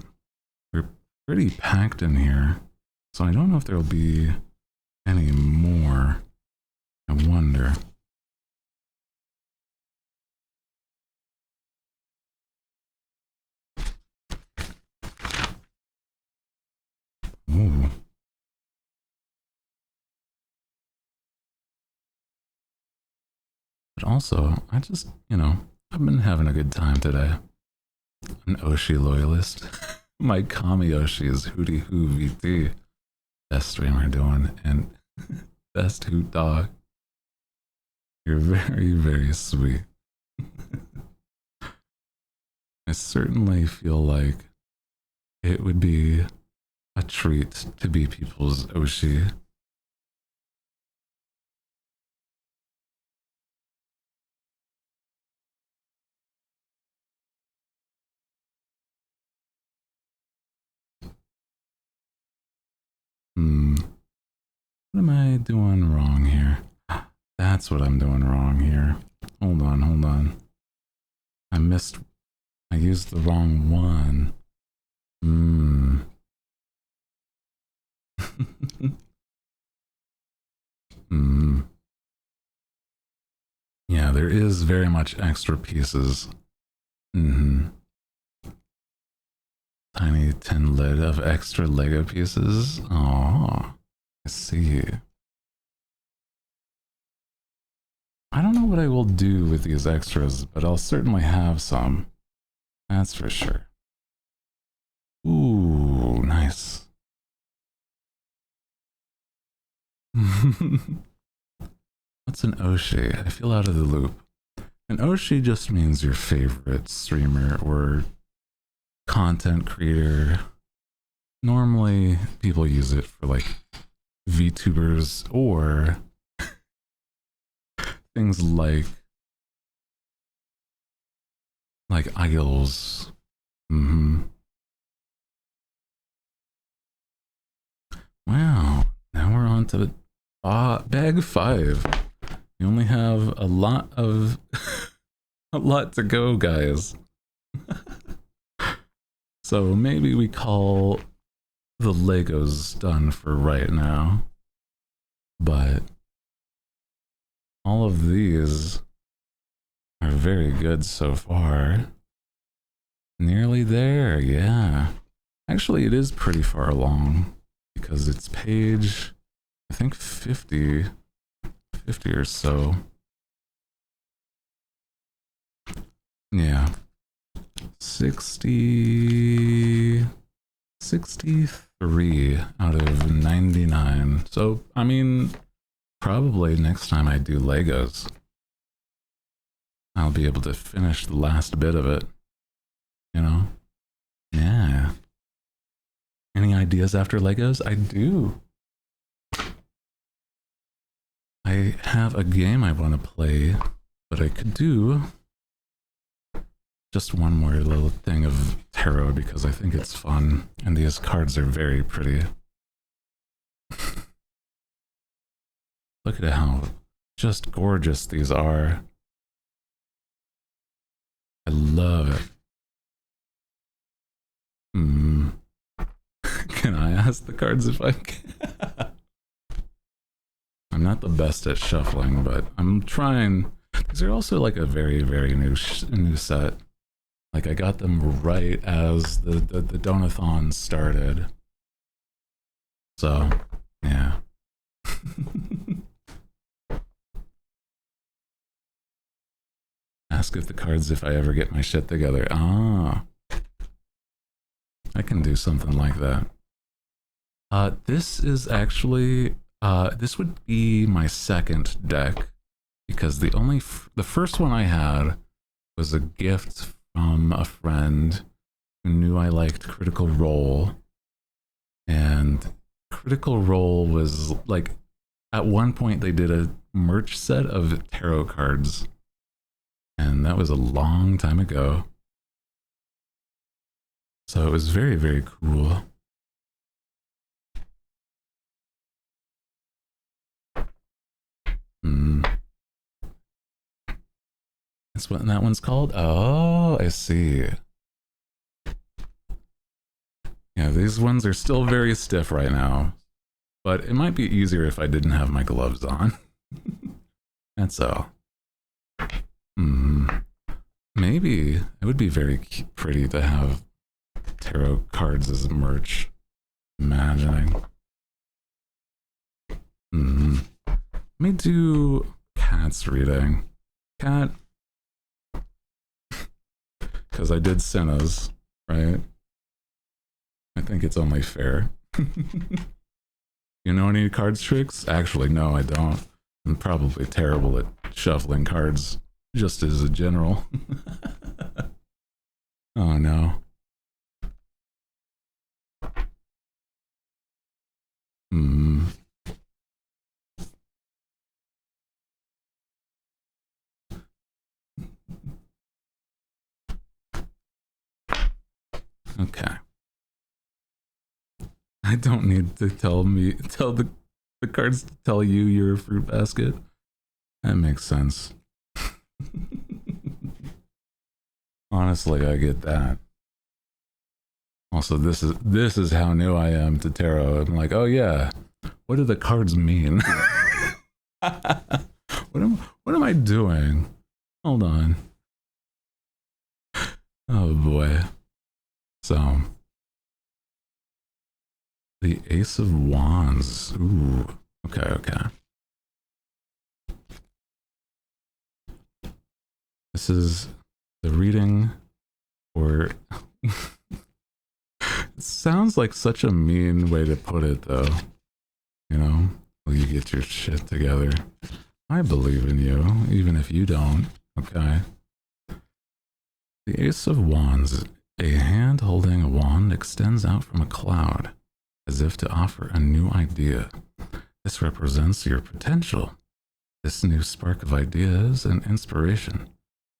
S1: we're pretty packed in here. So I don't know if there'll be any more. I wonder. Ooh. But also, I just, I've been having a good time today. An Oshi loyalist. My Kami Oshi is Hooty Hoo VT. Best streamer doing, and best hoot dog. You're very, very sweet. I certainly feel like it would be a treat to be people's Oshi. What am I doing wrong here? That's what I'm doing wrong here. Hold on. I used the wrong one. Yeah, there is very much extra pieces. Tiny tin lid of extra Lego pieces. Aww, I see. I don't know what I will do with these extras, but I'll certainly have some. That's for sure. Ooh, nice. What's an Oshi? I feel out of the loop. An Oshi just means your favorite streamer or content creator. Normally, people use it for like VTubers or things like idols. Wow, now we're on to bag 5. We only have a lot to go, guys. So maybe we call the Legos done for right now. But all of these are very good so far. Nearly there, yeah. Actually, it is pretty far along because it's page, I think 50 or so. Yeah. 63 out of 99. So, I mean, probably next time I do Legos, I'll be able to finish the last bit of it. Yeah. Any ideas after Legos? I do. I have a game I want to play, but I could do just one more little thing of tarot because I think it's fun, and these cards are very pretty. Look at how just gorgeous these are. I love it. Can I ask the cards if I can? I'm not the best at shuffling, but I'm trying. These are also like a very, very new set. Like I got them right as the DONOTHON started. So, yeah. Ask if the cards if I ever get my shit together. Ah. I can do something like that. This is actually, this would be my second deck because the first one I had was a gift from a friend who knew I liked Critical Role, and Critical Role was like, at one point they did a merch set of tarot cards, and that was a long time ago. So it was very, very cool. That's what that one's called? Oh, I see. Yeah, these ones are still very stiff right now. But it might be easier if I didn't have my gloves on. That's all. Maybe it would be very pretty to have tarot cards as merch. Imagining. Let me do Cat's reading. Cat. Because I did Senna's, right? I think it's only fair. You know any cards tricks? Actually, no, I don't. I'm probably terrible at shuffling cards, just as a general. Oh no. Okay. I don't need to tell the cards to tell you you're a fruit basket. That makes sense. Honestly, I get that. Also, this is how new I am to tarot. I'm like, oh yeah, what do the cards mean? what am I doing? Hold on. Oh boy. So, the Ace of Wands. Ooh. Okay. This is the reading for... It sounds like such a mean way to put it, though. You know? Will you get your shit together? I believe in you, even if you don't. Okay. The Ace of Wands. A hand holding a wand extends out from a cloud, as if to offer a new idea. This represents your potential. This new spark of ideas and inspiration.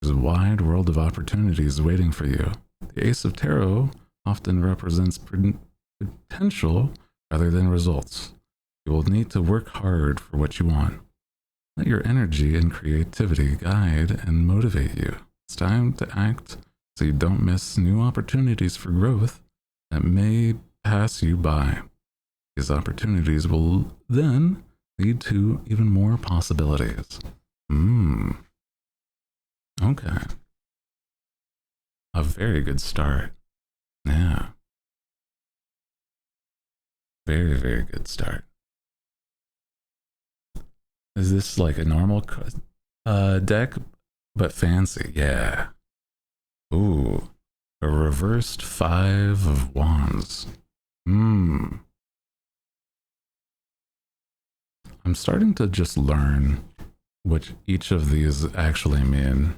S1: There's a wide world of opportunities waiting for you. The Ace of Tarot often represents potential rather than results. You will need to work hard for what you want. Let your energy and creativity guide and motivate you. It's time to act so you don't miss new opportunities for growth that may pass you by. These opportunities will then lead to even more possibilities. Okay. A very good start. Yeah. Very, very good start. Is this like a normal deck, but fancy? Yeah. Ooh. A reversed 5 of Wands. I'm starting to just learn what each of these actually mean.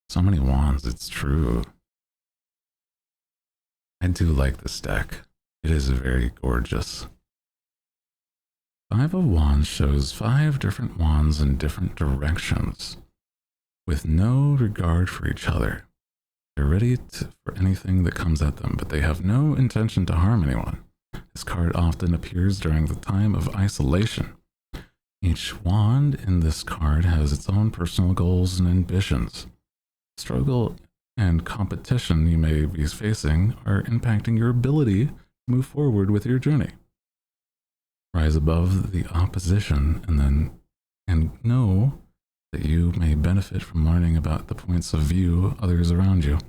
S1: So many wands, it's true. I do like this deck. It is very gorgeous. 5 of Wands shows 5 different wands in different directions, with no regard for each other. They're ready for anything that comes at them, but they have no intention to harm anyone. This card often appears during the time of isolation. Each wand in this card has its own personal goals and ambitions. Struggle and competition you may be facing are impacting your ability to move forward with your journey. Rise above the opposition and know that you may benefit from learning about the points of view of others around you.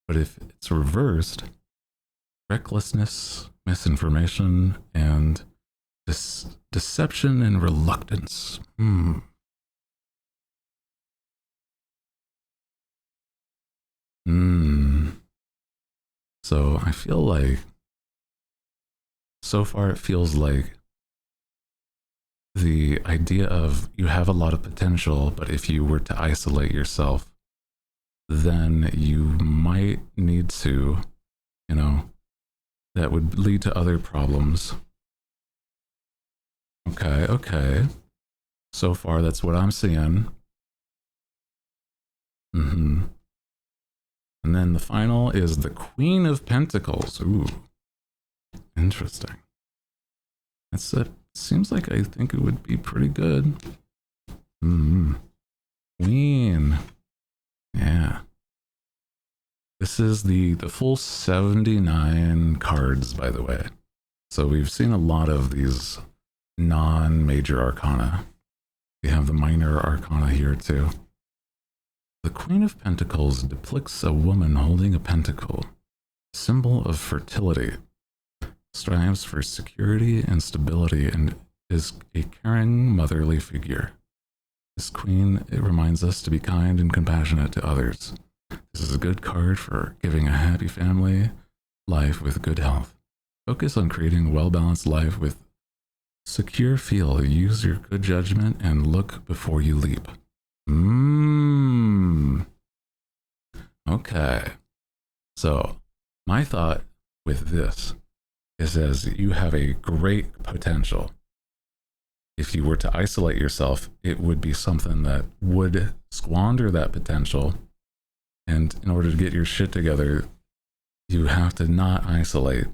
S1: But if it's reversed, recklessness, misinformation, and deception and reluctance. So I feel like, so far it feels like the idea of you have a lot of potential, but if you were to isolate yourself, then you might need to, you know, that would lead to other problems. Okay. So far, that's what I'm seeing. And then the final is the Queen of Pentacles. Ooh, interesting. That's it. Seems like I think it would be pretty good. Queen. This is the full 79 cards, by the way. So we've seen a lot of these non-major arcana. We have the minor arcana here too. The Queen of Pentacles depicts a woman holding a pentacle, symbol of fertility, strives for security and stability, and is a caring, motherly figure. This queen, it reminds us to be kind and compassionate to others. This is a good card for giving a happy family life with good health. Focus on creating a well-balanced life with secure feel. Use your good judgment and look before you leap. Okay. So, my thought with this is as you have a great potential. If you were to isolate yourself, it would be something that would squander that potential. And in order to get your shit together, you have to not isolate.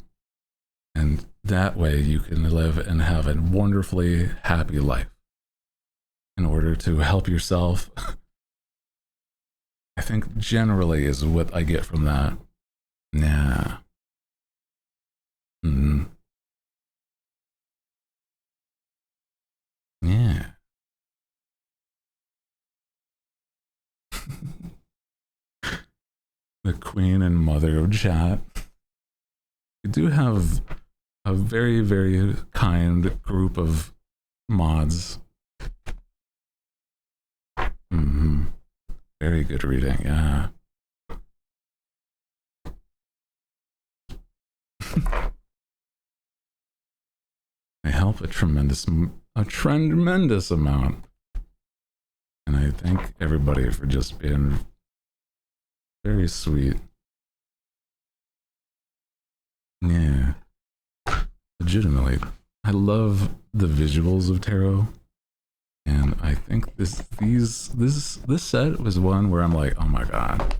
S1: And that way you can live and have a wonderfully happy life. In order to help yourself, I think generally is what I get from that. Nah. Yeah. The queen and mother of chat. We do have a very, very kind group of mods. Very good reading, yeah. They help a tremendous amount. And I thank everybody for just being very sweet. Yeah. Legitimately. I love the visuals of tarot. And I think this set was one where I'm like, oh my god,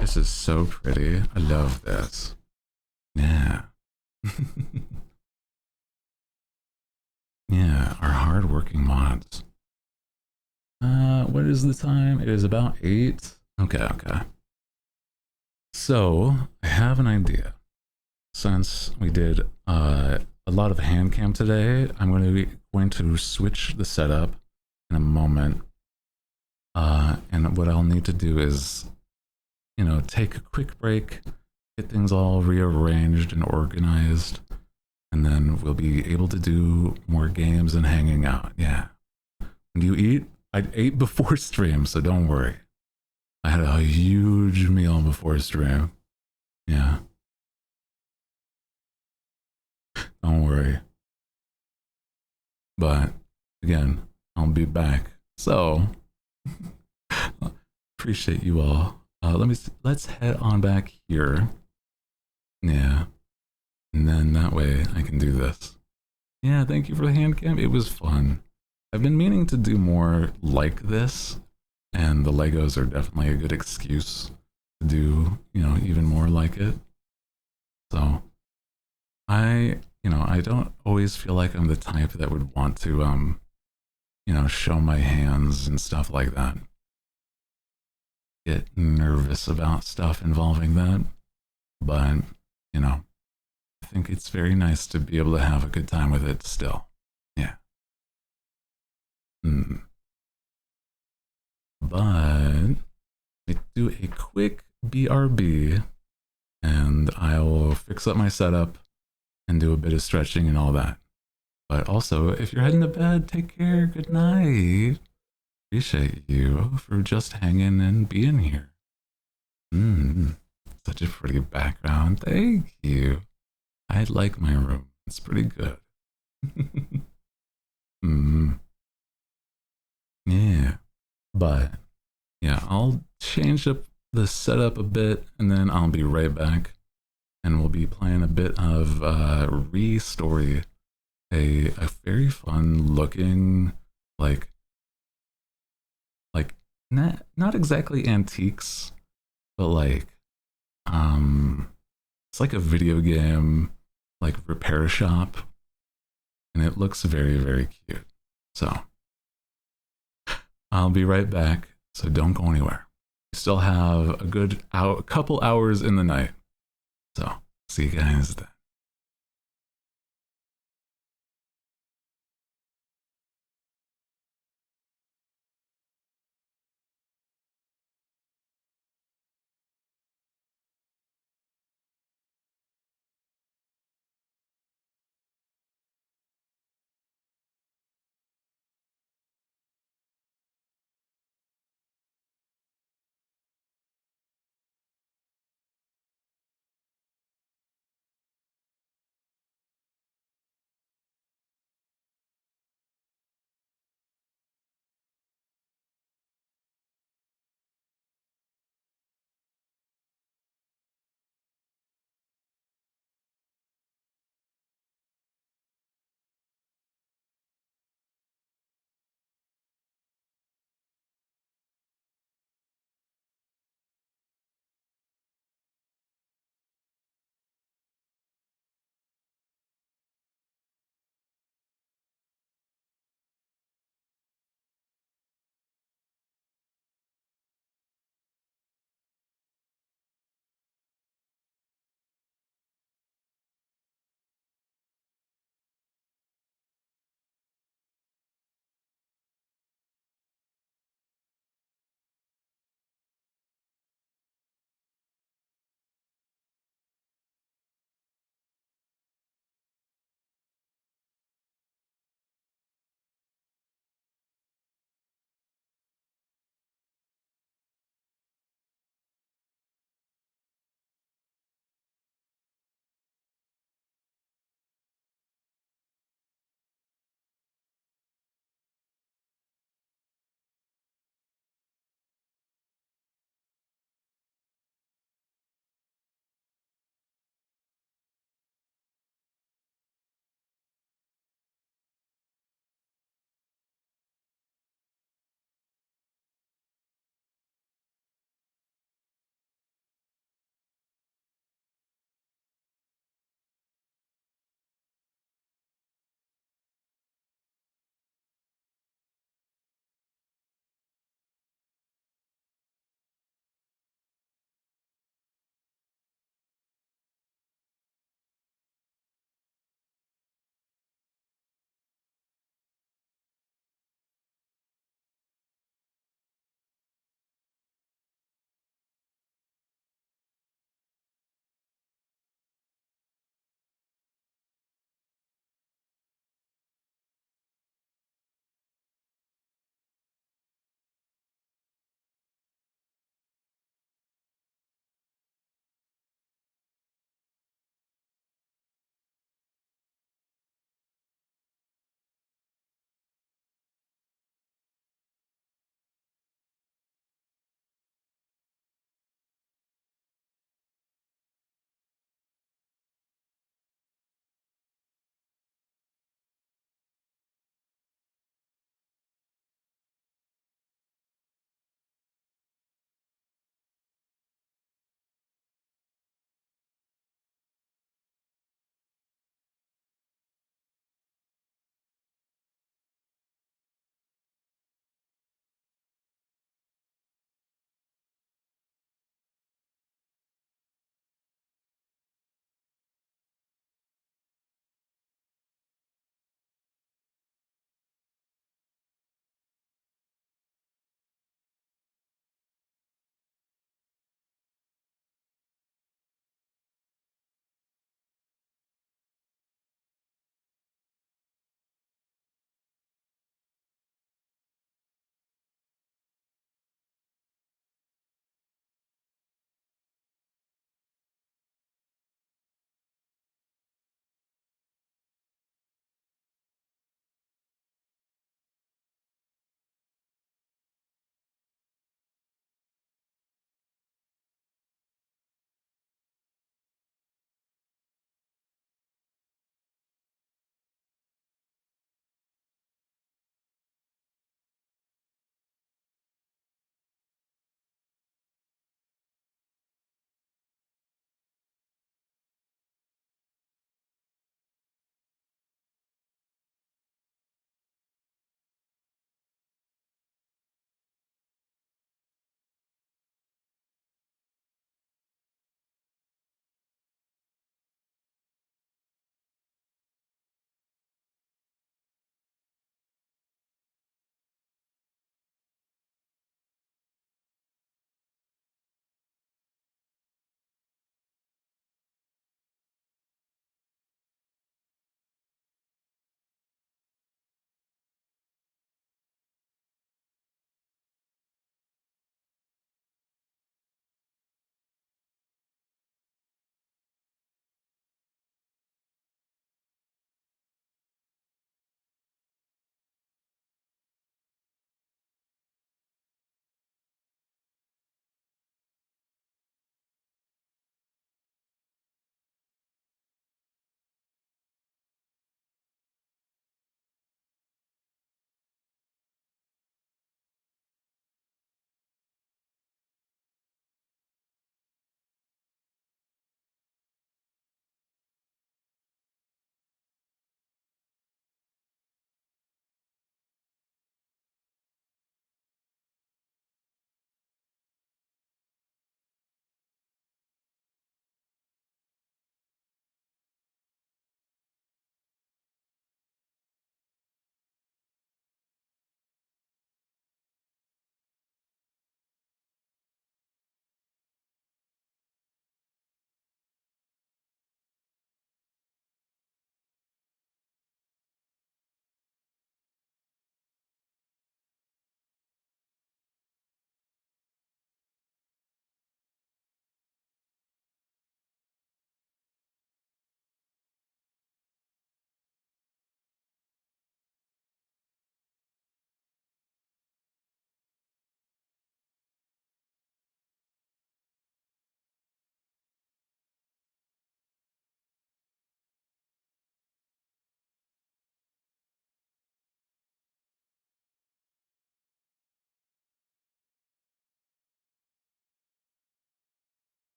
S1: this is so pretty. I love this. Yeah. Yeah, our hardworking mods. What is the time? It is about 8. Okay. So I have an idea. Since we did a lot of hand cam today, I'm going to switch the setup in a moment. And what I'll need to do is, take a quick break, get things all rearranged and organized, and then we'll be able to do more games and hanging out. Yeah. When you eat, I ate before stream, so don't worry. I had a huge meal before stream. Yeah. Don't worry. But again, I'll be back. So appreciate you all. Let's head on back here. Yeah. And then that way I can do this. Yeah, thank you for the hand cam. It was fun. I've been meaning to do more like this, and the Legos are definitely a good excuse to do, even more like it. So I don't always feel like I'm the type that would want to, show my hands and stuff like that. Get nervous about stuff involving that. But, I think it's very nice to be able to have a good time with it still. Yeah. But we do a quick BRB and I will fix up my setup and do a bit of stretching and all that. But also, if you're heading to bed, take care. Good night. Appreciate you for just hanging and being here. Such a pretty background. Thank you. I like my room. It's pretty good. Yeah. But yeah, I'll change up the setup a bit and then I'll be right back. And we'll be playing a bit of Re-Story. A very fun looking, like not exactly antiques, but like it's like a video game like repair shop, and it looks very, very cute. So I'll be right back, so don't go anywhere. Still have a good couple hours in the night. So, see you guys then.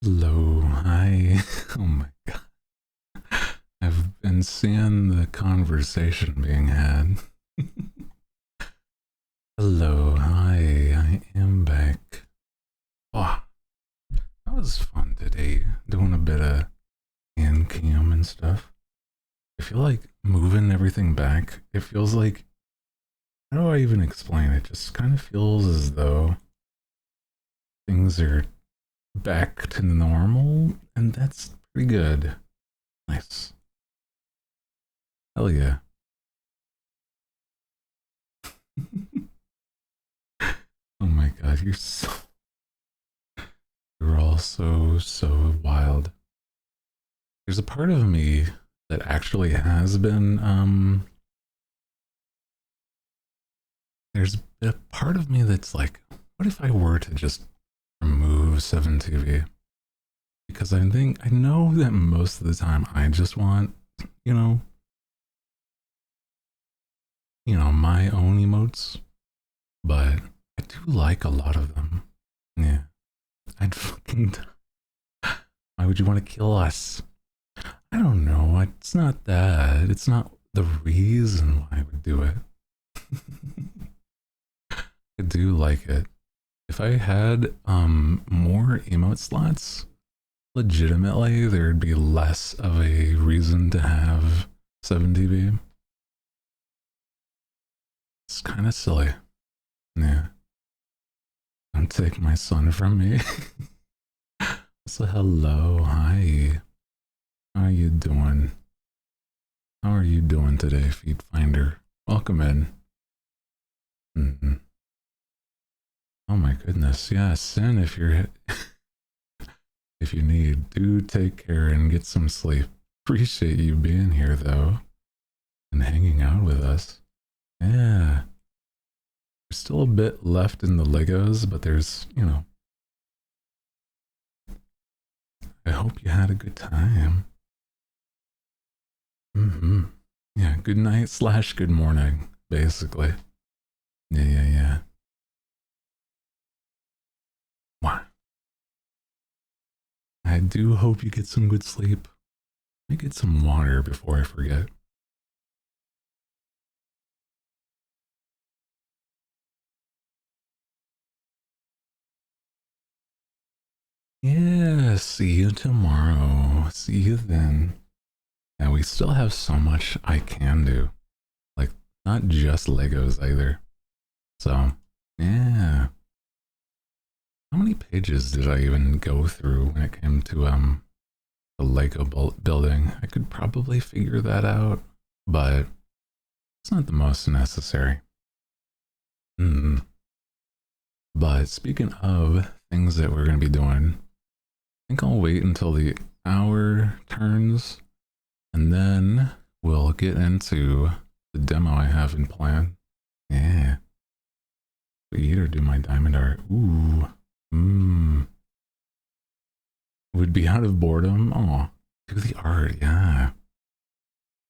S1: Hello, hi. Oh my god. I've been seeing the conversation being had. Hello, hi, I am back. Oh, that was fun today, doing a bit of hand cam and stuff. I feel like moving everything back, it feels like, how do I even explain it? Just kind of feels as though things are back to normal, and that's pretty good. Nice. Hell yeah. Oh my god, you're all so wild. There's a part of me that actually has been there's a part of me that's like, what if I were to just remove 7TV? Because I know that most of the time I just want, you know, my own emotes, but I do like a lot of them. Yeah. I'd fucking why would you want to kill us? I don't know. It's not that. It's not the reason why I would do it. I do like it. If I had more emote slots, legitimately there'd be less of a reason to have 7dB. It's kind of silly. Yeah. Don't take my son from me. So hello, hi. How are you doing? How are you doing today, Feed Finder? Welcome in. Oh my goodness, yeah, Sin, if you're if you need, do take care and get some sleep. Appreciate you being here though, and hanging out with us. Yeah, there's still a bit left in the Legos, but there's, I hope you had a good time. Yeah, good night / good morning, basically. Yeah. Wow. I do hope you get some good sleep. Let me get some water before I forget. Yeah, see you tomorrow. See you then. Yeah, we still have so much I can do. Like, not just Legos either. So, yeah. How many pages did I even go through when it came to the Lego building? I could probably figure that out, but it's not the most necessary. But speaking of things that we're going to be doing, I think I'll wait until the hour turns, and then we'll get into the demo I have in plan. Yeah. Sweet, or do my diamond art. Ooh. Would be out of boredom. Oh, do the art, yeah.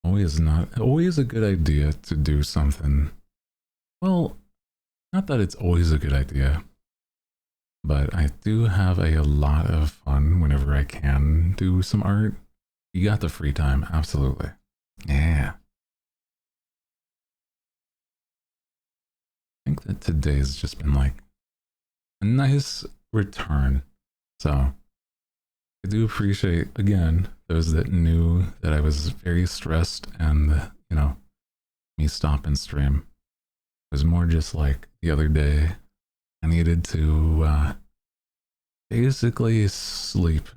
S1: Always a good idea to do something. Well, not that it's always a good idea, but I do have a lot of fun whenever I can do some art. You got the free time, absolutely. Yeah. I think that today's just been like a nice return. So I do appreciate, again, those that knew that I was very stressed and, me stop and stream. It was more just like the other day, I needed to basically sleep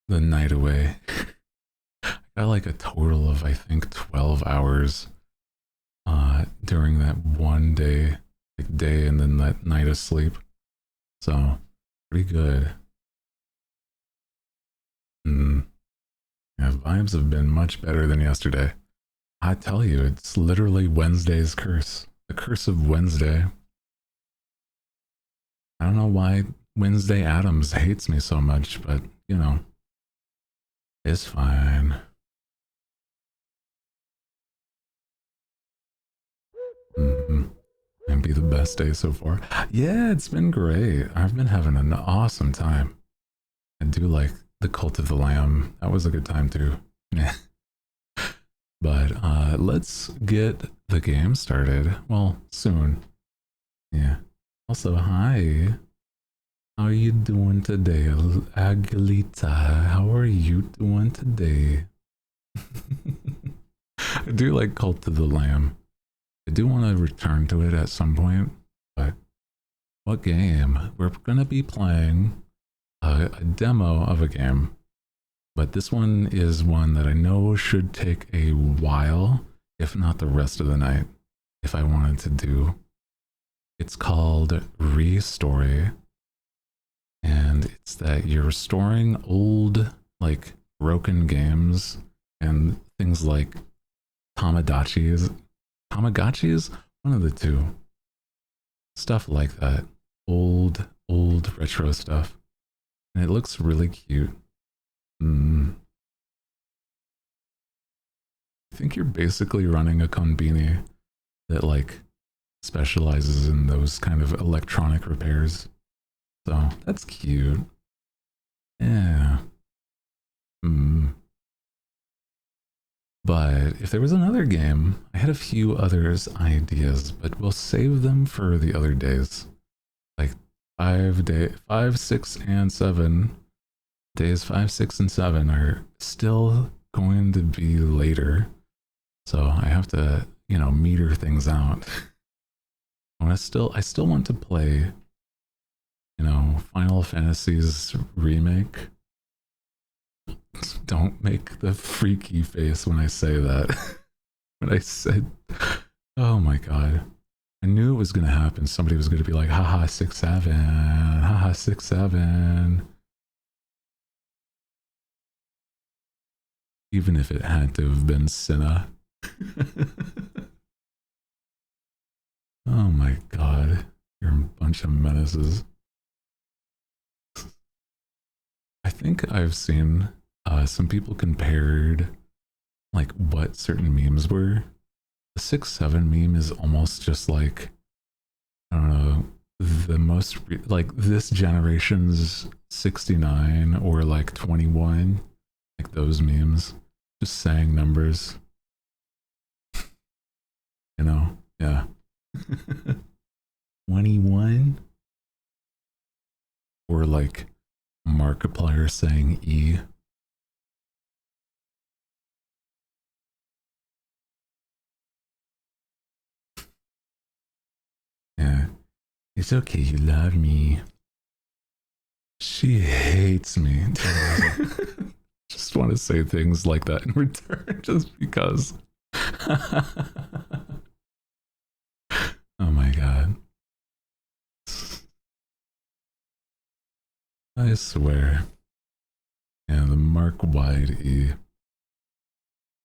S1: the night away. I got like a total of, I think, 12 hours during that one day, and then that night of sleep. So, pretty good. Yeah, vibes have been much better than yesterday. I tell you, it's literally Wednesday's curse. The curse of Wednesday. I don't know why Wednesday Adams hates me so much, but, it's fine. And be the best day so far. Yeah, it's been great. I've been having an awesome time. I do like the Cult of the Lamb. That was a good time too. Yeah. But let's get the game started. Well, soon. Yeah. Also, hi. How are you doing today, Aguilita? How are you doing today? I do like Cult of the Lamb. I do want to return to it at some point, but what game? We're going to be playing a demo of a game, but this one is one that I know should take a while, if not the rest of the night, if I wanted to do. It's called Restory, and it's that you're restoring old, like, broken games and things like Tamagotchis. Tamagotchis? One of the two. Stuff like that. Old retro stuff. And it looks really cute. I think you're basically running a konbini that, like, specializes in those kind of electronic repairs. So, that's cute. Yeah. But if there was another game, I had a few others ideas, but we'll save them for the other days. Like 5, 6, and 7. Days 5, 6, and 7 are still going to be later. So I have to, meter things out. I still want to play, Final Fantasy's remake. Don't make the freaky face when I say that. When I said, oh my god. I knew it was going to happen. Somebody was going to be like, haha, 6-7, haha, 6-7. Even if it had to have been Cinna. Oh my god. You're a bunch of menaces. I think I've seen some people compared like what certain memes were. The 6-7 meme is almost just like, I don't know, the most like this generation's 69 or like 21, like those memes, just saying numbers. Yeah. 21 or like Markiplier saying E. Yeah, it's okay, you love me. She hates me. Just want to say things like that in return, just because. Oh my god. I swear. Yeah, the Mark Wide E.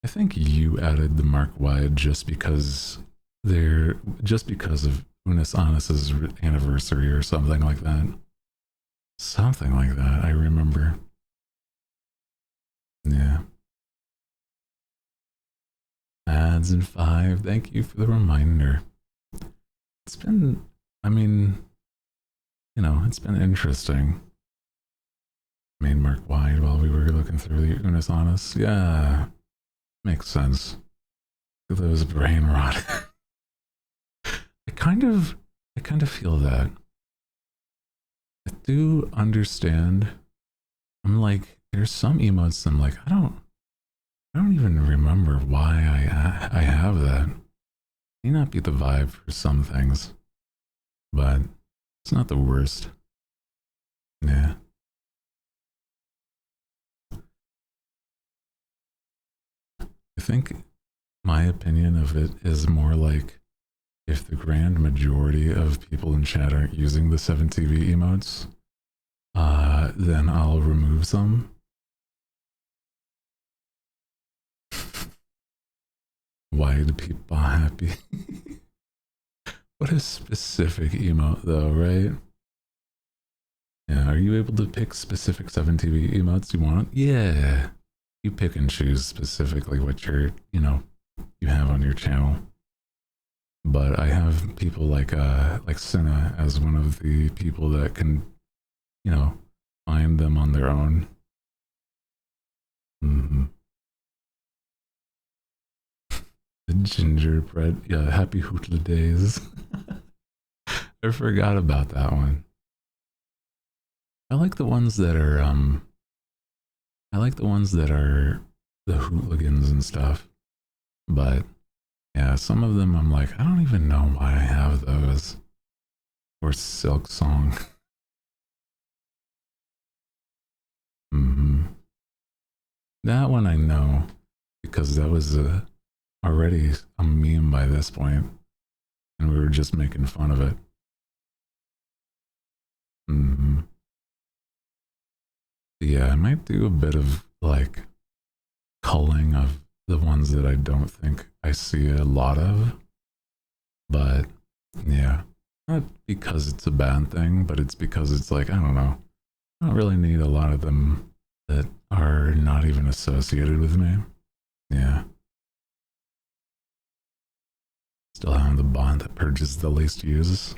S1: I think you added the Mark Wide just because of Unis Annis's anniversary or something like that. Something like that, I remember. Yeah. Ads in 5, thank you for the reminder. It's been, it's been interesting. Made Mark Wide while we were looking through the Unis Annis. Yeah, makes sense. Look at those brain rot. I kind of feel that. I do understand. I'm like, there's some emotes I'm like, I don't even remember why I have that. May not be the vibe for some things, but it's not the worst. Yeah. I think my opinion of it is more like, if the grand majority of people in chat aren't using the 7TV emotes, then I'll remove some. Why do people happy? What a specific emote though, right? Yeah, are you able to pick specific 7TV emotes you want? Yeah. You pick and choose specifically what you're, you have on your channel. But I have people like Cinna as one of the people that can, find them on their own. Mm-hmm. The gingerbread. Yeah, happy Hooty days. I forgot about that one. I like the ones that are I like the ones that are the hooligans and stuff. But yeah, some of them I'm like, I don't even know why I have those. Or Silk Song. Mm-hmm. That one I know because that was already a meme by this point, and we were just making fun of it. Mm-hmm. Yeah, I might do a bit of like culling of the ones that I don't think I see a lot of, but yeah, not because it's a bad thing, but it's because it's like, I don't know, I don't really need a lot of them that are not even associated with me. Yeah. Still have the bond that purges the least uses.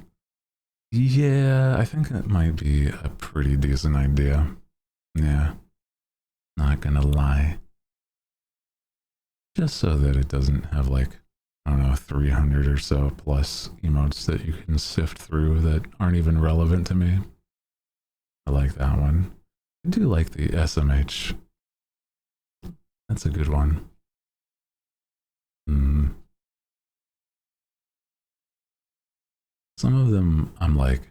S1: Yeah, I think that might be a pretty decent idea. Yeah, not gonna lie. Just so that it doesn't have like, I don't know, 300 or so plus emotes that you can sift through that aren't even relevant to me. I like that one. I do like the SMH. That's a good one. Mm. Some of them I'm like,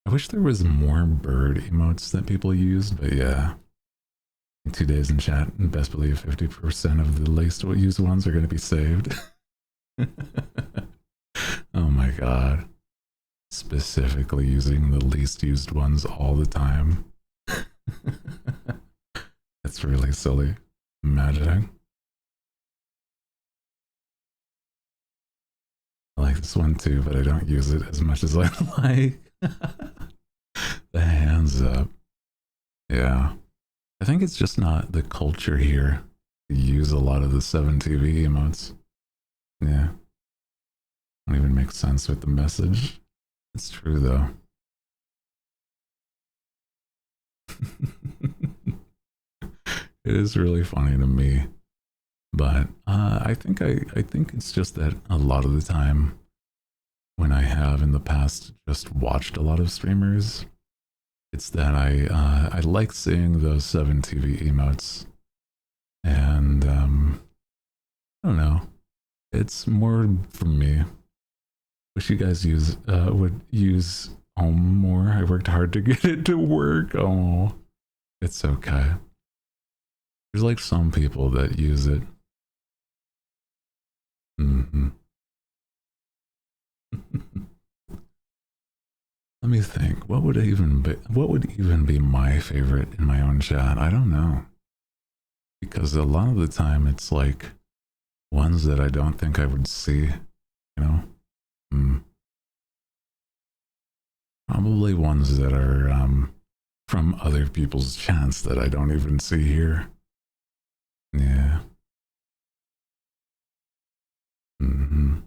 S1: I wish there was more bird emotes that people used, but yeah. In 2 days in chat, and best believe 50% of the least used ones are going to be saved. Oh my god. Specifically using the least used ones all the time. It's really silly. Imagining. I like this one too, but I don't use it as much as I like. The hands up. Yeah. I think it's just not the culture here to use a lot of the 7TV emotes. Yeah. Don't even make sense with the message. It's true though. It is really funny to me, but I think it's just that a lot of the time when I have in the past just watched a lot of streamers, it's that I like seeing those 7TV emotes, and I don't know, it's more for me. Wish you guys would use more. I worked hard to get it to work. Oh, it's okay. There's like some people that use it. Mm-hmm. Let me think. What would even be my favorite in my own chat? I don't know. Because a lot of the time it's like ones that I don't think I would see, you know? Mm. Probably ones that are from other people's chats that I don't even see here. Yeah. Mm-hmm.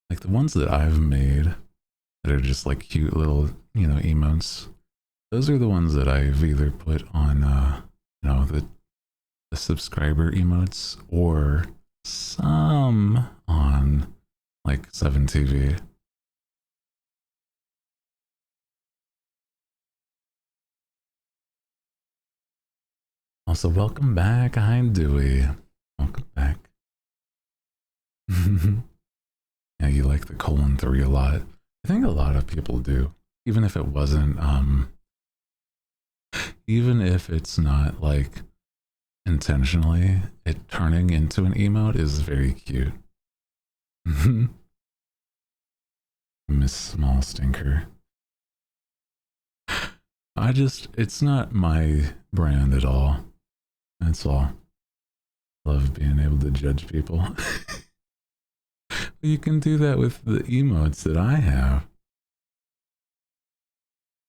S1: Like the ones that I've made that are just like cute little, emotes. Those are the ones that I've either put on, the subscriber emotes or some on like 7TV. Also, welcome back. I'm Dewey. Welcome back. Yeah, you like the :3 a lot. I think a lot of people do. Even if it wasn't, even if it's not like intentionally, it turning into an emote is very cute. Miss Small Stinker. It's not my brand at all. That's all. Love being able to judge people. You can do that with the emotes that I have.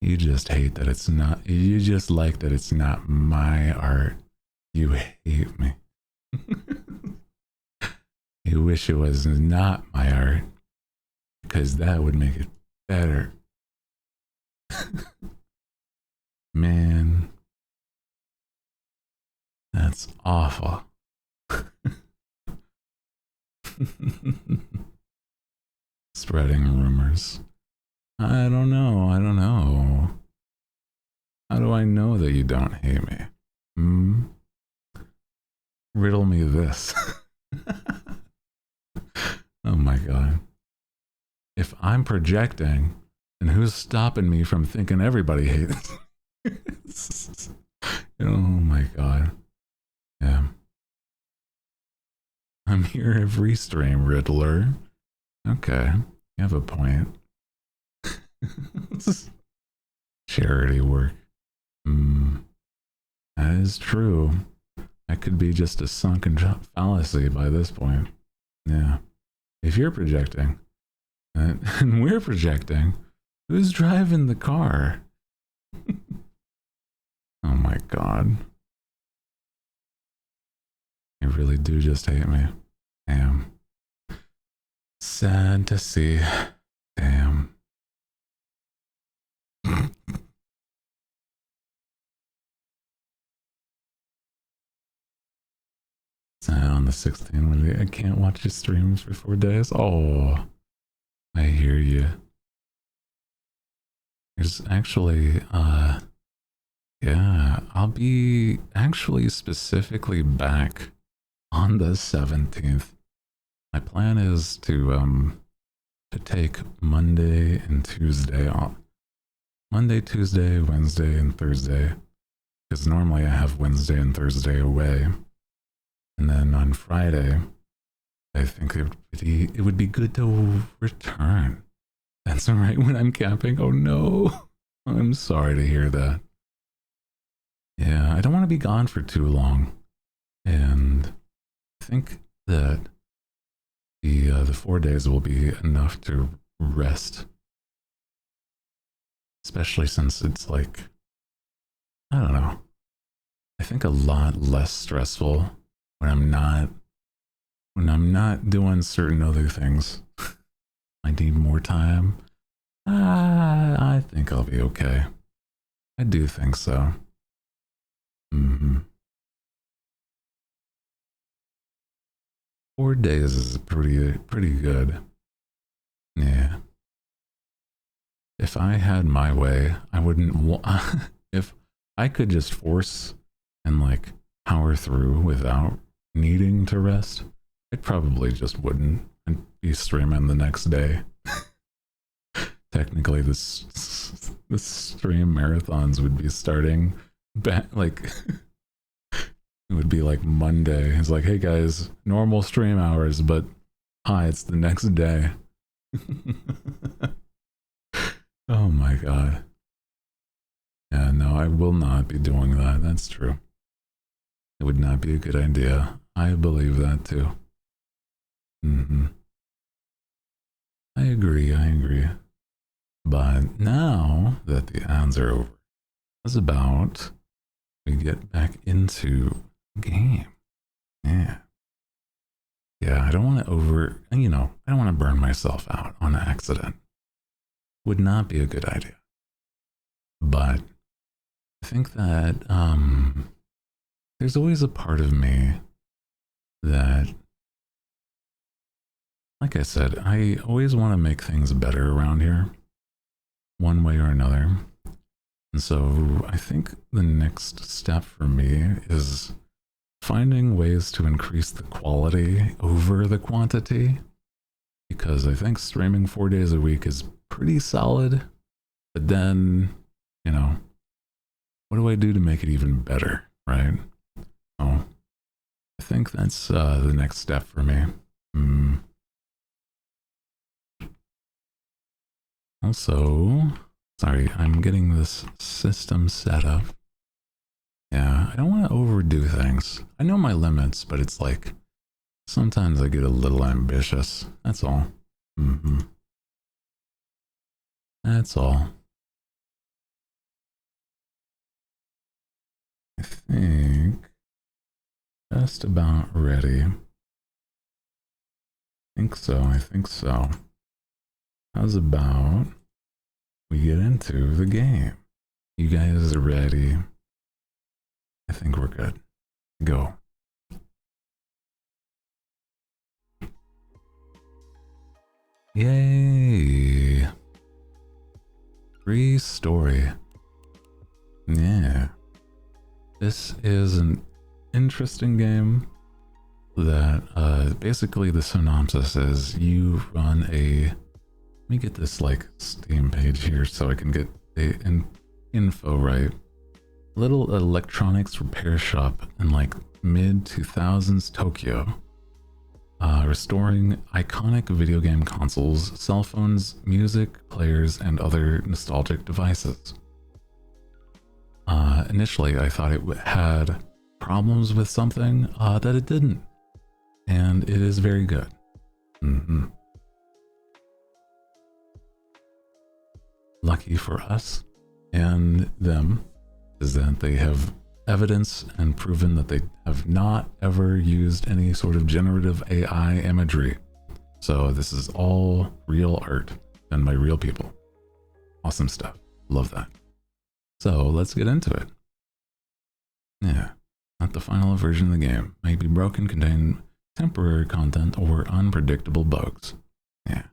S1: You just hate that it's not, you just like that it's not my art. You hate me. You wish it was not my art because that would make it better. Man, That's awful. Spreading rumors. I don't know. I don't know. How do I know that you don't hate me? Hmm? Riddle me this. Oh my god. If I'm projecting, then who's stopping me from thinking everybody hates? Oh my god. Yeah. I'm here every stream, Riddler. Okay. You have a point. Charity work. That is true. That could be just a sunken fallacy by this point. Yeah. If you're projecting, and we're projecting, who's driving the car? Oh my god. You really do just hate me. Damn. Sad to see. Damn. On the 16th, I can't watch your streams for 4 days. Oh, I hear you. There's actually, yeah, I'll be actually specifically back on the 17th. My plan is to take Monday and Tuesday off. Monday, Tuesday, Wednesday, and Thursday. Because normally I have Wednesday and Thursday away. And then on Friday, I think it would be good to return. That's all right when I'm camping. Oh no. I'm sorry to hear that. Yeah, I don't want to be gone for too long. And I think that the 4 days will be enough to rest. Especially since it's like, I don't know. I think a lot less stressful when I'm not doing certain other things. I need more time. I think I'll be okay. I do think so. 4 days is pretty good. Yeah. If I had my way, I wouldn't if I could just force and like power through without needing to rest, I probably just wouldn't and be streaming the next day. Technically, the stream marathons would be starting back like it would be like Monday. It's like, hey guys, normal stream hours, but hi, it's the next day. Oh my god. Yeah, no, I will not be doing that. That's true. It would not be a good idea. I believe that too. I agree. But now that the ads are over, it's about we get back into game. Yeah. Yeah, I don't want to I don't want to burn myself out on accident. Would not be a good idea. But I think that there's always a part of me that, like I said, I always want to make things better around here, one way or another. And so I think the next step for me is finding ways to increase the quality over the quantity, because I think streaming 4 days a week is pretty solid. But then, what do I do to make it even better, right? Oh, I think that's the next step for me. Also, sorry, I'm getting this system set up. Yeah, I don't want to overdo things. I know my limits, but it's like, sometimes I get a little ambitious. That's all. That's all. I think just about ready. I think so. How's about we get into the game? You guys are ready? I think we're good. Go. Yay! Free story. Yeah. This is an interesting game that basically the synopsis is you run a... Let me get this like Steam page here so I can get the info right. Little electronics repair shop in like mid-2000s Tokyo. Restoring iconic video game consoles, cell phones, music players, and other nostalgic devices. Initially, I thought it had problems with something that it didn't, and it is very good. Lucky for us and them is that they have evidence and proven that they have not ever used any sort of generative AI imagery. So this is all real art done by real people. Awesome stuff. Love that. So let's get into it. Yeah, not the final version of the game. May be broken, contain temporary content, or unpredictable bugs. Yeah.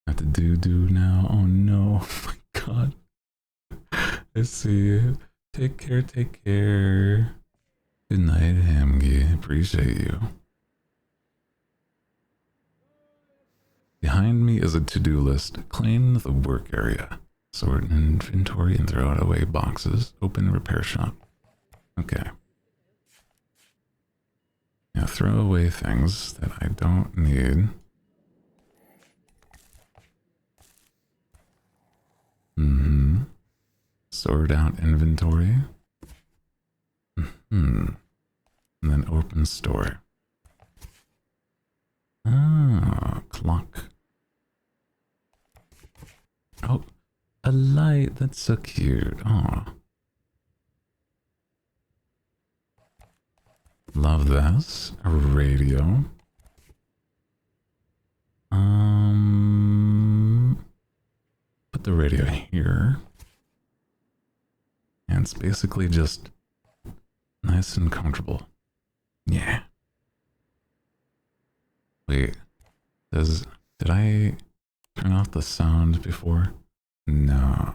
S1: Have to do now. Oh no. Oh my god. I see you. Take care, take care. Good night, Hamgi. Appreciate you. Behind me is a to-do list. Clean the work area. Sort inventory and throw away boxes. Open repair shop. Okay. Now throw away things that I don't need. Sort out inventory. And then open store. Ah, clock. Oh, a light. That's so cute. Oh. Love this. A radio. Put the radio here. And it's basically just nice and comfortable. Yeah. Wait. Did I turn off the sound before? No.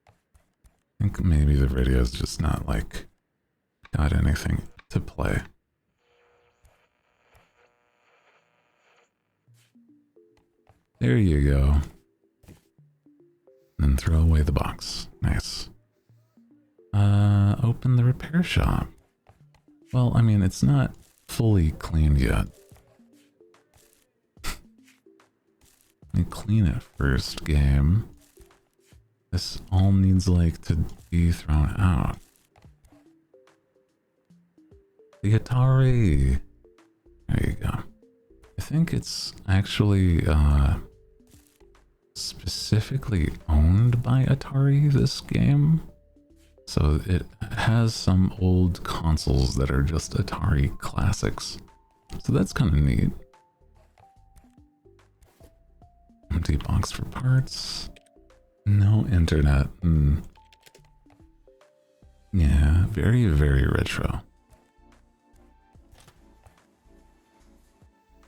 S1: I think maybe the radio's just not like got anything to play. There you go. Then throw away the box. Nice. Open the repair shop. Well, I mean, it's not fully cleaned yet. Let me clean it first, game. This all needs, like, to be thrown out. The Atari! There you go. I think it's actually, specifically owned by Atari, this game. So it has some old consoles that are just Atari classics. So that's kind of neat. Empty box for parts. No internet. Yeah, very, very retro.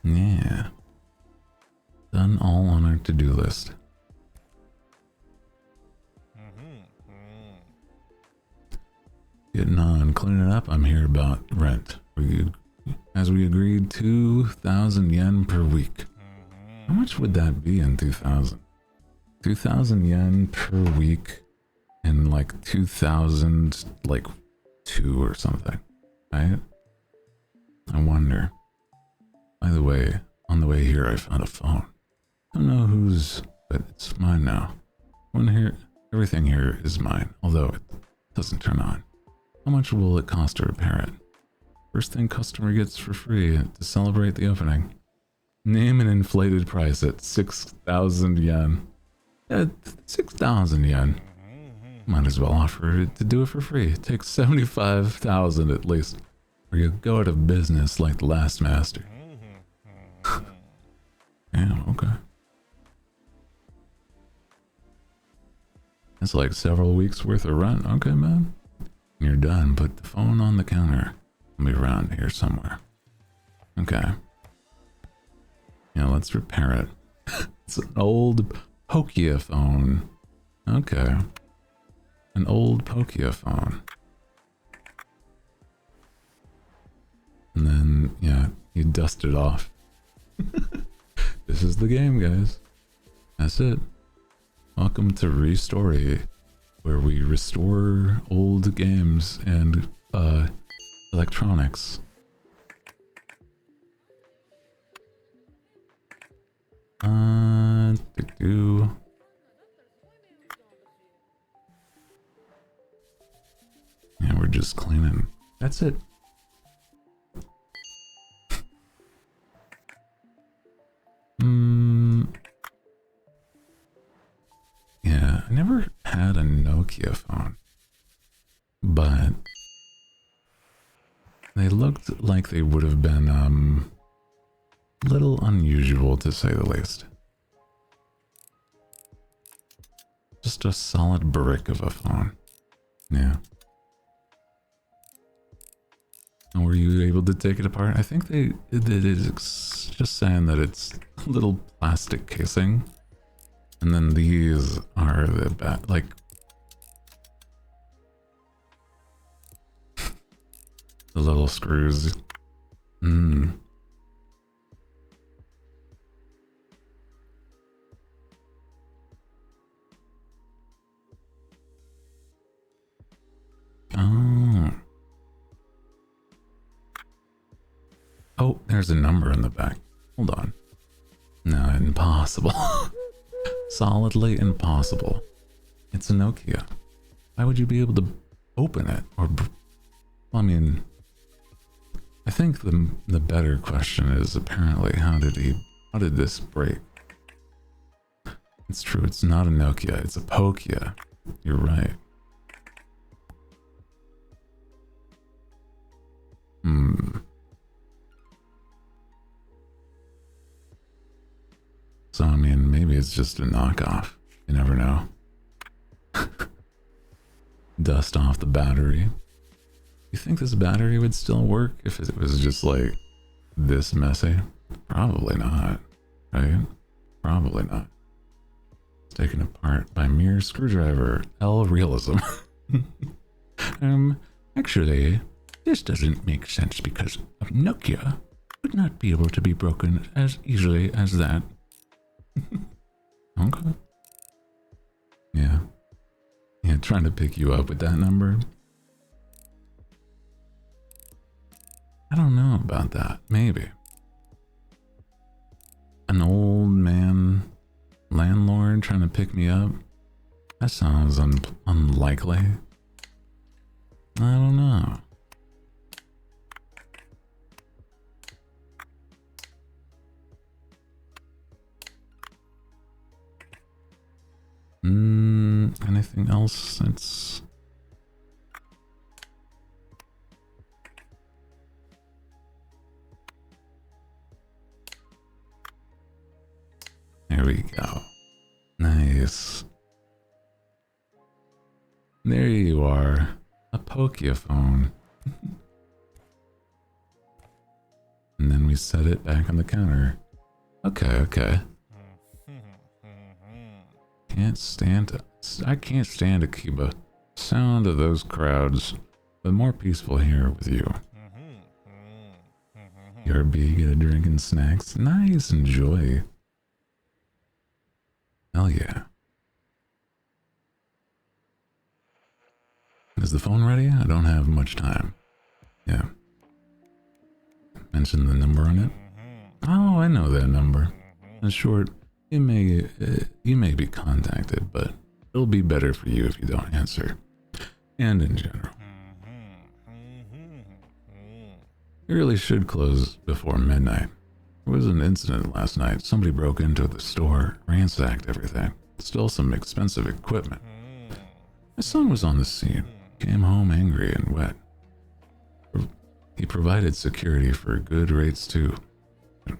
S1: Yeah. Done all on our to-do list. Getting on, cleaning up. I'm here about rent. As we agreed, 2,000 yen per week. How much would that be in 2000? 2,000 yen per week in like 2000, like 2 or something, right? I wonder. By the way, on the way here, I found a phone. Don't know whose, but it's mine now. One here, everything here is mine, although it doesn't turn on. How much will it cost to repair it? First thing customer gets for free to celebrate the opening. Name an inflated price at 6,000 yen. 6,000 yen. Might as well offer it to do it for free. It takes 75,000 at least, or you go out of business like the last master. Yeah, okay. That's like several weeks worth of rent. Okay, man. You're done. Put the phone on the counter. I'll be around here somewhere. Okay. Yeah, let's repair it. It's an old Pokia phone. Okay. An old Pokia phone. And then, yeah, you dust it off. This is the game, guys. That's it. Welcome to Restory, where we restore old games and electronics. Yeah, we're just cleaning. That's it. Yeah, I never had a Nokia phone, but they looked like they would have been a little unusual, to say the least. Just a solid brick of a phone. Yeah. And were you able to take it apart? I think it is just saying that it's a little plastic casing. And then these are the bad, like... the little screws. Oh. Oh, there's a number in the back. Hold on. No, impossible. Solidly impossible. It's a Nokia. Why would you be able to open it? Or, well, I mean, I think the better question is apparently how did this break? It's true, it's not a Nokia, it's a Pokia. You're right. So, I mean, maybe it's just a knockoff. You never know. Dust off the battery. You think this battery would still work if it was just like this messy? Probably not, right? Probably not. It's taken apart by mere screwdriver. L realism. Actually, this doesn't make sense because a Nokia would not be able to be broken as easily as that. Okay. Yeah. Yeah, trying to pick you up with that number. I don't know about that. Maybe. An old man landlord trying to pick me up? That sounds unlikely. I don't know. Anything else that's... There we go. Nice. There you are. A Pokia phone. And then we set it back on the counter. Okay, okay. I can't stand to keep a sound of those crowds, but more peaceful here with you. BRB, get a drink and snacks. Nice, enjoy. Hell yeah. Is the phone ready? I don't have much time. Yeah. Mention the number on it. Oh, I know that number. In short, you may be contacted, but it'll be better for you if you don't answer. And in general. You really should close before midnight. There was an incident last night. Somebody broke into the store, ransacked everything, stole some expensive equipment. My son was on the scene, came home angry and wet. He provided security for good rates too.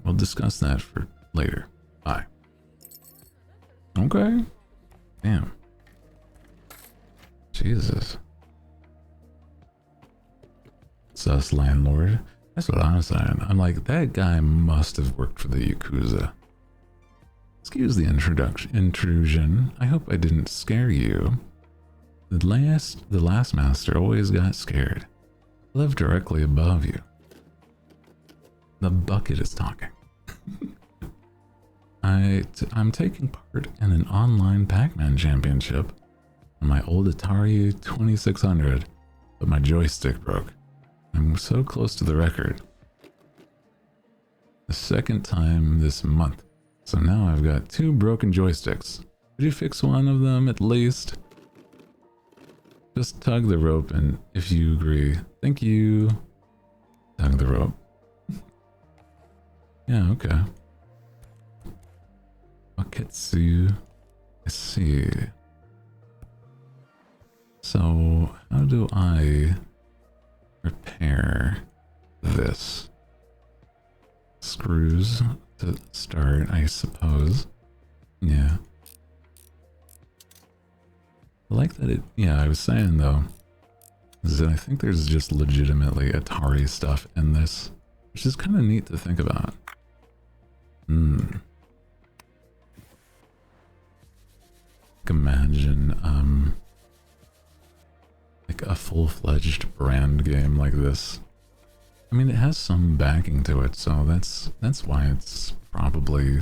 S1: We'll discuss that for later. Bye. Okay. Damn. Jesus. Sus landlord. That's what I'm saying. I'm like, that guy must have worked for the Yakuza. Excuse the intrusion. I hope I didn't scare you. The last master always got scared. I live directly above you. The bucket is talking. I'm taking part in an online Pac-Man championship on my old Atari 2600, but my joystick broke. I'm so close to the record. The second time this month. So now I've got 2 broken joysticks. Could you fix one of them at least? Just tug the rope, and if you agree, thank you. Tug the rope. Yeah, okay. Baketsu. I see. So, how do I repair this? Screws to start, I suppose. Yeah. I like that it, yeah, I was saying though, is that I think there's just legitimately Atari stuff in this, which is kind of neat to think about. Imagine, like a full-fledged brand game like this. I mean, it has some backing to it, so that's why it's probably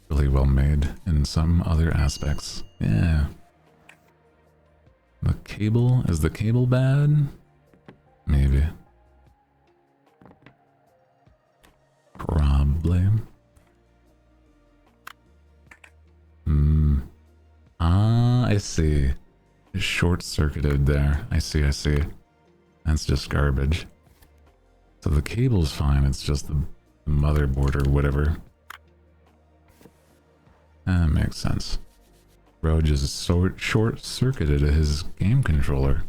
S1: really well made in some other aspects. Yeah. The cable, is the cable bad? Maybe. Probably. Ah, I see. It's short-circuited there. I see. That's just garbage. So the cable's fine, it's just the motherboard or whatever. That makes sense. Bro just short-circuited his game controller.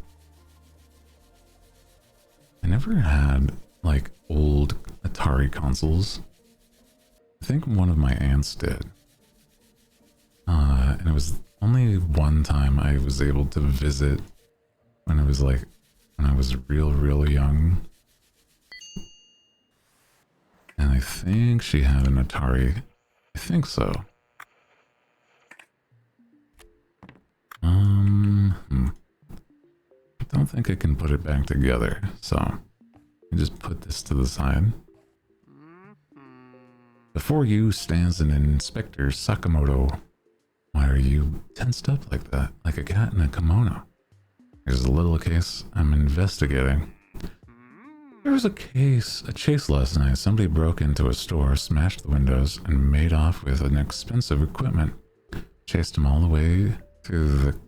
S1: I never had, like, old Atari consoles. I think one of my aunts did. And it was only one time I was able to visit when I was real young. And I think she had an Atari. I think so. I don't think I can put it back together, so I just put this to the side. Before you stands an Inspector Sakamoto. Why are you tensed up like that, like a cat in a kimono? There's a little case I'm investigating. There was a chase last night. Somebody broke into a store, smashed the windows, and made off with an expensive equipment. Chased him all the way to the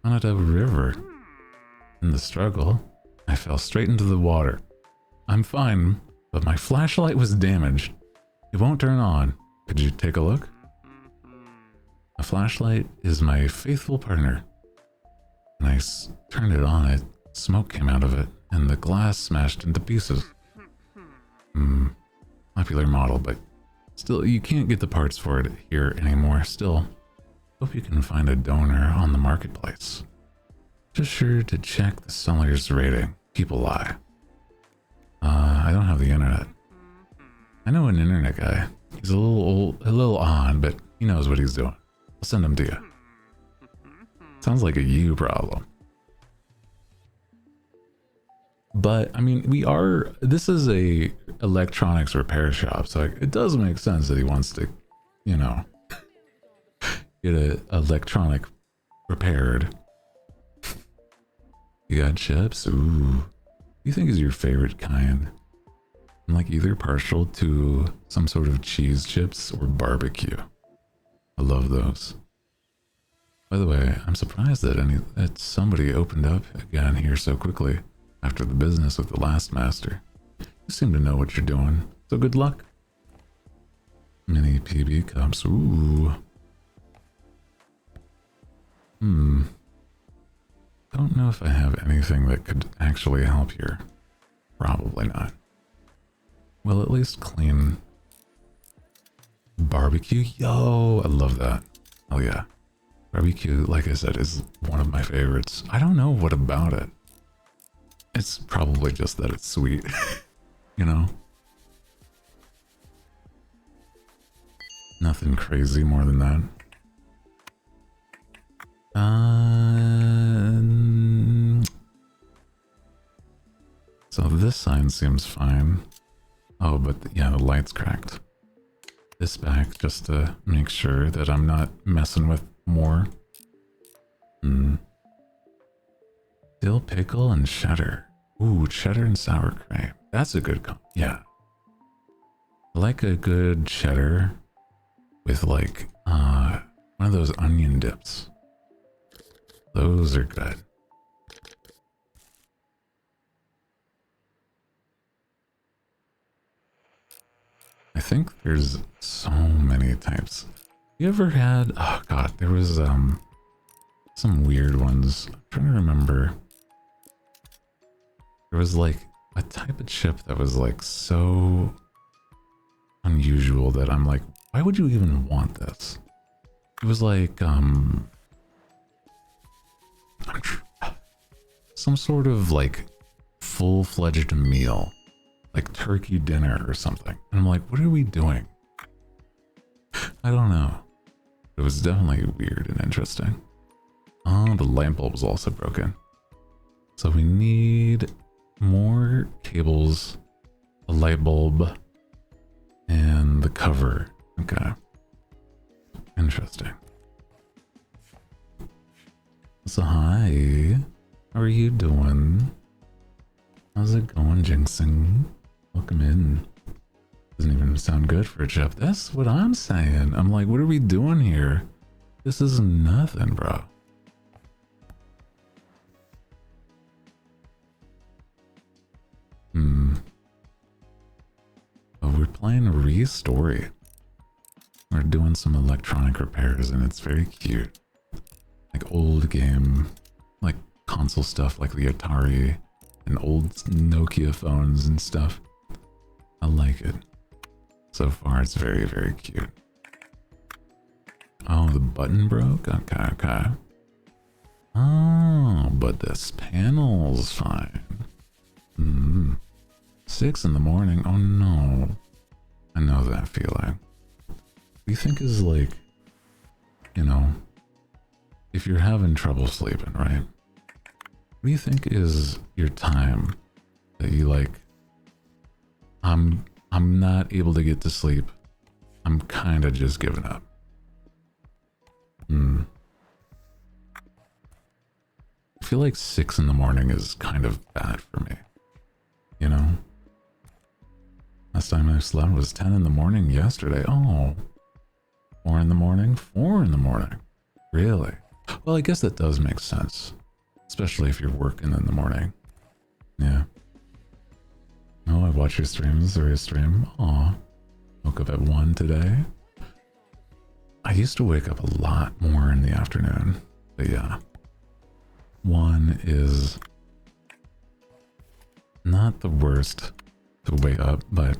S1: Kanata River. In the struggle, I fell straight into the water. I'm fine, but my flashlight was damaged. It won't turn on. Could you take a look? A flashlight is my faithful partner. When I turned it on, smoke came out of it, and the glass smashed into pieces. Popular model, but still, you can't get the parts for it here anymore. Still, hope you can find a donor on the marketplace. Just sure to check the seller's rating. People lie. I don't have the internet. I know an internet guy. He's a little odd, but he knows what he's doing. I'll send him to you. Sounds like a you problem. But, I mean, this is a electronics repair shop, so it does make sense that he wants to, you know, get an electronic repaired. You got chips? Ooh. What do you think is your favorite kind? I'm like either partial to some sort of cheese chips or barbecue. I love those. By the way, I'm surprised that somebody opened up again here so quickly after the business with the last master. You seem to know what you're doing, so good luck. Mini PB cups, ooh. Don't know if I have anything that could actually help here. Probably not. Well, at least clean. Barbecue, yo, I love that. Oh yeah. Barbecue, like I said, is one of my favorites. I don't know what about it. It's probably just that it's sweet, you know? Nothing crazy more than that. So this sign seems fine. Oh, but yeah, the light's cracked. This back just to make sure that I'm not messing with more. Dill pickle and cheddar. Ooh, cheddar and sour cream. That's a good yeah. I like a good cheddar with like one of those onion dips. Those are good. I think there's so many types. You ever had, oh god, there was some weird ones. I'm trying to remember. There was like a type of chip that was like so unusual that I'm like, why would you even want this? It was like some sort of like full-fledged meal, like turkey dinner or something. And I'm like, what are we doing? I don't know. It was definitely weird and interesting. Oh, the light bulb was also broken. So we need more cables, a light bulb, and the cover. Okay. Interesting. So hi, how are you doing? How's it going, Jinxing? Welcome in. Doesn't even sound good for a chip. That's what I'm saying. I'm like, what are we doing here? This is nothing, bro. Oh, we're playing a Re-Story. We're doing some electronic repairs and it's very cute. Like old game, like console stuff like the Atari and old Nokia phones and stuff. I like it. So far it's very, very cute. Oh, the button broke? Okay, okay. Oh, but this panel's fine. 6 in the morning? Oh no. I know that feeling. What do you think is like, you know, if you're having trouble sleeping, right? What do you think is your time that you like, I'm not able to get to sleep. I'm kind of just giving up. I feel like 6 in the morning is kind of bad for me. You know? Last time I slept was 10 in the morning yesterday. Oh. 4 in the morning? 4 in the morning. Really? Well, I guess that does make sense. Especially if you're working in the morning. Yeah. Oh, I watch your streams or your stream. Aw. Woke up at 1 today. I used to wake up a lot more in the afternoon. But yeah. 1 is not the worst to wake up, but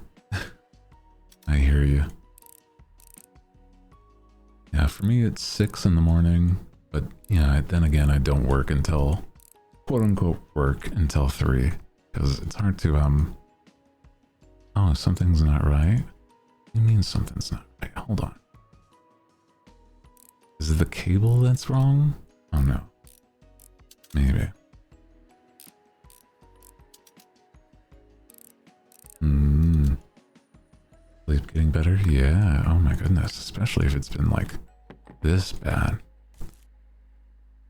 S1: I hear you. Yeah, for me it's 6 in the morning, but yeah, then again I don't work until, quote unquote, work until 3, because it's hard to, oh, something's not right? What do you mean something's not right? Hold on. Is it the cable that's wrong? Oh no. Maybe. Sleep getting better? Yeah. Oh my goodness. Especially if it's been like this bad.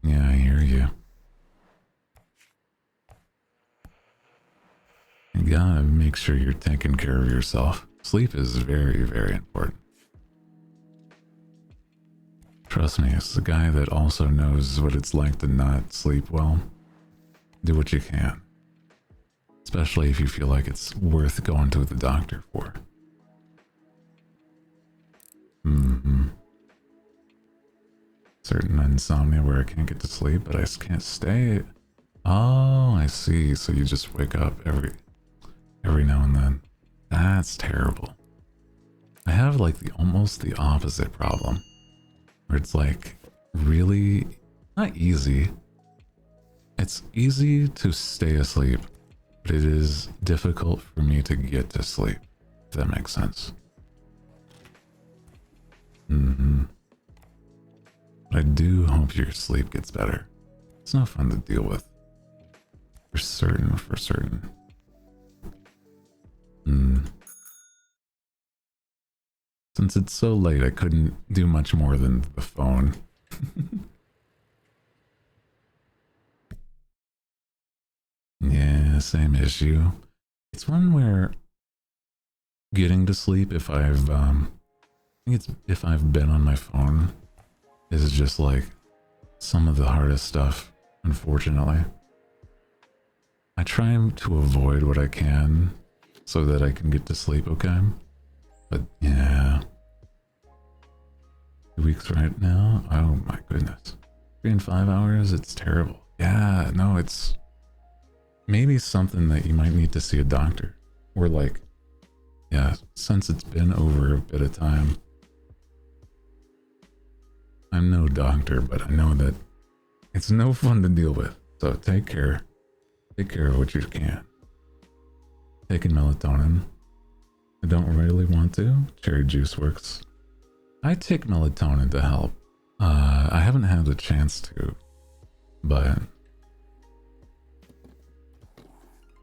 S1: Yeah, I hear you. You gotta make sure you're taking care of yourself. Sleep is very, very important. Trust me, as a guy that also knows what it's like to not sleep well, do what you can. Especially if you feel like it's worth going to the doctor for. Certain insomnia where I can't get to sleep, but I just can't stay. Oh, I see. So you just wake up every now and then. That's terrible. I have like almost the opposite problem. Where it's like really not easy. It's easy to stay asleep, but it is difficult for me to get to sleep, if that makes sense. But I do hope your sleep gets better. It's no fun to deal with. For certain, for certain. Since it's so late, I couldn't do much more than the phone. Yeah, same issue. It's one where getting to sleep if I've I think it's if I've been on my phone is just like some of the hardest stuff, unfortunately. I try to avoid what I can so that I can get to sleep okay. But yeah. 2 weeks right now? Oh my goodness. 3 and 5 hours? It's terrible. Yeah, no, it's maybe something that you might need to see a doctor. Or like, yeah, since it's been over a bit of time. I'm no doctor, but I know that it's no fun to deal with. So take care. Take care of what you can. Taking melatonin. I don't really want to. Cherry juice works. I take melatonin to help. I haven't had the chance to, but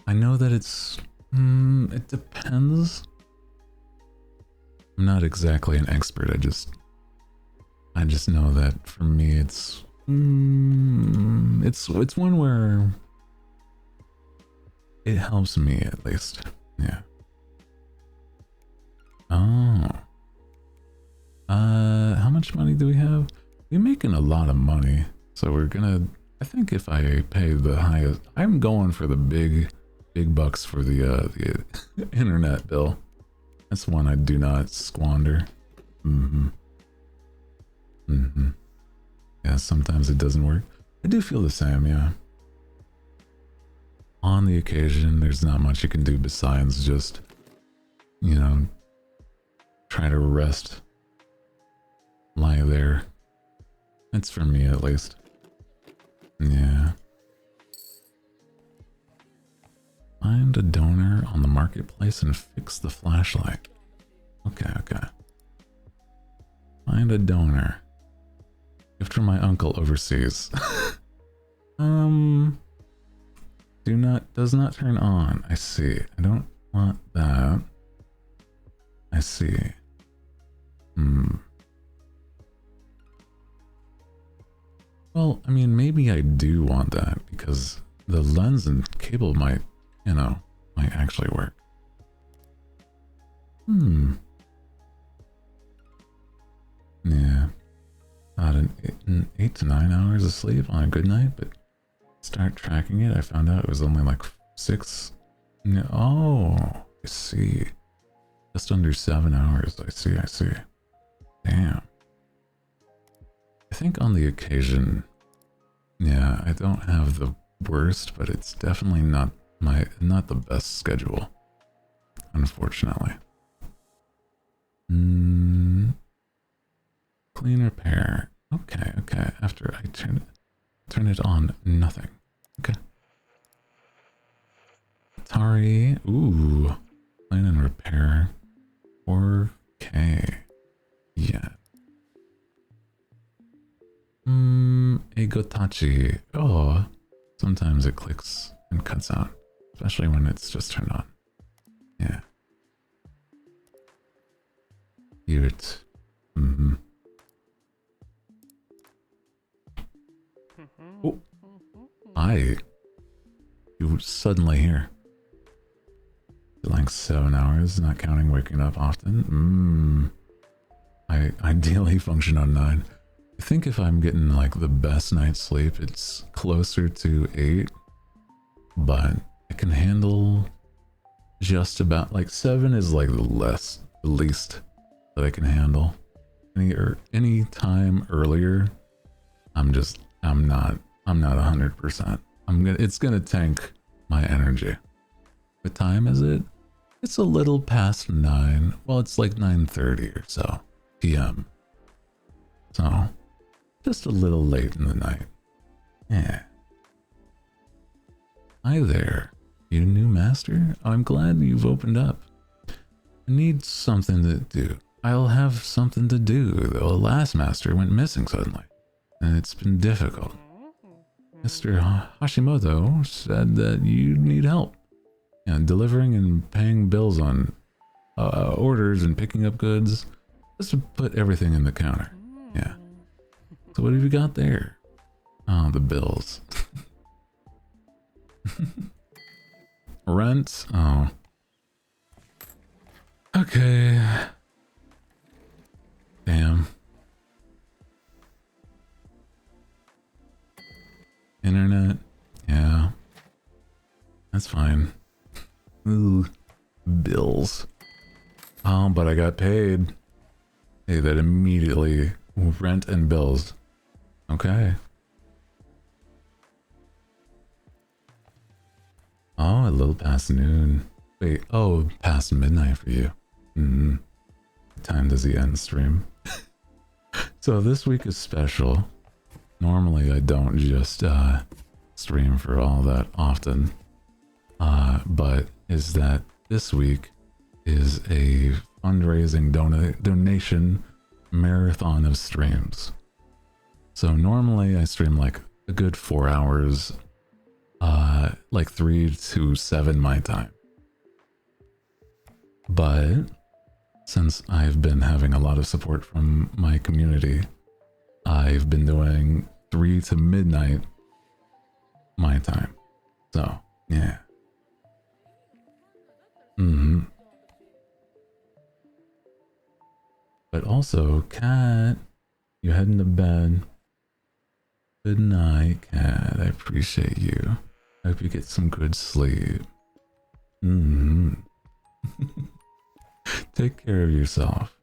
S1: I know that it's, it depends. I'm not exactly an expert. I just know that for me, it's one where it helps me at least. Yeah. Oh. How much money do we have? We're making a lot of money. So we're gonna, I think if I pay the highest, I'm going for the big bucks for the internet bill. That's one I do not squander. Yeah, sometimes it doesn't work. I do feel the same, yeah. On the occasion, there's not much you can do besides just, you know, try to rest. Lie there. It's for me at least. Yeah. Find a donor on the marketplace and fix the flashlight. Okay, okay. Find a donor. Gift from my uncle overseas. Does not turn on. I see. I don't want that. I see. Well, I mean, maybe I do want that because the lens and cable might, you know, might actually work. Yeah. Not an 8 to 9 hours of sleep on a good night, but start tracking it. I found out it was only like 6. No, oh, I see. Just under 7 hours. I see. Damn. I think on the occasion, yeah, I don't have the worst, but it's definitely not the best schedule, unfortunately. Clean repair. Okay. After I turn it on, nothing. Okay. Atari. Ooh. Clean and repair. 4K. Yeah. Egotachi. Oh. Sometimes it clicks and cuts out. Especially when it's just turned on. Yeah. Hear it. Oh. Hi. You suddenly here. Like 7 hours, not counting waking up often. I ideally function on 9. I think if I'm getting like the best night's sleep, it's closer to 8. But I can handle just about like 7 is like the least that I can handle. Any time earlier, I'm not 100%. It's gonna tank my energy. What time is it? It's a little past 9. Well, it's like 9:30 or so p.m. So Just a little late in the night. Yeah. Hi there. You new master? I'm glad you've opened up. I need something to do. I'll have something to do. The last master went missing suddenly, and it's been difficult. Mr. Hashimoto said that you need help. Yeah, delivering and paying bills on orders and picking up goods. Just to put everything in the counter. Yeah. So what have you got there? Oh, the bills. Rent? Oh. Okay. Damn. Internet? Yeah. That's fine. Ooh. Bills. Oh, but I got paid. Hey, that immediately. Rent and bills. Okay. Oh, a little past noon. Wait, oh, past midnight for you. Mm-hmm. What time does the end stream? So this week is special. Normally I don't just stream for all that often. But is that this week is a fundraising donation marathon of streams. So normally I stream like a good 4 hours, like 3 to 7 my time. But since I've been having a lot of support from my community, I've been doing 3 to midnight my time. So, yeah. Mm-hmm. But also, Cat, you heading to bed. Good night, Cat. I appreciate you. I hope you get some good sleep. Mm-hmm. Take care of yourself.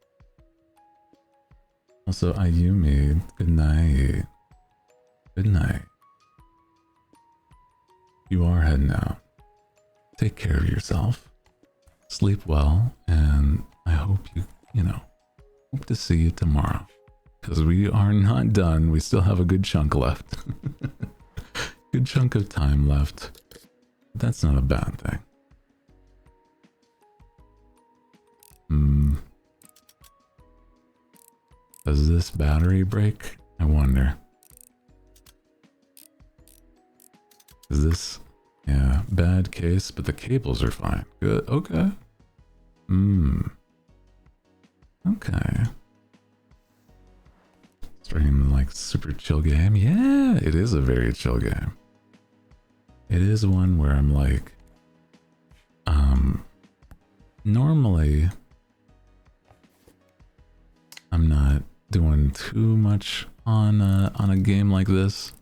S1: Also, Ayumi, good night. Good night. You are heading out. Take care of yourself. Sleep well, and I hope hope to see you tomorrow. Because we are not done. We still have a good chunk left. Good chunk of time left. That's not a bad thing. Does this battery break? I wonder. Is this... Yeah, bad case, but the cables are fine. Good, okay. Okay. Stream like super chill game. Yeah, it is a very chill game. It is one where I'm like, normally I'm not doing too much on a game like this.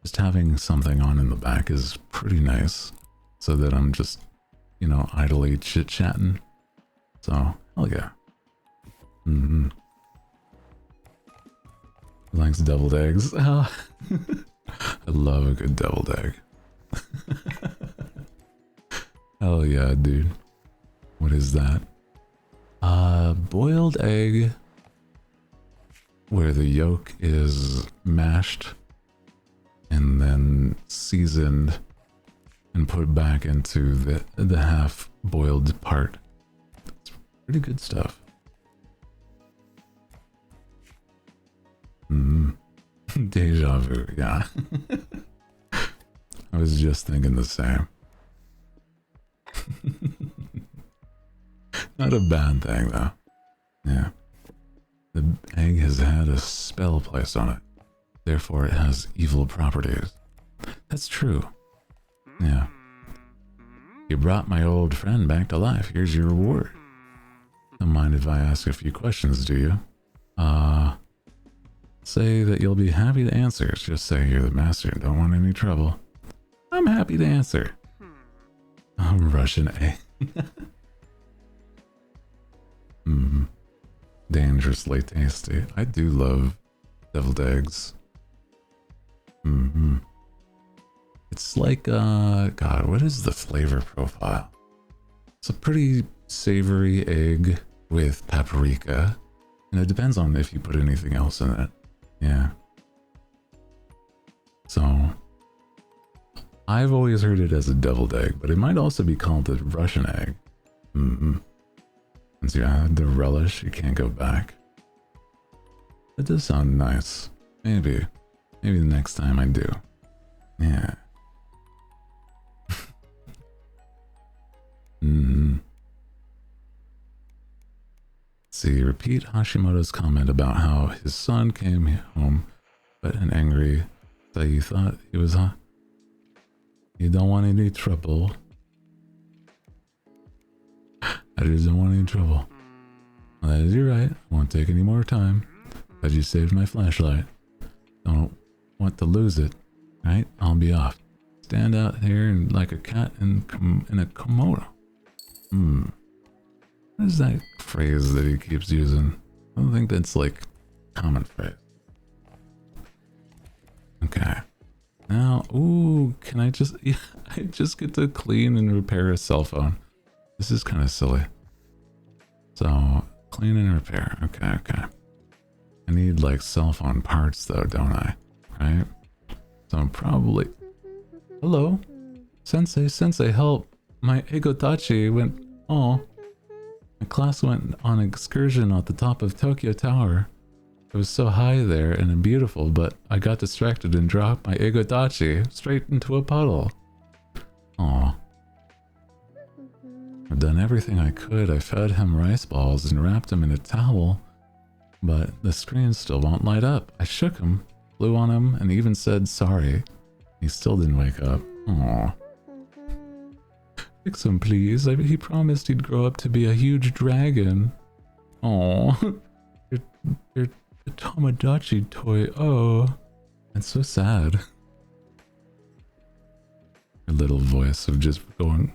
S1: Just having something on in the back is pretty nice, so that I'm just, idly chit-chatting. So, hell yeah. Mm-hmm. Likes deviled eggs. Oh. I love a good deviled egg. Hell yeah, dude. What is that? Boiled egg where the yolk is mashed and then seasoned and put back into the half boiled part. It's pretty good stuff. Deja vu, yeah. I was just thinking the same. Not a bad thing though. Yeah. The egg has had a spell placed on it. Therefore it has evil properties. That's true. Yeah. You brought my old friend back to life. Here's your reward. Don't mind if I ask a few questions, do you? Say that you'll be happy to answer. Just say you're the master and don't want any trouble. I'm happy to answer. Russian egg. Dangerously tasty. I do love deviled eggs. It's like, God, what is the flavor profile? It's a pretty savory egg with paprika, and it depends on if you put anything else in it. Yeah. So, I've always heard it as a deviled egg, but it might also be called a Russian egg. Mm-hmm. Once you add the relish, you can't go back. That does sound nice. Maybe the next time I do. Yeah. See, repeat Hashimoto's comment about how his son came home wet and angry, that you thought he was, you don't want any trouble. I just don't want any trouble. Well, that is your right. I won't take any more time. But you saved my flashlight. Don't want to lose it, right? I'll be off. Stand out here and like a cat in a komodo. What is that phrase that he keeps using? I don't think that's like common phrase. Okay. Now, ooh, can I just... Yeah, I just get to clean and repair a cell phone. This is kind of silly. So, clean and repair. Okay, okay. I need like cell phone parts though, don't I? Right? So I'm probably... Hello? Sensei, help. My Egotachi went... Oh. My class went on an excursion at the top of Tokyo Tower. It was so high there and beautiful, but I got distracted and dropped my Egotachi straight into a puddle. Aw. I've done everything I could. I fed him rice balls and wrapped him in a towel, but the screen still won't light up. I shook him, blew on him, and even said sorry. He still didn't wake up. Aw. Fix him, please. He promised he'd grow up to be a huge dragon. Aw. Your Tamagotchi toy. Oh. That's so sad. Your little voice of just going,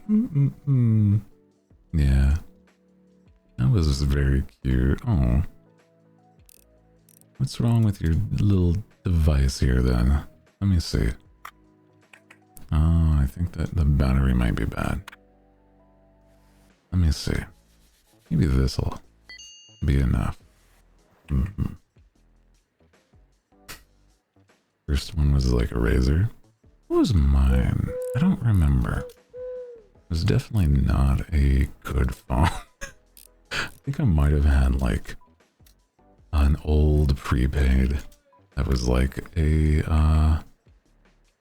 S1: Yeah. That was very cute. Oh. What's wrong with your little device here then? Let me see. Oh, I think that the battery might be bad. Let me see. Maybe this'll be enough. First one was like a razor. What was mine? I don't remember. It was definitely not a good phone. I think I might have had like an old prepaid that was like a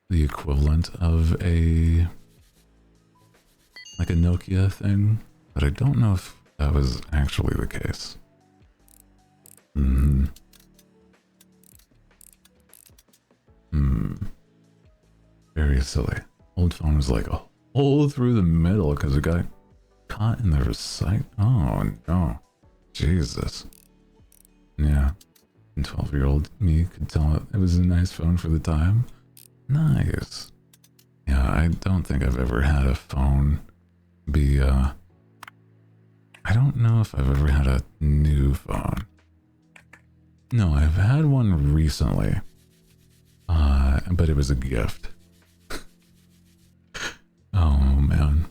S1: the equivalent of a like a Nokia thing, but I don't know if that was actually the case. Very silly. Old phone was like a hole through the middle because it got caught in the recycle. Oh no. Jesus. Yeah. And 12-year-old me could tell it was a nice phone for the time. Nice. Yeah, I don't think I've ever had a phone be, I don't know if I've ever had a new phone. No, I've had one recently. But it was a gift. Oh, man.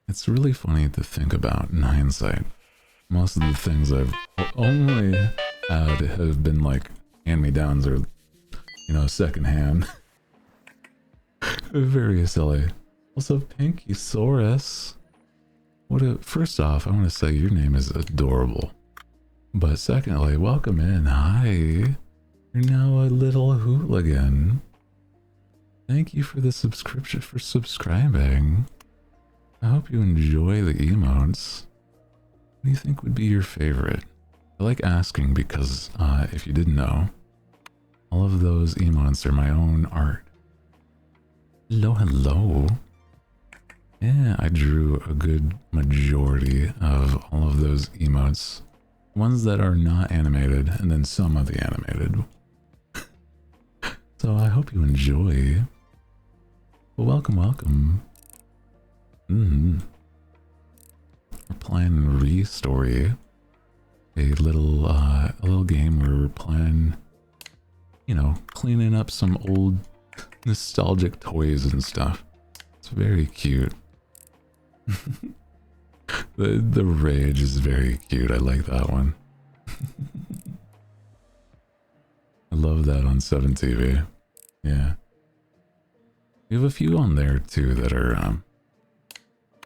S1: It's really funny to think about in hindsight. Most of the things I've only had have been like hand-me-downs or, you know, secondhand. Very silly. Also, Pinkysaurus. First off, I want to say your name is adorable. But secondly, welcome in. Hi. You're now a little hooligan. Thank you for the subscription, for subscribing. I hope you enjoy the emotes. What do you think would be your favorite? I like asking because, if you didn't know, all of those emotes are my own art. Hello, hello. Yeah, I drew a good majority of all of those emotes. Ones that are not animated, and then some of the animated. So I hope you enjoy. Well, welcome, welcome. We're playing Re-Story. A little game where we're playing, you know, cleaning up some old nostalgic toys and stuff. It's very cute. The rage is very cute. I like that one. I love that on 7TV. Yeah. We have a few on there too that are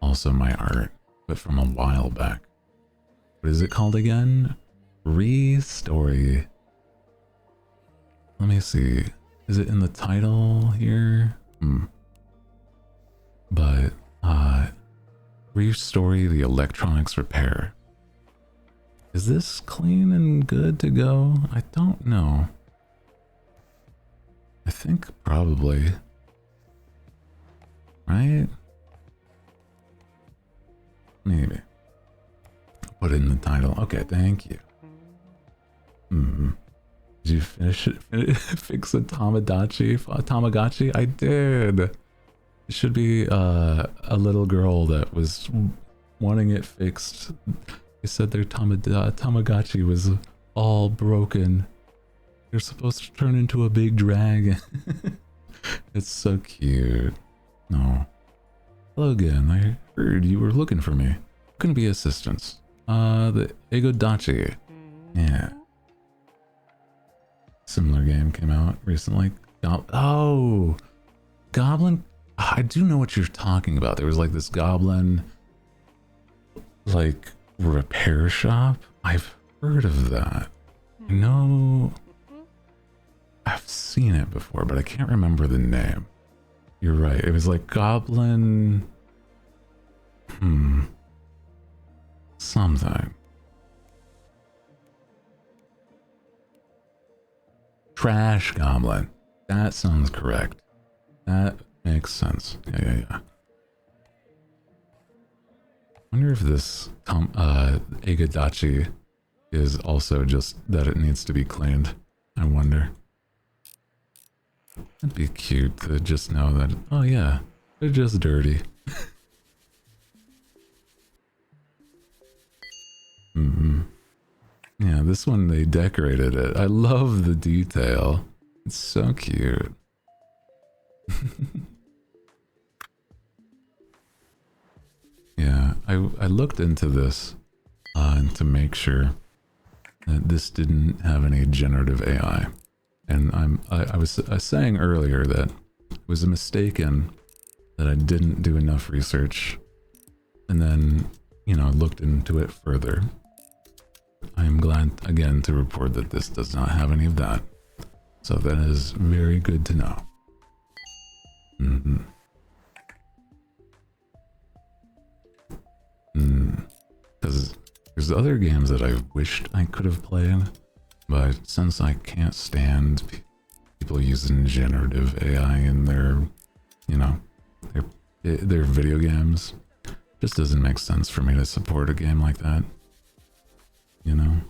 S1: also my art, but from a while back. What is it called again? Re-story. Let me see. Is it in the title here? But Re-story the electronics repair. Is this clean and good to go? I don't know. I think probably. Right? Maybe. Put it in the title. Okay, thank you. Did you finish it? Fix the Tamagotchi? I did. It should be a little girl that was wanting it fixed. They said their Tamagotchi was all broken. They're supposed to turn into a big dragon. It's so cute. No. Hello again. I heard you were looking for me. Couldn't be assistance. The Egodachi. Yeah. Similar game came out recently. Oh! Goblin? I do know what you're talking about. There was like this goblin, like, repair shop. I've heard of that. I know I've seen it before, but I can't remember the name. You're right. It was like Goblin... something. Trash Goblin. That sounds correct. That makes sense. Yeah. I wonder if this Egadachi is also just that it needs to be cleaned. I wonder. It'd be cute to just know that, oh yeah, they're just dirty. Yeah, this one they decorated it. I love the detail. It's so cute. Yeah, I looked into this to make sure that this didn't have any generative AI. And I was saying earlier that it was a mistaken that I didn't do enough research and then, you know, looked into it further. I am glad again to report that this does not have any of that. So that is very good to know. Because there's other games that I wished I could have played, but since I can't stand people using generative AI in their, you know, their video games, it just doesn't make sense for me to support a game like that. You know?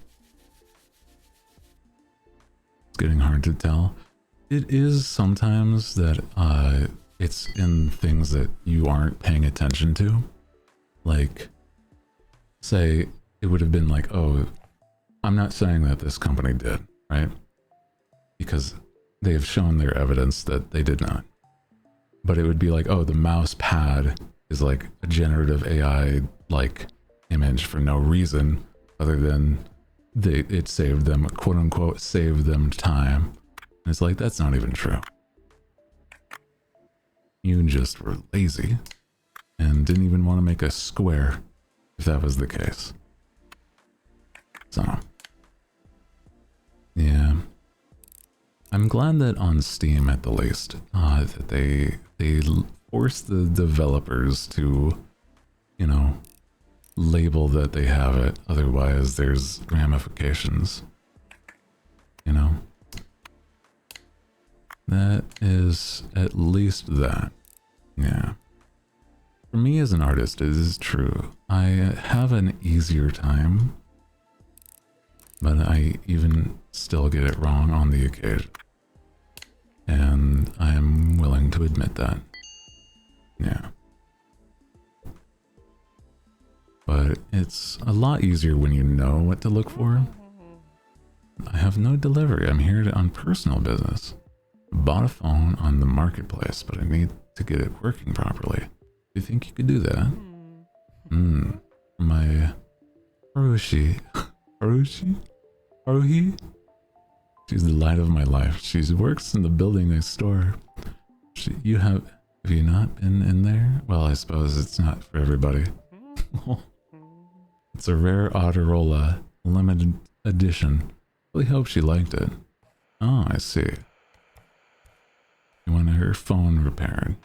S1: It's getting hard to tell. It is sometimes that it's in things that you aren't paying attention to. Like, say, it would have been like, oh, I'm not saying that this company did, right? Because they have shown their evidence that they did not. But it would be like, oh, the mouse pad is like a generative AI like image for no reason other than it saved them, quote unquote, saved them time. And it's like, that's not even true. You just were lazy and didn't even want to make a square if that was the case. So, yeah. I'm glad that on Steam, at the least, that they force the developers to, you know, label that they have it. Otherwise, there's ramifications. You know? That is at least that. Yeah. For me as an artist, it is true. I have an easier time, but I even still get it wrong on the occasion. And I am willing to admit that. Yeah. But it's a lot easier when you know what to look for. I have no delivery. I'm here on personal business. Bought a phone on the marketplace, but I need to get it working properly. Do you think you could do that? My Harushi. Harushi? Haruhi? She's the light of my life. She works in the building next door. Have you not been in there? Well, I suppose it's not for everybody. It's a rare Autorola limited edition. Really hope she liked it. Oh, I see. You wanted her phone repaired.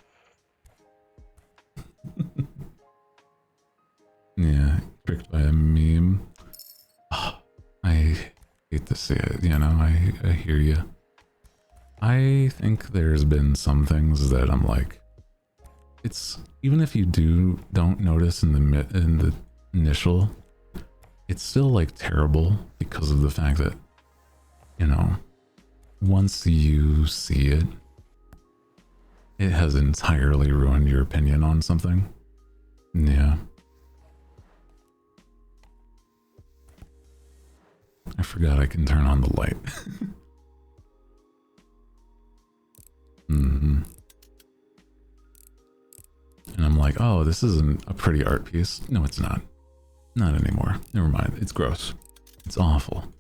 S1: Yeah, tricked by a meme. Oh, I hate to see it, you know, I hear you. I think there's been some things that I'm like, it's, even if you don't notice in the initial, it's still like terrible because of the fact that, you know, once you see it, it has entirely ruined your opinion on something. Yeah. I forgot I can turn on the light. Mm-hmm. And I'm like, oh, this isn't a pretty art piece. No, it's not. Not anymore. Never mind. It's gross. It's awful.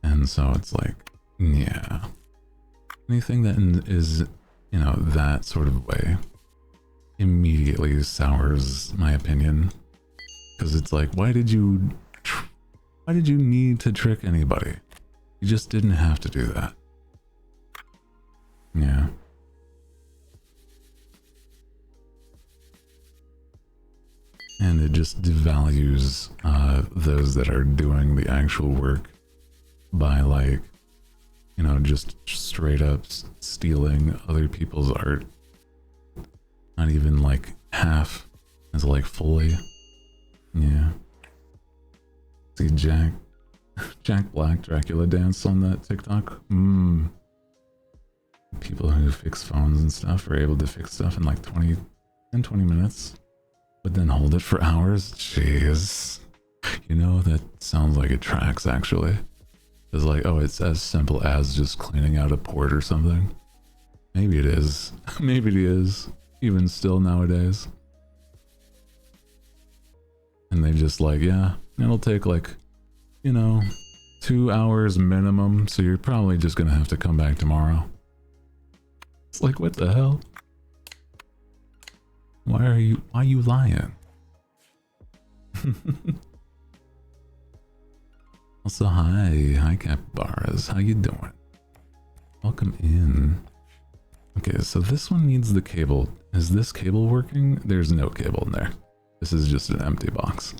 S1: And so it's like, yeah. Anything that is, you know, that sort of way immediately sours my opinion. Because it's like, why did you need to trick anybody? You just didn't have to do that. Yeah. And it just devalues those that are doing the actual work by, like, you know, just straight up stealing other people's art. Not even like half, as like fully. Yeah. See Jack Black Dracula dance on that TikTok. People who fix phones and stuff are able to fix stuff in like 20 minutes, but then hold it for hours. Jeez. You know, that sounds like it tracks actually. It's like, oh, it's as simple as just cleaning out a port or something. Maybe it is. Maybe it is. Even still nowadays. And they just like, yeah, it'll take like, you know, 2 hours minimum, so you're probably just gonna have to come back tomorrow. It's like, what the hell? Why are you lying? Also, hi capybaras, how you doing? Welcome in. Okay, so this one needs the cable. Is this cable working? There's no cable in there. This is just an empty box.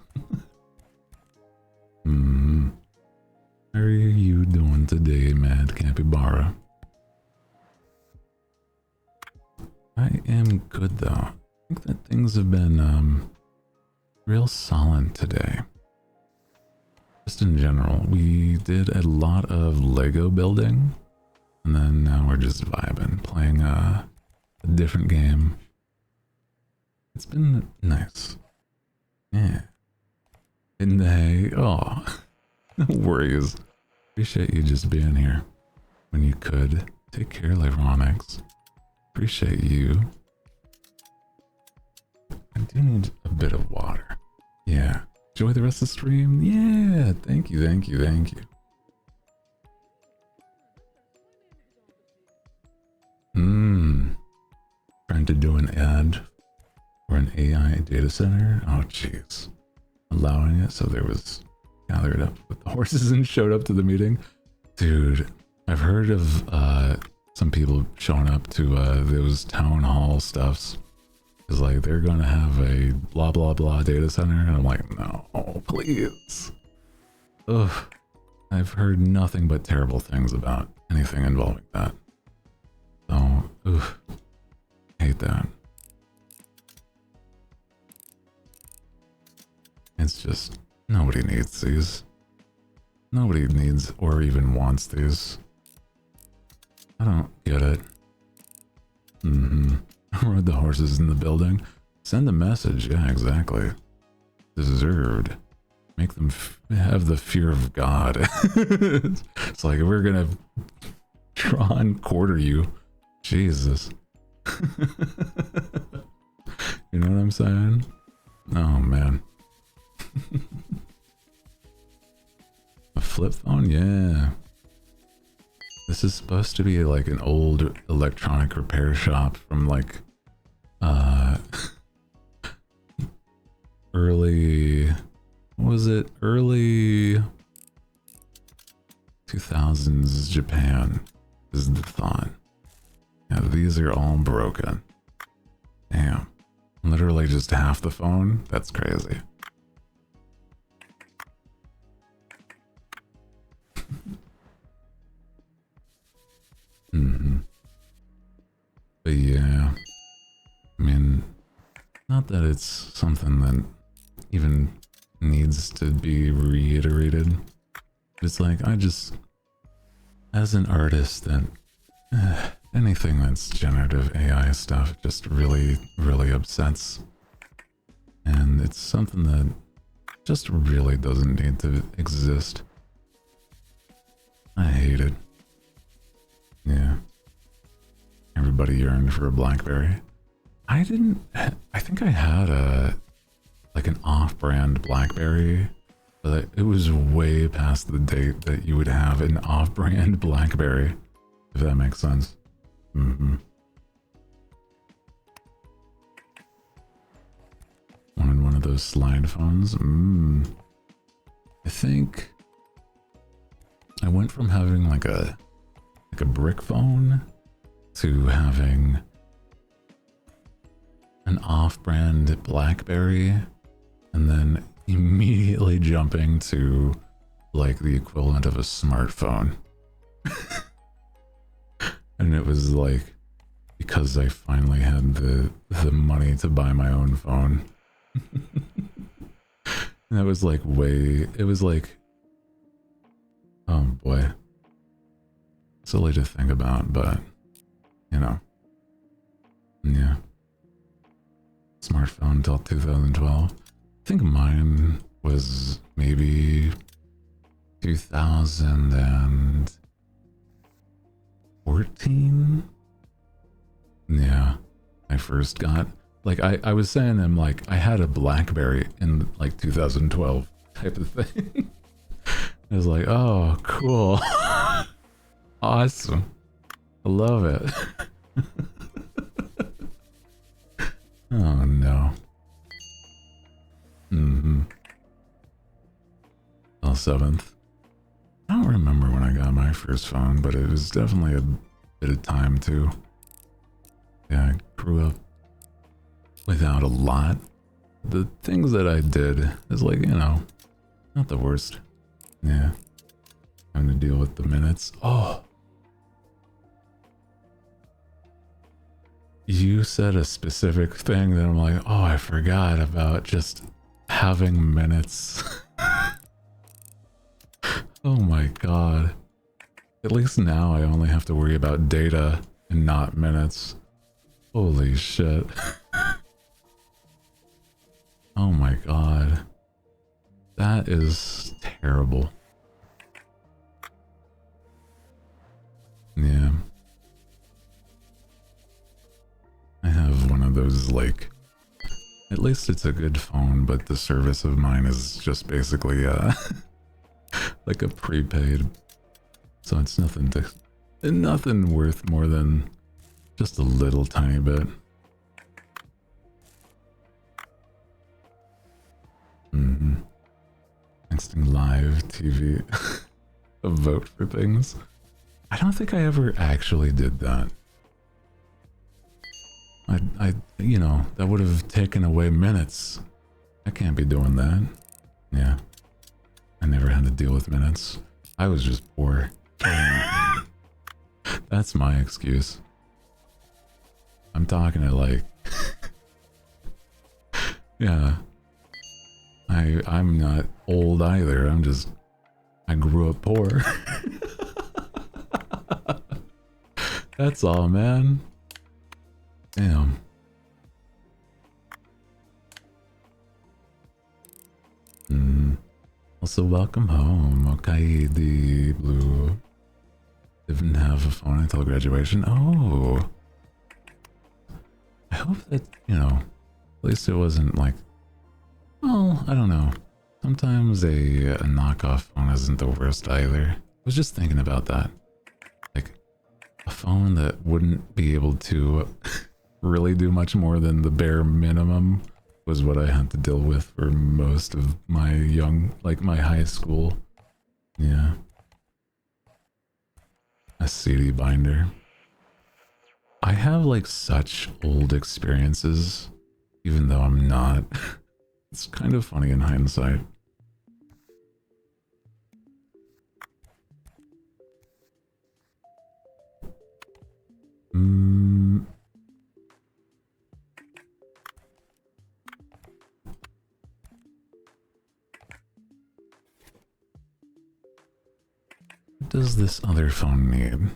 S1: How are you doing today, Mad Capybara? I am good though. I think that things have been real solid today. Just in general, we did a lot of Lego building, and then now we're just vibing, playing a different game. It's been nice. Yeah. In the hay. Oh, no worries. Appreciate you just being here when you could. Take care, Leronix. Appreciate you. I do need a bit of water. Yeah. Enjoy the rest of the stream. Yeah. Thank you. Thank you. Thank you. Trying to do an ad for an AI data center. Oh, jeez. Allowing it so there was gathered up with the horses and showed up to the meeting. Dude, I've heard of some people showing up to those town hall stuffs. It's like they're gonna have a blah blah blah data center, and I'm like, no, please. Ugh. I've heard nothing but terrible things about anything involving that. So, ugh. Hate that. It's just, nobody needs these. Nobody needs or even wants these. I don't get it. Rode the horses in the building. Send a message. Yeah, exactly. Deserved. Make them have the fear of God. It's like, we're gonna draw and quarter you. Jesus. You know what I'm saying? Oh man. A flip phone? Yeah. This is supposed to be like an old electronic repair shop from like early, what was it? Early 2000s Japan is the thought. Yeah, these are all broken. Damn. Literally just half the phone? That's crazy. But yeah, I mean, not that it's something that even needs to be reiterated. It's like, I just, as an artist, that anything that's generative AI stuff just really, really upsets. And it's something that just really doesn't need to exist. I hate it. Yeah. Everybody yearned for a BlackBerry. I think I had like an off-brand BlackBerry, but it was way past the date that you would have an off-brand BlackBerry, if that makes sense. Wanted one of those slide phones. I think I went from having like a brick phone to having an off-brand BlackBerry, and then immediately jumping to like the equivalent of a smartphone. And it was like, because I finally had the money to buy my own phone. And that was like it was like, oh boy, silly to think about, but you know, yeah. Smartphone until 2012. I think mine was maybe 2014. Yeah, I first got, like, I was saying, I'm like, I had a BlackBerry in like 2012 type of thing. I was like, oh, cool. Awesome. I love it. Oh no. Well, 7th. I don't remember when I got my first phone, but it was definitely a bit of time too. Yeah, I grew up without a lot. The things that I did is like, you know, not the worst. Yeah. Having to deal with the minutes. Oh. You said a specific thing that I'm like, oh, I forgot about just having minutes. Oh my god. At least now I only have to worry about data and not minutes. Holy shit. Oh my god. That is terrible. Yeah. I have one of those, like, at least it's a good phone, but the service of mine is just basically like a prepaid, so it's nothing worth more than just a little tiny bit. Texting live TV. A vote for things. I don't think I ever actually did that. You know, that would have taken away minutes. I can't be doing that. Yeah. I never had to deal with minutes. I was just poor. That's my excuse. I'm talking to like... Yeah. I'm not old either. I grew up poor. That's all, man. Damn. Also, welcome home, Okaidi Blue. Didn't have a phone until graduation. Oh. I hope that, you know, at least it wasn't like Well, I don't know. Sometimes a knockoff phone isn't the worst either. I was just thinking about that. Like, a phone that wouldn't be able to really do much more than the bare minimum was what I had to deal with for most of my my high school. Yeah. A CD binder. I have like such old experiences, even though I'm not. It's kind of funny in hindsight. What does this other phone need?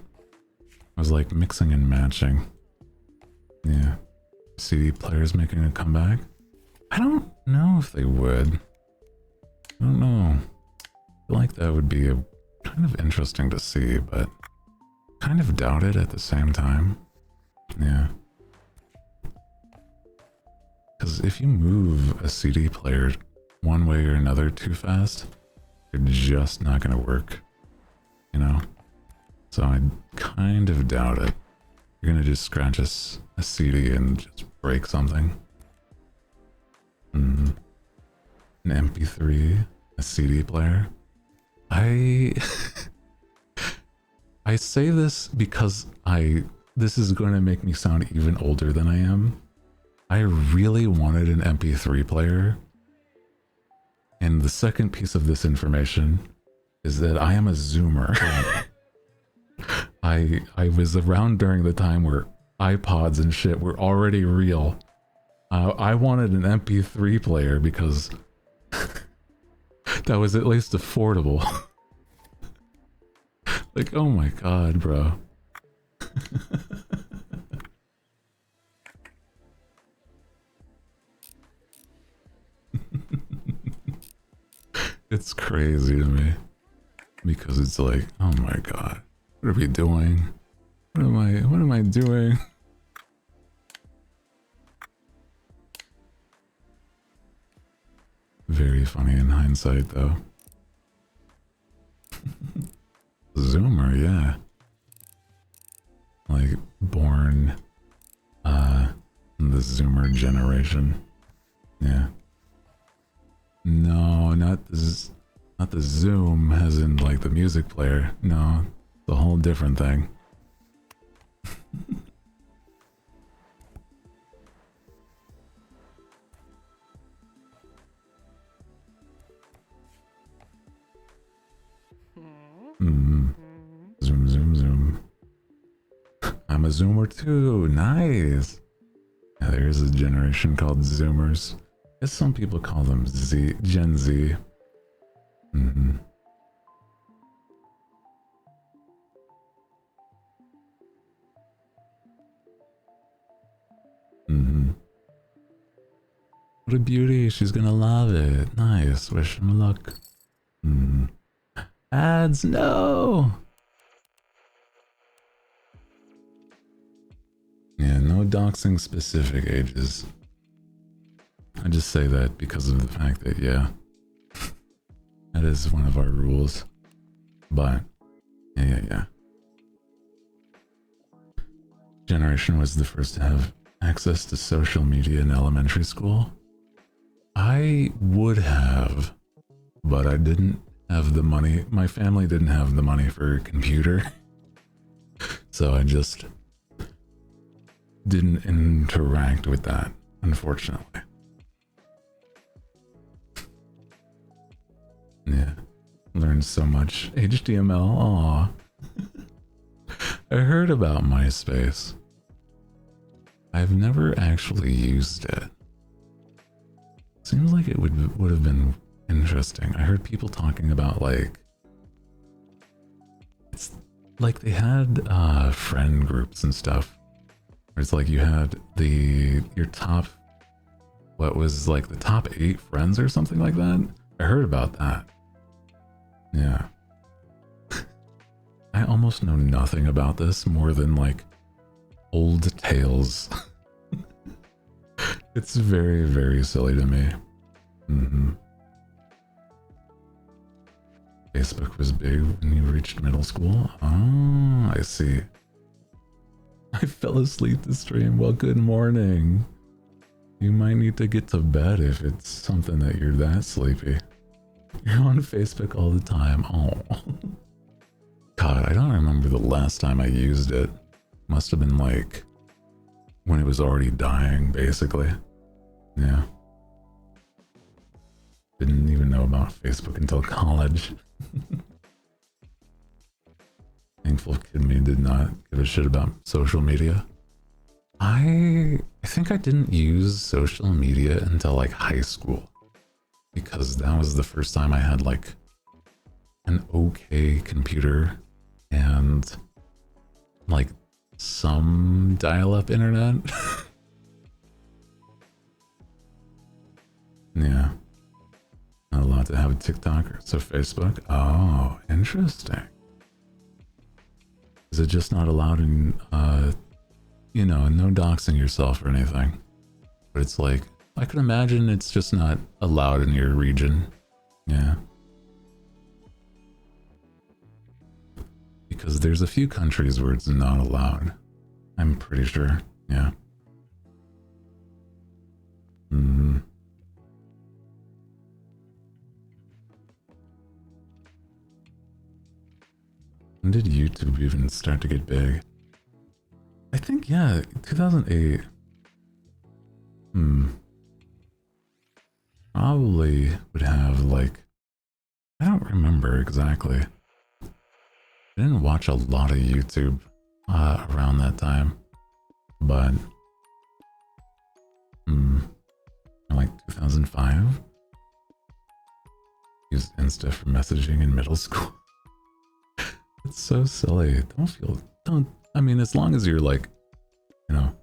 S1: I was like mixing and matching. Yeah. CD players making a comeback? I don't know if they would. I don't know. I feel like that would be a kind of interesting to see, but kind of doubt it at the same time. Yeah. Because if you move a CD player one way or another too fast, you're just not going to work, you know? So I kind of doubt it. You're going to just scratch a CD and just break something. An MP3, a CD player. I say this because this is going to make me sound even older than I am. I really wanted an MP3 player. And the second piece of this information is that I am a Zoomer. I was around during the time where iPods and shit were already real. I wanted an MP3 player because that was at least affordable. Like, oh my god, bro. It's crazy to me because it's like, oh my god, what are we doing? What am I doing? Very funny in hindsight, though. Zoomer, yeah. Like, born in the Zoomer generation. Yeah. No, not the Zoom as in like the music player. No, it's a whole different thing. Zoom, zoom, zoom. I'm a Zoomer too. Nice. Yeah, there's a generation called Zoomers. I guess some people call them Gen Z. What a beauty. She's gonna love it. Nice. Wish him luck. Ads, no! Yeah, no doxing specific ages. I just say that because of the fact that, yeah, that is one of our rules. But, yeah. Generation was the first to have access to social media in elementary school. I would have, but I didn't have the money. My family didn't have the money for a computer. So I just didn't interact with that, unfortunately. Yeah, learned so much HTML. Aw. I heard about MySpace. I've never actually used it. Seems like it would have been interesting. I heard people talking about like, it's like they had friend groups and stuff. Where it's like you had your top, what was like the top 8 friends or something like that. I heard about that. Yeah. I almost know nothing about this more than like old tales. It's very, very silly to me. Mm-hmm. Facebook was big when you reached middle school? Oh, I see. I fell asleep to stream. Well, good morning. You might need to get to bed if it's something that you're that sleepy. You're on Facebook all the time. Oh. God, I don't remember the last time I used it. Must have been like when it was already dying, basically. Yeah. Didn't even know about Facebook until college. Thankful kid me did not give a shit about social media. I think I didn't use social media until like high school, because that was the first time I had like an okay computer and like some dial-up internet. Yeah. Not allowed to have a TikTok, so Facebook. Oh, interesting. Is it just not allowed in, you know, no doxing yourself or anything? But it's like, I can imagine it's just not allowed in your region. Yeah. Because there's a few countries where it's not allowed. I'm pretty sure. Yeah. Mm-hmm. When did YouTube even start to get big? I think, yeah, 2008. Probably would have, like, I don't remember exactly. I didn't watch a lot of YouTube around that time, but like 2005. Used Insta for messaging in middle school. It's so silly. I mean, as long as you're like, you know,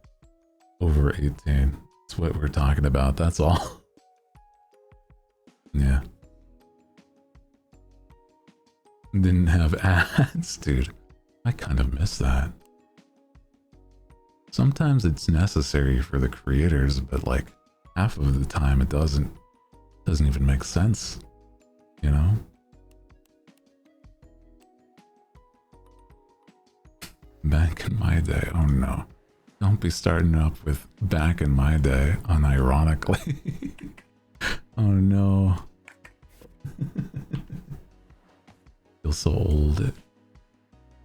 S1: over 18, it's what we're talking about, that's all. Yeah. Didn't have ads, dude. I kind of miss that. Sometimes it's necessary for the creators, but like half of the time it doesn't even make sense, you know? Back in my day, oh no. Don't be starting up with back in my day, unironically. Oh no. Feel so old.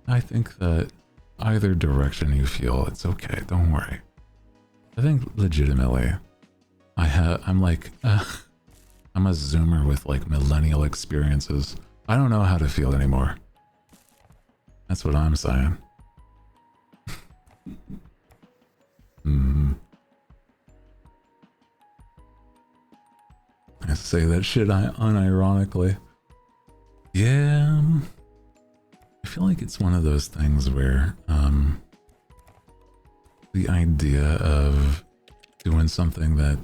S1: I think that either direction you feel, it's okay, don't worry. I think legitimately, I'm like, I'm a zoomer with like millennial experiences. I don't know how to feel anymore. That's what I'm saying. I say that shit unironically. Yeah, I feel like it's one of those things where the idea of doing something that,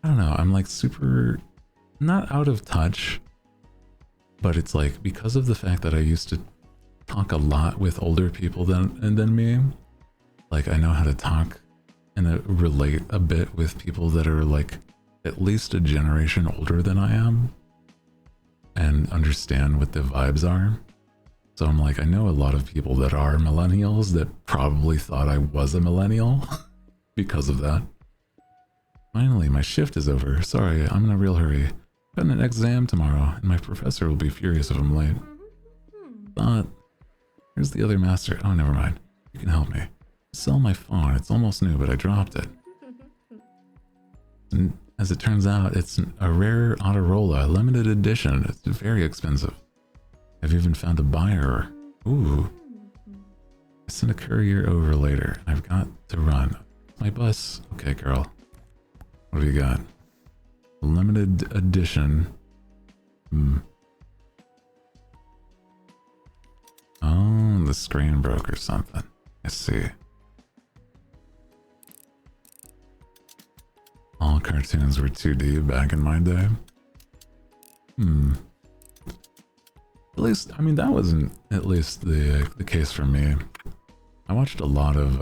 S1: I don't know, I'm like super not out of touch, but it's like because of the fact that I used to talk a lot with older people than me, like I know how to talk and relate a bit with people that are like at least a generation older than I am and understand what the vibes are. So I'm like, I know a lot of people that are millennials that probably thought I was a millennial because of that. Finally, my shift is over. Sorry, I'm in a real hurry. Got an exam tomorrow, and my professor will be furious if I'm late. But here's the other master. Oh, never mind. You can help me. Sell my phone. It's almost new, but I dropped it. And as it turns out, it's a rare Autorola, limited edition. It's very expensive. I've even found a buyer. Ooh. I sent a courier over later. I've got to run. My bus. Okay, girl. What have you got? Limited edition. Oh, the screen broke or something. I see. All cartoons were 2D back in my day. At least, I mean, that wasn't at least the case for me. I watched a lot of,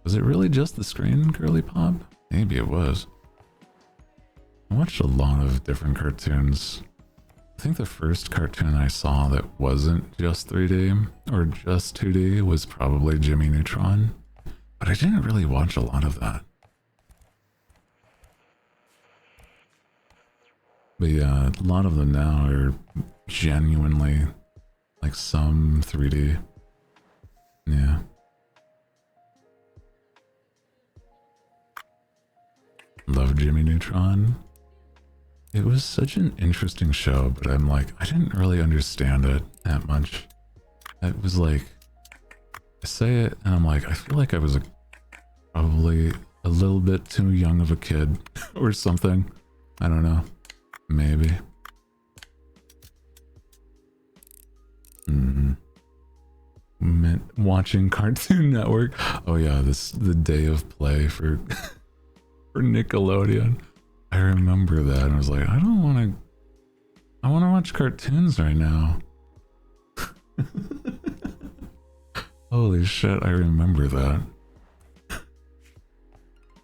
S1: was it really just the screen, Girly Pop? Maybe it was. I watched a lot of different cartoons. I think the first cartoon I saw that wasn't just 3D or just 2D was probably Jimmy Neutron, but I didn't really watch a lot of that. But yeah, a lot of them now are genuinely like some 3D. Yeah. Love Jimmy Neutron. It was such an interesting show, but I'm like, I didn't really understand it that much. It was like, I say it and I'm like, I feel like I was probably a little bit too young of a kid or something. I don't know. Maybe. Watching Cartoon Network. Oh yeah, the day of play for for Nickelodeon. I remember that and I was like, I want to watch cartoons right now. Holy shit, I remember that.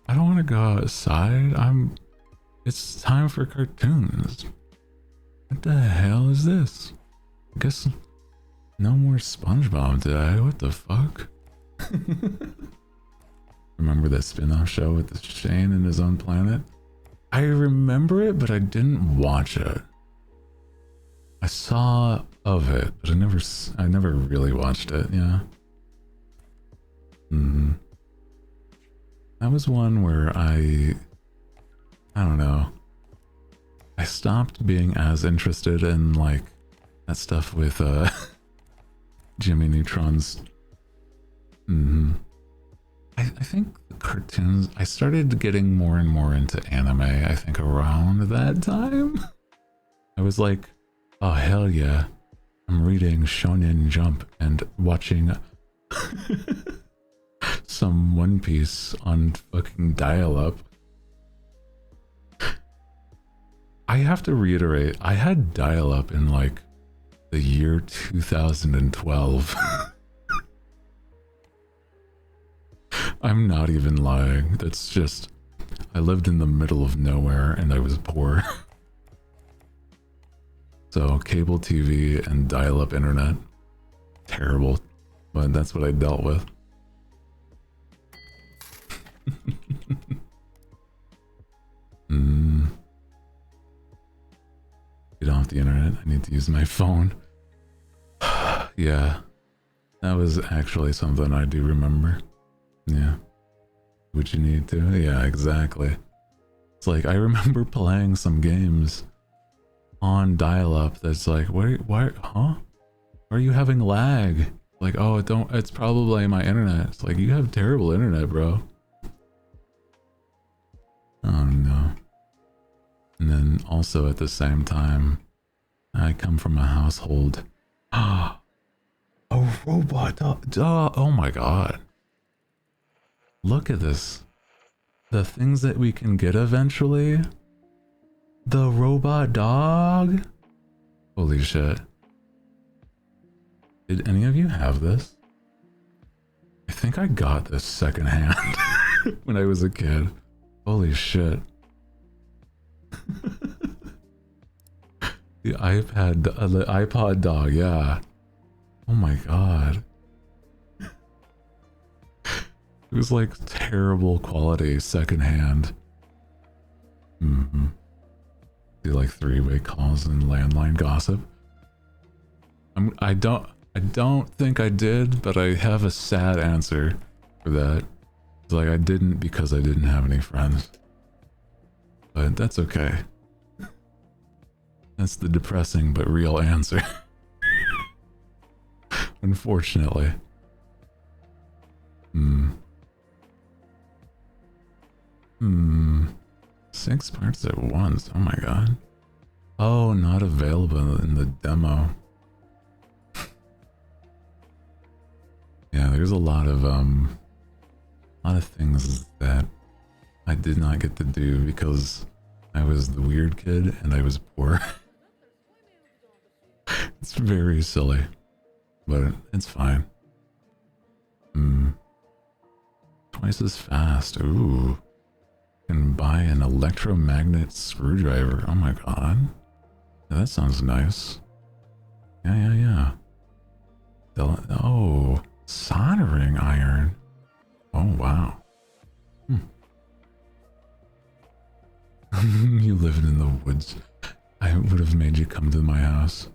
S1: I don't want to go outside. It's time for cartoons. What the hell is this? I guess no more SpongeBob today. What the fuck? Remember that spin-off show with the Shane and his own planet? I remember it, but I didn't watch it. I saw of it, but I never really watched it, yeah. That was one where I don't know. I stopped being as interested in like that stuff with Jimmy Neutron's. I think the cartoons, I started getting more and more into anime, I think around that time. I was like, oh hell yeah, I'm reading Shonen Jump and watching some One Piece on fucking dial-up. I have to reiterate, I had dial-up in like the year 2012. I'm not even lying. That's just, I lived in the middle of nowhere and I was poor. So cable TV and dial-up internet, terrible, but that's what I dealt with. Get off the internet, I need to use my phone. Yeah, that was actually something I do remember. Yeah. Would you need to? Yeah, exactly. It's like, I remember playing some games on dial-up that's like, why, huh? Why are you having lag? Like, oh, it's probably my internet. It's like, you have terrible internet, bro. Oh no. And then also at the same time, I come from a household. A robot dog. Oh my god. Look at this. The things that we can get eventually. The robot dog. Holy shit. Did any of you have this? I think I got this secondhand when I was a kid. Holy shit. The iPod dog, yeah. Oh my god. It was like terrible quality secondhand. Do like three-way calls and landline gossip. I don't think I did, but I have a sad answer for that. It's like I didn't because I didn't have any friends. But that's okay. That's the depressing but real answer. Unfortunately. 6 parts at once. Oh my god. Oh, not available in the demo. Yeah, there's a lot of things that I did not get to do because I was the weird kid and I was poor. It's very silly, but it's fine. Twice as fast. Ooh. can buy an electromagnet screwdriver. Oh my god. Yeah, that sounds nice. Yeah. Oh, soldering iron. Oh, wow. You lived in the woods. I would have made you come to my house.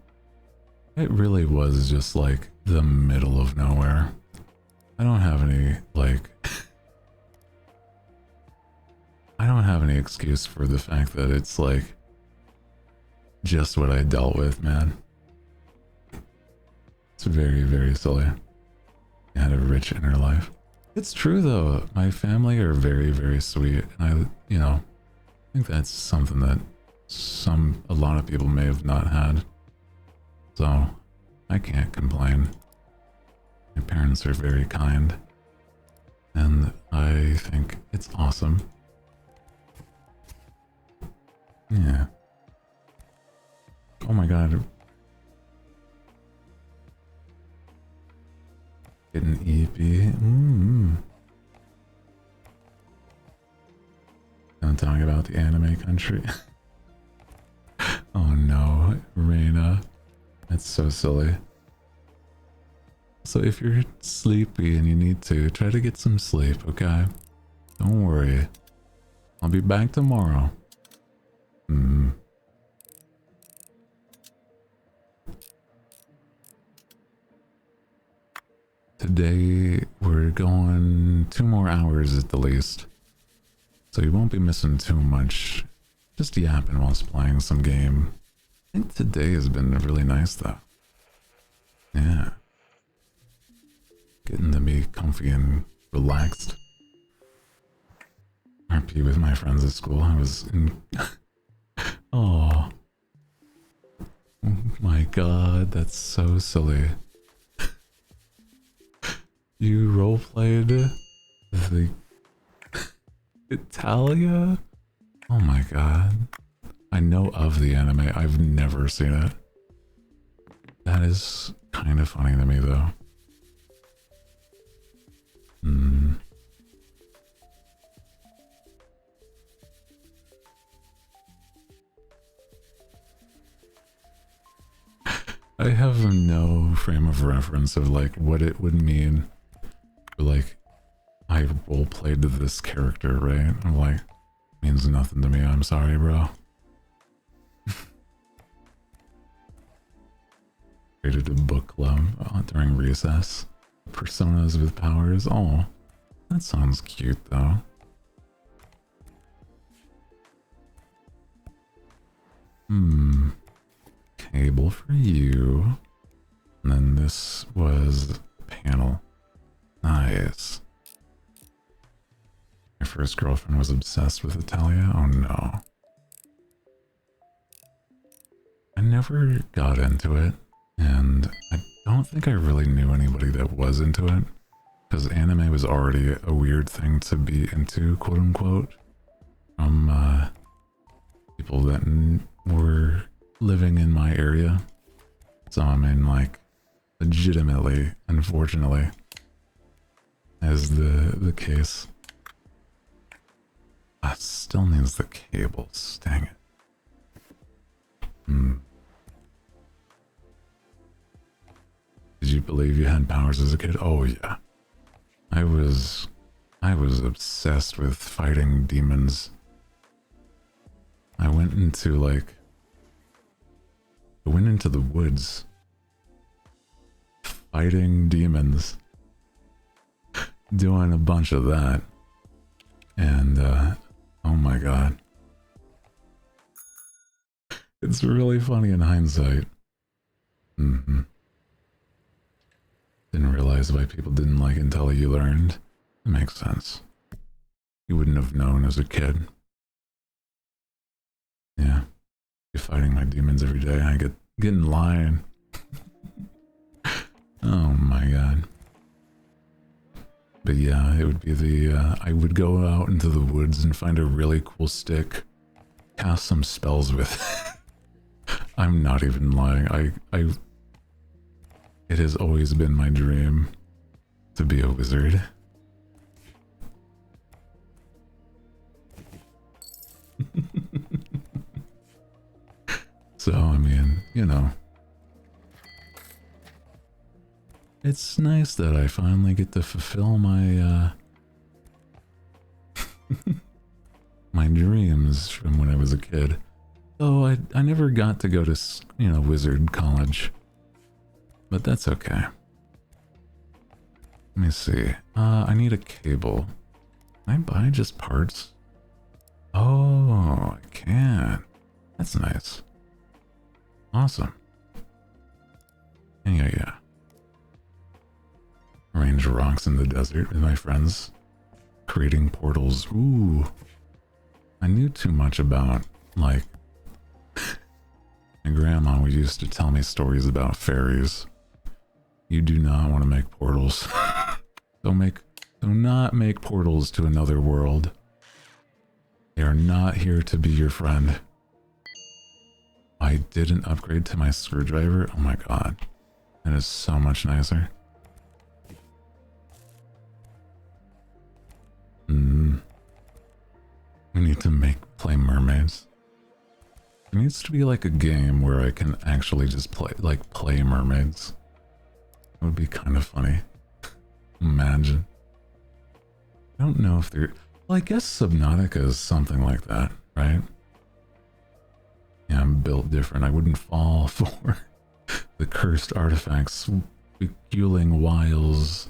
S1: It really was just like the middle of nowhere. I don't have any, like... I don't have any excuse for the fact that it's like... just what I dealt with, man. It's very, very silly. I had a rich inner life. It's true though, my family are very, very sweet, and I think that's something that a lot of people may have not had. So, I can't complain. My parents are very kind, and I think it's awesome. Yeah. Oh my god. Getting EP. Don't talk about the anime country. Oh no, Reina. That's so silly. So if you're sleepy and you need to, try to get some sleep, okay? Don't worry. I'll be back tomorrow. Today, we're going 2 more hours at the least. So you won't be missing too much. Just yapping whilst playing some game. I think today has been really nice though. Yeah. Getting to be comfy and relaxed. RP with my friends at school. I was in... Oh. Oh my god, that's so silly. You roleplayed the Italia? Oh my god. I know of the anime, I've never seen it. That is kind of funny to me though. I have no frame of reference of like what it would mean. Like, I roleplayed this character, right? I'm like, means nothing to me, I'm sorry, bro. Created a book club during recess. Personas with powers. Oh, that sounds cute though. Cable for you. And then this was panel. Nice. My first girlfriend was obsessed with Italia. Oh no. I never got into it, and I don't think I really knew anybody that was into it, because anime was already a weird thing to be into, quote unquote, from people that were living in my area. So I mean, like, legitimately, unfortunately, as the case. Still needs the cables, dang it. Did you believe you had powers as a kid? Oh yeah. I was obsessed with fighting demons. I went into the woods fighting demons, doing a bunch of that, and oh my god, it's really funny in hindsight. Didn't realize why people didn't like it until you learned. It makes sense. You wouldn't have known as a kid. Yeah. You're fighting my demons every day. I get in line. Oh my god. But yeah, it would be I would go out into the woods and find a really cool stick, cast some spells with. I'm not even lying. It has always been my dream to be a wizard. it's nice that I finally get to fulfill my, my dreams from when I was a kid. Oh, I never got to go to, you know, wizard college. But that's okay. Let me see. I need a cable. Can I buy just parts? Oh, I can. That's nice. Awesome. Yeah. Arrange rocks in the desert with my friends. Creating portals. Ooh. I knew too much about, like... My grandma used to tell me stories about fairies. You do not want to make portals. Do not make portals to another world. They are not here to be your friend. I didn't upgrade to my screwdriver. Oh my god. That is so much nicer. We need to play mermaids. There needs to be like a game where I can actually just play mermaids. That would be kind of funny. Imagine. I don't know if they're... Well, I guess Subnautica is something like that, right? Yeah, I'm built different. I wouldn't fall for the cursed artifacts, fueling wiles.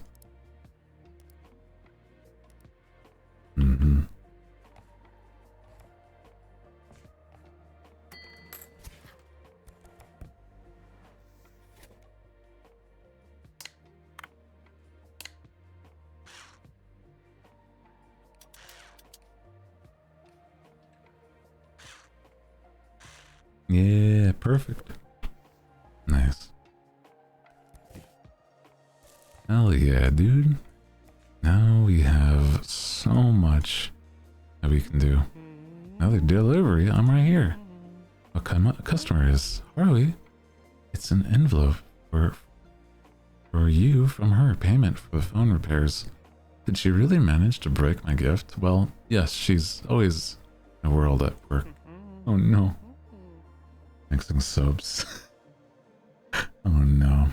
S1: Yeah, perfect. Nice. Hell yeah, dude. Now we have so much that we can do. Another delivery, I'm right here. A customer is Harley. It's an envelope for you from her. Payment for the phone repairs. Did she really manage to break my gift? Well, yes, she's always in a world at work. Oh no. Mixing soaps. Oh no.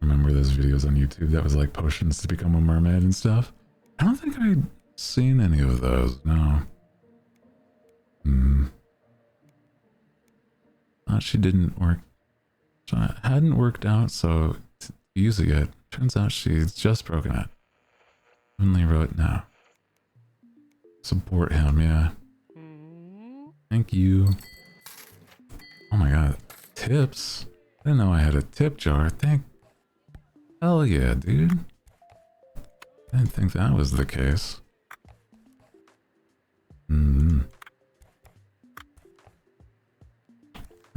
S1: Remember those videos on YouTube that was like potions to become a mermaid and stuff? I don't think I'd seen any of those, no. Thought she didn't work. She hadn't worked out, so to use it yet. Turns out she's just broken it. Only wrote now. Support him, yeah. Thank you. Oh my god. Tips? I didn't know I had a tip jar. Hell yeah, dude. I didn't think that was the case.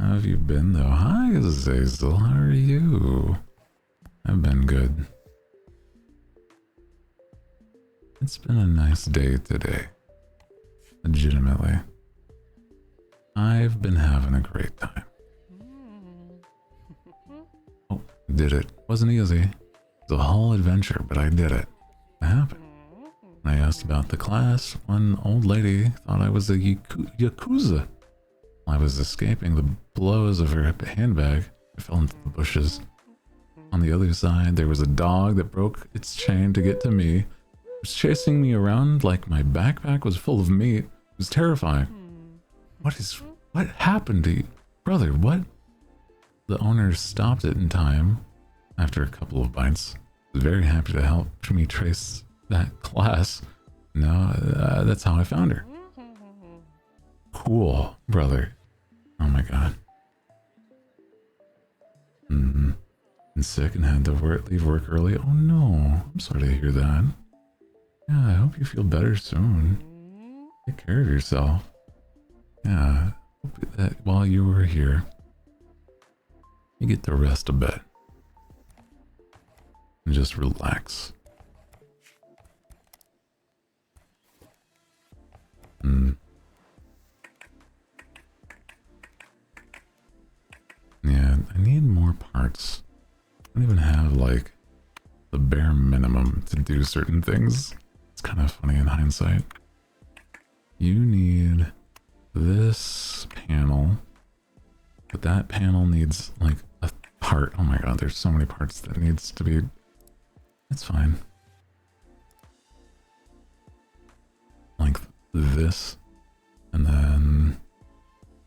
S1: How have you been though? Hi, Azazel. How are you? I've been good. It's been a nice day today. Legitimately. I've been having a great time. Oh, did it. Wasn't easy. It was a whole adventure, but I did it. It happened. When I asked about the class, one old lady thought I was a Yakuza. While I was escaping the blows of her handbag, I fell into the bushes. On the other side, there was a dog that broke its chain to get to me. It was chasing me around like my backpack was full of meat. It was terrifying. What happened to you? Brother, what? The owner stopped it in time after a couple of bites. I was very happy to help me trace that class. No, that's how I found her. Cool, brother. Oh my god. Been sick and had to leave work early. Oh no, I'm sorry to hear that. Yeah, I hope you feel better soon. Take care of yourself. Yeah, hope that while you were here, you get to rest a bit. And just relax. Yeah, I need more parts. I don't even have, like, the bare minimum to do certain things. It's kind of funny in hindsight. You need this panel, but that panel needs, like, part. Oh my god, there's so many parts that needs to be... It's fine. Like this. And then...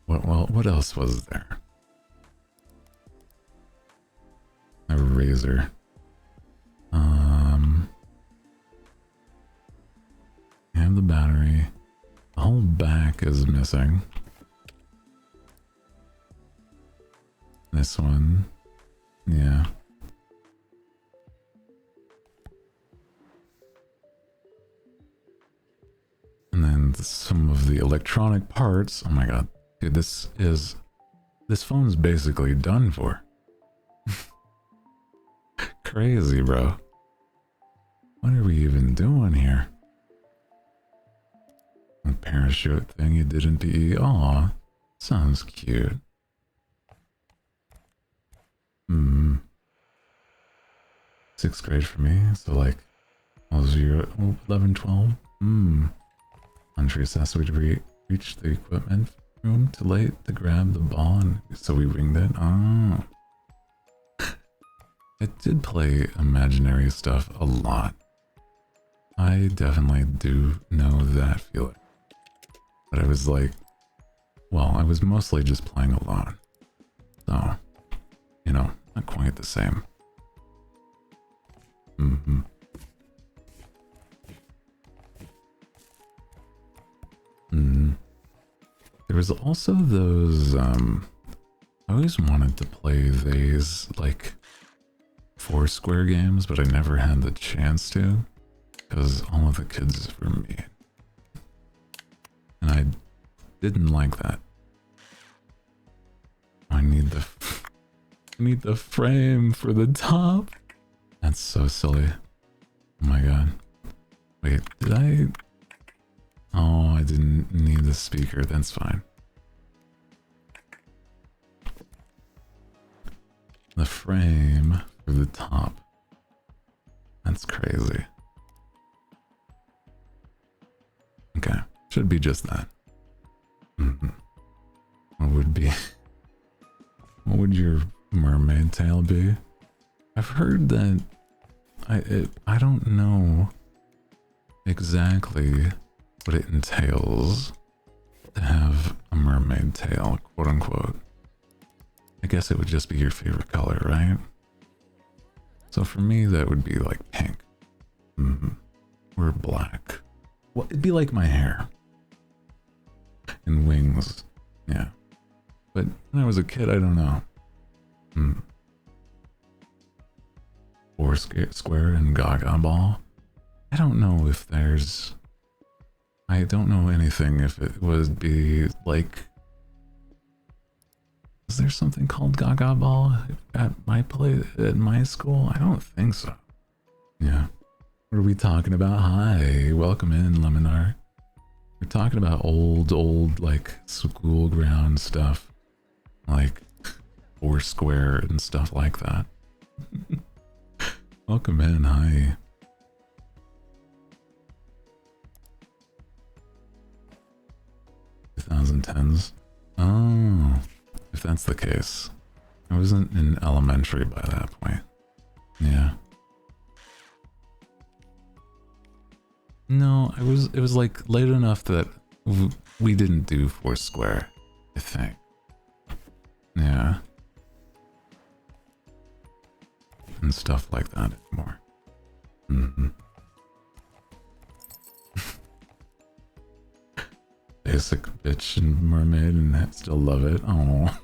S1: What else was there? A razor. I have the battery. The whole back is missing. This one. Yeah. And then some of the electronic parts. Oh my god. Dude, this phone's basically done for. Crazy, bro. What are we even doing here? A parachute thing you did in PE. Aw, sounds cute. Hmm. 6th grade for me, so like, what was your 11, 12? Country says we reached the equipment room too late to grab the ball, and so we winged it. Oh. I did play imaginary stuff a lot. I definitely do know that feeling. But I was like, well, I was mostly just playing alone. So, you know, not quite the same. There was also those, I always wanted to play these, like, Foursquare games, but I never had the chance to, because all of the kids were mean. And I didn't like that. I need the frame for the top. That's so silly. Oh my god. Wait, did I? Oh, I didn't need the speaker. That's fine. The frame for the top. That's crazy. Okay, should be just that. What would your mermaid tail be? I've heard that I don't know exactly what it entails to have a mermaid tail, quote unquote. I guess it would just be your favorite color, right? So for me, that would be like pink. Or black. Well, it'd be like my hair. And wings. Yeah. But when I was a kid, I don't know. Foursquare and Gaga Ball. I don't know if there's... I don't know anything if it would be like... Is there something called Gaga Ball at my school? I don't think so. Yeah. What are we talking about? Hi, welcome in, Leminar. We're talking about old, like, school ground stuff. Like, Foursquare and stuff like that. Welcome in, hi. $2010s. Oh, if that's the case. I wasn't in elementary by that point. Yeah. No, it was like late enough that we didn't do Foursquare, I think. Yeah. And stuff like that anymore. Basic bitch and mermaid, and I still love it. Oh,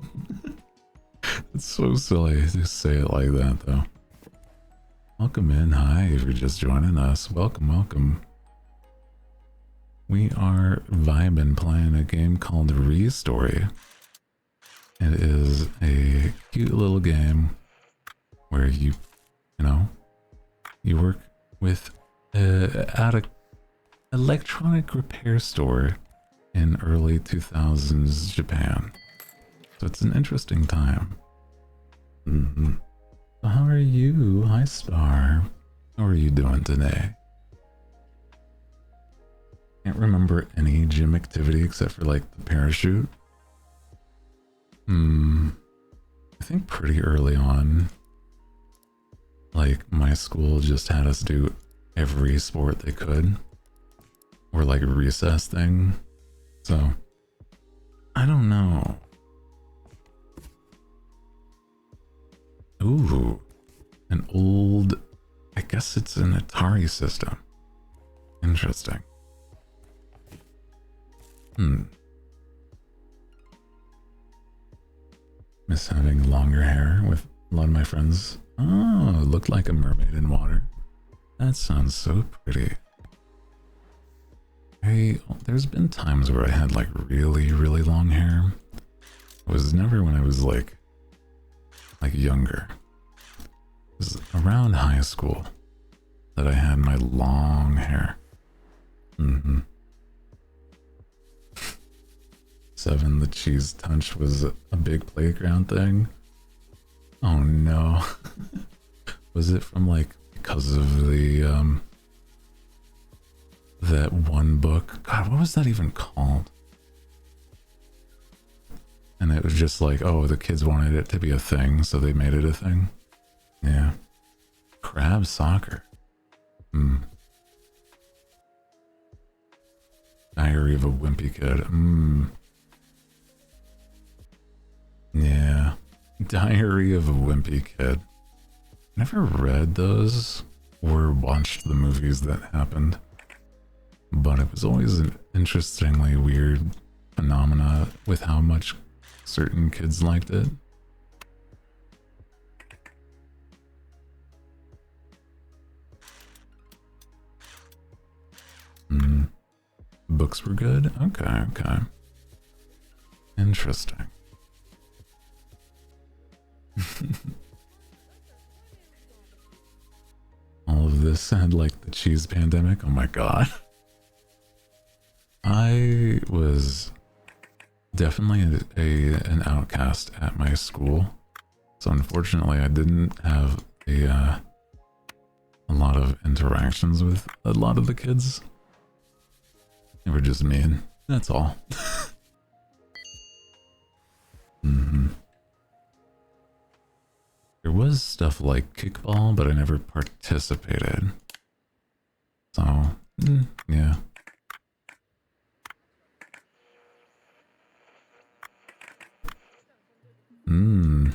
S1: it's so silly to say it like that, though. Welcome in. Hi, if you're just joining us. Welcome, welcome. We are vibing playing a game called Restory. It is a cute little game where you work with at a electronic repair store in early 2000s Japan. So it's an interesting time. So how are you? Hi, Star. How are you doing today? Can't remember any gym activity except for like the parachute. I think pretty early on, like my school just had us do every sport they could, or like a recess thing. So I don't know. Ooh, an old, I guess it's an Atari system. Interesting. Miss having longer hair with a lot of my friends. Oh, it looked like a mermaid in water. That sounds so pretty. There's been times where I had like really, really long hair. It was never when I was like younger. It was around high school that I had my long hair. 7, the cheese touch was a big playground thing. Oh no. Was it from like, because of the, that one book? God, what was that even called? And it was just like, oh, the kids wanted it to be a thing, so they made it a thing. Yeah. Crab soccer. Diary of a Wimpy Kid. Yeah. Diary of a Wimpy Kid. Never read those or watched the movies that happened. But it was always an interestingly weird phenomena with how much certain kids liked it. Books were good? Okay, okay. Interesting. All of this had like the cheese pandemic. Oh my god. I was definitely an outcast at my school. So unfortunately I didn't have a lot of interactions with a lot of the kids. They were just mean. That's all. There was stuff like kickball, but I never participated. So, yeah. Then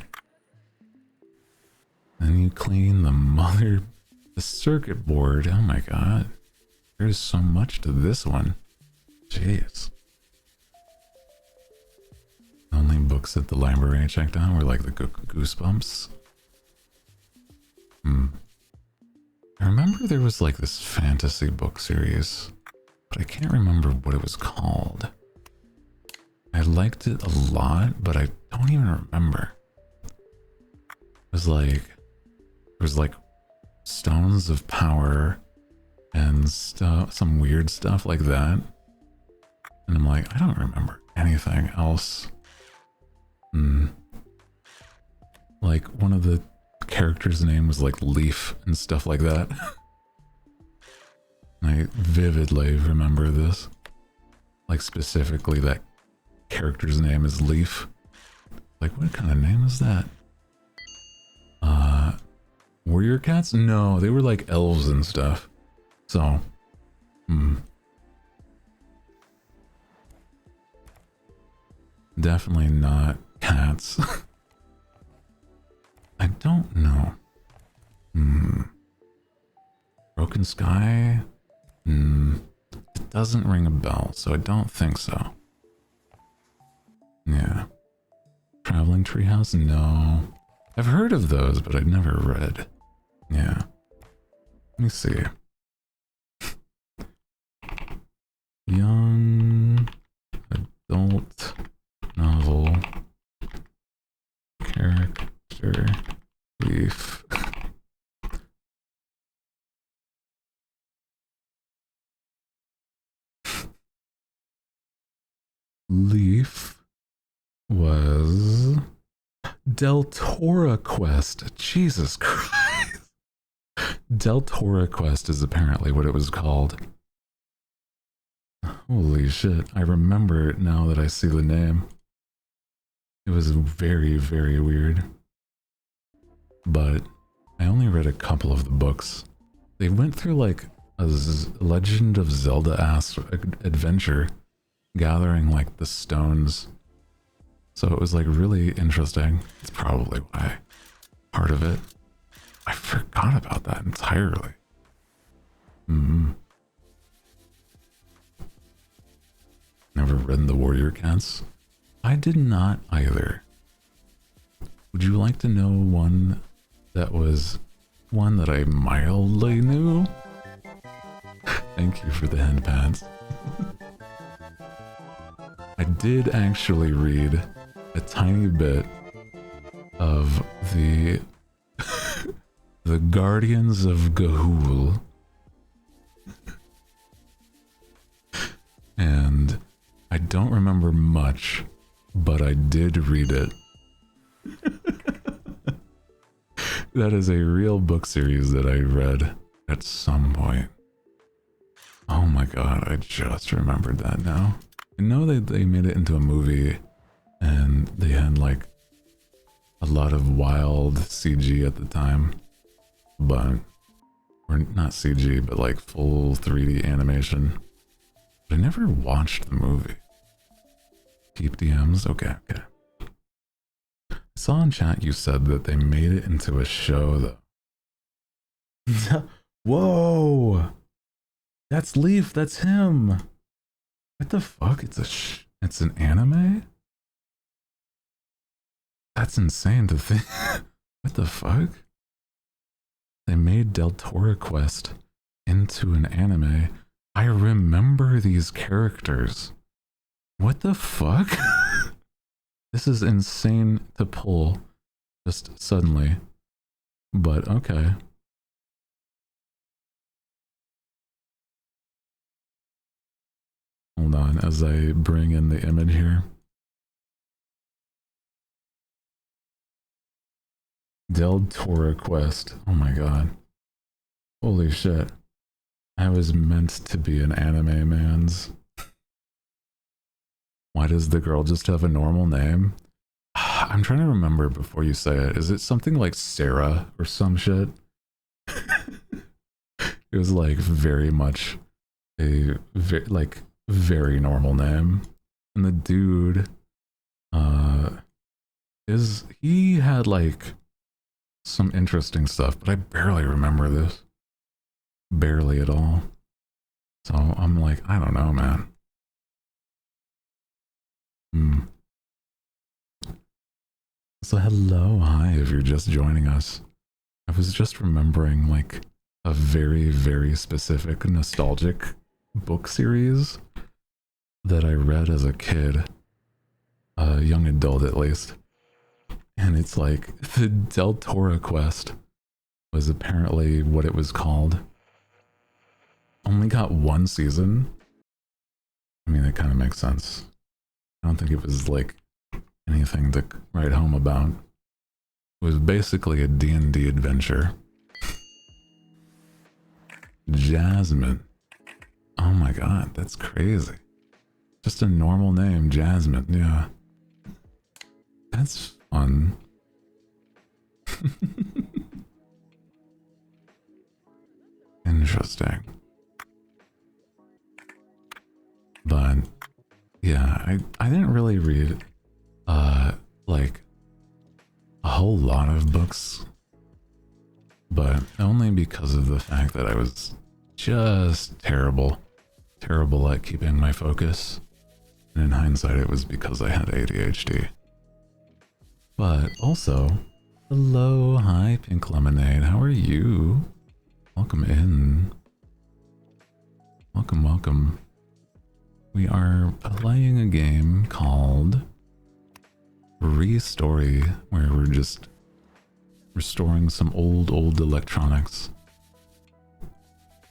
S1: you clean the circuit board. Oh my god. There's so much to this one. Jeez. Only books at the library I checked out were like the Goosebumps. I remember there was like this fantasy book series, but I can't remember what it was called. I liked it a lot, but I don't even remember. It was like Stones of Power and stuff, some weird stuff like that. And I'm like, I don't remember anything else. Like one of the character's name was like Leaf and stuff like that. I vividly remember this. Like specifically that character's name is Leaf. Like what kind of name is that? Warrior cats? No, they were like elves and stuff. So, definitely not cats. I don't know. Broken Sky? It doesn't ring a bell, so I don't think so. Yeah. Traveling Treehouse? No. I've heard of those, but I've never read. Yeah. Let me see. Young adult novel character Leaf. Leaf was Deltora Quest. Jesus Christ. Deltora Quest is apparently what it was called. Holy shit. I remember it now that I see the name. It was very, very weird. But I only read a couple of the books. They went through like a Legend of Zelda-ass adventure, gathering like the stones. So it was like really interesting. It's probably why part of it. I forgot about that entirely. Never read The Warrior Cats. I did not either. Would you like to know one that was one that I mildly knew? Thank you for the hand pads. I did actually read a tiny bit of the the Guardians of Ga'Hoole. And I don't remember much, but I did read it. That is a real book series that I read at some point. Oh my god, I just remembered that now. I know they made it into a movie and they had like a lot of wild CG at the time, but, or not CG, but like full 3D animation. But I never watched the movie. Keep DMs? Okay, okay. I saw in chat you said that they made it into a show though. Whoa! That's Leaf, that's him! What the fuck? It's an anime? That's insane to think. What the fuck? They made Deltora Quest into an anime. I remember these characters. What the fuck? This is insane to pull just suddenly. But okay. Hold on as I bring in the image here. Deltora Quest. Oh my god. Holy shit. I was meant to be an anime man's. Why does the girl just have a normal name? I'm trying to remember before you say it. Is it something like Sarah or some shit? It was like very much a very normal name. And the dude he had like some interesting stuff, but I barely remember this. Barely at all. So I'm like, I don't know, man. So hello, hi, if you're just joining us. I was just remembering like a very, very specific nostalgic book series that I read as a kid, a young adult at least. And it's like the Deltora Quest was apparently what it was called. Only got one season. I mean, that kind of makes sense. I don't think it was like anything to write home about. It was basically a D&D adventure. Jasmine. Oh my god, that's crazy. Just a normal name, Jasmine, yeah. That's fun. Interesting. But yeah, I didn't really read like a whole lot of books, but only because of the fact that I was just terrible at keeping my focus. And in hindsight, it was because I had ADHD. But also, hello, hi, Pink Lemonade, how are you? Welcome in. Welcome, welcome. We are playing a game called Restory, where we're just restoring some old electronics.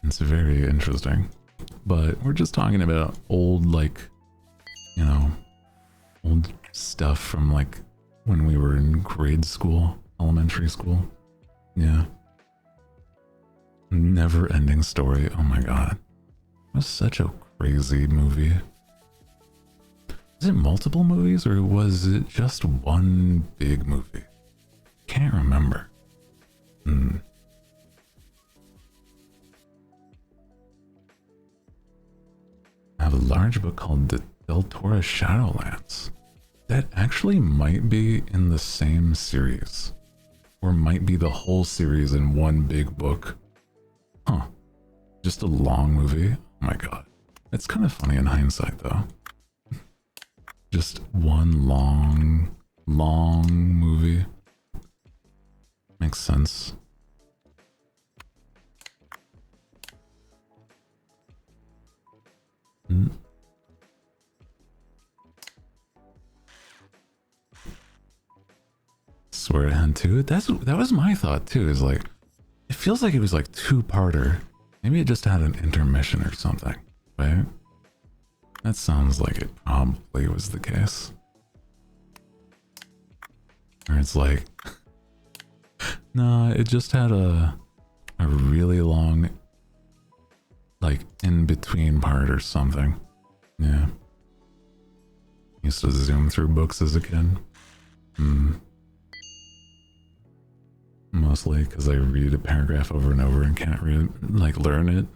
S1: It's very interesting. But we're just talking about old, like, you know, old stuff from like when we were in grade school, elementary school. Yeah. Never ending story. Oh my god. It was such a crazy movie. Is it multiple movies or was it just one big movie? Can't remember. I have a large book called the Del Toro Shadowlands. That actually might be in the same series. Or might be the whole series in one big book. Huh. Just a long movie? Oh my god. It's kind of funny in hindsight though. Just one long movie. Makes sense. Swear to hand too. That was my thought too. Is like, it feels like it was like two-parter. Maybe it just had an intermission or something, right? That sounds like it probably was the case. Or it's like, no, it just had a really long, like, in-between part or something. Yeah. Used to zoom through books as a kid. Mostly because I read a paragraph over and over and can't read, like, learn it.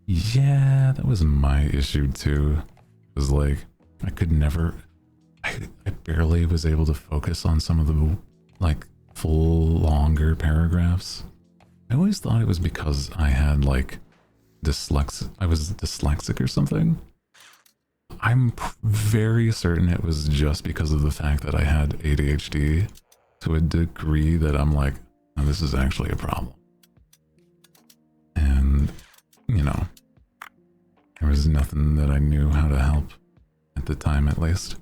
S1: Yeah, that was my issue too. It was like, I could never, I barely was able to focus on some of the, like, full longer paragraphs. I always thought it was because I had, like, I was dyslexic or something. I'm very certain it was just because of the fact that I had ADHD to a degree that I'm like, oh, this is actually a problem. And, you know, there was nothing that I knew how to help at the time, at least.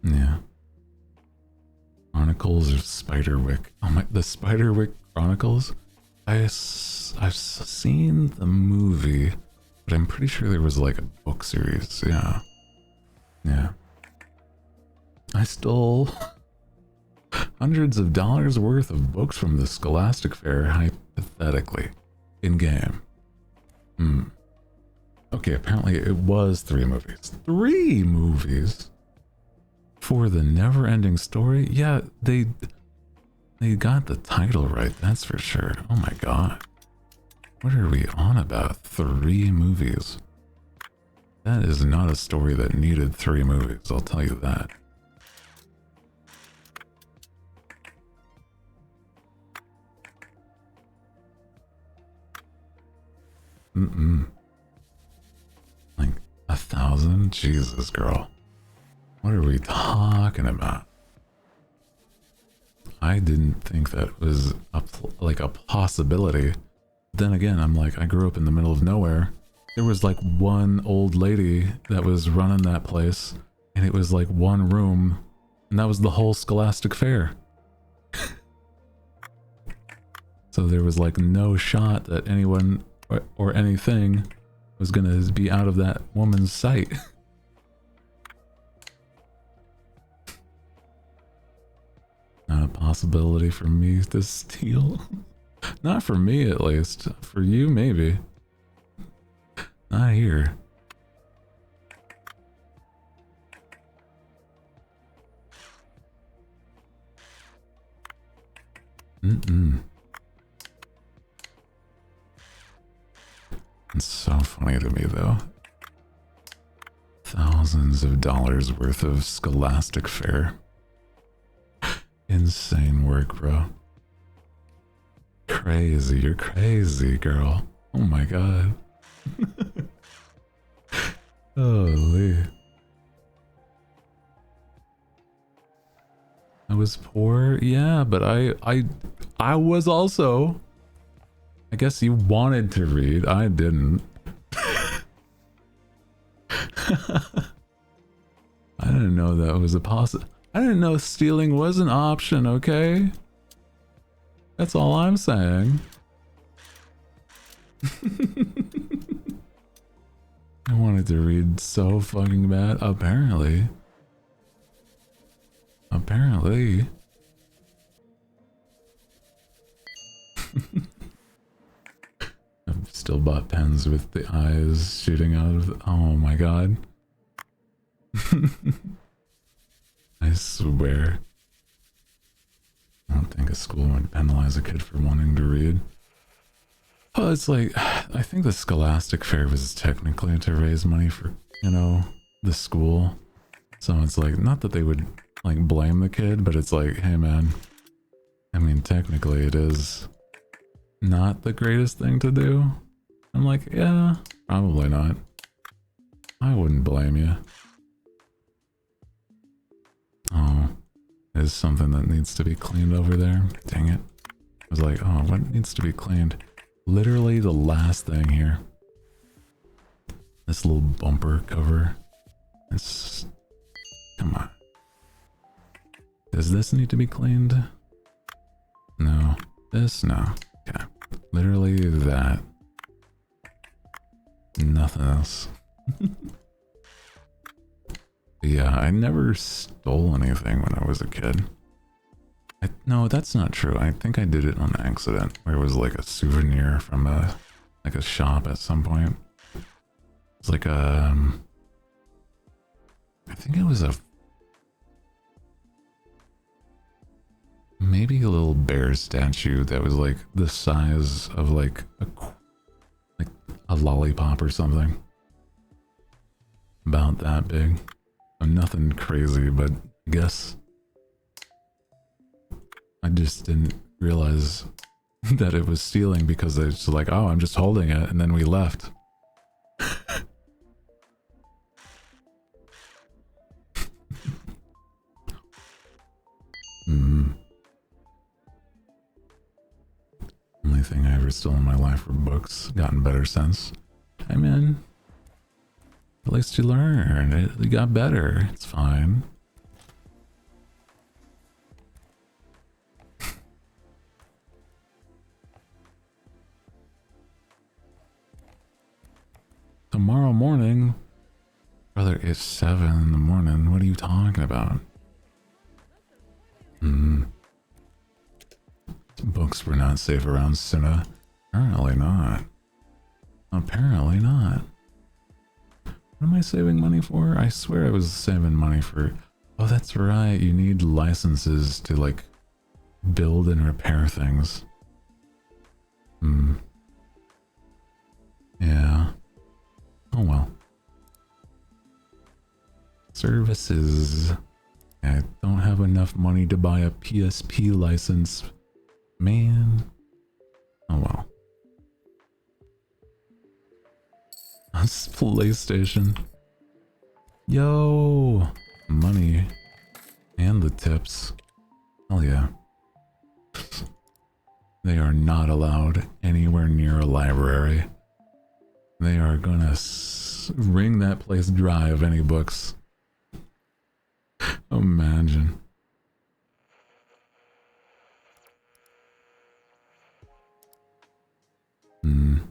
S1: Yeah. Chronicles of Spiderwick. Oh my, the Spiderwick Chronicles? I've seen the movie, but I'm pretty sure there was like a book series. Yeah. Yeah. I stole hundreds of dollars worth of books from the Scholastic Fair, hypothetically, in game. Okay, apparently it was 3 movies. 3 movies? For the never-ending story? Yeah, they got the title right, that's for sure. Oh my god. What are we on about? 3 movies? That is not a story that needed 3 movies, I'll tell you that. Like 1,000? Jesus, girl. What are we talking about? I didn't think that was like a possibility. Then again, I'm like, I grew up in the middle of nowhere. There was like one old lady that was running that place, and it was like one room, and that was the whole Scholastic Fair. So there was like no shot that anyone or anything was gonna be out of that woman's sight. Not a possibility for me to steal. Not for me, at least. For you, maybe. Not here. It's so funny to me, though. Thousands of dollars worth of Scholastic Fair. Insane work, bro. Crazy, you're crazy, girl. Oh my god. Holy. I was poor, yeah, but I was also. I guess you wanted to read, I didn't. I didn't know that was a I didn't know stealing was an option, okay? That's all I'm saying. I wanted to read so fucking bad, apparently. Apparently. I've still still bought pens with the eyes shooting out of. Oh my god. I swear. I don't think a school would penalize a kid for wanting to read. Oh, it's like, I think the Scholastic Fair was technically to raise money for, you know, the school. So it's like, not that they would, like, blame the kid, but it's like, hey man, I mean, technically it is not the greatest thing to do. I'm like, yeah, probably not. I wouldn't blame you. Oh, there's something that needs to be cleaned over there. Dang it. I was like, oh, what needs to be cleaned? Literally the last thing here. This little bumper cover. It's... Come on. Does this need to be cleaned? No. This? No. Okay. Literally that. Nothing else. Yeah, I never stole anything when I was a kid. No, that's not true. I think I did it on accident, where it was like a souvenir from a shop at some point. It's like I think it was maybe a little bear statue that was like the size of like a lollipop or something. About that big. So nothing crazy, but I guess I just didn't realize that it was stealing because it's like, oh, I'm just holding it, and then we left. Only thing I ever stole in my life were books. Gotten better since. Hey man, at least you learned. It got better. It's fine. Tomorrow morning? Brother, it's 7 in the morning. What are you talking about? Books were not safe around Cinna. Apparently not. Apparently not. What am I saving money for? I swear I was saving money for... Oh, that's right. You need licenses to, like, build and repair things. Yeah. Oh well. Services. I don't have enough money to buy a PSP license. Man. Oh well. That's PlayStation. Yo! Money. And the tips. Hell yeah. They are not allowed anywhere near a library. They are gonna wring that place dry of any books. Imagine. You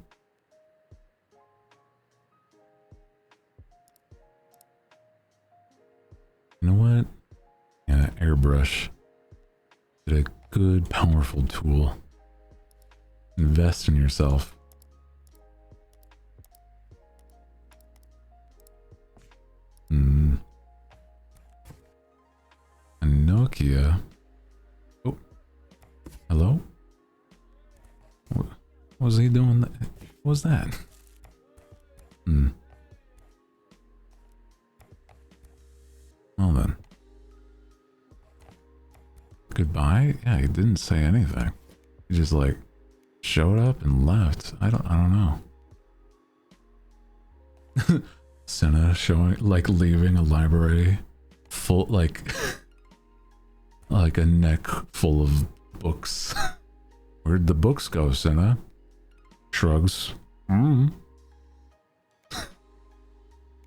S1: know what? Yeah, airbrush. It's a good, powerful tool. Invest in yourself. A Nokia. Oh, hello? What was he doing? What was that? Well then. Goodbye? Yeah, he didn't say anything. He just like showed up and left. I don't know. Senna showing, like, leaving a library full, like like a neck full of books. Where'd the books go, Senna? Shrugs.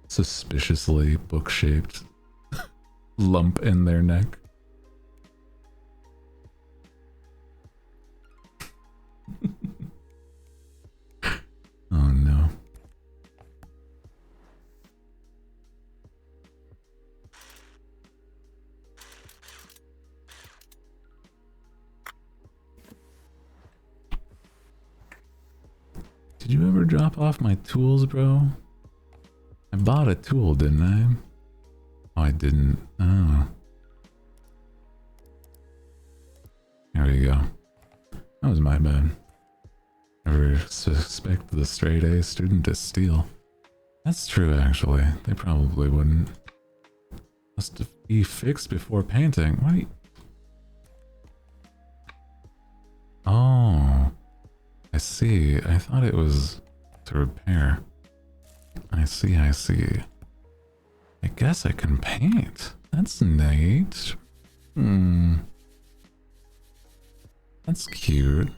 S1: Suspiciously book-shaped lump in their neck. Oh no. Did you ever drop off my tools, bro? I bought a tool, didn't I? Oh, I didn't. Oh. There we go. That was my bad. Never suspect the straight A student to steal. That's true, actually. They probably wouldn't. Must be fixed before painting. What are you... Oh. I see. I thought it was to repair. I see, I see. I guess I can paint. That's neat. That's cute.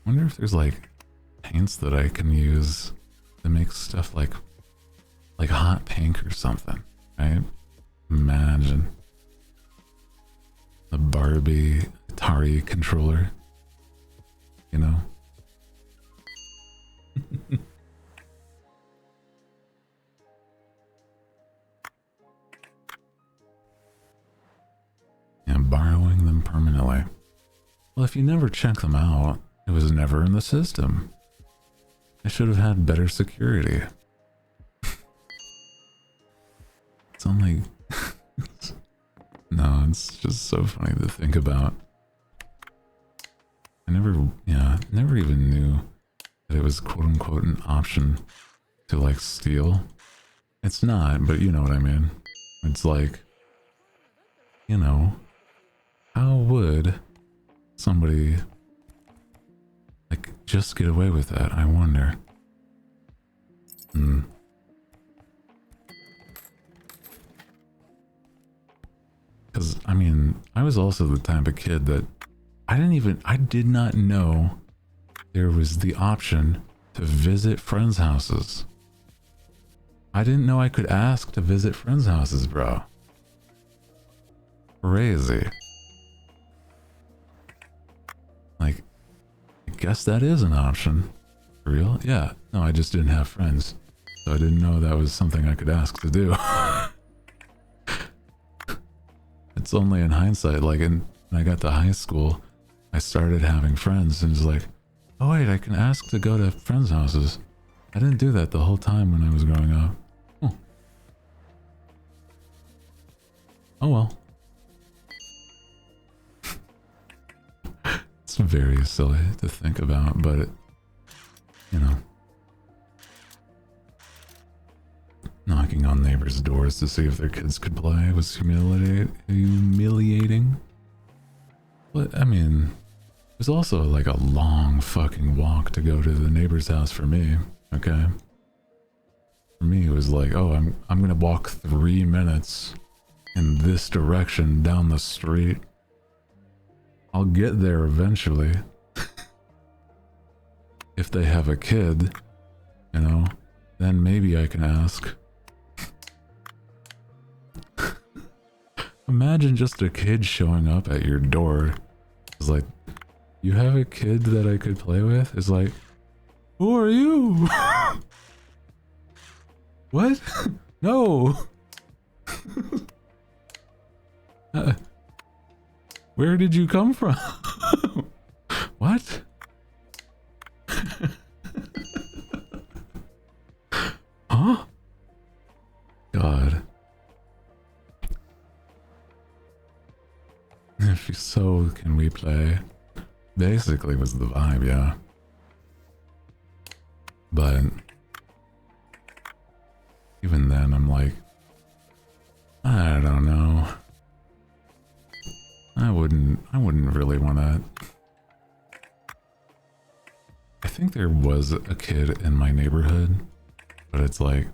S1: Wonder if there's like paints that I can use to make stuff like hot pink or something, right? Imagine the Barbie Atari controller, you know? And borrowing them permanently. Well, if you never check them out, it was never in the system. I should have had better security. It's only... No, it's just so funny to think about. I never even knew that it was quote-unquote an option to like steal. It's not, but you know what I mean. It's like, you know, how would somebody like just get away with that? I wonder. Because, I mean, I was also the type of kid that I did not know there was the option to visit friends' houses. I didn't know I could ask to visit friends' houses, bro. Crazy. Like, I guess that is an option. For real? Yeah. No, I just didn't have friends. So I didn't know that was something I could ask to do. It's only in hindsight, like when I got to high school, I started having friends and it was like, oh wait, I can ask to go to friends' houses. I didn't do that the whole time when I was growing up. Oh well. It's very silly to think about, but it, you know. Knocking on neighbors' doors to see if their kids could play was humiliating. But, I mean, it was also like a long fucking walk to go to the neighbor's house for me, okay? For me, it was like, oh, I'm gonna walk 3 minutes in this direction down the street. I'll get there eventually. If they have a kid, you know, then maybe I can ask. Imagine just a kid showing up at your door. It's like, you have a kid that I could play with? It's like, who are you? What? No. Where did you come from? What? Huh? God. If so, can we play? Basically was the vibe, yeah. But even then, I'm like, I don't know. I wouldn't really want to. I think there was a kid in my neighborhood, but it's like,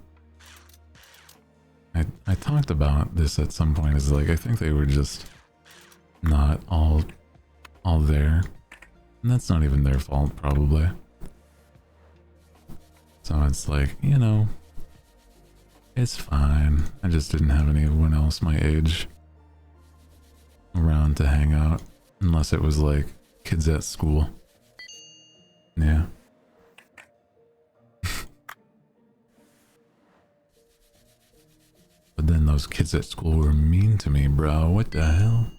S1: I talked about this at some point. Is like, I think they were just not all there, and that's not even their fault, probably. So it's like, you know, it's fine. I just didn't have anyone else my age around to hang out, unless it was like kids at school. Yeah. But then those kids at school were mean to me, bro. What the hell?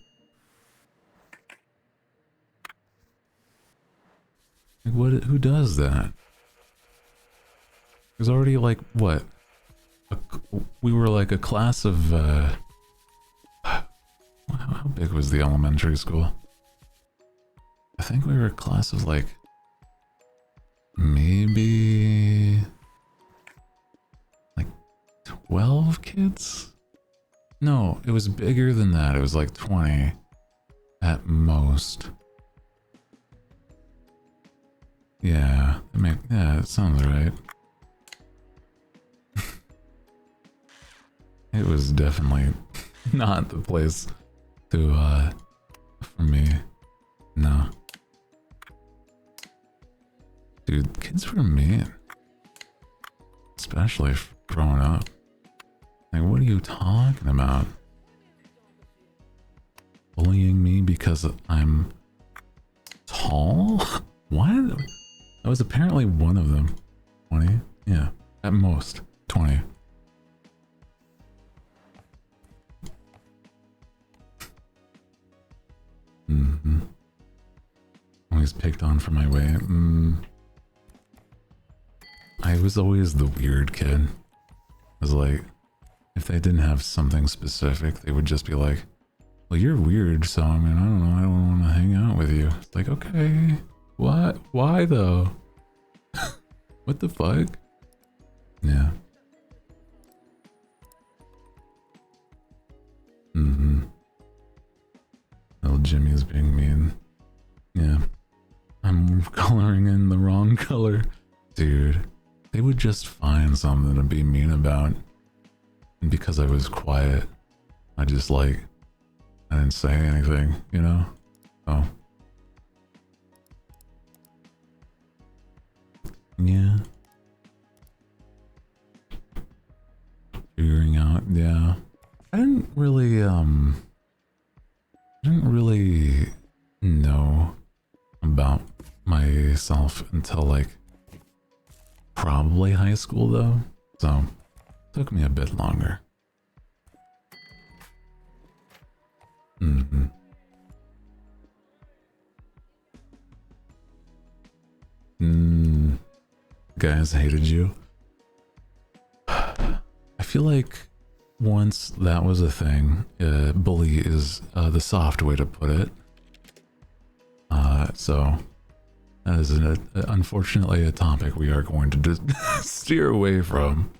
S1: Like, what? Who does that? There's already like, what? We were like a class of, how big was the elementary school? I think we were a class of like, maybe like 12 kids? No, it was bigger than that. It was like 20 at most. Yeah, it sounds right. It was definitely not the place to, for me. No. Dude, kids were mean. Especially growing up. Like, what are you talking about? Bullying me because I'm tall? What? That was apparently one of them. 20? Yeah, at most 20. Mm-hmm. Always picked on for my weight. I was always the weird kid. I was like, if they didn't have something specific, they would just be like, well, you're weird, so I mean, I don't know, I don't want to hang out with you. It's like, okay, what? Why though? What the fuck? Yeah. Mm-hmm. Little Jimmy is being mean. Yeah. I'm coloring in the wrong color. Dude, they would just find something to be mean about. And because I was quiet, I just like, I didn't say anything, you know? Oh. Yeah. Figuring out, yeah. I didn't really know about myself until like probably high school though. So it took me a bit longer. Mm-hmm. Guys hated you. I feel like once that was a thing, bully is the soft way to put it. So that is unfortunately a topic we are going to just steer away from.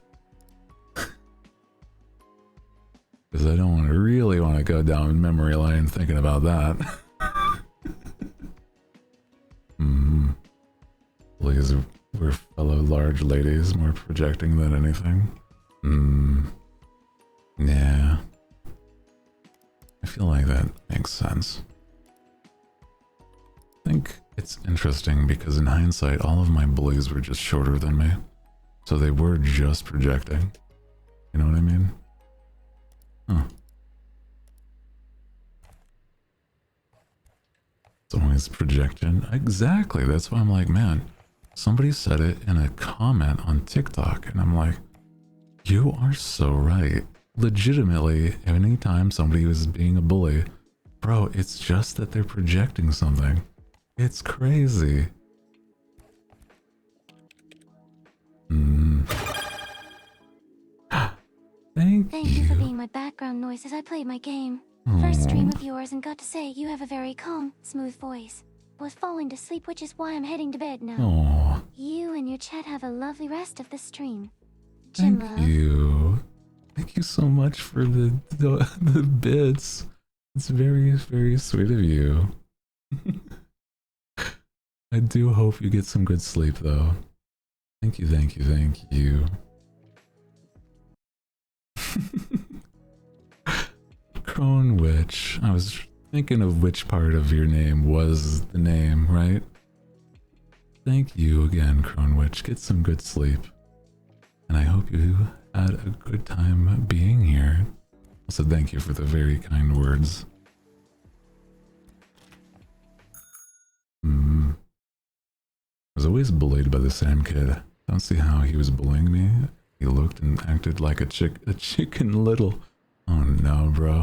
S1: Because I don't really want to go down memory lane thinking about that. Bullies were fellow large ladies, more projecting than anything. Yeah. I feel like that makes sense. I think it's interesting because in hindsight, all of my bullies were just shorter than me. So they were just projecting. You know what I mean? Huh. It's always projection. Exactly. That's why I'm like, man, somebody said it in a comment on TikTok, and I'm like, you are so right. Legitimately, anytime somebody was being a bully, bro, it's just that they're projecting something. It's crazy. Thank
S2: you for being my background noise as I played my game. First stream of yours, and got to say, you have a very calm, smooth voice. Was falling to sleep, which is why I'm heading to bed now.
S1: Aww.
S2: You and your chat have a lovely rest of the stream.
S1: Thank you. Thank you so much for the bits. It's very, very sweet of you. I do hope you get some good sleep, though. Thank you, thank you, thank you. Crone Witch. I was thinking of which part of your name was the name, right? Thank you again, Crone Witch. Get some good sleep. And I hope you had a good time being here. Also, thank you for the very kind words. I was always bullied by the same kid. Don't see how he was bullying me. He looked and acted like a chicken little. Oh no, bro.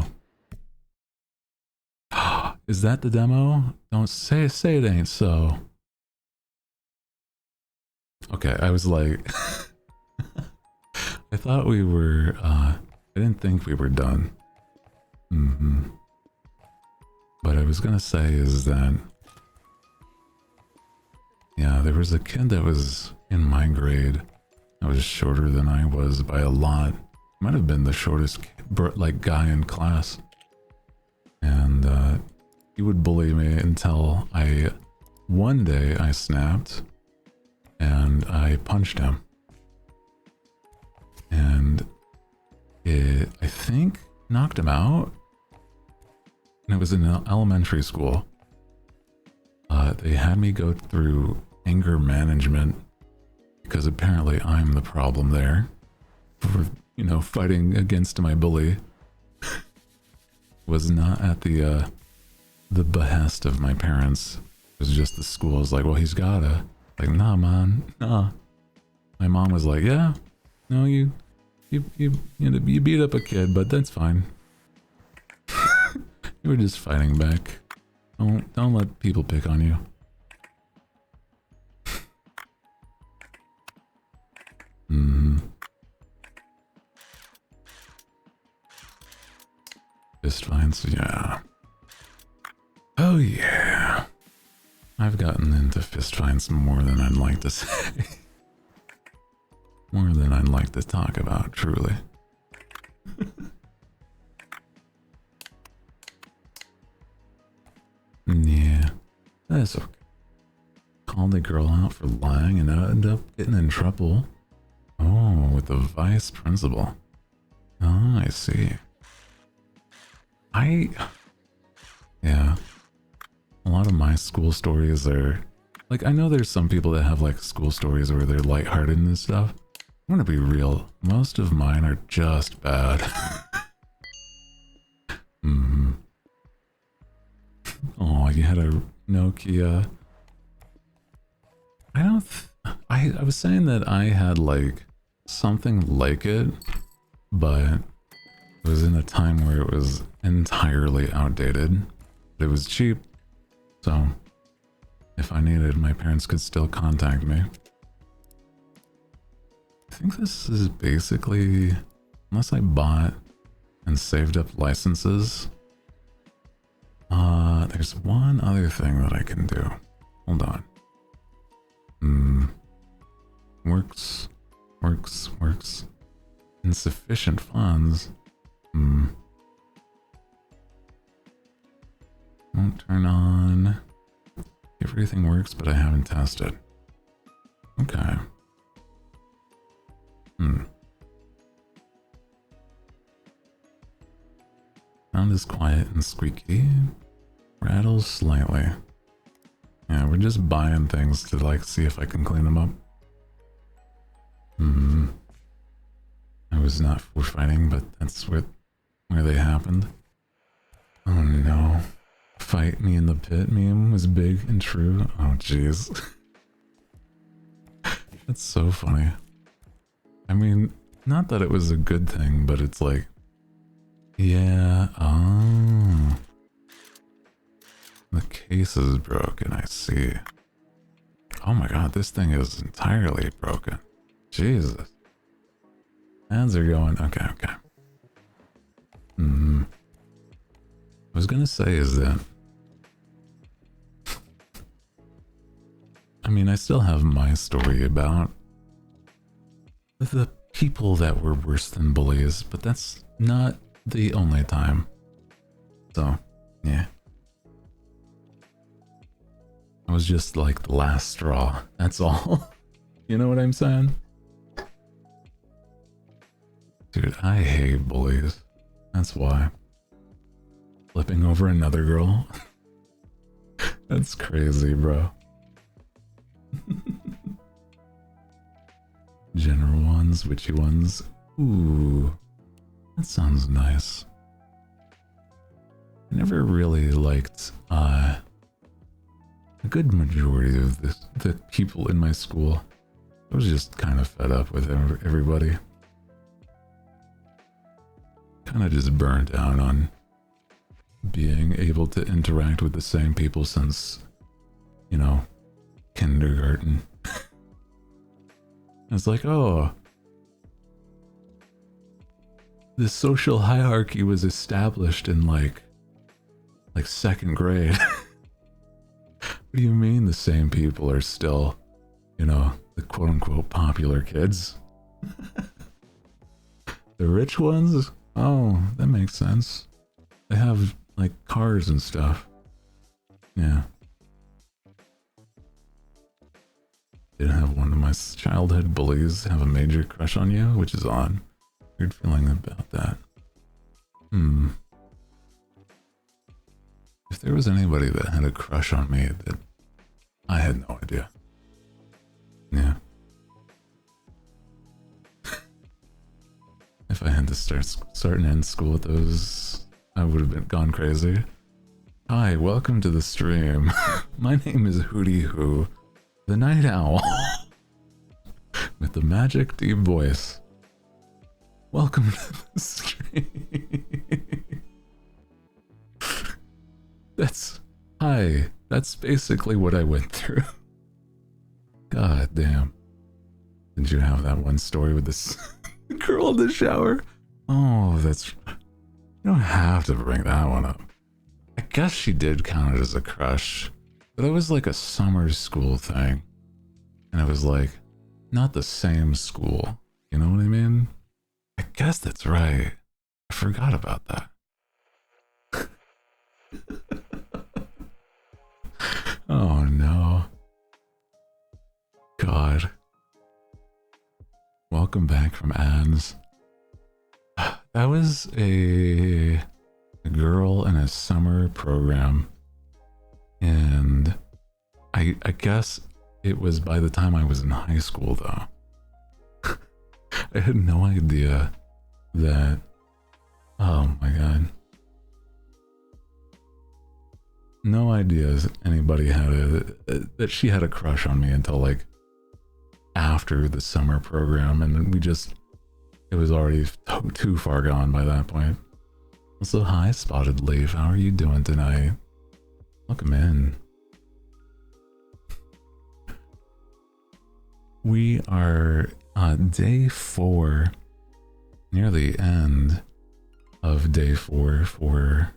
S1: Is that the demo? Don't say it ain't so. Okay, I was like, I thought we were, I didn't think we were done. What I was gonna say is that, yeah, there was a kid that was in my grade that was shorter than I was by a lot. Might have been the shortest, like, guy in class. And, he would bully me until one day I snapped and I punched him. And it, I think, knocked him out. And it was in elementary school. They had me go through anger management because apparently I'm the problem there for, you know, fighting against my bully. Was not at the behest of my parents. It was just the school was like, well, he's gotta. Like, nah, man, nah. My mom was like, yeah, no, you beat up a kid, but that's fine. You were just fighting back. Don't let people pick on you. Fist fights, yeah. Oh yeah. I've gotten into fist fights more than I'd like to say. More than I'd like to talk about, truly. Yeah, that's okay. Called the girl out for lying and ended up getting in trouble. Oh, with the vice principal. Oh, I see. Yeah. A lot of my school stories are... Like, I know there's some people that have, like, school stories where they're lighthearted and stuff. I'm gonna be real. Most of mine are just bad. Oh, you had a Nokia. I was saying that I had, like, something like it, but it was in a time where it was entirely outdated. But it was cheap, so if I needed, my parents could still contact me. I think this is basically, unless I bought and saved up licenses. There's one other thing that I can do. Hold on. Works. Insufficient funds. Won't turn on. Everything works, but I haven't tested. Okay. Sound is quiet and squeaky. Rattles slightly. Yeah, we're just buying things to, like, see if I can clean them up. I was not for fighting, but that's where they happened. Oh no. Fight me in the pit meme was big and true. Oh jeez. That's so funny. I mean, not that it was a good thing, but it's like, yeah, oh. The case is broken, I see. Oh my god, this thing is entirely broken. Jesus. Ads are going, okay. I was gonna say is that, I mean, I still have my story about the people that were worse than bullies, but that's not the only time. So, yeah. I was just like the last straw, that's all. You know what I'm saying? Dude, I hate bullies. That's why. Flipping over another girl? That's crazy, bro. General ones, witchy ones. Ooh, that sounds nice. I never really liked a good majority of the people in my school. I was just kind of fed up with everybody. Kind of just burned out on being able to interact with the same people since, you know, kindergarten. It's like, oh, the social hierarchy was established in like second grade. What do you mean the same people are still, you know, the quote unquote popular kids? The rich ones? Oh, that makes sense. They have like cars and stuff. Yeah. Didn't have one of my childhood bullies have a major crush on you, which is odd. Weird feeling about that. If there was anybody that had a crush on me that I had no idea. Yeah. If I had to start and end school with those, I would have gone crazy. Hi, welcome to the stream. My name is Hooty Hoo, the Night Owl, with the magic deep voice. Welcome to the stream. That's basically what I went through. God damn. Did you have that one story with this girl in the shower? Oh, you don't have to bring that one up. I guess she did count it as a crush, but it was like a summer school thing. And it was like, not the same school. You know what I mean? I guess that's right. I forgot about that. Oh no. God. Welcome back from ads. That was a girl in a summer program. And I guess it was by the time I was in high school though. I had no idea that, oh my god. No idea anybody had that she had a crush on me until like after the summer program, and it was already too far gone by that point. Also, hi Spotted Leaf, how are you doing tonight? Welcome in. We are day 4, near the end of day 4 for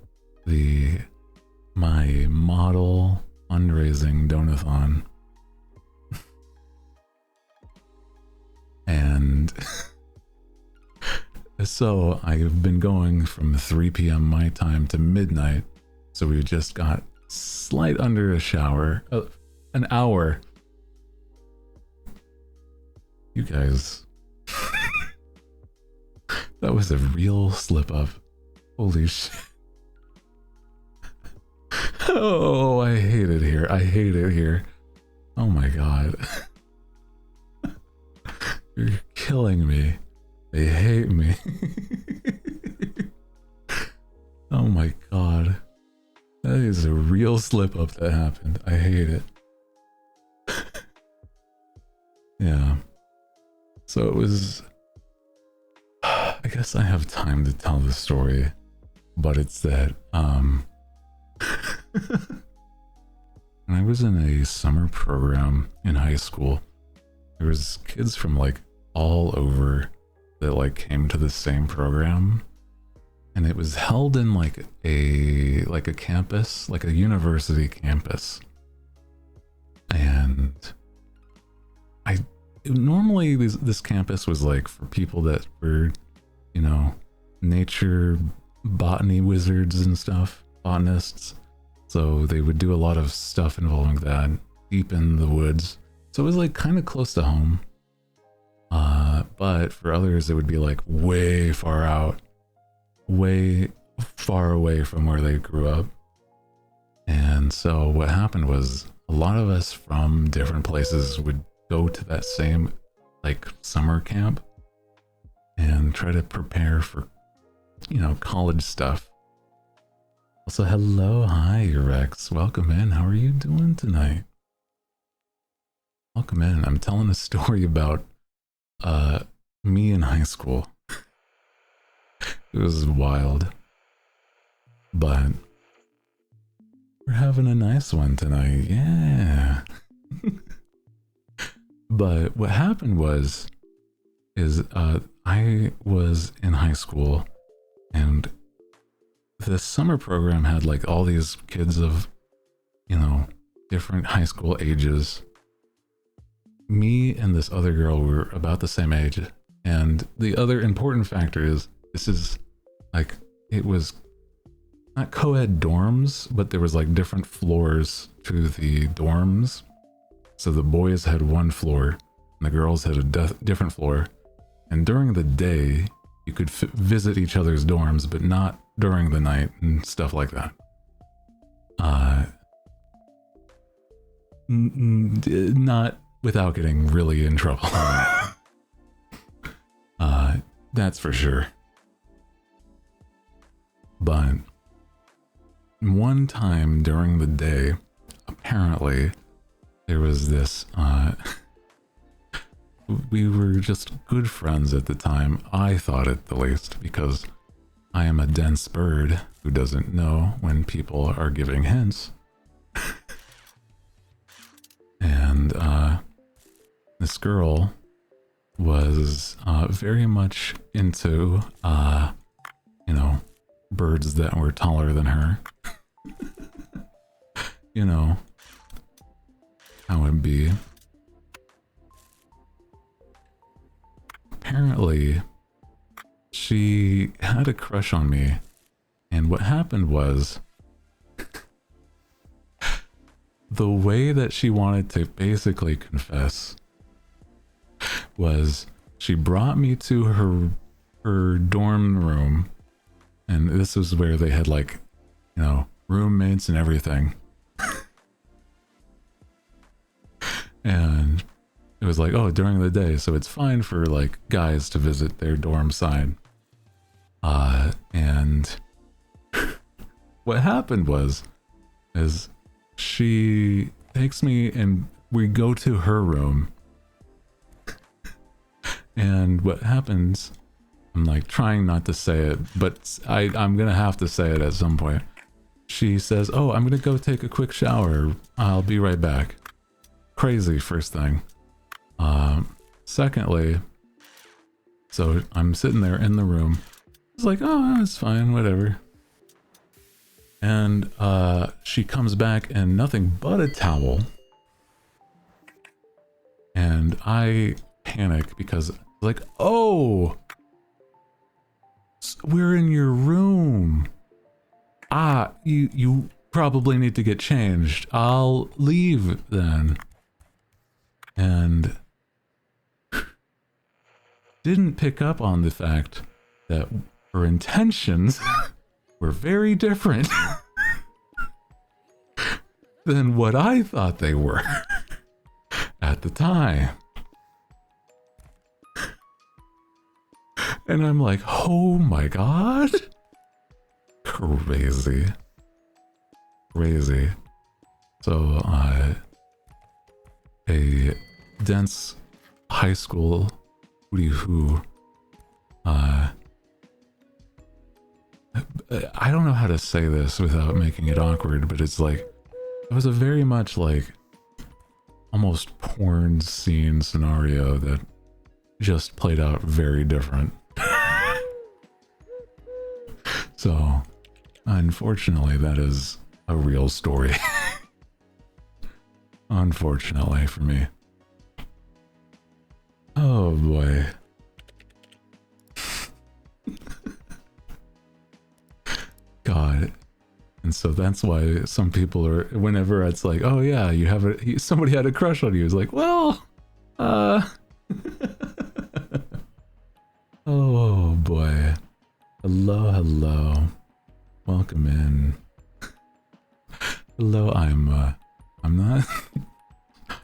S1: my model fundraising donathon. And so I've been going from 3 p.m. my time to midnight. So we just got slight under a shower, an hour. You guys, that was a real slip up. Holy shit. Oh, I hate it here. I hate it here. Oh my god. You're killing me. They hate me. Oh my god. That is a real slip up that happened. I hate it. Yeah. So it was... I guess I have time to tell the story, but it's that, when I was in a summer program in high school, there was kids from like all over that like came to the same program, and it was held in like a campus, like a university campus. And normally this campus was like for people that were, you know, nature botany wizards and stuff, botanists. So they would do a lot of stuff involving that deep in the woods. So it was like kind of close to home. But for others, it would be like way far out, way far away from where they grew up. And so what happened was a lot of us from different places would go to that same like summer camp and try to prepare for, you know, college stuff. Also, hello, hi Rex, welcome in. How are you doing tonight? Welcome in. I'm telling a story about me in high school. It was wild, but we're having a nice one tonight. Yeah. But what happened is I was in high school, and the summer program had like all these kids of, you know, different high school ages. Me and this other girl were about the same age, and the other important factor is this is like, it was not co-ed dorms, but there was like different floors to the dorms. So the boys had one floor and the girls had a different floor. And during the day, you could visit each other's dorms, but not during the night and stuff like that. Not without getting really in trouble. That's for sure. But one time during the day, apparently, there was this, we were just good friends at the time. I thought it, the least, because I am a dense bird who doesn't know when people are giving hints. And this girl was very much into, you know, birds that were taller than her. You know how it be. Apparently, she had a crush on me, and what happened was, the way that she wanted to basically confess was she brought me to her dorm room, and this was where they had like, you know, roommates and everything. And it was like, oh, during the day, so it's fine for like guys to visit their dorm side. And what happened is she takes me and we go to her room. And what happens, I'm like trying not to say it, but I'm gonna have to say it at some point. She says, oh, I'm gonna go take a quick shower. I'll be right back. Crazy first thing. Secondly, so I'm sitting there in the room. It's like, oh, it's fine, whatever. And she comes back and nothing but a towel. And I panic because like, oh, we're in your room. You probably need to get changed. I'll leave then. And didn't pick up on the fact that her intentions were very different than what I thought they were at the time. And I'm like, oh my god. Crazy. Crazy. So, a dense high school Hooty who, I don't know how to say this without making it awkward, but it's like, it was a very much like, almost porn scene scenario that just played out very different. So, unfortunately, that is a real story. Unfortunately for me. Oh boy. God. And so that's why some people are, whenever it's like, oh yeah, you have somebody had a crush on you, it's like, well, oh boy. Hello, hello. Welcome in. Hello, I'm not,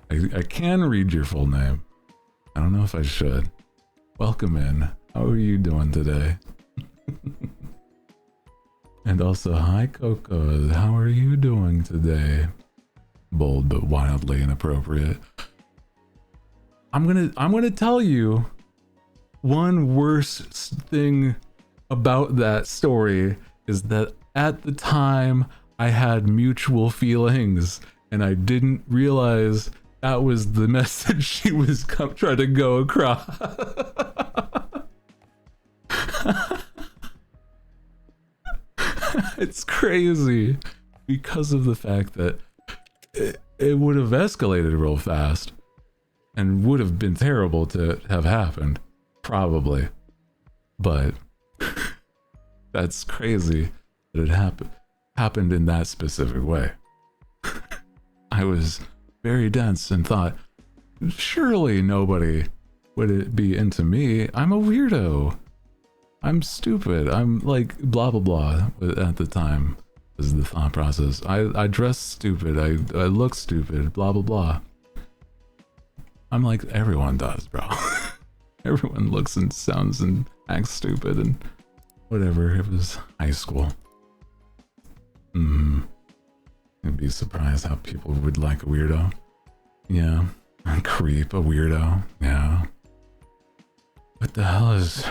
S1: I can read your full name. I don't know if I should. Welcome in. How are you doing today? And also, hi Coco, how are you doing today? Bold but wildly inappropriate. I'm gonna tell you one worse thing about that story is that at the time I had mutual feelings and I didn't realize that was the message she was trying to go across. It's crazy because of the fact that it would have escalated real fast and would have been terrible to have happened, probably. But that's crazy that it happened in that specific way. I was very dense and thought, surely nobody would be into me. I'm a weirdo. I'm stupid. I'm like blah blah blah. At the time was the thought process. I dress stupid. I look stupid. Blah blah blah. I'm like, everyone does, bro. Everyone looks and sounds and acts stupid and whatever. It was high school. I'd be surprised how people would like a weirdo. Yeah. A creep, a weirdo. Yeah. What the hell is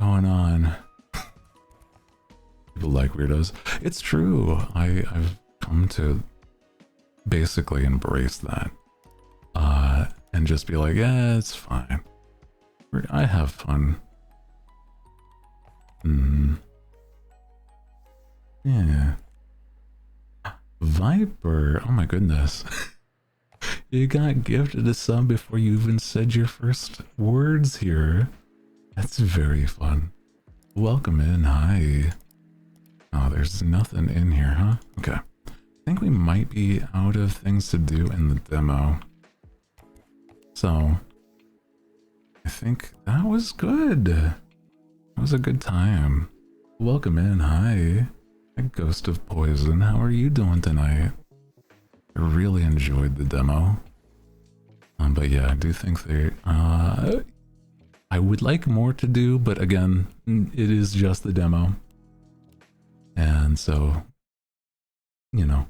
S1: going on? People like weirdos. It's true. I've come to basically embrace that. And just be like, yeah, it's fine. I have fun. Yeah. Viper. Oh my goodness. You got gifted a sub before you even said your first words here. That's very fun. Welcome in. Hi. Oh, there's nothing in here, huh? Okay. I think we might be out of things to do in the demo. So, I think that was good. That was a good time. Welcome in. Hi. Ghost of Poison. How are you doing tonight? I really enjoyed the demo. But yeah, I do think I would like more to do, but again, it is just the demo. And so, you know.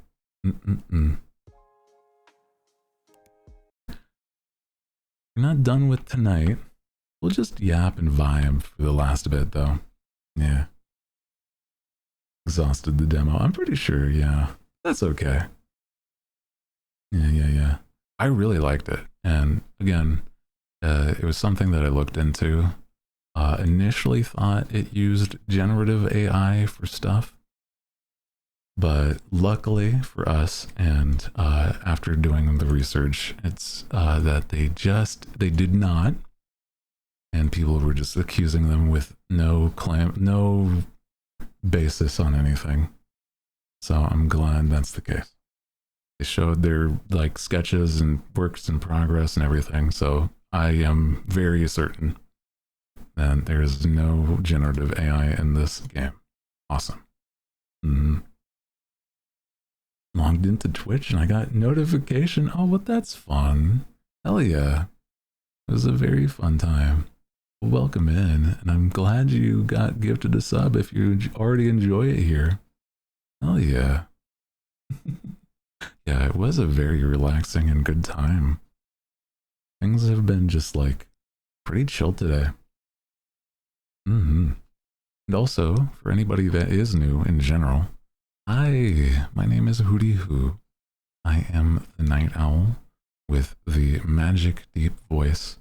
S1: We're not done with tonight. We'll just yap and vibe for the last bit, though. Yeah. Exhausted the demo. I'm pretty sure, yeah. That's okay. Yeah. I really liked it. And again, it was something that I looked into. Initially thought it used generative AI for stuff. But luckily for us, and after doing the research, it's that they did not. And people were just accusing them with no basis on anything. So I'm glad that's the case. They showed their like sketches and works in progress and everything, so I am very certain that there is no generative AI in this game. Awesome. Logged into Twitch and I got notification. Oh, well, that's fun. Hell yeah. It was a very fun time. Welcome in, and I'm glad you got gifted a sub if you already enjoy it here. Hell yeah. Yeah, it was a very relaxing and good time. Things have been just like pretty chill today. And also, for anybody that is new in general, hi, my name is Hooty Who. I am the Night Owl with the magic deep voice.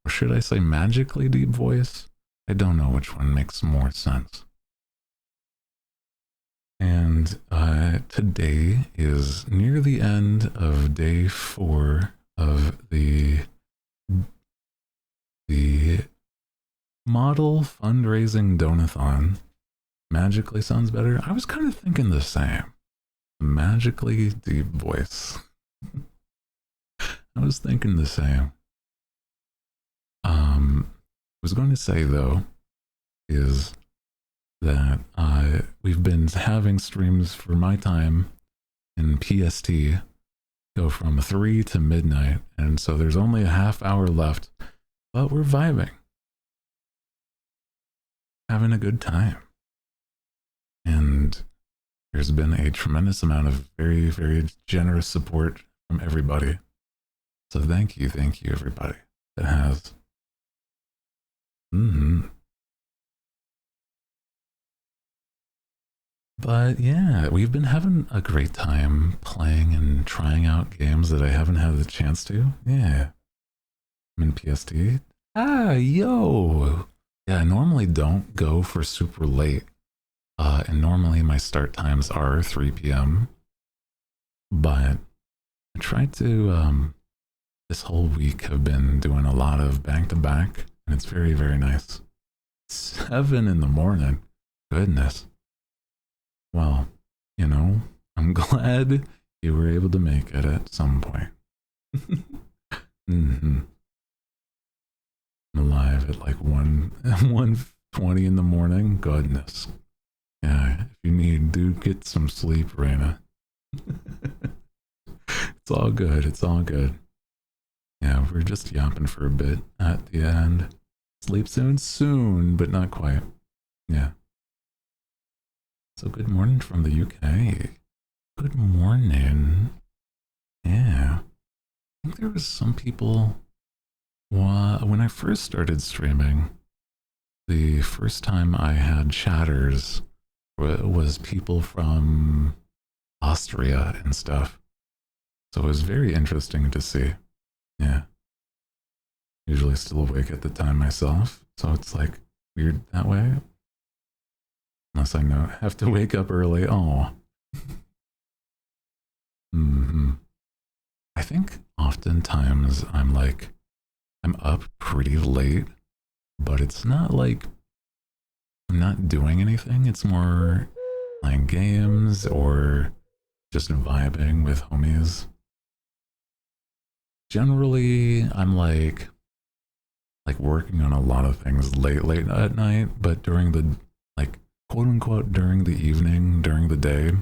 S1: Or should I say magically deep voice? I don't know which one makes more sense. And today is near the end of day 4 of the model fundraising donathon. Magically sounds better. I was kind of thinking the same. Magically deep voice. I was thinking the same. I was going to say though, is that we've been having streams for my time in PST go from 3 to midnight, and so there's only a half hour left, but we're vibing, having a good time, and there's been a tremendous amount of very, very generous support from everybody. So thank you everybody that has. But yeah, we've been having a great time playing and trying out games that I haven't had the chance to. Yeah. I'm in PST. Ah, yo. Yeah, I normally don't go for super late. And normally my start times are 3 p.m. But I tried to, this whole week have been doing a lot of back to back, and it's very, very nice. 7 in the morning. Goodness. Well, you know, I'm glad you were able to make it at some point. I'm alive at like 1:20 in the morning. Goodness. Yeah, if you need, do get some sleep, Raina. It's all good. It's all good. Yeah, we're just yapping for a bit at the end. Sleep soon, but not quite. Yeah. So good morning from the UK. Good morning. Yeah. I think there was some people, when I first started streaming, the first time I had chatters was people from Austria and stuff. So it was very interesting to see. Yeah. Usually still awake at the time myself, so it's like weird that way. Unless I know have to wake up early. Oh. I think oftentimes I'm up pretty late, but it's not like I'm not doing anything. It's more playing games or just vibing with homies. Generally, I'm like working on a lot of things late at night, but during the, like, quote unquote, during the evening, during the day,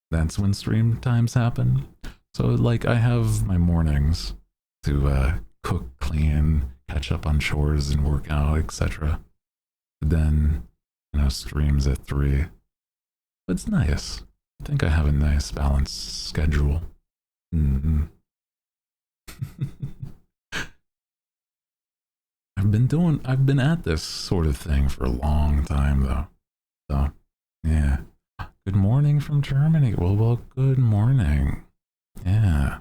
S1: that's when stream times happen. So like I have my mornings to cook, clean, catch up on chores and work out, etc. Then, you know, streams at 3. But it's nice. I think I have a nice balanced schedule. I've been at this sort of thing for a long time though. So, yeah. Good morning from Germany. Well, good morning. Yeah.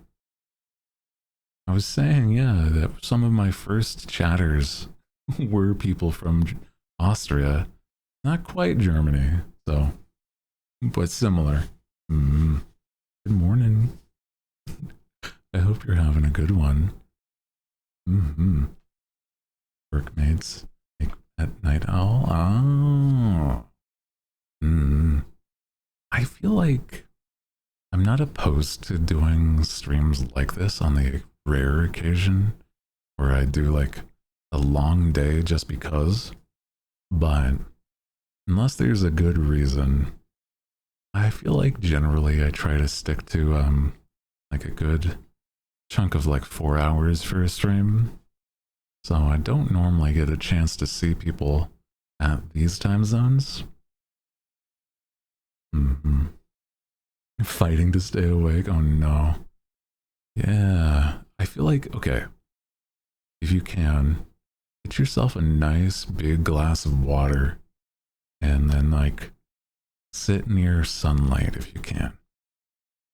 S1: I was saying, yeah, that some of my first chatters were people from Austria. Not quite Germany, so, but similar. Good morning. I hope you're having a good one. Workmates at night owl. Oh. I feel like I'm not opposed to doing streams like this on the rare occasion where I do like a long day just because. But unless there's a good reason, I feel like generally I try to stick to like a good chunk of like 4 hours for a stream. So I don't normally get a chance to see people at these time zones. Fighting to stay awake? Oh no. Yeah, I feel like, okay, if you can, get yourself a nice big glass of water and then like sit near sunlight if you can.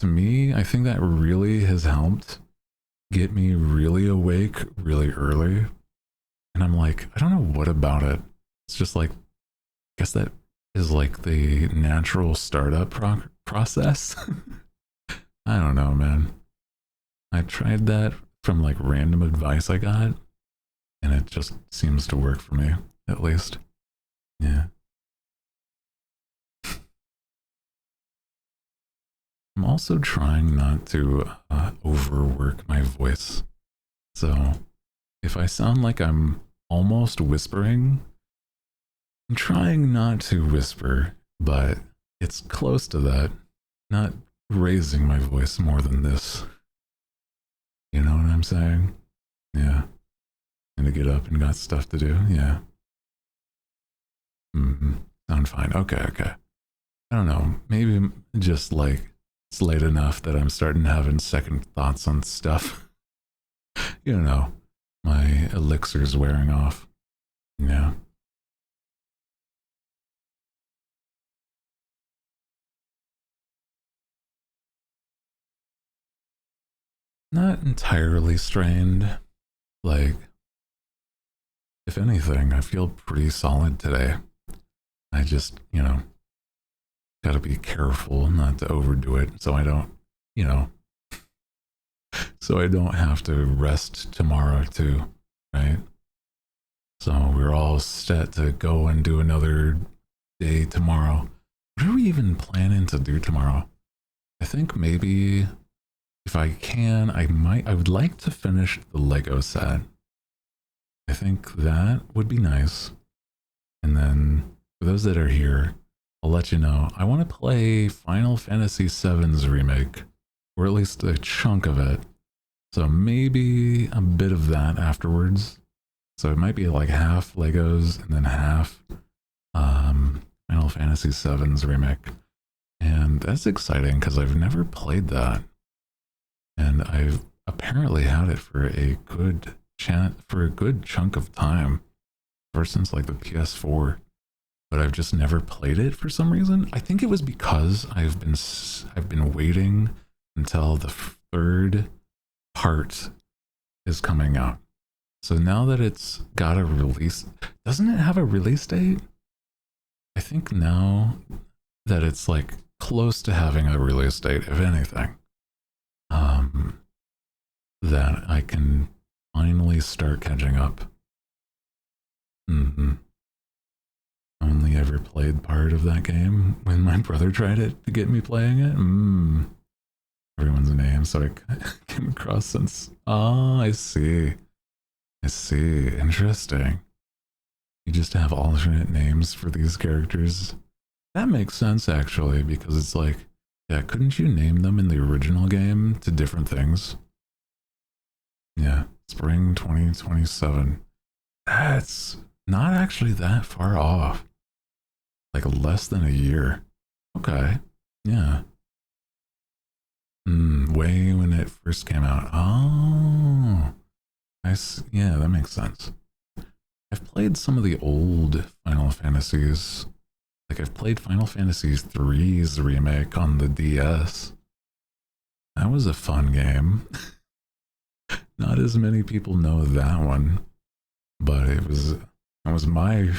S1: To me, I think that really has helped get me really awake really early. And I'm like, I don't know what about it. It's just like, I guess that is like the natural startup process. I don't know, man. I tried that from like random advice I got, and it just seems to work for me, at least. Yeah. I'm also trying not to overwork my voice. So if I sound like I'm almost whispering, I'm trying not to whisper, but it's close to that. Not raising my voice more than this. You know what I'm saying? Yeah. And to get up and got stuff to do. Yeah. Sound fine. Okay. I don't know. Maybe just like it's late enough that I'm starting having second thoughts on stuff. You know, my elixir's wearing off. Yeah. Not entirely strained. Like, if anything, I feel pretty solid today. I just, you know, gotta be careful not to overdo it so I don't, you know, so I don't have to rest tomorrow too, right? So we're all set to go and do another day tomorrow. What are we even planning to do tomorrow? I think maybe if I can, I would like to finish the Lego set. I think that would be nice. And then for those that are here, I'll let you know, I want to play Final Fantasy VII's remake, or at least a chunk of it. So maybe a bit of that afterwards. So it might be like half Legos and then half Final Fantasy VII's remake. And that's exciting because I've never played that. And I've apparently had it for a good chunk of time, ever since like the PS4. But I've just never played it for some reason. I think it was because I've been waiting until the third part is coming out. So now that it's got a release, doesn't it have a release date? I think now that it's like close to having a release date, if anything, that I can finally start catching up. Only ever played part of that game when my brother tried it to get me playing it. Everyone's name, so I came across since. Oh, I see. Interesting. You just have alternate names for these characters. That makes sense, actually, because it's like, yeah, couldn't you name them in the original game to different things? Yeah, spring 2027. That's not actually that far off. Like less than a year. Okay, yeah. Way when it first came out. Oh, yeah, that makes sense. I've played some of the old Final Fantasies. Like I've played Final Fantasy III's remake on the DS. That was a fun game. Not as many people know that one, but that was my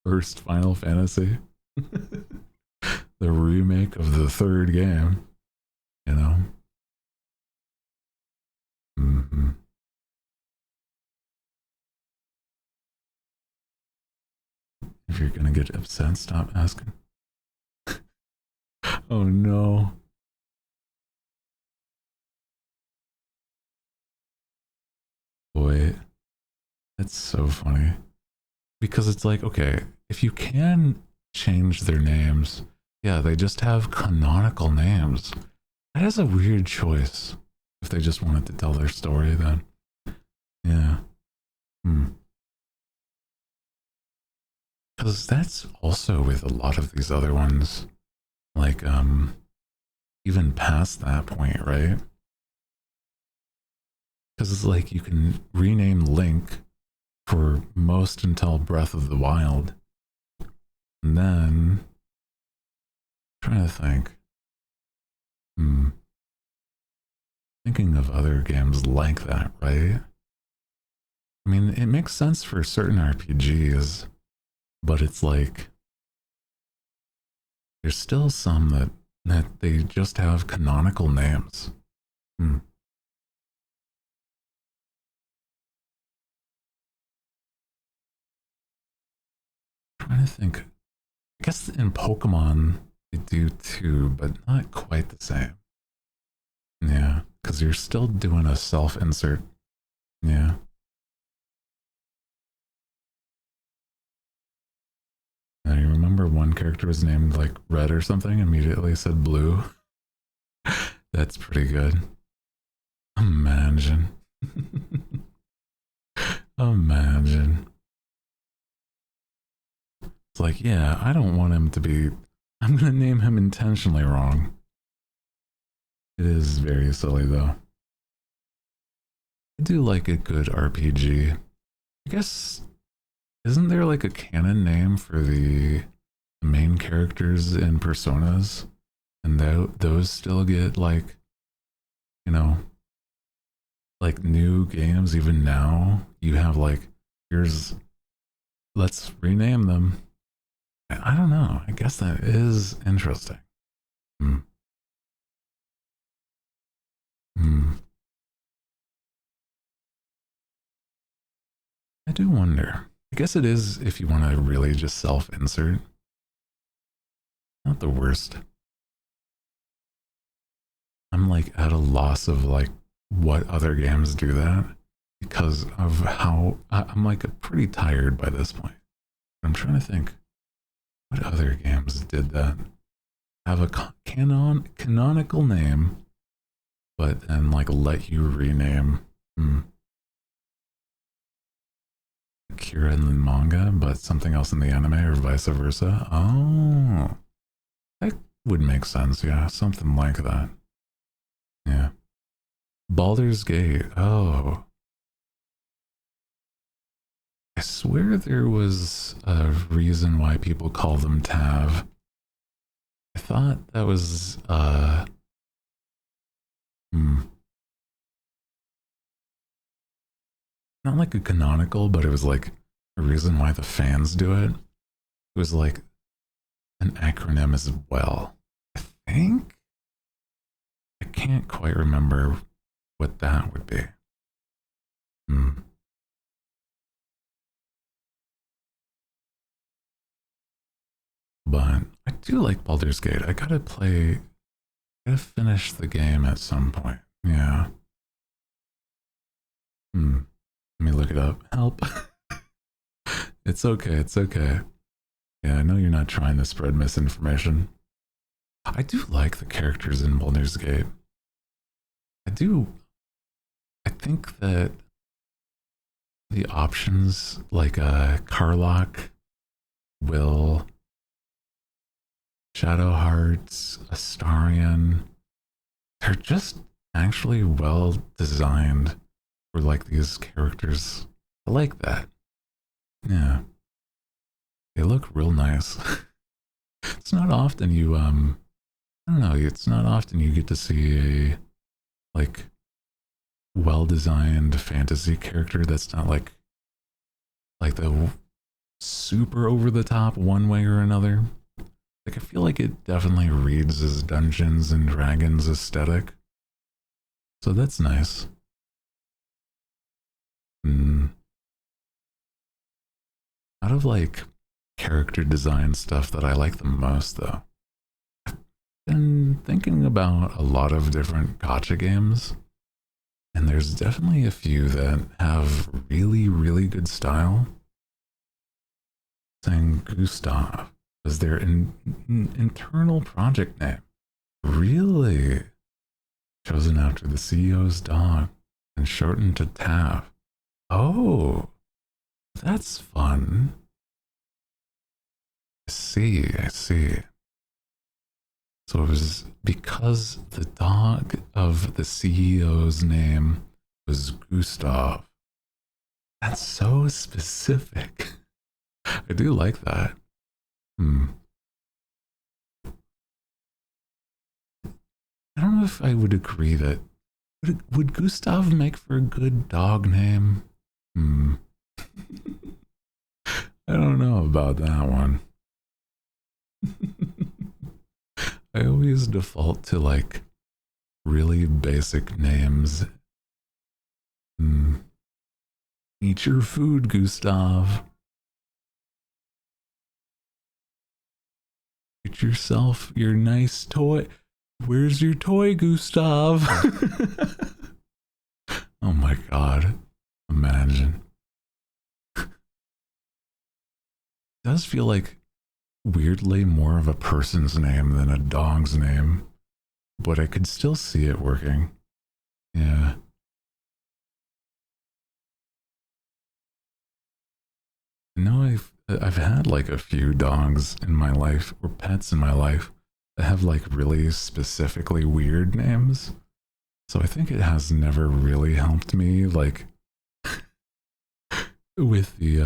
S1: first Final Fantasy. The remake of the third game, you know. If you're gonna get upset, stop asking. Oh no. Boy, that's so funny. Because it's like, okay, if you can change their names, yeah, they just have canonical names. That is a weird choice. If they just wanted to tell their story, then. Yeah. Because that's also with a lot of these other ones. Like, even past that point, right? Because it's like you can rename Link for most until Breath of the Wild. And then, I'm trying to think. Thinking of other games like that, right? I mean, it makes sense for certain RPGs, but it's like, there's still some that they just have canonical names. Trying to think. I guess in Pokemon they do too, but not quite the same. Yeah, because you're still doing a self-insert. Yeah. I remember one character was named like Red or something, immediately said Blue. That's pretty good. Imagine. Imagine. It's like, yeah, I don't want him to be... I'm going to name him intentionally wrong. It is very silly, though. I do like a good RPG. I guess... Isn't there like a canon name for the main characters in Personas? And those still get like, you know, like new games even now. You have like, let's rename them. I don't know. I guess that is interesting. Hmm. Hmm. I do wonder. I guess it is if you want to really just self-insert. Not the worst. I'm like at a loss of like what other games do that because of how I'm like pretty tired by this point. I'm trying to think what other games did that. Have a canonical name, but then like let you rename. Kira in the manga, but something else in the anime, or vice versa. Oh, that would make sense. Yeah, something like that. Yeah. Baldur's Gate. Oh, I swear there was a reason why people call them Tav. I thought that was not like a canonical, but it was like a reason why the fans do it. It was like an acronym as well. I think I can't quite remember what that would be. But I do like Baldur's Gate. I gotta finish the game at some point. Yeah. Let me look it up. Help. It's okay, it's okay. Yeah, I know you're not trying to spread misinformation. I do like the characters in Baldur's Gate. I do. I think that the options like Karlach, Will, Shadow Hearts, Astarion, they're just actually well designed for like these characters. I like that. Yeah. They look real nice. It's not often you I don't know, it's not often you get to see a like well-designed fantasy character that's not like the super over the top one way or another. Like I feel like it definitely reads as Dungeons and Dragons aesthetic. So that's nice. Out of like character design stuff that I like the most though, I've been thinking about a lot of different gacha games. And there's definitely a few that have really, really good style. Saying Gustav was their internal project name. Really? Chosen after the CEO's dog and shortened to Tav. Oh, that's fun. I see, I see. So it was because the dog of the CEO's name was Gustav. That's so specific. I do like that. I don't know if I would agree that would Gustav make for a good dog name? I don't know about that one. I always default to like really basic names. Eat your food, Gustav. Get yourself your nice toy. Where's your toy, Gustav? Oh my god. Imagine. It does feel like weirdly more of a person's name than a dog's name, but I could still see it working. Yeah. I know I've had like a few dogs in my life or pets in my life that have like really specifically weird names. So I think it has never really helped me like with the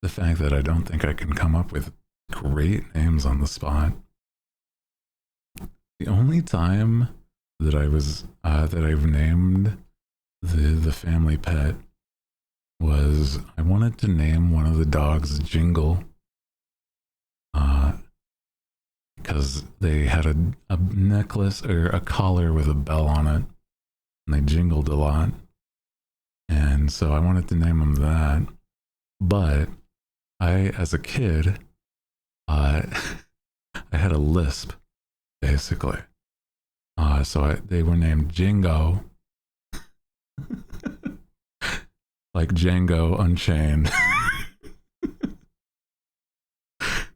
S1: fact that I don't think I can come up with great names on the spot. The only time that I've named the family pet was I wanted to name one of the dogs Jingle because they had a necklace or a collar with a bell on it, and they jingled a lot. And so I wanted to name them that. But I, as a kid, I had a lisp, basically. They were named Jingo, like Django Unchained.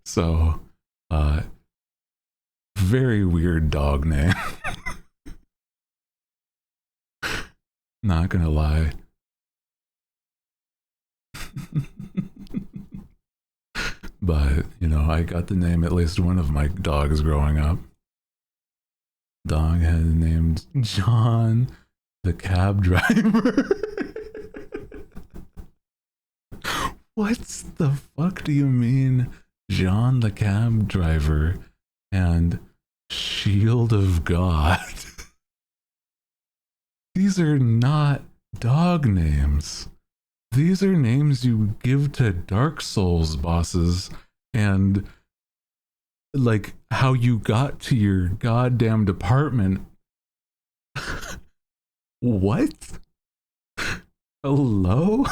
S1: So, very weird dog name. Not gonna lie. But, you know, I got to name at least one of my dogs growing up. Dog had named John the cab driver. What the fuck do you mean, John the cab driver and Shield of God? These are not dog names. These are names you give to Dark Souls bosses and like how you got to your goddamn department. What? Hello?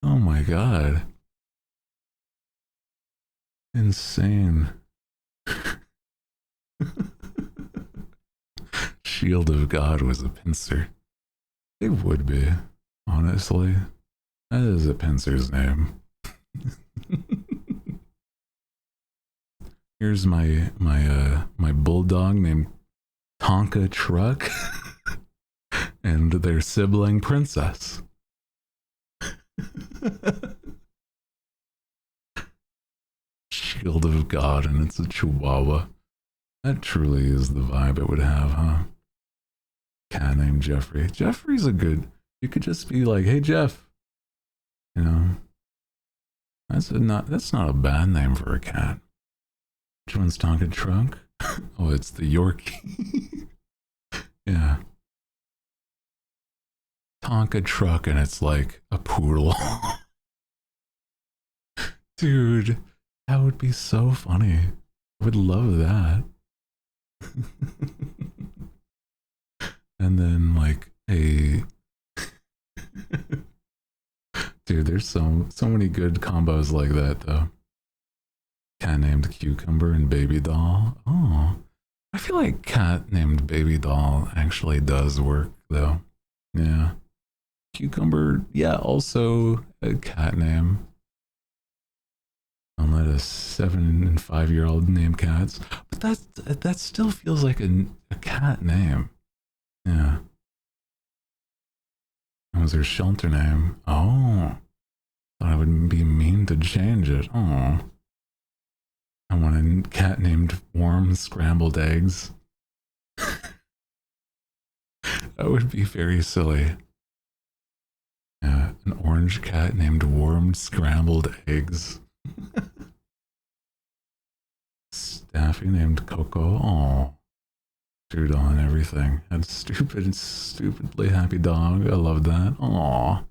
S1: Oh my god. Insane. Shield of God was a pincer. It would be, honestly. That is a pincer's name. Here's my bulldog named Tonka Truck and their sibling Princess. Shield of God, and it's a Chihuahua. That truly is the vibe it would have, huh? Cat named Jeffrey. Jeffrey's a good. You could just be like, "Hey Jeff," you know. That's not a bad name for a cat. Which one's Tonka Truck? Oh, it's the Yorkie. Yeah. Tonka Truck, and it's like a poodle. Dude, that would be so funny. I would love that. And then like a dude, there's so many good combos like that though. Cat named Cucumber and Baby Doll. Oh, I feel like cat named Baby Doll actually does work though. Yeah. Cucumber, yeah, also a cat name. Don't let a 7 and 5-year-old name cats. But that still feels like a cat name. Yeah. That was her shelter name. Oh. Thought I would be mean to change it. Oh. I want a cat named Warm Scrambled Eggs. That would be very silly. Yeah, an orange cat named Warmed Scrambled Eggs. Staffy named Coco. Oh. Doodle and everything. And stupidly happy dog. I love that. Aw.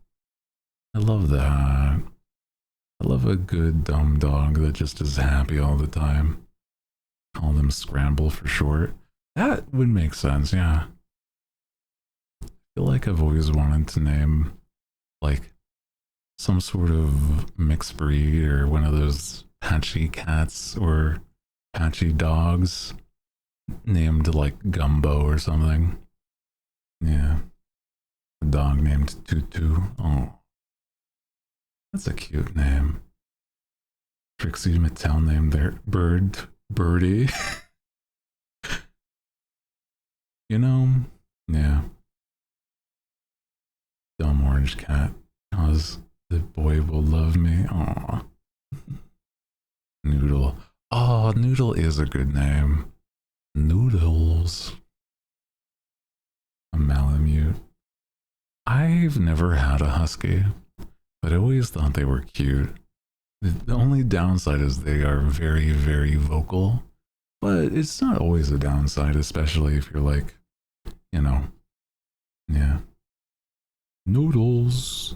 S1: I love that. I love a good dumb dog that just is happy all the time. Call them Scramble for short. That would make sense, yeah. I feel like I've always wanted to name like some sort of mixed breed or one of those patchy cats or patchy dogs named like Gumbo or something. Yeah. A dog named Tutu. Oh. That's a cute name. Trixie Mattel named their Birdie. You know, yeah. Dumb orange cat. Cause the boy will love me. Aw. Noodle. Oh, Noodle is a good name. Noodles. A Malamute. I've never had a husky, but I always thought they were cute. The only downside is they are very, very vocal, but it's not always a downside, especially if you're like, you know, yeah. Noodles.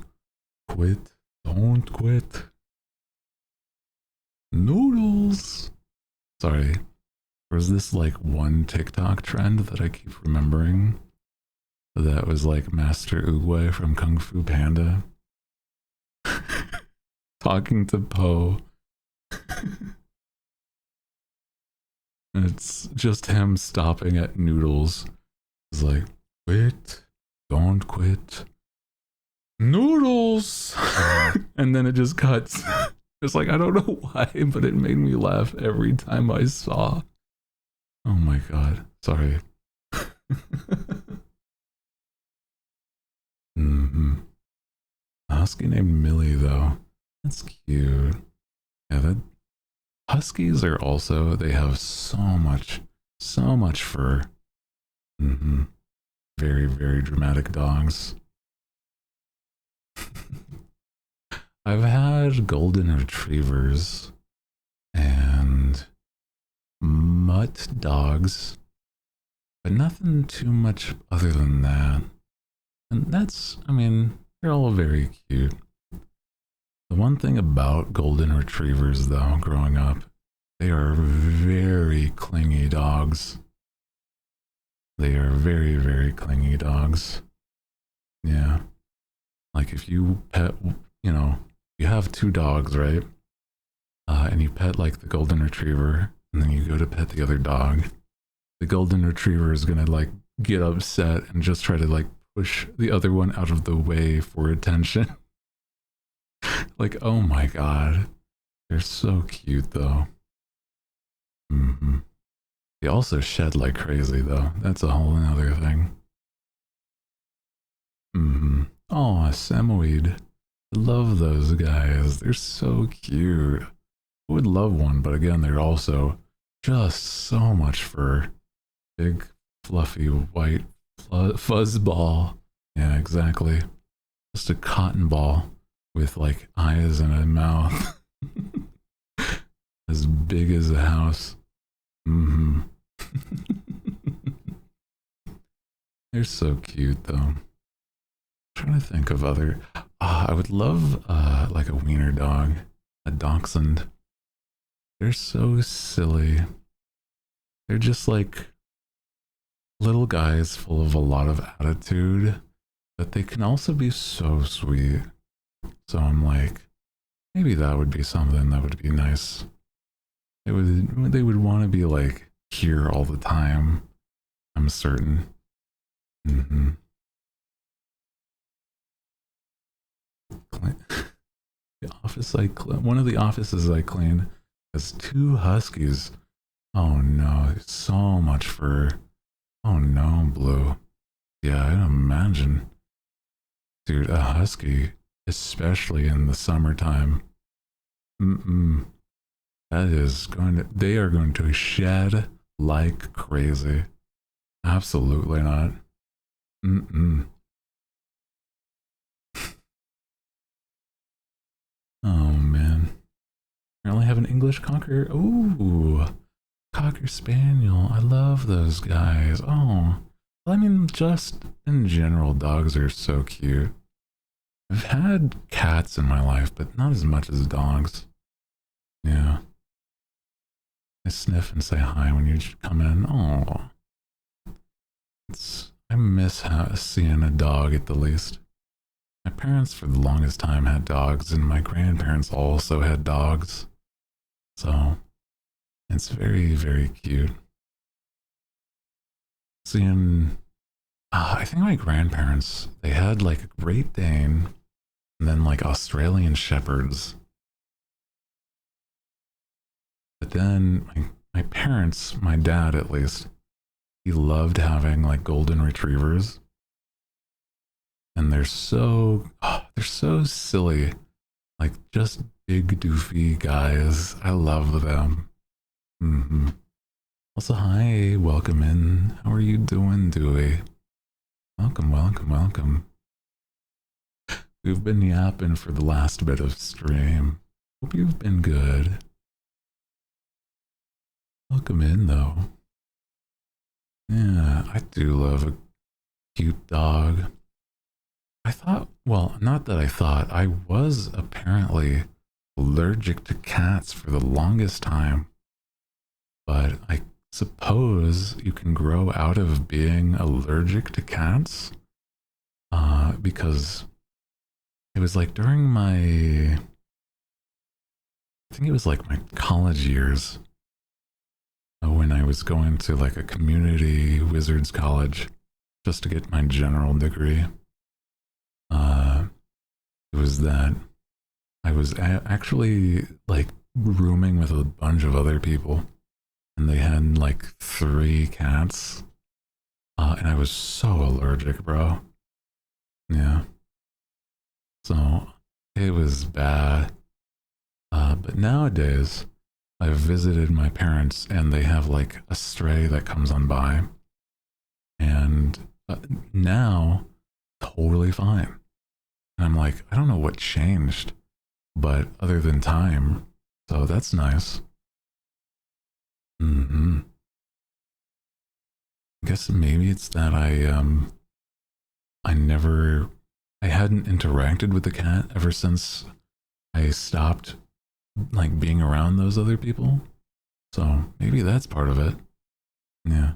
S1: Quit. Don't quit. Noodles. Sorry. There's this like one TikTok trend that I keep remembering that was like Master Oogway from Kung Fu Panda talking to Po. It's just him stopping at noodles. It's like, quit, don't quit. Noodles! And then it just cuts. It's like, I don't know why, but it made me laugh every time I saw. Oh my god. Sorry. A husky named Millie, though. That's cute. Yeah, that huskies are also, they have so much fur. Very, very dramatic dogs. I've had golden retrievers and mutt dogs, but nothing too much other than that. And that's, I mean, they're all very cute. The one thing about golden retrievers, though, growing up, they are very clingy dogs. They are very, very clingy dogs. Yeah. Like if you pet, you know, you have two dogs, right? And you pet like the golden retriever, and then you go to pet the other dog. The golden retriever is gonna like get upset and just try to like push the other one out of the way for attention. Like, oh my god. They're so cute though. They also shed like crazy though. That's a whole other thing. Oh, a Samoyed. I love those guys. They're so cute. I would love one, but again, they're also just so much fur. Big, fluffy, white fuzz ball. Yeah, exactly. Just a cotton ball with like eyes and a mouth. As big as a house. They're so cute though. I'm trying to think of other. I would love like a wiener dog, a dachshund. They're so silly. They're just like little guys full of a lot of attitude, but they can also be so sweet. So I'm like, maybe that would be something that would be nice. They would want to be like here all the time. I'm certain. The office one of the offices I cleaned has two huskies. Oh no, so much fur. Oh no, Blue. Yeah, I imagine. Dude, a husky, especially in the summertime. That is they are going to shed like crazy. Absolutely not. Oh man. I only have an English Cocker. Ooh, Cocker Spaniel. I love those guys. Oh, I mean, just in general, dogs are so cute. I've had cats in my life, but not as much as dogs. Yeah. I sniff and say hi when you come in. Oh, I miss seeing a dog at the least. My parents for the longest time had dogs, and my grandparents also had dogs. So it's very, very cute. Seeing, I think my grandparents, they had like a Great Dane and then like Australian Shepherds. But then my parents, my dad at least, he loved having like golden retrievers. And they're so silly. Like just big doofy guys. I love them. Also, hi, welcome in. How are you doing, Dewey? Welcome, welcome, welcome. We've been yapping for the last bit of stream. Hope you've been good. Welcome in, though. Yeah, I do love a cute dog. I thought, well, not that I thought, I was apparently allergic to cats for the longest time, but I suppose you can grow out of being allergic to cats, because it was like during my, I think it was like my college years, when I was going to like a community wizards college just to get my general degree. It was that I was actually like rooming with a bunch of other people, and they had like 3 cats, and I was so allergic, bro. Yeah. So it was bad. But nowadays, I've visited my parents, and they have like a stray that comes on by, and now totally fine. And I'm like, I don't know what changed, but other than time, so that's nice. I guess maybe it's that I hadn't interacted with the cat ever since I stopped like being around those other people. So maybe that's part of it. Yeah.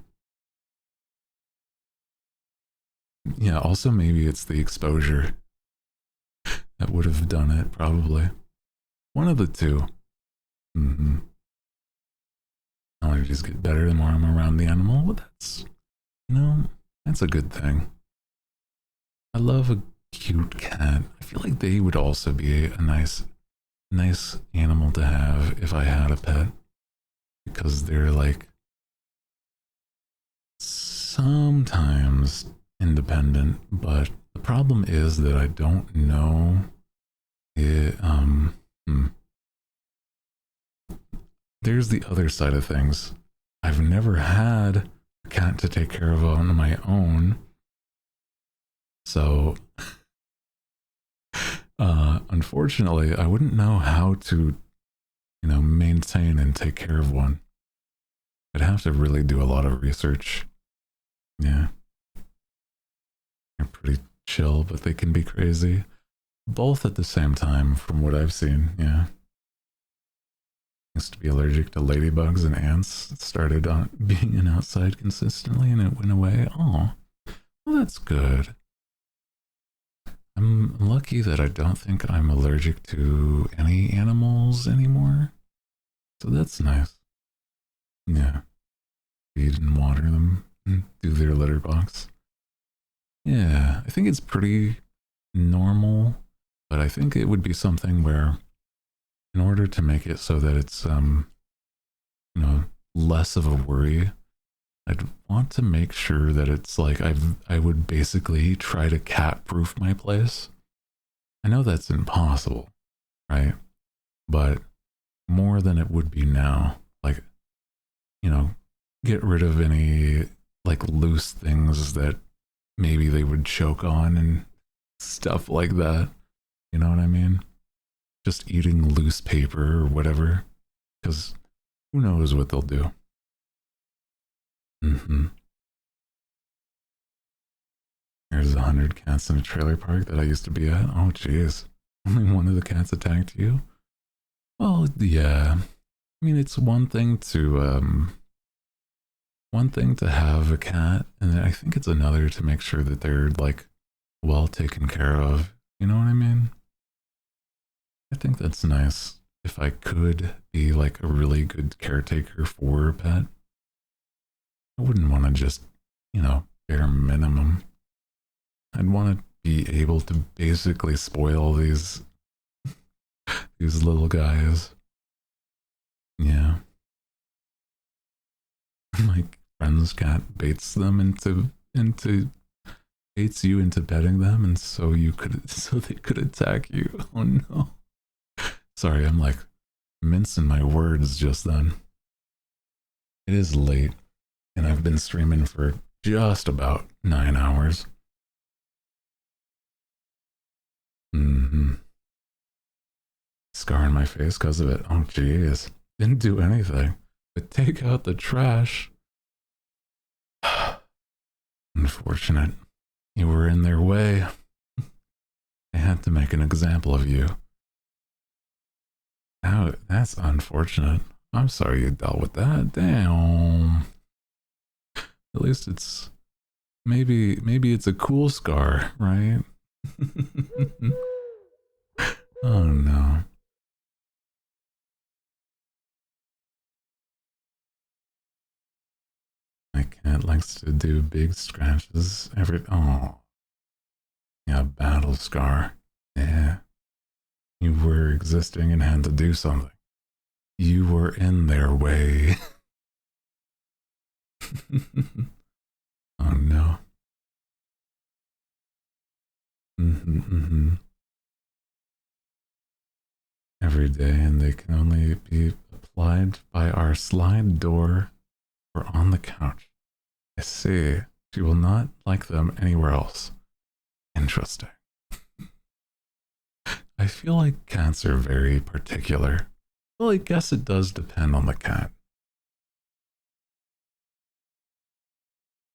S1: Yeah, also maybe it's the exposure that would have done it, probably. One of the two. Allergies get better the more I'm around the animal. Well, that's, that's a good thing. I love a cute cat. I feel like they would also be a nice animal to have if I had a pet, because they're like sometimes independent, but the problem is that I don't know it. There's the other side of things. I've never had a cat to take care of on my own, so unfortunately I wouldn't know how to maintain and take care of one. I'd have to really do a lot of research. Yeah, they're pretty chill, but they can be crazy both at the same time from what I've seen. Yeah, used to be allergic to ladybugs and ants. It started on being an outside consistently, and it went away. Oh, well, that's good. I'm lucky that I don't think I'm allergic to any animals anymore. So that's nice. Yeah. Feed and water them and do their litter box. Yeah, I think it's pretty normal, but I think it would be something where, in order to make it so that it's less of a worry, I'd want to make sure that it's like I would basically try to cat-proof my place. I know that's impossible, right? But more than it would be now. Like, get rid of any like loose things that maybe they would choke on and stuff like that. You know what I mean? Just eating loose paper or whatever, because who knows what they'll do. There's 100 cats in a trailer park that I used to be at. Oh, jeez. Only one of the cats attacked you? Well, yeah. I mean, it's one thing to have a cat, and I think it's another to make sure that they're like well taken care of. You know what I mean? I think that's nice. If I could be like a really good caretaker for a pet, I wouldn't want to just, bare minimum. I'd want to be able to basically spoil these little guys. Yeah. My friend's cat baits them baits you into petting them, and so they could attack you. Oh no. Sorry, I'm like mincing my words just then. It is late, and I've been streaming for just about 9 hours. Scar on my face because of it. Oh jeez. Didn't do anything but take out the trash. Unfortunate. You were in their way. They had to make an example of you. That's unfortunate. I'm sorry you dealt with that. Damn. At least it's maybe it's a cool scar, right? Oh no. My cat likes to do big scratches every. Oh, yeah, battle scar. Yeah, you were existing and had to do something. You were in their way. Oh no. Every day, and they can only be applied by our slide door or on the couch. I see. She will not like them anywhere else. Interesting. I feel like cats are very particular. Well, I guess it does depend on the cat.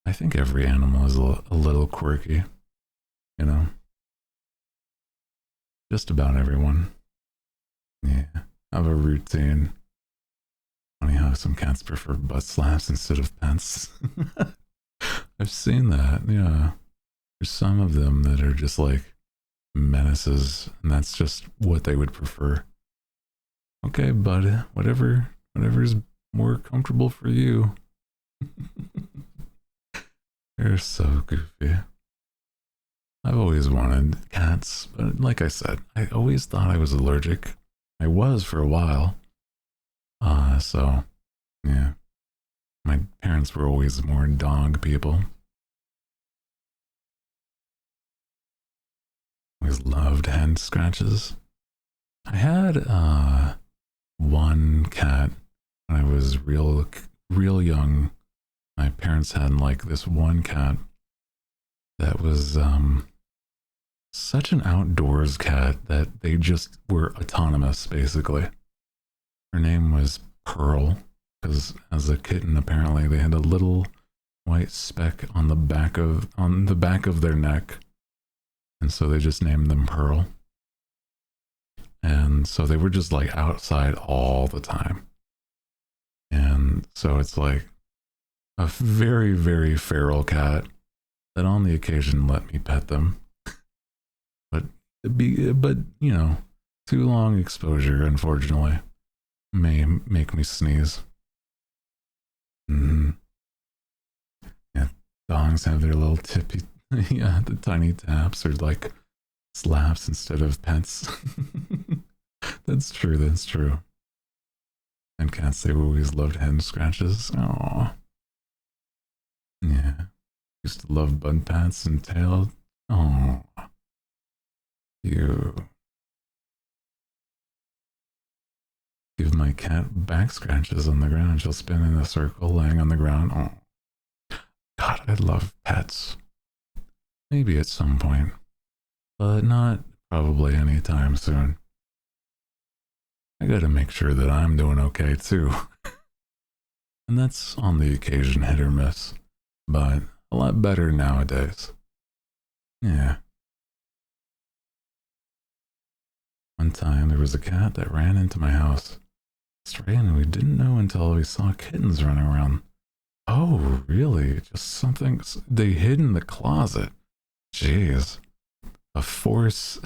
S1: I think every animal is a little quirky, you know? Just about everyone. Yeah, have a routine. Funny how some cats prefer butt slaps instead of pets. I've seen that, yeah. There's some of them that are just like menaces, and that's just what they would prefer. Okay, bud, whatever's more comfortable for you. They're so goofy. I've always wanted cats, but like I said, I always thought I was allergic. I was for a while. So, yeah. My parents were always more dog people. Always loved hand scratches. I had one cat when I was real young. My parents had like this one cat that was such an outdoors cat that they just were autonomous basically. Her name was Pearl, because as a kitten apparently they had a little white speck on the back of their neck, and so they just named them Pearl. And so they were just like outside all the time, and so it's like a very, very feral cat that on the occasion let me pet them, but you know, too long exposure unfortunately may make me sneeze. Yeah, dogs have their little tippy, yeah, the tiny taps or like slaps instead of pets. That's true. That's true. And cats, they've always loved hand scratches. Oh, yeah. Used to love bud pats and tail. Oh, you. Give my cat back scratches on the ground. She'll spin in a circle laying on the ground. Oh, God, I love pets. Maybe at some point, but not probably anytime soon. I gotta make sure that I'm doing okay too. And that's on the occasion hit or miss, but a lot better nowadays. Yeah. One time there was a cat that ran into my house. Stray, and we didn't know until we saw kittens running around. Oh, really? Just something they hid in the closet. Jeez. A force,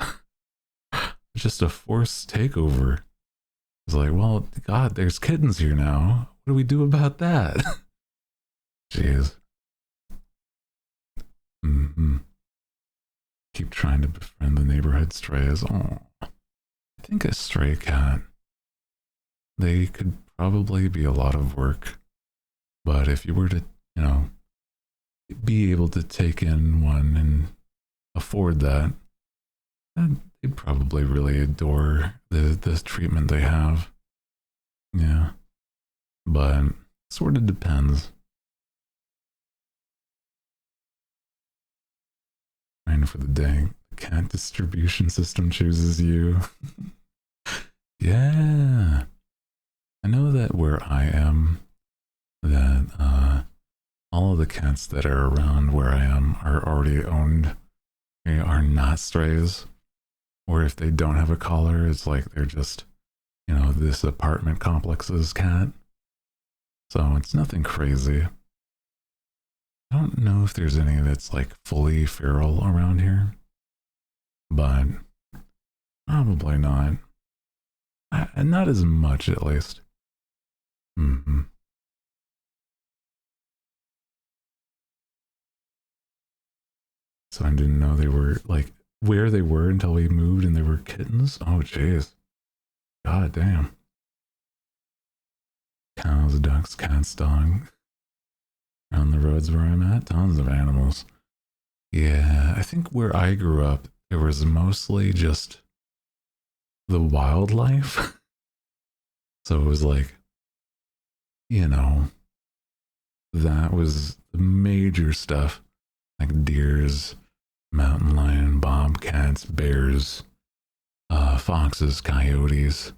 S1: just a forced takeover. It's like, well, God, there's kittens here now. What do we do about that? Jeez. Keep trying to befriend the neighborhood strays. Oh, I think a stray cat, they could probably be a lot of work. But if you were to, you know, be able to take in one and afford that, they'd probably really adore the treatment they have. Yeah. But it sort of depends. Trying for the day. The cat distribution system chooses you. Yeah. I know that where I am, that all of the cats that are around where I am are already owned. They are not strays. Or if they don't have a collar, it's like they're just this apartment complex's cat. So it's nothing crazy. I don't know if there's any that's like fully feral around here, but probably not. Not as much, at least. Mm-hmm. So I didn't know they were like where they were until we moved and they were kittens. Oh, jeez. God damn. Cows, ducks, cats, dog. Around the roads where I'm at, tons of animals. Yeah, I think where I grew up, it was mostly just the wildlife. So it was like, that was the major stuff. Like deers, mountain lion, bobcats, bears, foxes, coyotes.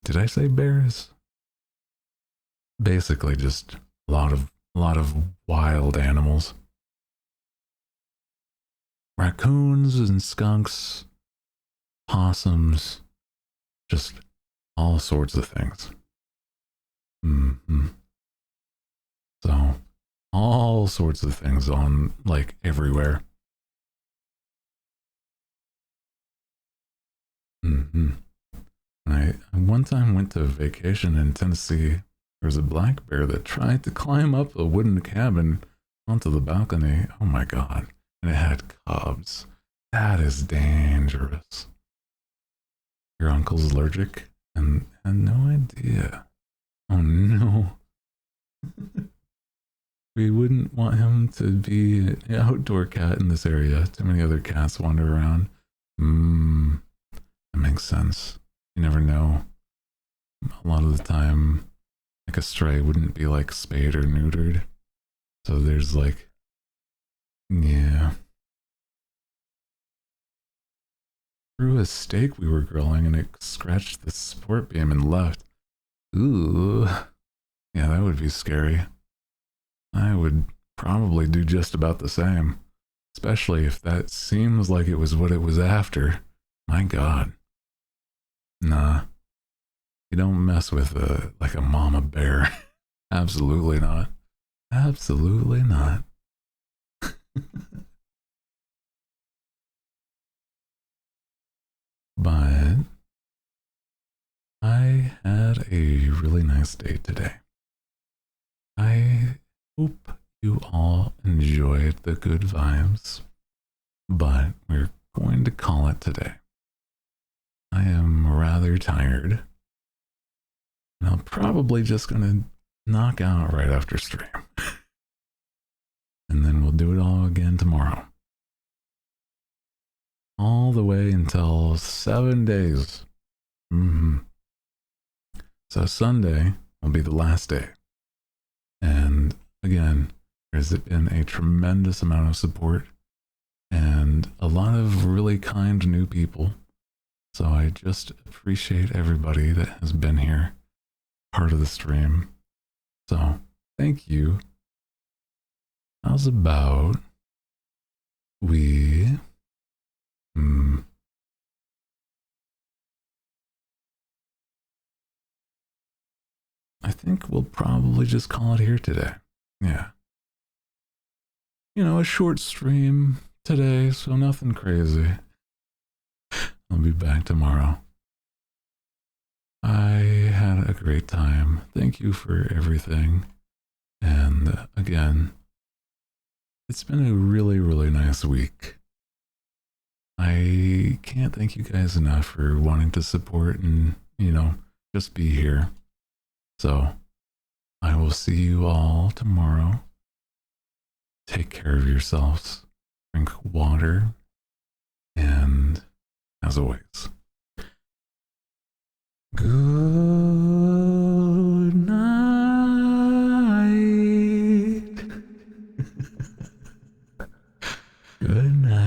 S1: Did I say bears? Basically, just a lot of wild animals. Raccoons and skunks, possums, just all sorts of things. Mm-hmm. So, all sorts of things on like everywhere. Mm-hmm. I one time went to vacation in Tennessee. There was a black bear that tried to climb up a wooden cabin onto the balcony. Oh my god. And it had cubs. That is dangerous. Your uncle's allergic and had no idea. Oh no. We wouldn't want him to be an outdoor cat in this area. Too many other cats wander around. That makes sense. You never know. A lot of the time, like a stray wouldn't be like spayed or neutered. So there's like, yeah. Threw a steak we were grilling and it scratched the support beam and left. Ooh. Yeah, that would be scary. I would probably do just about the same. Especially if that seems like it was what it was after. My god. Nah. You don't mess with like a mama bear. Absolutely not. Absolutely not. But I had a really nice day today. I hope you all enjoyed the good vibes, but we're going to call it today. I am rather tired, and I'm probably just going to knock out right after stream. And then we'll do it all again tomorrow. All the way until 7 days. So Sunday will be the last day. And again, there's been a tremendous amount of support and a lot of really kind new people. So I just appreciate everybody that has been here, part of the stream. So thank you. How's about we I think we'll probably just call it here today. Yeah. A short stream today, so nothing crazy. I'll be back tomorrow. I had a great time. Thank you for everything. And again, it's been a really, really nice week. I can't thank you guys enough for wanting to support and, just be here. So, I will see you all tomorrow. Take care of yourselves. Drink water. And, as always, good night. Good night.